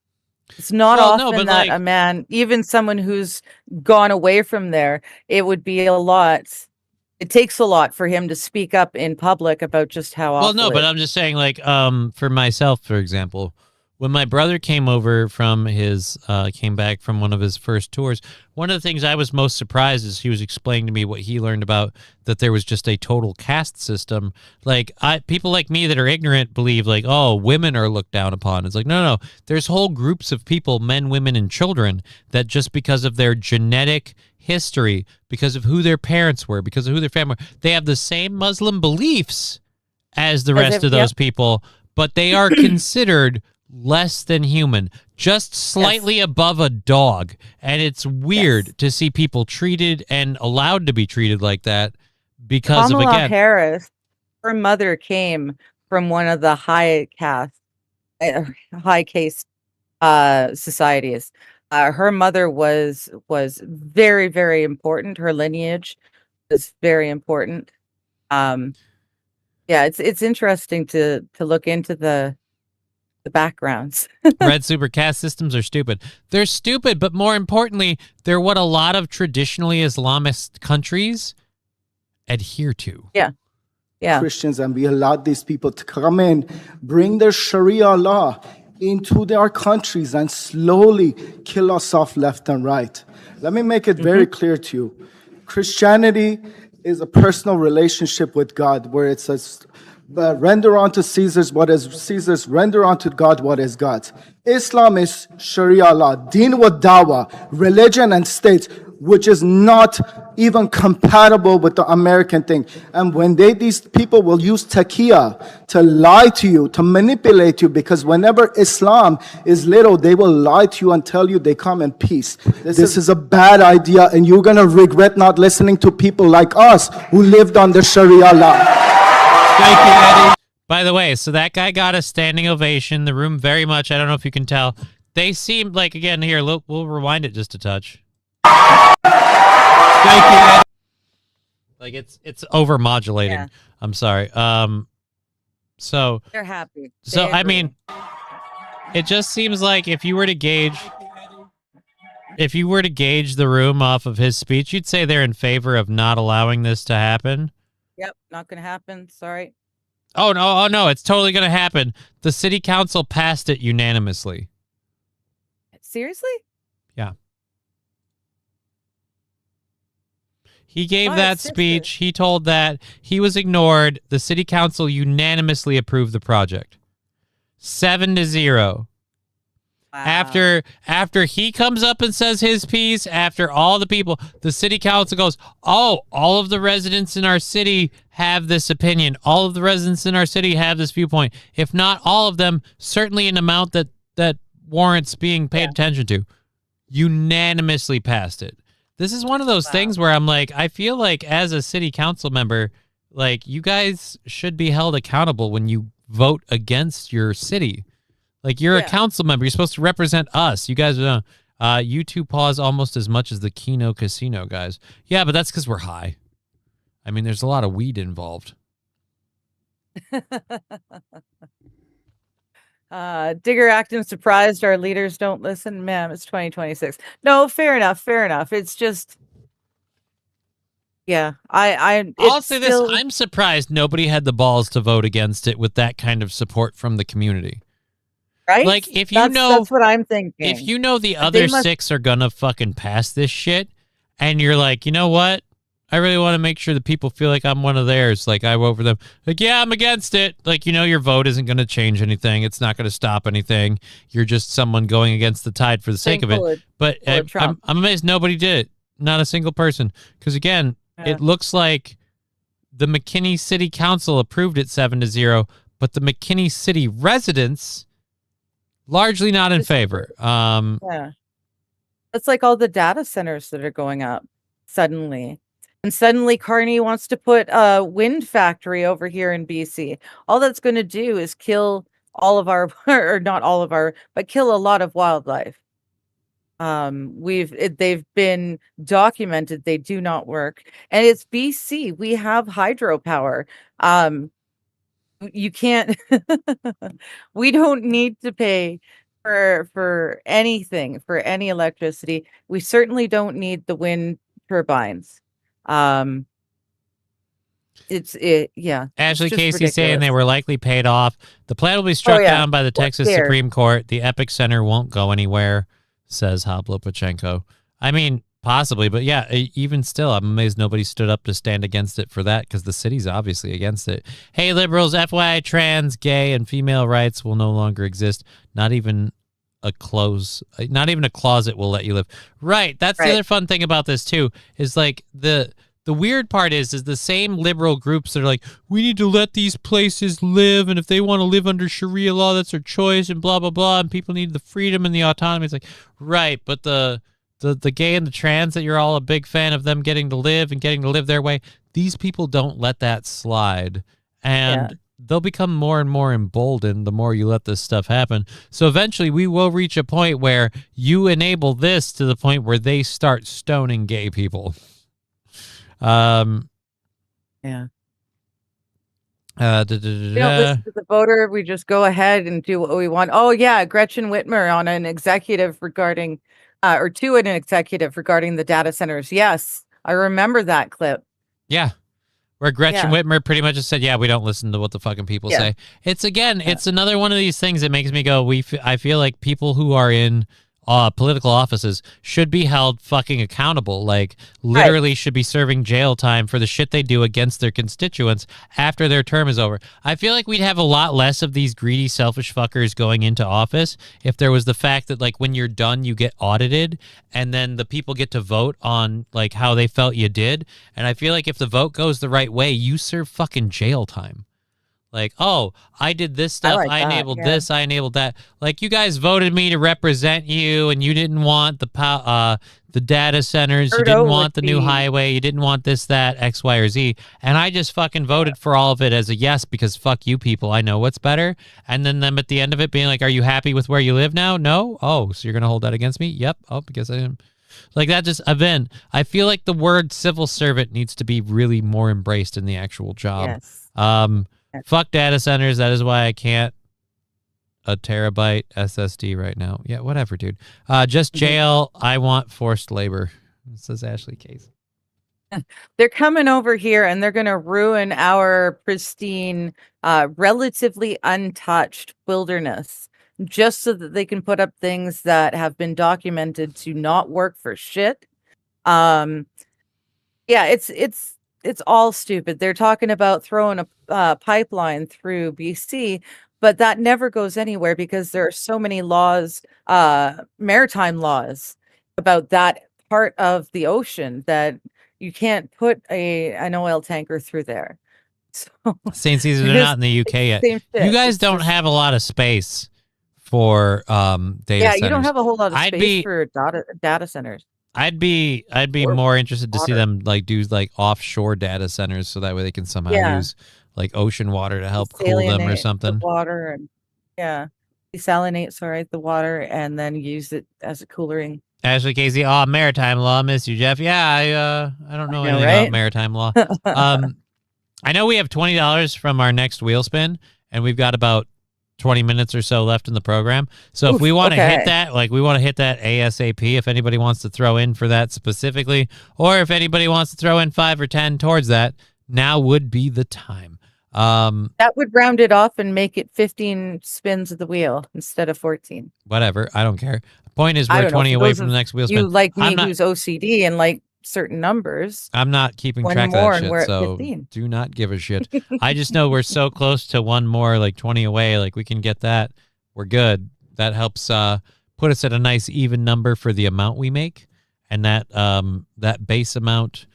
[SPEAKER 3] It's not often that a man, even someone who's gone away from there, it would be a lot. It takes a lot for him to speak up in public about just how awful.
[SPEAKER 2] Well, no, but I'm just saying, like, for myself, for example, when my brother came over from came back from one of his first tours, one of the things I was most surprised is he was explaining to me what he learned about that there was just a total caste system. Like, people like me that are ignorant believe, like, oh, women are looked down upon. It's like, no. There's whole groups of people, men, women, and children, that just because of their genetic history, because of who their parents were, because of who their family were, they have the same Muslim beliefs as the rest of those people, but they are considered less than human, just slightly above a dog. And it's weird to see people treated and allowed to be treated like that because
[SPEAKER 3] Kamala
[SPEAKER 2] of, again,
[SPEAKER 3] Harris, her mother came from one of the high case societies. Her mother was very, very important. Her lineage is very important. Yeah, it's interesting to look into the backgrounds.
[SPEAKER 2] Red super caste systems are stupid. They're stupid, but more importantly, they're what a lot of traditionally Islamist countries adhere to.
[SPEAKER 3] Yeah.
[SPEAKER 8] Christians, and we allowed these people to come in, bring their Sharia law into their countries and slowly kill us off left and right. Let me make it very clear to you. Christianity is a personal relationship with God where it says, render unto Caesar's what is Caesar's, render unto God what is God's. Islam is Sharia law, deen wa dawa, religion and state. which is not even compatible with the American thing. And when these people will use taqiyya to lie to you, to manipulate you, because whenever Islam is little, they will lie to you and tell you they come in peace. This is a bad idea, and you're going to regret not listening to people like us who lived under Sharia law.
[SPEAKER 2] Thank you, Eddie. By the way, so that guy got a standing ovation. The room very much, I don't know if you can tell. They seemed like, again, here, we'll rewind it just a touch. Thank you, Eddie. Like, it's over-modulating.
[SPEAKER 3] Yeah.
[SPEAKER 2] I'm sorry. So,
[SPEAKER 3] They're happy.
[SPEAKER 2] so
[SPEAKER 3] They
[SPEAKER 2] I
[SPEAKER 3] agree.
[SPEAKER 2] mean, it just seems like if you were to gauge the room off of his speech, you'd say they're in favor of not allowing this to happen.
[SPEAKER 3] Yep, not gonna happen. Sorry.
[SPEAKER 2] Oh no, it's totally going to happen. The city council passed it unanimously.
[SPEAKER 3] Seriously?
[SPEAKER 2] Yeah. He gave
[SPEAKER 3] My
[SPEAKER 2] that
[SPEAKER 3] sister.
[SPEAKER 2] speech. He told that he was ignored. The city council unanimously approved the project. 7-0.
[SPEAKER 3] Wow.
[SPEAKER 2] After he comes up and says his piece, after all the people, the city council goes, oh, all of the residents in our city have this opinion. All of the residents in our city have this viewpoint. If not all of them, certainly an amount that warrants being paid attention to. Unanimously passed it. This is one of those things where I'm like, I feel like as a city council member, like you guys should be held accountable when you vote against your city. Like, you're a council member. You're supposed to represent us. You guys are, you two pause almost as much as the Keno Casino guys. Yeah, but that's because we're high. I mean, there's a lot of weed involved.
[SPEAKER 3] Digger acting surprised our leaders don't listen. Ma'am, it's 2026. No, fair enough. Fair enough. It's just, yeah,
[SPEAKER 2] I'll say this. I'm surprised nobody had the balls to vote against it with that kind of support from the community.
[SPEAKER 3] right.
[SPEAKER 2] Like, if you know,
[SPEAKER 3] that's what I'm thinking.
[SPEAKER 2] if you know the other
[SPEAKER 3] must-
[SPEAKER 2] 6 are gonna fucking pass this shit, and you're like, you know what? I really want to make sure that people feel like I'm one of theirs. Like, I vote for them. Like, yeah, I'm against it. Like, you know, your vote isn't going to change anything. It's not going to stop anything. You're just someone going against the tide for the sake of it. But I'm amazed nobody did it. Not a single person. Because, again, it looks like the McKinney City Council approved it 7-0, but the McKinney City residents largely not in favor.
[SPEAKER 3] Yeah. It's like all the data centers that are going up suddenly. And suddenly Carney wants to put a wind factory over here in BC. All that's going to do is kill all of our, or not all of our, but kill a lot of wildlife. They've been documented. They do not work. And it's BC. We have hydropower. You can't, we don't need to pay for anything, for any electricity. We certainly don't need the wind turbines. Yeah.
[SPEAKER 2] Ashley
[SPEAKER 3] just
[SPEAKER 2] Casey saying they
[SPEAKER 3] ridiculous.
[SPEAKER 2] were likely paid off. The plan will be struck
[SPEAKER 3] yeah.
[SPEAKER 2] down by the Texas
[SPEAKER 3] there.
[SPEAKER 2] Supreme Court. The Epic Center won't go anywhere, says Hablo Pachenko. I mean, possibly, but yeah, even still, I'm amazed nobody stood up to stand against it for that, because the city's obviously against it. Hey, liberals, FYI, trans, gay, and female rights will no longer exist. Not even a closet will let you live. Right. That's the other fun thing about this too, is like the weird part is the same liberal groups that are like, we need to let these places live, and if they want to live under Sharia law, that's their choice, and blah blah blah, and people need the freedom and the autonomy. It's like, right, but the gay and the trans that you're all a big fan of them getting to live and getting to live their way, these people don't let that slide. And they'll become more and more emboldened the more you let this stuff happen. So eventually we will reach a point where you enable this to the point where they start stoning gay people.
[SPEAKER 3] We don't listen to the voter. We just go ahead and do what we want. Oh yeah, Gretchen Whitmer on an executive regarding, to an executive regarding the data centers. Yes, I remember that clip.
[SPEAKER 2] Yeah. Where Gretchen Whitmer pretty much just said, yeah, we don't listen to what the fucking people say. It's, again, it's another one of these things that makes me go, I feel like people who are in political offices should be held fucking accountable. Like, literally should be serving jail time for the shit they do against their constituents after their term is over. I feel like we'd have a lot less of these greedy, selfish fuckers going into office if there was the fact that, like, when you're done, you get audited, and then the people get to vote on, like, how they felt you did. And I feel like if the vote goes the right way, you serve fucking jail time. Like, oh, I did this stuff.
[SPEAKER 3] like
[SPEAKER 2] I
[SPEAKER 3] that,
[SPEAKER 2] enabled
[SPEAKER 3] yeah.
[SPEAKER 2] this. I enabled that. Like, you guys voted me to represent you, and you didn't want the data centers. You didn't
[SPEAKER 3] Erdo
[SPEAKER 2] want the
[SPEAKER 3] would
[SPEAKER 2] new
[SPEAKER 3] be-
[SPEAKER 2] highway. You didn't want this, that, X, Y, or Z. And I just fucking voted for all of it as a yes because fuck you people. I know what's better. And then them at the end of it being like, are you happy with where you live now? No? Oh, so you're going to hold that against me? Yep. Oh, because I didn't. Like, that just, event. I feel like the word civil servant needs to be really more embraced in the actual job.
[SPEAKER 3] Yes.
[SPEAKER 2] Fuck data centers. That is why I can't a terabyte SSD right now. Yeah, whatever, dude. Just jail. I want forced labor. Says Ashley Case.
[SPEAKER 3] They're coming over here and they're going to ruin our pristine, relatively untouched wilderness just so that they can put up things that have been documented to not work for shit. Yeah, it's all stupid. They're talking about throwing a pipeline through BC, but that never goes anywhere because there are so many laws, maritime laws about that part of the ocean that you can't put an oil tanker through there. So
[SPEAKER 2] St. Caesar, they're
[SPEAKER 3] It is-
[SPEAKER 2] not in the UK yet.
[SPEAKER 3] same shit.
[SPEAKER 2] You guys
[SPEAKER 3] It's
[SPEAKER 2] don't
[SPEAKER 3] just-
[SPEAKER 2] have a lot of space for data
[SPEAKER 3] Yeah,
[SPEAKER 2] centers.
[SPEAKER 3] you don't have a whole lot of
[SPEAKER 2] I'd
[SPEAKER 3] space
[SPEAKER 2] be-
[SPEAKER 3] for data centers.
[SPEAKER 2] I'd be
[SPEAKER 3] or
[SPEAKER 2] more interested to see
[SPEAKER 3] water.
[SPEAKER 2] them like do like offshore data centers so that way they can somehow
[SPEAKER 3] Yeah.
[SPEAKER 2] use like ocean water to help cool them or
[SPEAKER 3] Desalinate
[SPEAKER 2] something.
[SPEAKER 3] the water and desalinate the water and then use it as a coolering.
[SPEAKER 2] Ashley Casey, oh, maritime law, miss you, Jeff. Yeah, I don't know
[SPEAKER 3] know,
[SPEAKER 2] anything about
[SPEAKER 3] right?
[SPEAKER 2] maritime law. I know we have $20 from our next wheel spin, and we've got about 20 minutes or so left in the program. So if
[SPEAKER 3] Oof,
[SPEAKER 2] we want to
[SPEAKER 3] okay.
[SPEAKER 2] hit that, like we want to hit that ASAP, if anybody wants to throw in for that specifically, or if anybody wants to throw in 5 or 10 towards that, now would be the time.
[SPEAKER 3] That would round it off and make it 15 spins of the wheel instead of 14.
[SPEAKER 2] Whatever, I don't care. The point is
[SPEAKER 3] I
[SPEAKER 2] we're
[SPEAKER 3] don't know,
[SPEAKER 2] 20
[SPEAKER 3] for
[SPEAKER 2] away
[SPEAKER 3] those
[SPEAKER 2] from
[SPEAKER 3] of
[SPEAKER 2] the next wheel
[SPEAKER 3] You
[SPEAKER 2] spin.
[SPEAKER 3] like me
[SPEAKER 2] I'm not-
[SPEAKER 3] who's OCD and like certain numbers.
[SPEAKER 2] I'm not keeping
[SPEAKER 3] One
[SPEAKER 2] track of
[SPEAKER 3] more
[SPEAKER 2] that
[SPEAKER 3] and
[SPEAKER 2] shit,
[SPEAKER 3] we're at
[SPEAKER 2] so
[SPEAKER 3] 15.
[SPEAKER 2] do not give a shit. I just know we're so close to one more, like 20 away. Like we can get that. We're good. That helps put us at a nice even number for the amount we make, and that base amount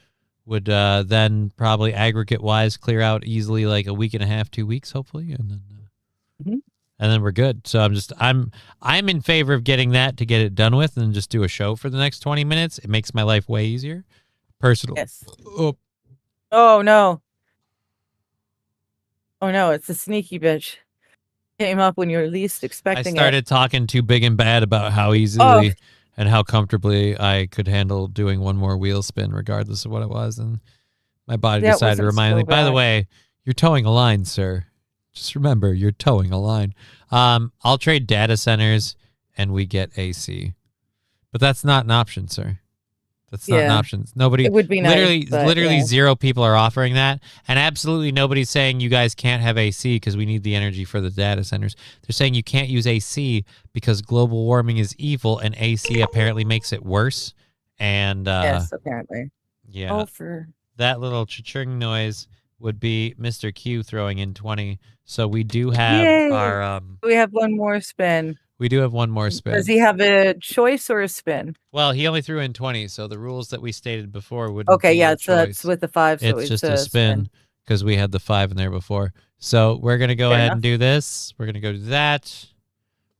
[SPEAKER 2] would then probably aggregate wise clear out easily like a week and a half, 2 weeks, hopefully, and then
[SPEAKER 3] Mhm.
[SPEAKER 2] and then we're good. So I'm in favor of getting that to get it done with, and just do a show for the next 20 minutes. It makes my life way easier, personally.
[SPEAKER 3] Yes.
[SPEAKER 2] Oh,
[SPEAKER 3] Oh no. Oh no, it's a sneaky bitch. Came up when you were least
[SPEAKER 2] I
[SPEAKER 3] expecting
[SPEAKER 2] started talking too big and bad about how easily and how comfortably I could handle doing one more wheel spin, regardless of what it was. And my body
[SPEAKER 3] Yeah, it
[SPEAKER 2] decided to
[SPEAKER 3] wasn't
[SPEAKER 2] remind me,
[SPEAKER 3] so
[SPEAKER 2] by the
[SPEAKER 3] bad.
[SPEAKER 2] way, you're towing a line, sir. Just remember, you're towing a line. I'll trade data centers and we get AC. But that's not an option, sir. That's not an
[SPEAKER 3] Yeah.
[SPEAKER 2] option. Nobody,
[SPEAKER 3] It would be nice,
[SPEAKER 2] literally
[SPEAKER 3] but, yeah.
[SPEAKER 2] 0 people are offering that, and absolutely nobody's saying you guys can't have AC because we need the energy for the data centers. They're saying you can't use AC because global warming is evil, and AC apparently makes it worse. And
[SPEAKER 3] Yes, apparently.
[SPEAKER 2] yeah,
[SPEAKER 3] Oh, for
[SPEAKER 2] that little cha-ching noise would be Mr. Q throwing in 20. So we do have
[SPEAKER 3] Yay!
[SPEAKER 2] our
[SPEAKER 3] we have one more spin.
[SPEAKER 2] we do have one more spin.
[SPEAKER 3] Does he have a choice or a spin?
[SPEAKER 2] Well, he only threw in 20, so the rules that we stated before wouldn't
[SPEAKER 3] Okay,
[SPEAKER 2] be
[SPEAKER 3] yeah,
[SPEAKER 2] a
[SPEAKER 3] so that's
[SPEAKER 2] choice.
[SPEAKER 3] with the 5. So
[SPEAKER 2] It's just a spin because we had the 5 in there before. So we're going to go
[SPEAKER 3] Fair
[SPEAKER 2] ahead
[SPEAKER 3] enough.
[SPEAKER 2] and do this. We're going to go do that.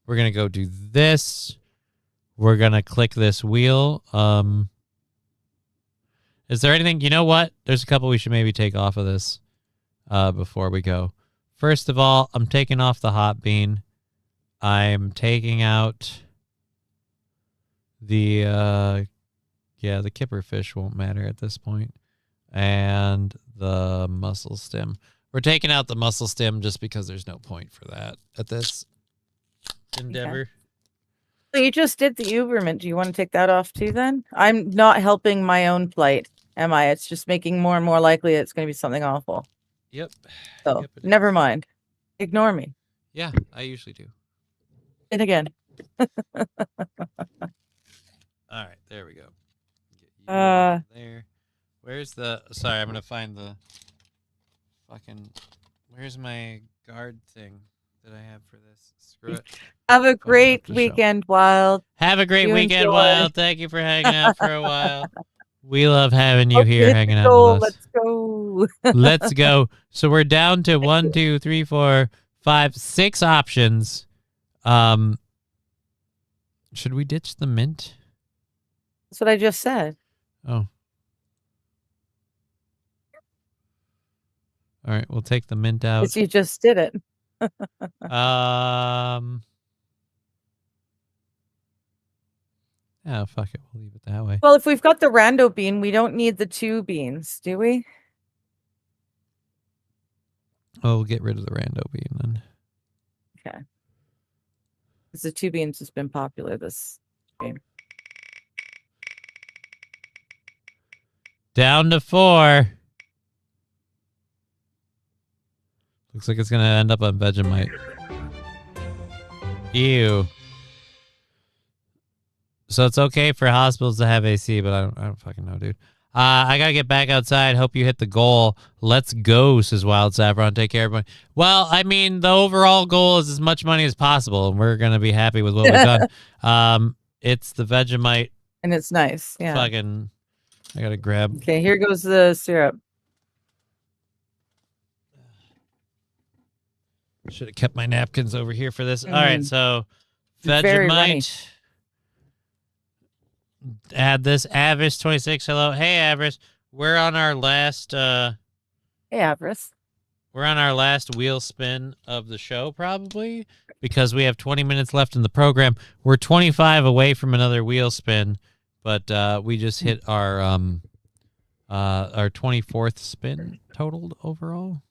[SPEAKER 2] We're going to go do this. We're going to click this wheel. Is there anything, you know what? There's a couple we should maybe take off of this before we go. First of all, I'm taking off the hot bean. I'm taking out the the kipper fish won't matter at this point. And the muscle stem. We're taking out the muscle stem just because there's no point for that at this endeavor.
[SPEAKER 3] So you just did the Uberment. Do you want to take that off too then? I'm not helping my own plight, am I? It's just making more and more likely it's going to be something awful.
[SPEAKER 2] Yep.
[SPEAKER 3] So
[SPEAKER 2] Yep, it is.
[SPEAKER 3] never mind. Ignore me.
[SPEAKER 2] Yeah, I usually do.
[SPEAKER 3] And again.
[SPEAKER 2] All right, there we go. Get you
[SPEAKER 3] Uh.
[SPEAKER 2] there. Where's the? Sorry, I'm gonna find the fucking. Where's my guard thing that I have for this? Screw it.
[SPEAKER 3] Have a
[SPEAKER 2] up
[SPEAKER 3] great
[SPEAKER 2] the show.
[SPEAKER 3] weekend, Wild.
[SPEAKER 2] Have a great
[SPEAKER 3] You
[SPEAKER 2] weekend,
[SPEAKER 3] enjoy.
[SPEAKER 2] Wild. Thank you for hanging out for a while. We love having you
[SPEAKER 3] Okay,
[SPEAKER 2] here
[SPEAKER 3] hit the
[SPEAKER 2] hanging out
[SPEAKER 3] goal.
[SPEAKER 2] with us.
[SPEAKER 3] Let's go.
[SPEAKER 2] Let's go. So we're down to 1, 2, 3, 4, 5, 6 options. Should we ditch the mint?
[SPEAKER 3] That's what I just said.
[SPEAKER 2] Oh. All right, we'll take the mint out.
[SPEAKER 3] Because you just did it.
[SPEAKER 2] Yeah, fuck it. We'll leave it that way.
[SPEAKER 3] Well, if we've got the rando bean, we don't need the 2 beans, do we?
[SPEAKER 2] Oh, we'll get rid of the rando bean then.
[SPEAKER 3] Okay. Because the 2 beans has been popular this game.
[SPEAKER 2] Down to 4. Looks like it's gonna end up on Vegemite. Ew. So it's okay for hospitals to have AC, but I don't fucking know, dude. I gotta get back outside. Hope you hit the goal. Let's go, says Wild Saffron. Take care, everybody. Well, I mean, the overall goal is as much money as possible, and we're gonna be happy with what we've done. It's the Vegemite.
[SPEAKER 3] And it's nice. Yeah.
[SPEAKER 2] Fucking. I gotta grab.
[SPEAKER 3] Okay, here goes the syrup.
[SPEAKER 2] Should have kept my napkins over here for this. All right, so
[SPEAKER 3] Very runny.
[SPEAKER 2] Vegemite. Add this. Avis 26. Hello. Hey, Avis. We're on our last
[SPEAKER 3] Hey, Avarice.
[SPEAKER 2] we're on our last wheel spin of the show, probably, because we have 20 minutes left in the program. We're 25 away from another wheel spin, but we just hit our 24th spin totaled overall.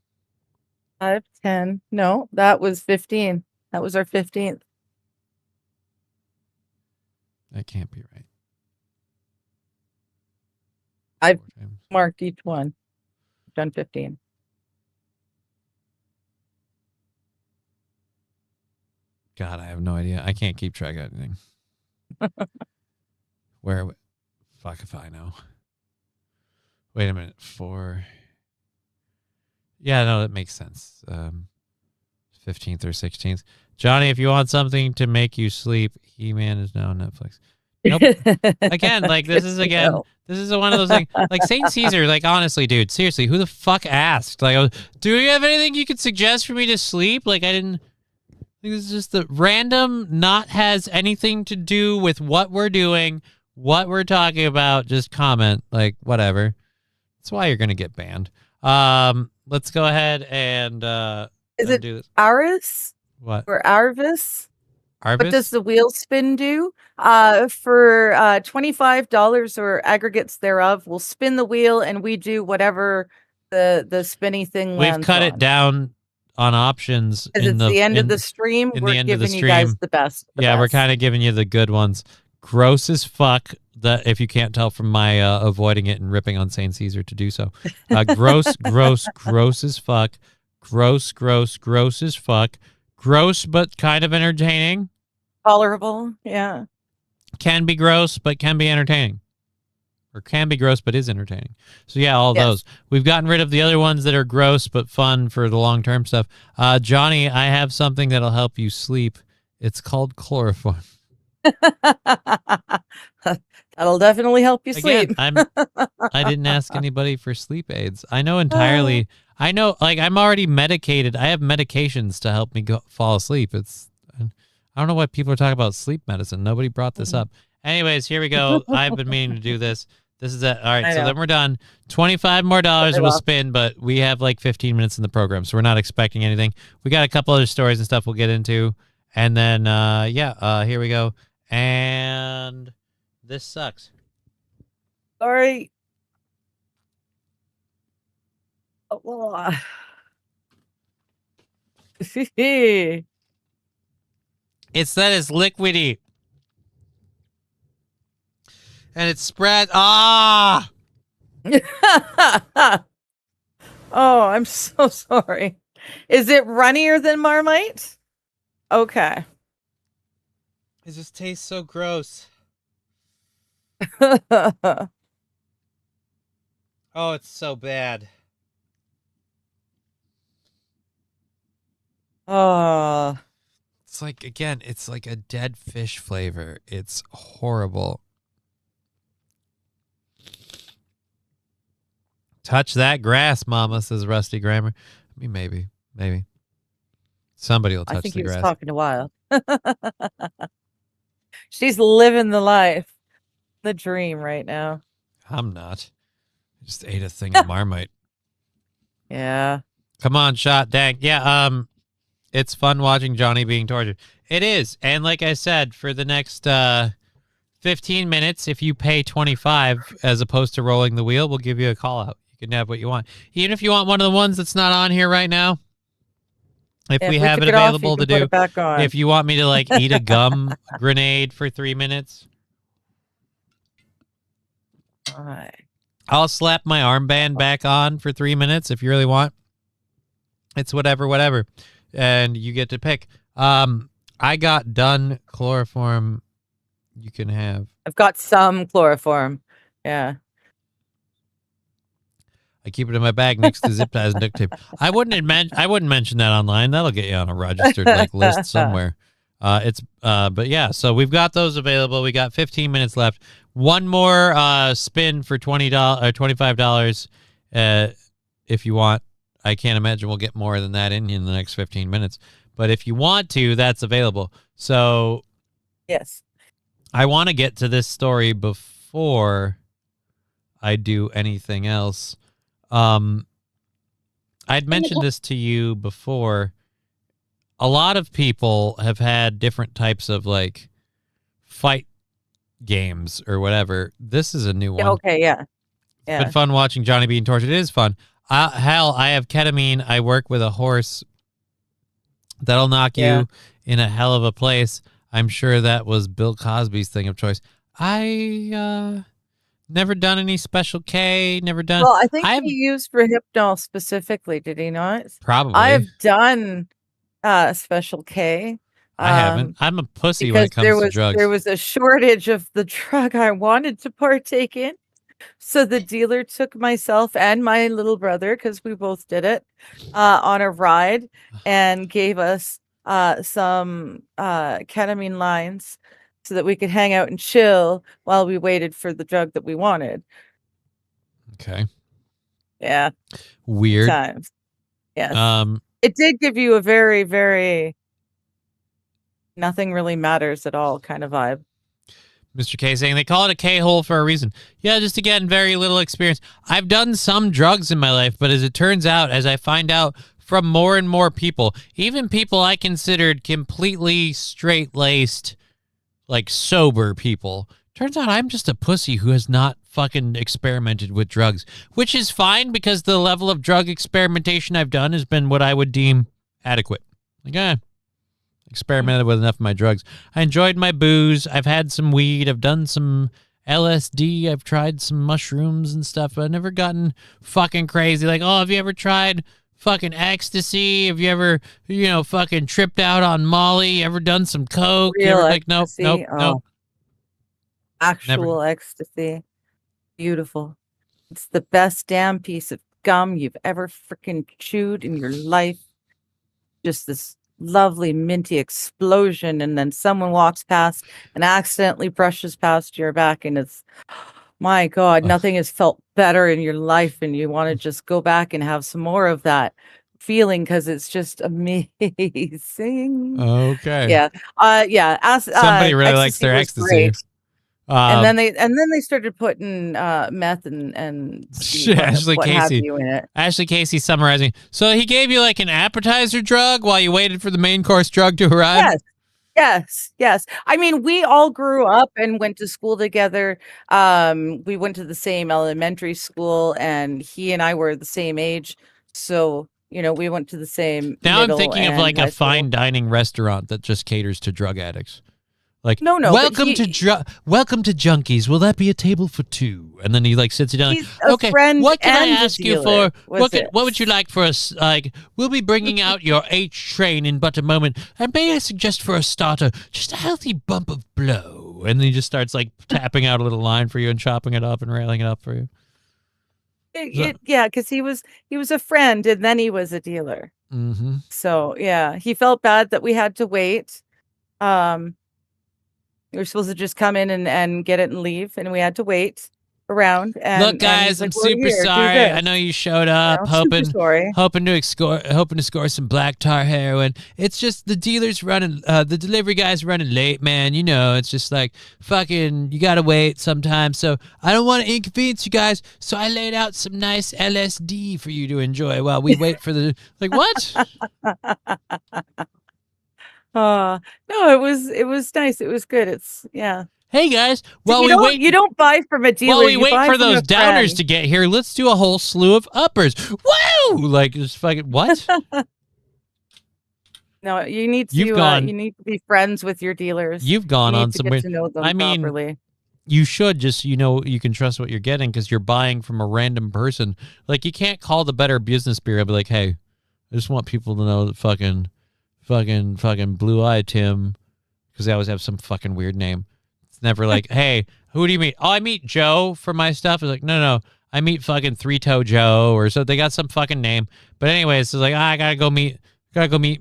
[SPEAKER 3] 5, 10. No, that was 15. That was our 15th.
[SPEAKER 2] That can't be right.
[SPEAKER 3] I've
[SPEAKER 2] 4 times.
[SPEAKER 3] marked each one. Done 15.
[SPEAKER 2] God, I have no idea. I can't keep track of anything. Where? Fuck if I know. Wait a minute. 4. Yeah, no, that makes sense. 15th or 16th. Johnny, if you want something to make you sleep, He-Man is now on Netflix. Nope. Again, like this is one of those things. Like Saint Caesar, like honestly, dude, seriously, who the fuck asked? Like, do you have anything you could suggest for me to sleep? Like, I didn't. This is just the random, not has anything to do with what we're doing, what we're talking about. Just comment, like whatever. That's why you're gonna get banned. Let's go ahead and
[SPEAKER 3] Is it
[SPEAKER 2] do this.
[SPEAKER 3] Aris
[SPEAKER 2] What?
[SPEAKER 3] or Arvis?
[SPEAKER 2] Arvis?
[SPEAKER 3] What does the wheel spin do? For $25 or aggregates thereof, we'll spin the wheel and we do whatever the spinny thing
[SPEAKER 2] We've
[SPEAKER 3] lands
[SPEAKER 2] cut
[SPEAKER 3] on.
[SPEAKER 2] it down on options.
[SPEAKER 3] Because it's the end of the stream.
[SPEAKER 2] in
[SPEAKER 3] We're
[SPEAKER 2] the end of the
[SPEAKER 3] giving you guys
[SPEAKER 2] stream.
[SPEAKER 3] the best.
[SPEAKER 2] Yeah, we're kind of giving you the good ones. Gross as fuck. That if you can't tell from my avoiding it and ripping on Saint Caesar to do so. Gross, gross as fuck. Gross as fuck. Gross, but kind of entertaining.
[SPEAKER 3] tolerable. Yeah.
[SPEAKER 2] Can be gross, but can be entertaining. Or can be gross, but is entertaining. So yeah, all
[SPEAKER 3] Yes.
[SPEAKER 2] those. We've gotten rid of the other ones that are gross, but fun for the long-term stuff. Johnny, I have something that'll help you sleep. It's called chloroform.
[SPEAKER 3] That'll definitely help you sleep.
[SPEAKER 2] Again, I didn't ask anybody for sleep aids. I know entirely. I know, like, I'm already medicated. I have medications to help me fall asleep. I don't know why people are talking about sleep medicine. Nobody brought this up. Anyways, here we go. I've been meaning to do this. This is it. All right, so then we're done. $25 more we'll spin, but we have like 15 minutes in the program, so we're not expecting anything. We got a couple other stories and stuff we'll get into. And then, here we go. And this sucks.
[SPEAKER 3] Sorry. Oh,
[SPEAKER 2] It's that it's liquidy. And it's spread. Ah!
[SPEAKER 3] Oh, I'm so sorry. Is it runnier than Marmite? Okay.
[SPEAKER 2] It just tastes so gross. Oh, it's so bad.
[SPEAKER 3] Oh,
[SPEAKER 2] It's like, again, it's like a dead fish flavor. It's horrible. Touch that grass, Mama, says Rusty Grammar. I mean, maybe. Somebody will
[SPEAKER 3] I
[SPEAKER 2] touch
[SPEAKER 3] think
[SPEAKER 2] the
[SPEAKER 3] he was
[SPEAKER 2] grass.
[SPEAKER 3] talking to Wild. She's living the life, the dream right now.
[SPEAKER 2] I'm not. I just ate a thing of Marmite.
[SPEAKER 3] Yeah.
[SPEAKER 2] Come on, shot. Dang. Yeah, it's fun watching Johnny being tortured. It is. And like I said, for the next 15 minutes, if you pay 25 as opposed to rolling the wheel, we'll give you a call out. You can have what you want. Even if you want one of the ones that's not on here right now, if we have
[SPEAKER 3] took
[SPEAKER 2] it
[SPEAKER 3] off, you
[SPEAKER 2] available to
[SPEAKER 3] can put
[SPEAKER 2] do.
[SPEAKER 3] it back on.
[SPEAKER 2] If you want me to like eat a gum grenade for 3 minutes,
[SPEAKER 3] All right.
[SPEAKER 2] I'll slap my armband back on for 3 minutes if you really want. It's whatever. And you get to pick. I got done chloroform. You can have.
[SPEAKER 3] I've got some chloroform. Yeah.
[SPEAKER 2] I keep it in my bag next to zip ties and duct tape. I wouldn't mention that online. That'll get you on a registered like list somewhere. But yeah. So we've got those available. We got 15 minutes left. One more spin for $20 or $25 if you want. I can't imagine we'll get more than that in the next 15 minutes. But if you want to, that's available. So
[SPEAKER 3] Yes.
[SPEAKER 2] I want to get to this story before I do anything else. I'd mentioned this to you before. A lot of people have had different types of like fight games or whatever. This is a new one.
[SPEAKER 3] Okay. Yeah.
[SPEAKER 2] It's
[SPEAKER 3] Yeah.
[SPEAKER 2] been fun watching Johnny being tortured. It is fun. Hell, I have ketamine. I work with a horse that'll knock
[SPEAKER 3] Yeah.
[SPEAKER 2] you in a hell of a place. I'm sure that was Bill Cosby's thing of choice. I never done any Special K. Never done.
[SPEAKER 3] Well, I think
[SPEAKER 2] I've
[SPEAKER 3] he used Rohypnol specifically, did he not?
[SPEAKER 2] probably.
[SPEAKER 3] I've done Special K.
[SPEAKER 2] I haven't. I'm a pussy when it
[SPEAKER 3] Because
[SPEAKER 2] comes to drugs.
[SPEAKER 3] there was a shortage of the drug I wanted to partake in. So the dealer took myself and my little brother, because we both did it, on a ride and gave us some ketamine lines so that we could hang out and chill while we waited for the drug that we wanted.
[SPEAKER 2] Okay.
[SPEAKER 3] Yeah,
[SPEAKER 2] Weird.
[SPEAKER 3] times. Yes.
[SPEAKER 2] Um,
[SPEAKER 3] It did give you a very, very nothing really matters at all kind of vibe.
[SPEAKER 2] Mr. K saying they call it a K-hole for a reason. Yeah, just again, very little experience. I've done some drugs in my life, but as it turns out, as I find out from more and more people, even people I considered completely straight-laced, like sober people, turns out I'm just a pussy who has not fucking experimented with drugs, which is fine because the level of drug experimentation I've done has been what I would deem adequate. Like, experimented with enough of my drugs. I enjoyed my booze. I've had some weed. I've done some LSD. I've tried some mushrooms and stuff, but I've never gotten fucking crazy. Like, oh, have you ever tried fucking ecstasy? Have you ever, fucking tripped out on Molly? Ever done some coke? You
[SPEAKER 3] Real
[SPEAKER 2] ever, like, nope.
[SPEAKER 3] ecstasy?
[SPEAKER 2] Nope.
[SPEAKER 3] Actual ecstasy. Beautiful. It's the best damn piece of gum you've ever freaking chewed in your life. Just this lovely minty explosion, and then someone walks past and accidentally brushes past your back, and it's, my God, nothing has felt better in your life, and you want to just go back and have some more of that feeling because it's just amazing.
[SPEAKER 2] Okay.
[SPEAKER 3] Yeah.
[SPEAKER 2] Somebody really likes their
[SPEAKER 3] was
[SPEAKER 2] ecstasy.
[SPEAKER 3] great. And then they started putting meth and
[SPEAKER 2] Shit, Ashley
[SPEAKER 3] what have
[SPEAKER 2] Casey.
[SPEAKER 3] you in it.
[SPEAKER 2] Ashley Casey summarizing. So he gave you like an appetizer drug while you waited for the main course drug to arrive?
[SPEAKER 3] Yes. I mean, we all grew up and went to school together. We went to the same elementary school, and he and I were the same age. So, we went to the same.
[SPEAKER 2] Now I'm
[SPEAKER 3] middle
[SPEAKER 2] thinking of
[SPEAKER 3] and
[SPEAKER 2] like
[SPEAKER 3] high
[SPEAKER 2] a fine
[SPEAKER 3] school.
[SPEAKER 2] dining restaurant that just caters to drug addicts.
[SPEAKER 3] No, no, but
[SPEAKER 2] welcome
[SPEAKER 3] he-
[SPEAKER 2] welcome to Junkies. Will that be a table for two? And then he like sits you down.
[SPEAKER 3] He's a
[SPEAKER 2] Okay,
[SPEAKER 3] friend
[SPEAKER 2] what can I
[SPEAKER 3] and a
[SPEAKER 2] ask you
[SPEAKER 3] dealer,
[SPEAKER 2] for?
[SPEAKER 3] was
[SPEAKER 2] What would
[SPEAKER 3] it?
[SPEAKER 2] you like for us? Like, we'll be bringing out your H train in but a moment. And may I suggest for a starter, just a healthy bump of blow? And then he just starts like tapping out a little line for you and chopping it up and railing it up for you.
[SPEAKER 3] Yeah, because he was a friend and then he was a dealer.
[SPEAKER 2] Mm-hmm.
[SPEAKER 3] So yeah, he felt bad that we had to wait. We were supposed to just come in and get it and leave, and we had to wait around. And
[SPEAKER 2] Look,
[SPEAKER 3] and
[SPEAKER 2] guys,
[SPEAKER 3] he's
[SPEAKER 2] I'm
[SPEAKER 3] like, "We're
[SPEAKER 2] super
[SPEAKER 3] here, do
[SPEAKER 2] sorry. I
[SPEAKER 3] this."
[SPEAKER 2] know you showed up
[SPEAKER 3] Super sorry.
[SPEAKER 2] hoping to score some black tar heroin. It's just the dealer's running, the delivery guy's running late, man. You know, it's just like fucking. You gotta wait sometimes. So I don't want to inconvenience you guys. So I laid out some nice LSD for you to enjoy while we wait for the like what?
[SPEAKER 3] No, it was nice. It was good. It's yeah.
[SPEAKER 2] Hey guys,
[SPEAKER 3] So
[SPEAKER 2] while
[SPEAKER 3] you
[SPEAKER 2] we
[SPEAKER 3] don't
[SPEAKER 2] wait,
[SPEAKER 3] you don't buy from a dealer.
[SPEAKER 2] while we
[SPEAKER 3] you
[SPEAKER 2] wait
[SPEAKER 3] buy
[SPEAKER 2] for
[SPEAKER 3] from
[SPEAKER 2] those
[SPEAKER 3] a
[SPEAKER 2] downers
[SPEAKER 3] friend.
[SPEAKER 2] to get here, let's do a whole slew of uppers. Woo! Like just fucking what?
[SPEAKER 3] No, you need to.
[SPEAKER 2] You've gone-
[SPEAKER 3] You need to be friends with your dealers.
[SPEAKER 2] You've gone
[SPEAKER 3] You need
[SPEAKER 2] on
[SPEAKER 3] to
[SPEAKER 2] some
[SPEAKER 3] get
[SPEAKER 2] weird.
[SPEAKER 3] to know them
[SPEAKER 2] I mean,
[SPEAKER 3] properly.
[SPEAKER 2] you should just you can trust what you're getting because you're buying from a random person. Like you can't call the Better Business Bureau and be like, hey, I just want people to know that fucking Blue Eye Tim, because they always have some fucking weird name. It's never like, hey, who do you meet? Oh, I meet Joe for my stuff. It's like, no, I meet fucking Three Toe Joe or so. They got some fucking name. But anyways, it's like, I gotta go meet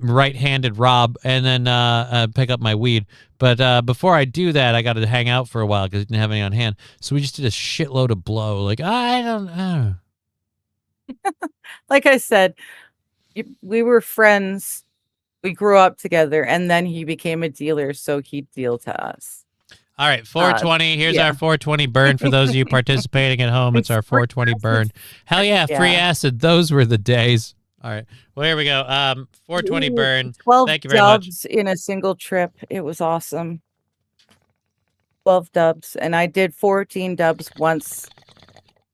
[SPEAKER 2] right-handed Rob and then pick up my weed. But before I do that, I got to hang out for a while because he didn't have any on hand. So we just did a shitload of blow. Like, I don't know.
[SPEAKER 3] Like I said, we were friends. We grew up together, and then he became a dealer, so he'd deal to us.
[SPEAKER 2] All right, 420. Here's
[SPEAKER 3] yeah.
[SPEAKER 2] our 420 burn for those of you participating at home. It's our 420 burn. Hell yeah, free
[SPEAKER 3] Yeah.
[SPEAKER 2] acid. Those were the days. All right. Well, here we go. 420
[SPEAKER 3] Ooh,
[SPEAKER 2] burn.
[SPEAKER 3] 12
[SPEAKER 2] Thank you very much.
[SPEAKER 3] dubs in a single trip. It was awesome. 12 dubs, and I did 14 dubs once,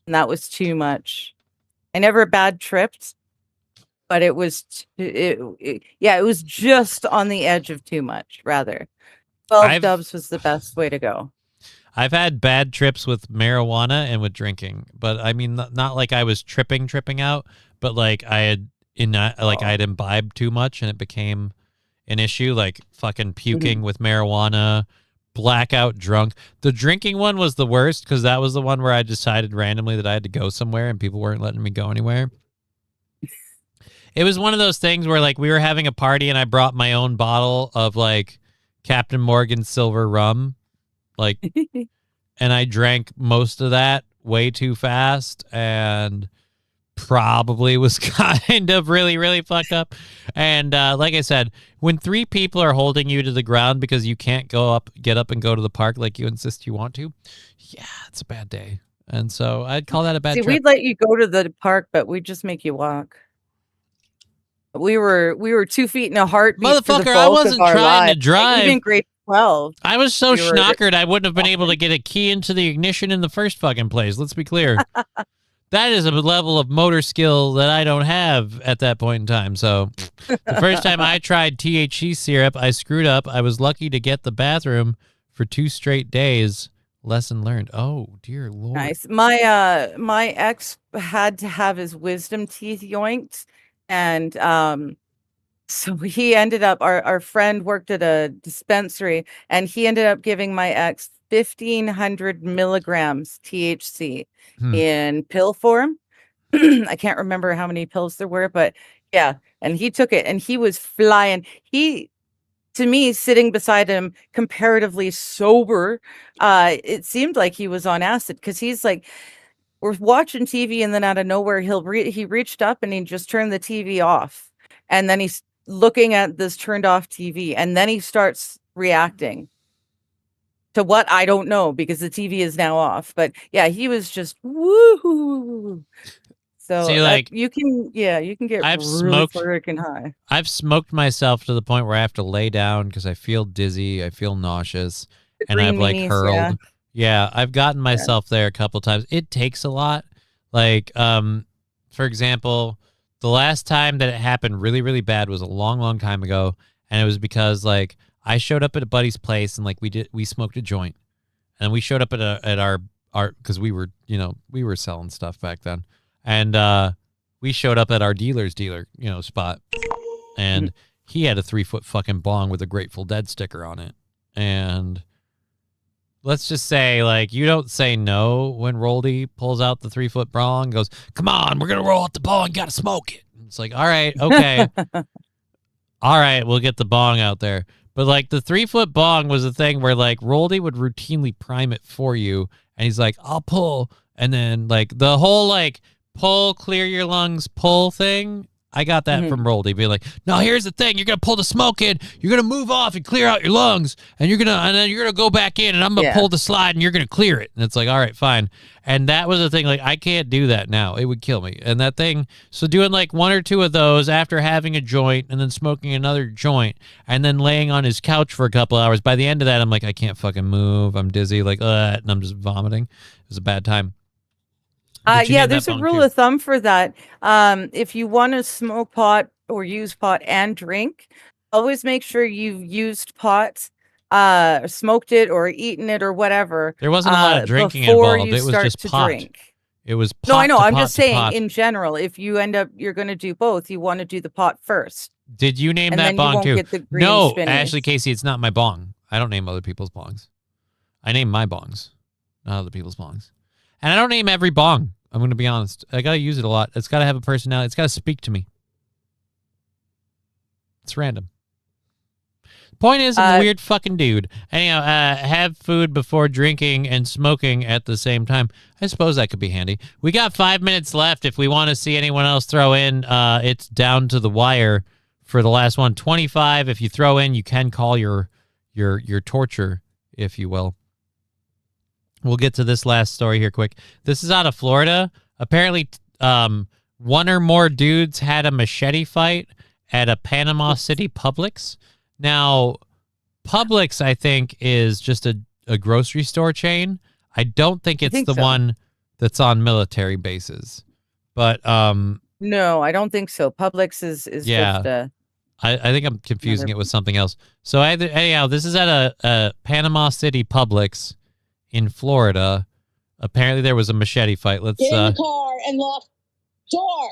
[SPEAKER 3] and that was too much. I never bad tripped, but it was it was just on the edge of too much. Rather, 12 dubs was the best way to go.
[SPEAKER 2] I've had bad trips with marijuana and with drinking, but I mean, not like I was tripping out, but like I had I had imbibed too much and it became an issue, like fucking puking with marijuana, blackout drunk. The drinking one was the worst because that was the one where I decided randomly that I had to go somewhere and people weren't letting me go anywhere. It was one of those things where like we were having a party and I brought my own bottle of like Captain Morgan silver rum, like, and I drank most of that way too fast and probably was kind of really fucked up. And like I said, when 3 people are holding you to the ground because you can't get up and go to the park like you insist you want to, yeah, it's a bad day. And so I'd call that a bad
[SPEAKER 3] See,
[SPEAKER 2] trip.
[SPEAKER 3] we'd let you go to the park, but we'd just make you walk. We were 2 feet in a heartbeat. for the
[SPEAKER 2] Motherfucker, I
[SPEAKER 3] bulk of
[SPEAKER 2] wasn't
[SPEAKER 3] our
[SPEAKER 2] trying to
[SPEAKER 3] lives.
[SPEAKER 2] drive.
[SPEAKER 3] Even grade 12.
[SPEAKER 2] I was so
[SPEAKER 3] We were-
[SPEAKER 2] schnockered I wouldn't have been able to get a key into the ignition in the first fucking place. Let's be clear. That is a level of motor skill that I don't have at that point in time. So the first time I tried THC syrup, I screwed up. I was lucky to get the bathroom for 2 straight days. Lesson learned. Oh, dear Lord.
[SPEAKER 3] Nice. My ex had to have his wisdom teeth yoinked, and so he ended up our friend worked at a dispensary, and he ended up giving my ex 1,500 milligrams THC in pill form. I can't remember how many pills there were, but yeah, and he took it and he was flying. To me, sitting beside him, comparatively sober, it seemed like he was on acid because he's like, we're watching TV and then out of nowhere, he reached up and he just turned the TV off. And then he's looking at this turned off TV and then he starts reacting to what I don't know because the TV is now off. But yeah, he was just woohoo. So
[SPEAKER 2] See, like,
[SPEAKER 3] you can get
[SPEAKER 2] I've
[SPEAKER 3] really
[SPEAKER 2] smoked-
[SPEAKER 3] freaking high.
[SPEAKER 2] I've smoked myself to the point where I have to lay down because I feel dizzy, I feel nauseous, and
[SPEAKER 3] green
[SPEAKER 2] I've like
[SPEAKER 3] meanies,
[SPEAKER 2] hurled. Yeah, I've gotten myself there a couple times. It takes a lot. Like, for example, the last time that it happened really, really bad was a long time ago, and it was because like I showed up at a buddy's place and like we smoked a joint, and we showed up at our because we were selling stuff back then, and we showed up at our dealer's dealer spot, and he had a 3-foot fucking bong with a Grateful Dead sticker on it, and let's just say, like, you don't say no when Roldy pulls out the 3-foot bong and goes, come on, we're going to roll out the bong, got to smoke it. It's like, all right, okay. All right, we'll get the bong out there. But, like, the 3-foot bong was a thing where, like, Roldy would routinely prime it for you, and he's like, I'll pull. And then, like, the whole, like, pull, clear your lungs, pull thing, I got that from Roldy, being like, no, here's the thing. You're going to pull the smoke in. You're going to move off and clear out your lungs. And then you're going to go back in, and I'm going to pull the slide, and you're going to clear it. And it's like, all right, fine. And that was the thing. Like, I can't do that now. It would kill me. And that thing, so doing like 1 or 2 of those after having a joint and then smoking another joint and then laying on his couch for a couple hours, by the end of that, I'm like, I can't fucking move. I'm dizzy. Like, and I'm just vomiting. It was a bad time.
[SPEAKER 3] Yeah, there's a rule of thumb for that. If you want to smoke pot or use pot and drink, always make sure you've used pot, smoked it or eaten it or whatever.
[SPEAKER 2] There wasn't a lot of drinking
[SPEAKER 3] before
[SPEAKER 2] involved.
[SPEAKER 3] you
[SPEAKER 2] It was
[SPEAKER 3] start
[SPEAKER 2] just
[SPEAKER 3] to
[SPEAKER 2] pot.
[SPEAKER 3] drink.
[SPEAKER 2] It was pot.
[SPEAKER 3] No, I know.
[SPEAKER 2] To
[SPEAKER 3] I'm
[SPEAKER 2] pot
[SPEAKER 3] just
[SPEAKER 2] to
[SPEAKER 3] saying,
[SPEAKER 2] pot.
[SPEAKER 3] in general, if you you're going to do both, you want to do the pot first.
[SPEAKER 2] Did you name
[SPEAKER 3] and
[SPEAKER 2] that
[SPEAKER 3] then you
[SPEAKER 2] bong
[SPEAKER 3] won't
[SPEAKER 2] too?
[SPEAKER 3] get the green
[SPEAKER 2] No,
[SPEAKER 3] spinnies.
[SPEAKER 2] Ashley Casey, it's not my bong. I don't name other people's bongs. I name my bongs, not other people's bongs. And I don't name every bong. I'm going to be honest. I got to use it a lot. It's got to have a personality. It's got to speak to me. It's random. Point is, I'm a weird fucking dude. Anyhow, have food before drinking and smoking at the same time. I suppose that could be handy. We got 5 minutes left. If we want to see anyone else throw in, it's down to the wire for the last one. 25. If you throw in, you can call your torture, if you will. We'll get to this last story here quick. This is out of Florida. Apparently, 1 or more dudes had a machete fight at a Panama City Publix. Now, Publix, I think, is just a grocery store chain. I don't think it's the one that's on military bases. But
[SPEAKER 3] no, I don't think so. Publix is just a...
[SPEAKER 2] I think I'm confusing it with something else. So anyhow, this is at a Panama City Publix in Florida. Apparently there was a machete fight. Let's
[SPEAKER 9] get in the car and lock the door.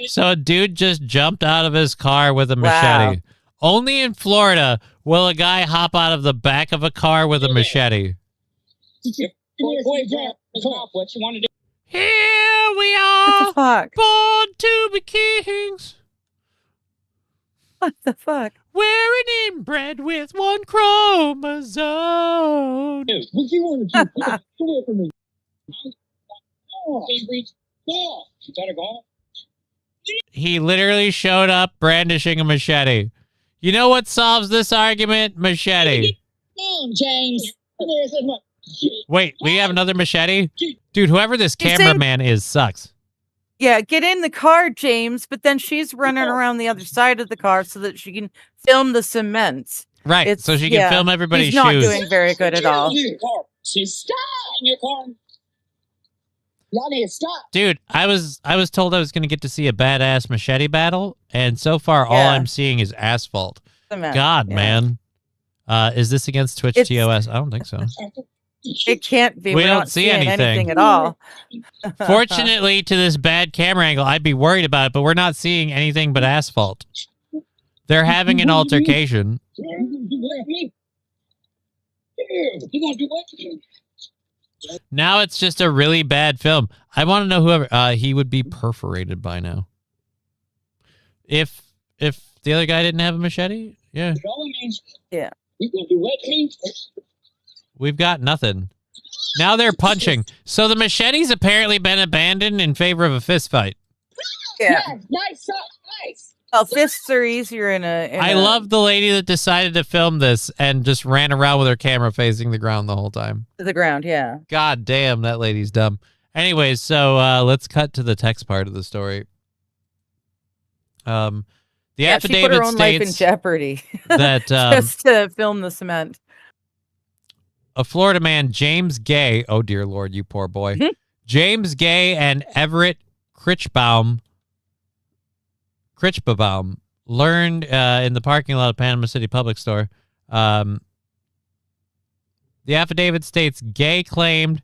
[SPEAKER 2] So a dude just jumped out of his car with a machete. Only in Florida will a guy hop out of the back of a car with a machete.
[SPEAKER 9] What you want to do?
[SPEAKER 2] Here we are,
[SPEAKER 3] What the fuck?
[SPEAKER 2] born to be kings.
[SPEAKER 3] What the fuck?
[SPEAKER 2] We're an inbred with 1 chromosome.
[SPEAKER 9] What you want to do? Get away from me. You better go.
[SPEAKER 2] He literally showed up brandishing a machete. You know what solves this argument? Machete.
[SPEAKER 9] No, James.
[SPEAKER 2] Wait, we have another machete? Dude, whoever this cameraman is sucks.
[SPEAKER 3] Yeah, get in the car, James, but then she's running around the other side of the car so that she can film the cement.
[SPEAKER 2] Right, so she can film everybody's
[SPEAKER 3] He's not
[SPEAKER 2] shoes.
[SPEAKER 3] doing very good at all.
[SPEAKER 9] She's stop in your car. Y'all need to stop.
[SPEAKER 2] Dude, I was told I was going to get to see a badass machete battle, and so far all I'm seeing is asphalt.
[SPEAKER 3] Cement,
[SPEAKER 2] God,
[SPEAKER 3] yeah.
[SPEAKER 2] man. Is this against Twitch TOS? I don't think so.
[SPEAKER 3] It can't be.
[SPEAKER 2] We
[SPEAKER 3] We're
[SPEAKER 2] don't
[SPEAKER 3] not
[SPEAKER 2] see
[SPEAKER 3] seeing
[SPEAKER 2] anything.
[SPEAKER 3] at all.
[SPEAKER 2] Fortunately, to this bad camera angle, I'd be worried about it, but we're not seeing anything but asphalt. They're having an altercation.
[SPEAKER 9] You gonna do what?
[SPEAKER 2] Now it's just a really bad film. I want to know whoever he would be perforated by now. If the other guy didn't have a machete, yeah.
[SPEAKER 3] Yeah.
[SPEAKER 9] You gonna do what to me?
[SPEAKER 2] We've got nothing. Now they're punching. So the machete's apparently been abandoned in favor of a fist fight.
[SPEAKER 3] Yeah.
[SPEAKER 9] Nice.
[SPEAKER 3] Well, fists are easier in
[SPEAKER 2] I love the lady that decided to film this and just ran around with her camera facing the ground the whole time.
[SPEAKER 3] the ground. Yeah.
[SPEAKER 2] God damn, that lady's dumb. Anyways, so let's cut to the text part of the story. The
[SPEAKER 3] Yeah, she put
[SPEAKER 2] affidavit
[SPEAKER 3] her own life in
[SPEAKER 2] states
[SPEAKER 3] jeopardy
[SPEAKER 2] that
[SPEAKER 3] just to film the cement.
[SPEAKER 2] a Florida man, James Gay, oh dear Lord, you poor boy, James Gay and Everett Krichbaum learned in the parking lot of Panama City Public Store. The affidavit states Gay claimed,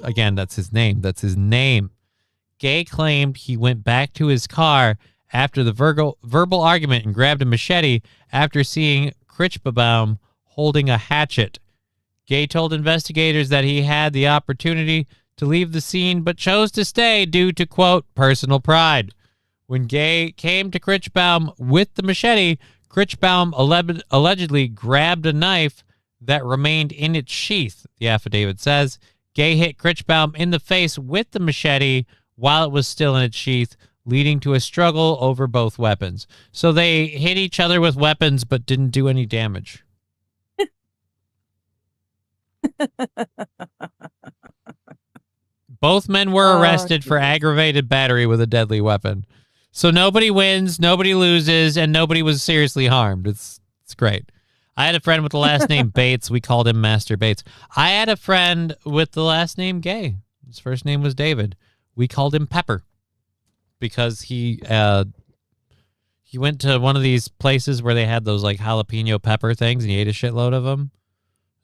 [SPEAKER 2] again, that's his name. That's his name. Gay claimed he went back to his car after the verbal argument and grabbed a machete after seeing Krichbaum holding a hatchet. Gay told investigators that he had the opportunity to leave the scene but chose to stay due to, quote, personal pride. When Gay came to Krichbaum with the machete, Krichbaum allegedly grabbed a knife that remained in its sheath, the affidavit says. Gay hit Krichbaum in the face with the machete while it was still in its sheath, leading to a struggle over both weapons. So they hit each other with weapons but didn't do any damage. Both men were arrested for aggravated battery with a deadly weapon. So nobody wins, nobody loses, and nobody was seriously harmed. It's great. I had a friend with the last name Bates. We called him Master Bates. I had a friend with the last name Gay. His first name was David. We called him Pepper because he went to one of these places where they had those like jalapeno pepper things, and he ate a shitload of them.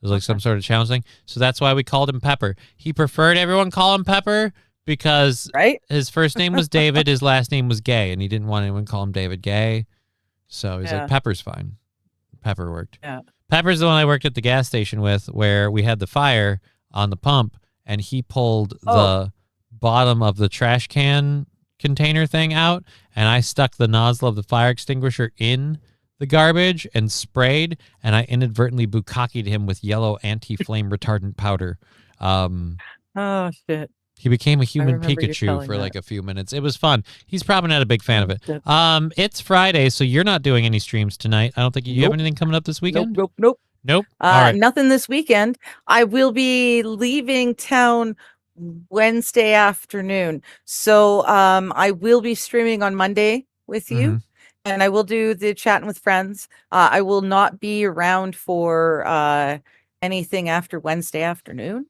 [SPEAKER 2] It was like some sort of challenge thing. So that's why we called him Pepper. He preferred everyone call him Pepper because his first name was David, his last name was Gay, and he didn't want anyone to call him David Gay. So he's like, Pepper's fine. Pepper worked. Yeah. Pepper's the one I worked at the gas station with, where we had the fire on the pump, and he pulled the bottom of the trash can container thing out, and I stuck the nozzle of the fire extinguisher in the garbage and sprayed, and I inadvertently bukkakied him with yellow anti-flame retardant powder.
[SPEAKER 3] Oh, shit.
[SPEAKER 2] He became a human Pikachu for like a few minutes. It was fun. He's probably not a big fan of it. It's Friday, so you're not doing any streams tonight. I don't think you have anything coming up this weekend?
[SPEAKER 3] Nope.
[SPEAKER 2] All right.
[SPEAKER 3] Nothing this weekend. I will be leaving town Wednesday afternoon. So I will be streaming on Monday with you. And I will do the chatting with friends. I will not be around for anything after Wednesday afternoon.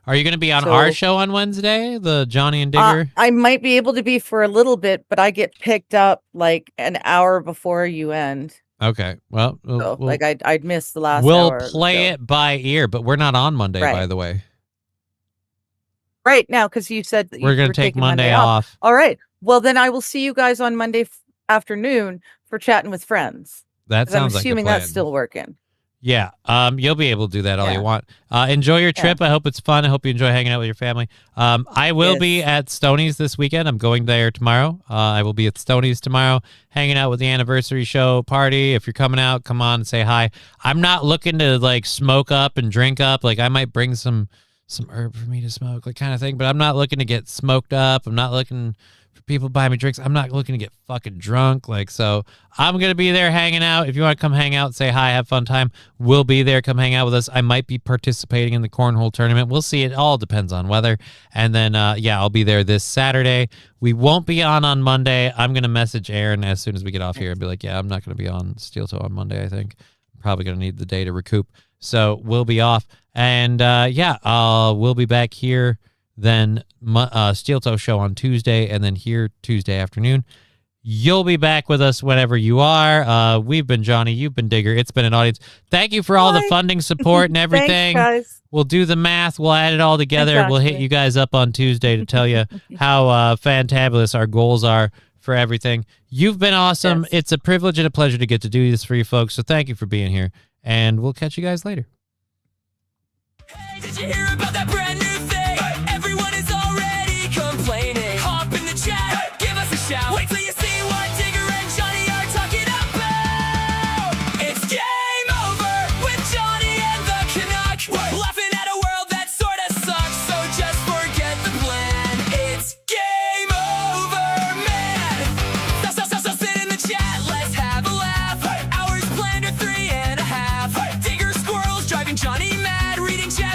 [SPEAKER 2] Are you going to be on our show on Wednesday, the Johnny and Digger?
[SPEAKER 3] I might be able to be for a little bit, but I get picked up like an hour before you end.
[SPEAKER 2] Okay. Well,
[SPEAKER 3] I'd miss the last hour.
[SPEAKER 2] We'll play it by ear, but we're not on Monday, by the way.
[SPEAKER 3] Right now, because you said that
[SPEAKER 2] we're going to take Monday off.
[SPEAKER 3] All right. Well, then I will see you guys on Monday afternoon for chatting with friends.
[SPEAKER 2] That sounds
[SPEAKER 3] I'm assuming
[SPEAKER 2] like a plan.
[SPEAKER 3] That's still working.
[SPEAKER 2] Yeah. You'll be able to do that all you want. Enjoy your trip. I hope it's fun. I hope you enjoy hanging out with your family. I will be at Stoney's this weekend. I'm going there tomorrow. I will be at Stoney's tomorrow, hanging out with the anniversary show party. If you're coming out, come on and say hi. I'm not looking to like smoke up and drink up. Like I might bring some herb for me to smoke, like kind of thing. But I'm not looking to get smoked up. I'm not looking for people to buy me drinks. I'm not looking to get fucking drunk. Like, so I'm going to be there hanging out. If you want to come hang out, say hi, have fun time, we'll be there. Come hang out with us. I might be participating in the cornhole tournament. We'll see. It all depends on weather. And then, I'll be there this Saturday. We won't be on Monday. I'm going to message Aaron as soon as we get off here and be like, I'm not going to be on Steel Toe on Monday, I think. I'm probably going to need the day to recoup. So we'll be off. And, we'll be back here then Steel Toe show on Tuesday, and then here Tuesday afternoon. You'll be back with us whenever you are. We've been Johnny, you've been Digger. It's been an audience. Thank you for all the funding support and everything.
[SPEAKER 3] Thanks, guys.
[SPEAKER 2] We'll do the math. We'll add it all together. Exactly. We'll hit you guys up on Tuesday to tell you how fantabulous our goals are for everything. You've been awesome. Yes. It's a privilege and a pleasure to get to do this for you folks. So thank you for being here, and we'll catch you guys later.
[SPEAKER 1] Hey, did you hear about that brand new thing? Everyone is already complaining. Hop in the chat, give us a shout. Wait till you see what Digger and Johnny are talking about. It's game over with Johnny and the Canuck. Laughing at a world that sorta sucks, so just forget the plan. It's game over, man. So sit in the chat, let's have a laugh. Hours planned are 3.5. Digger squirrels driving Johnny mad, reading chat.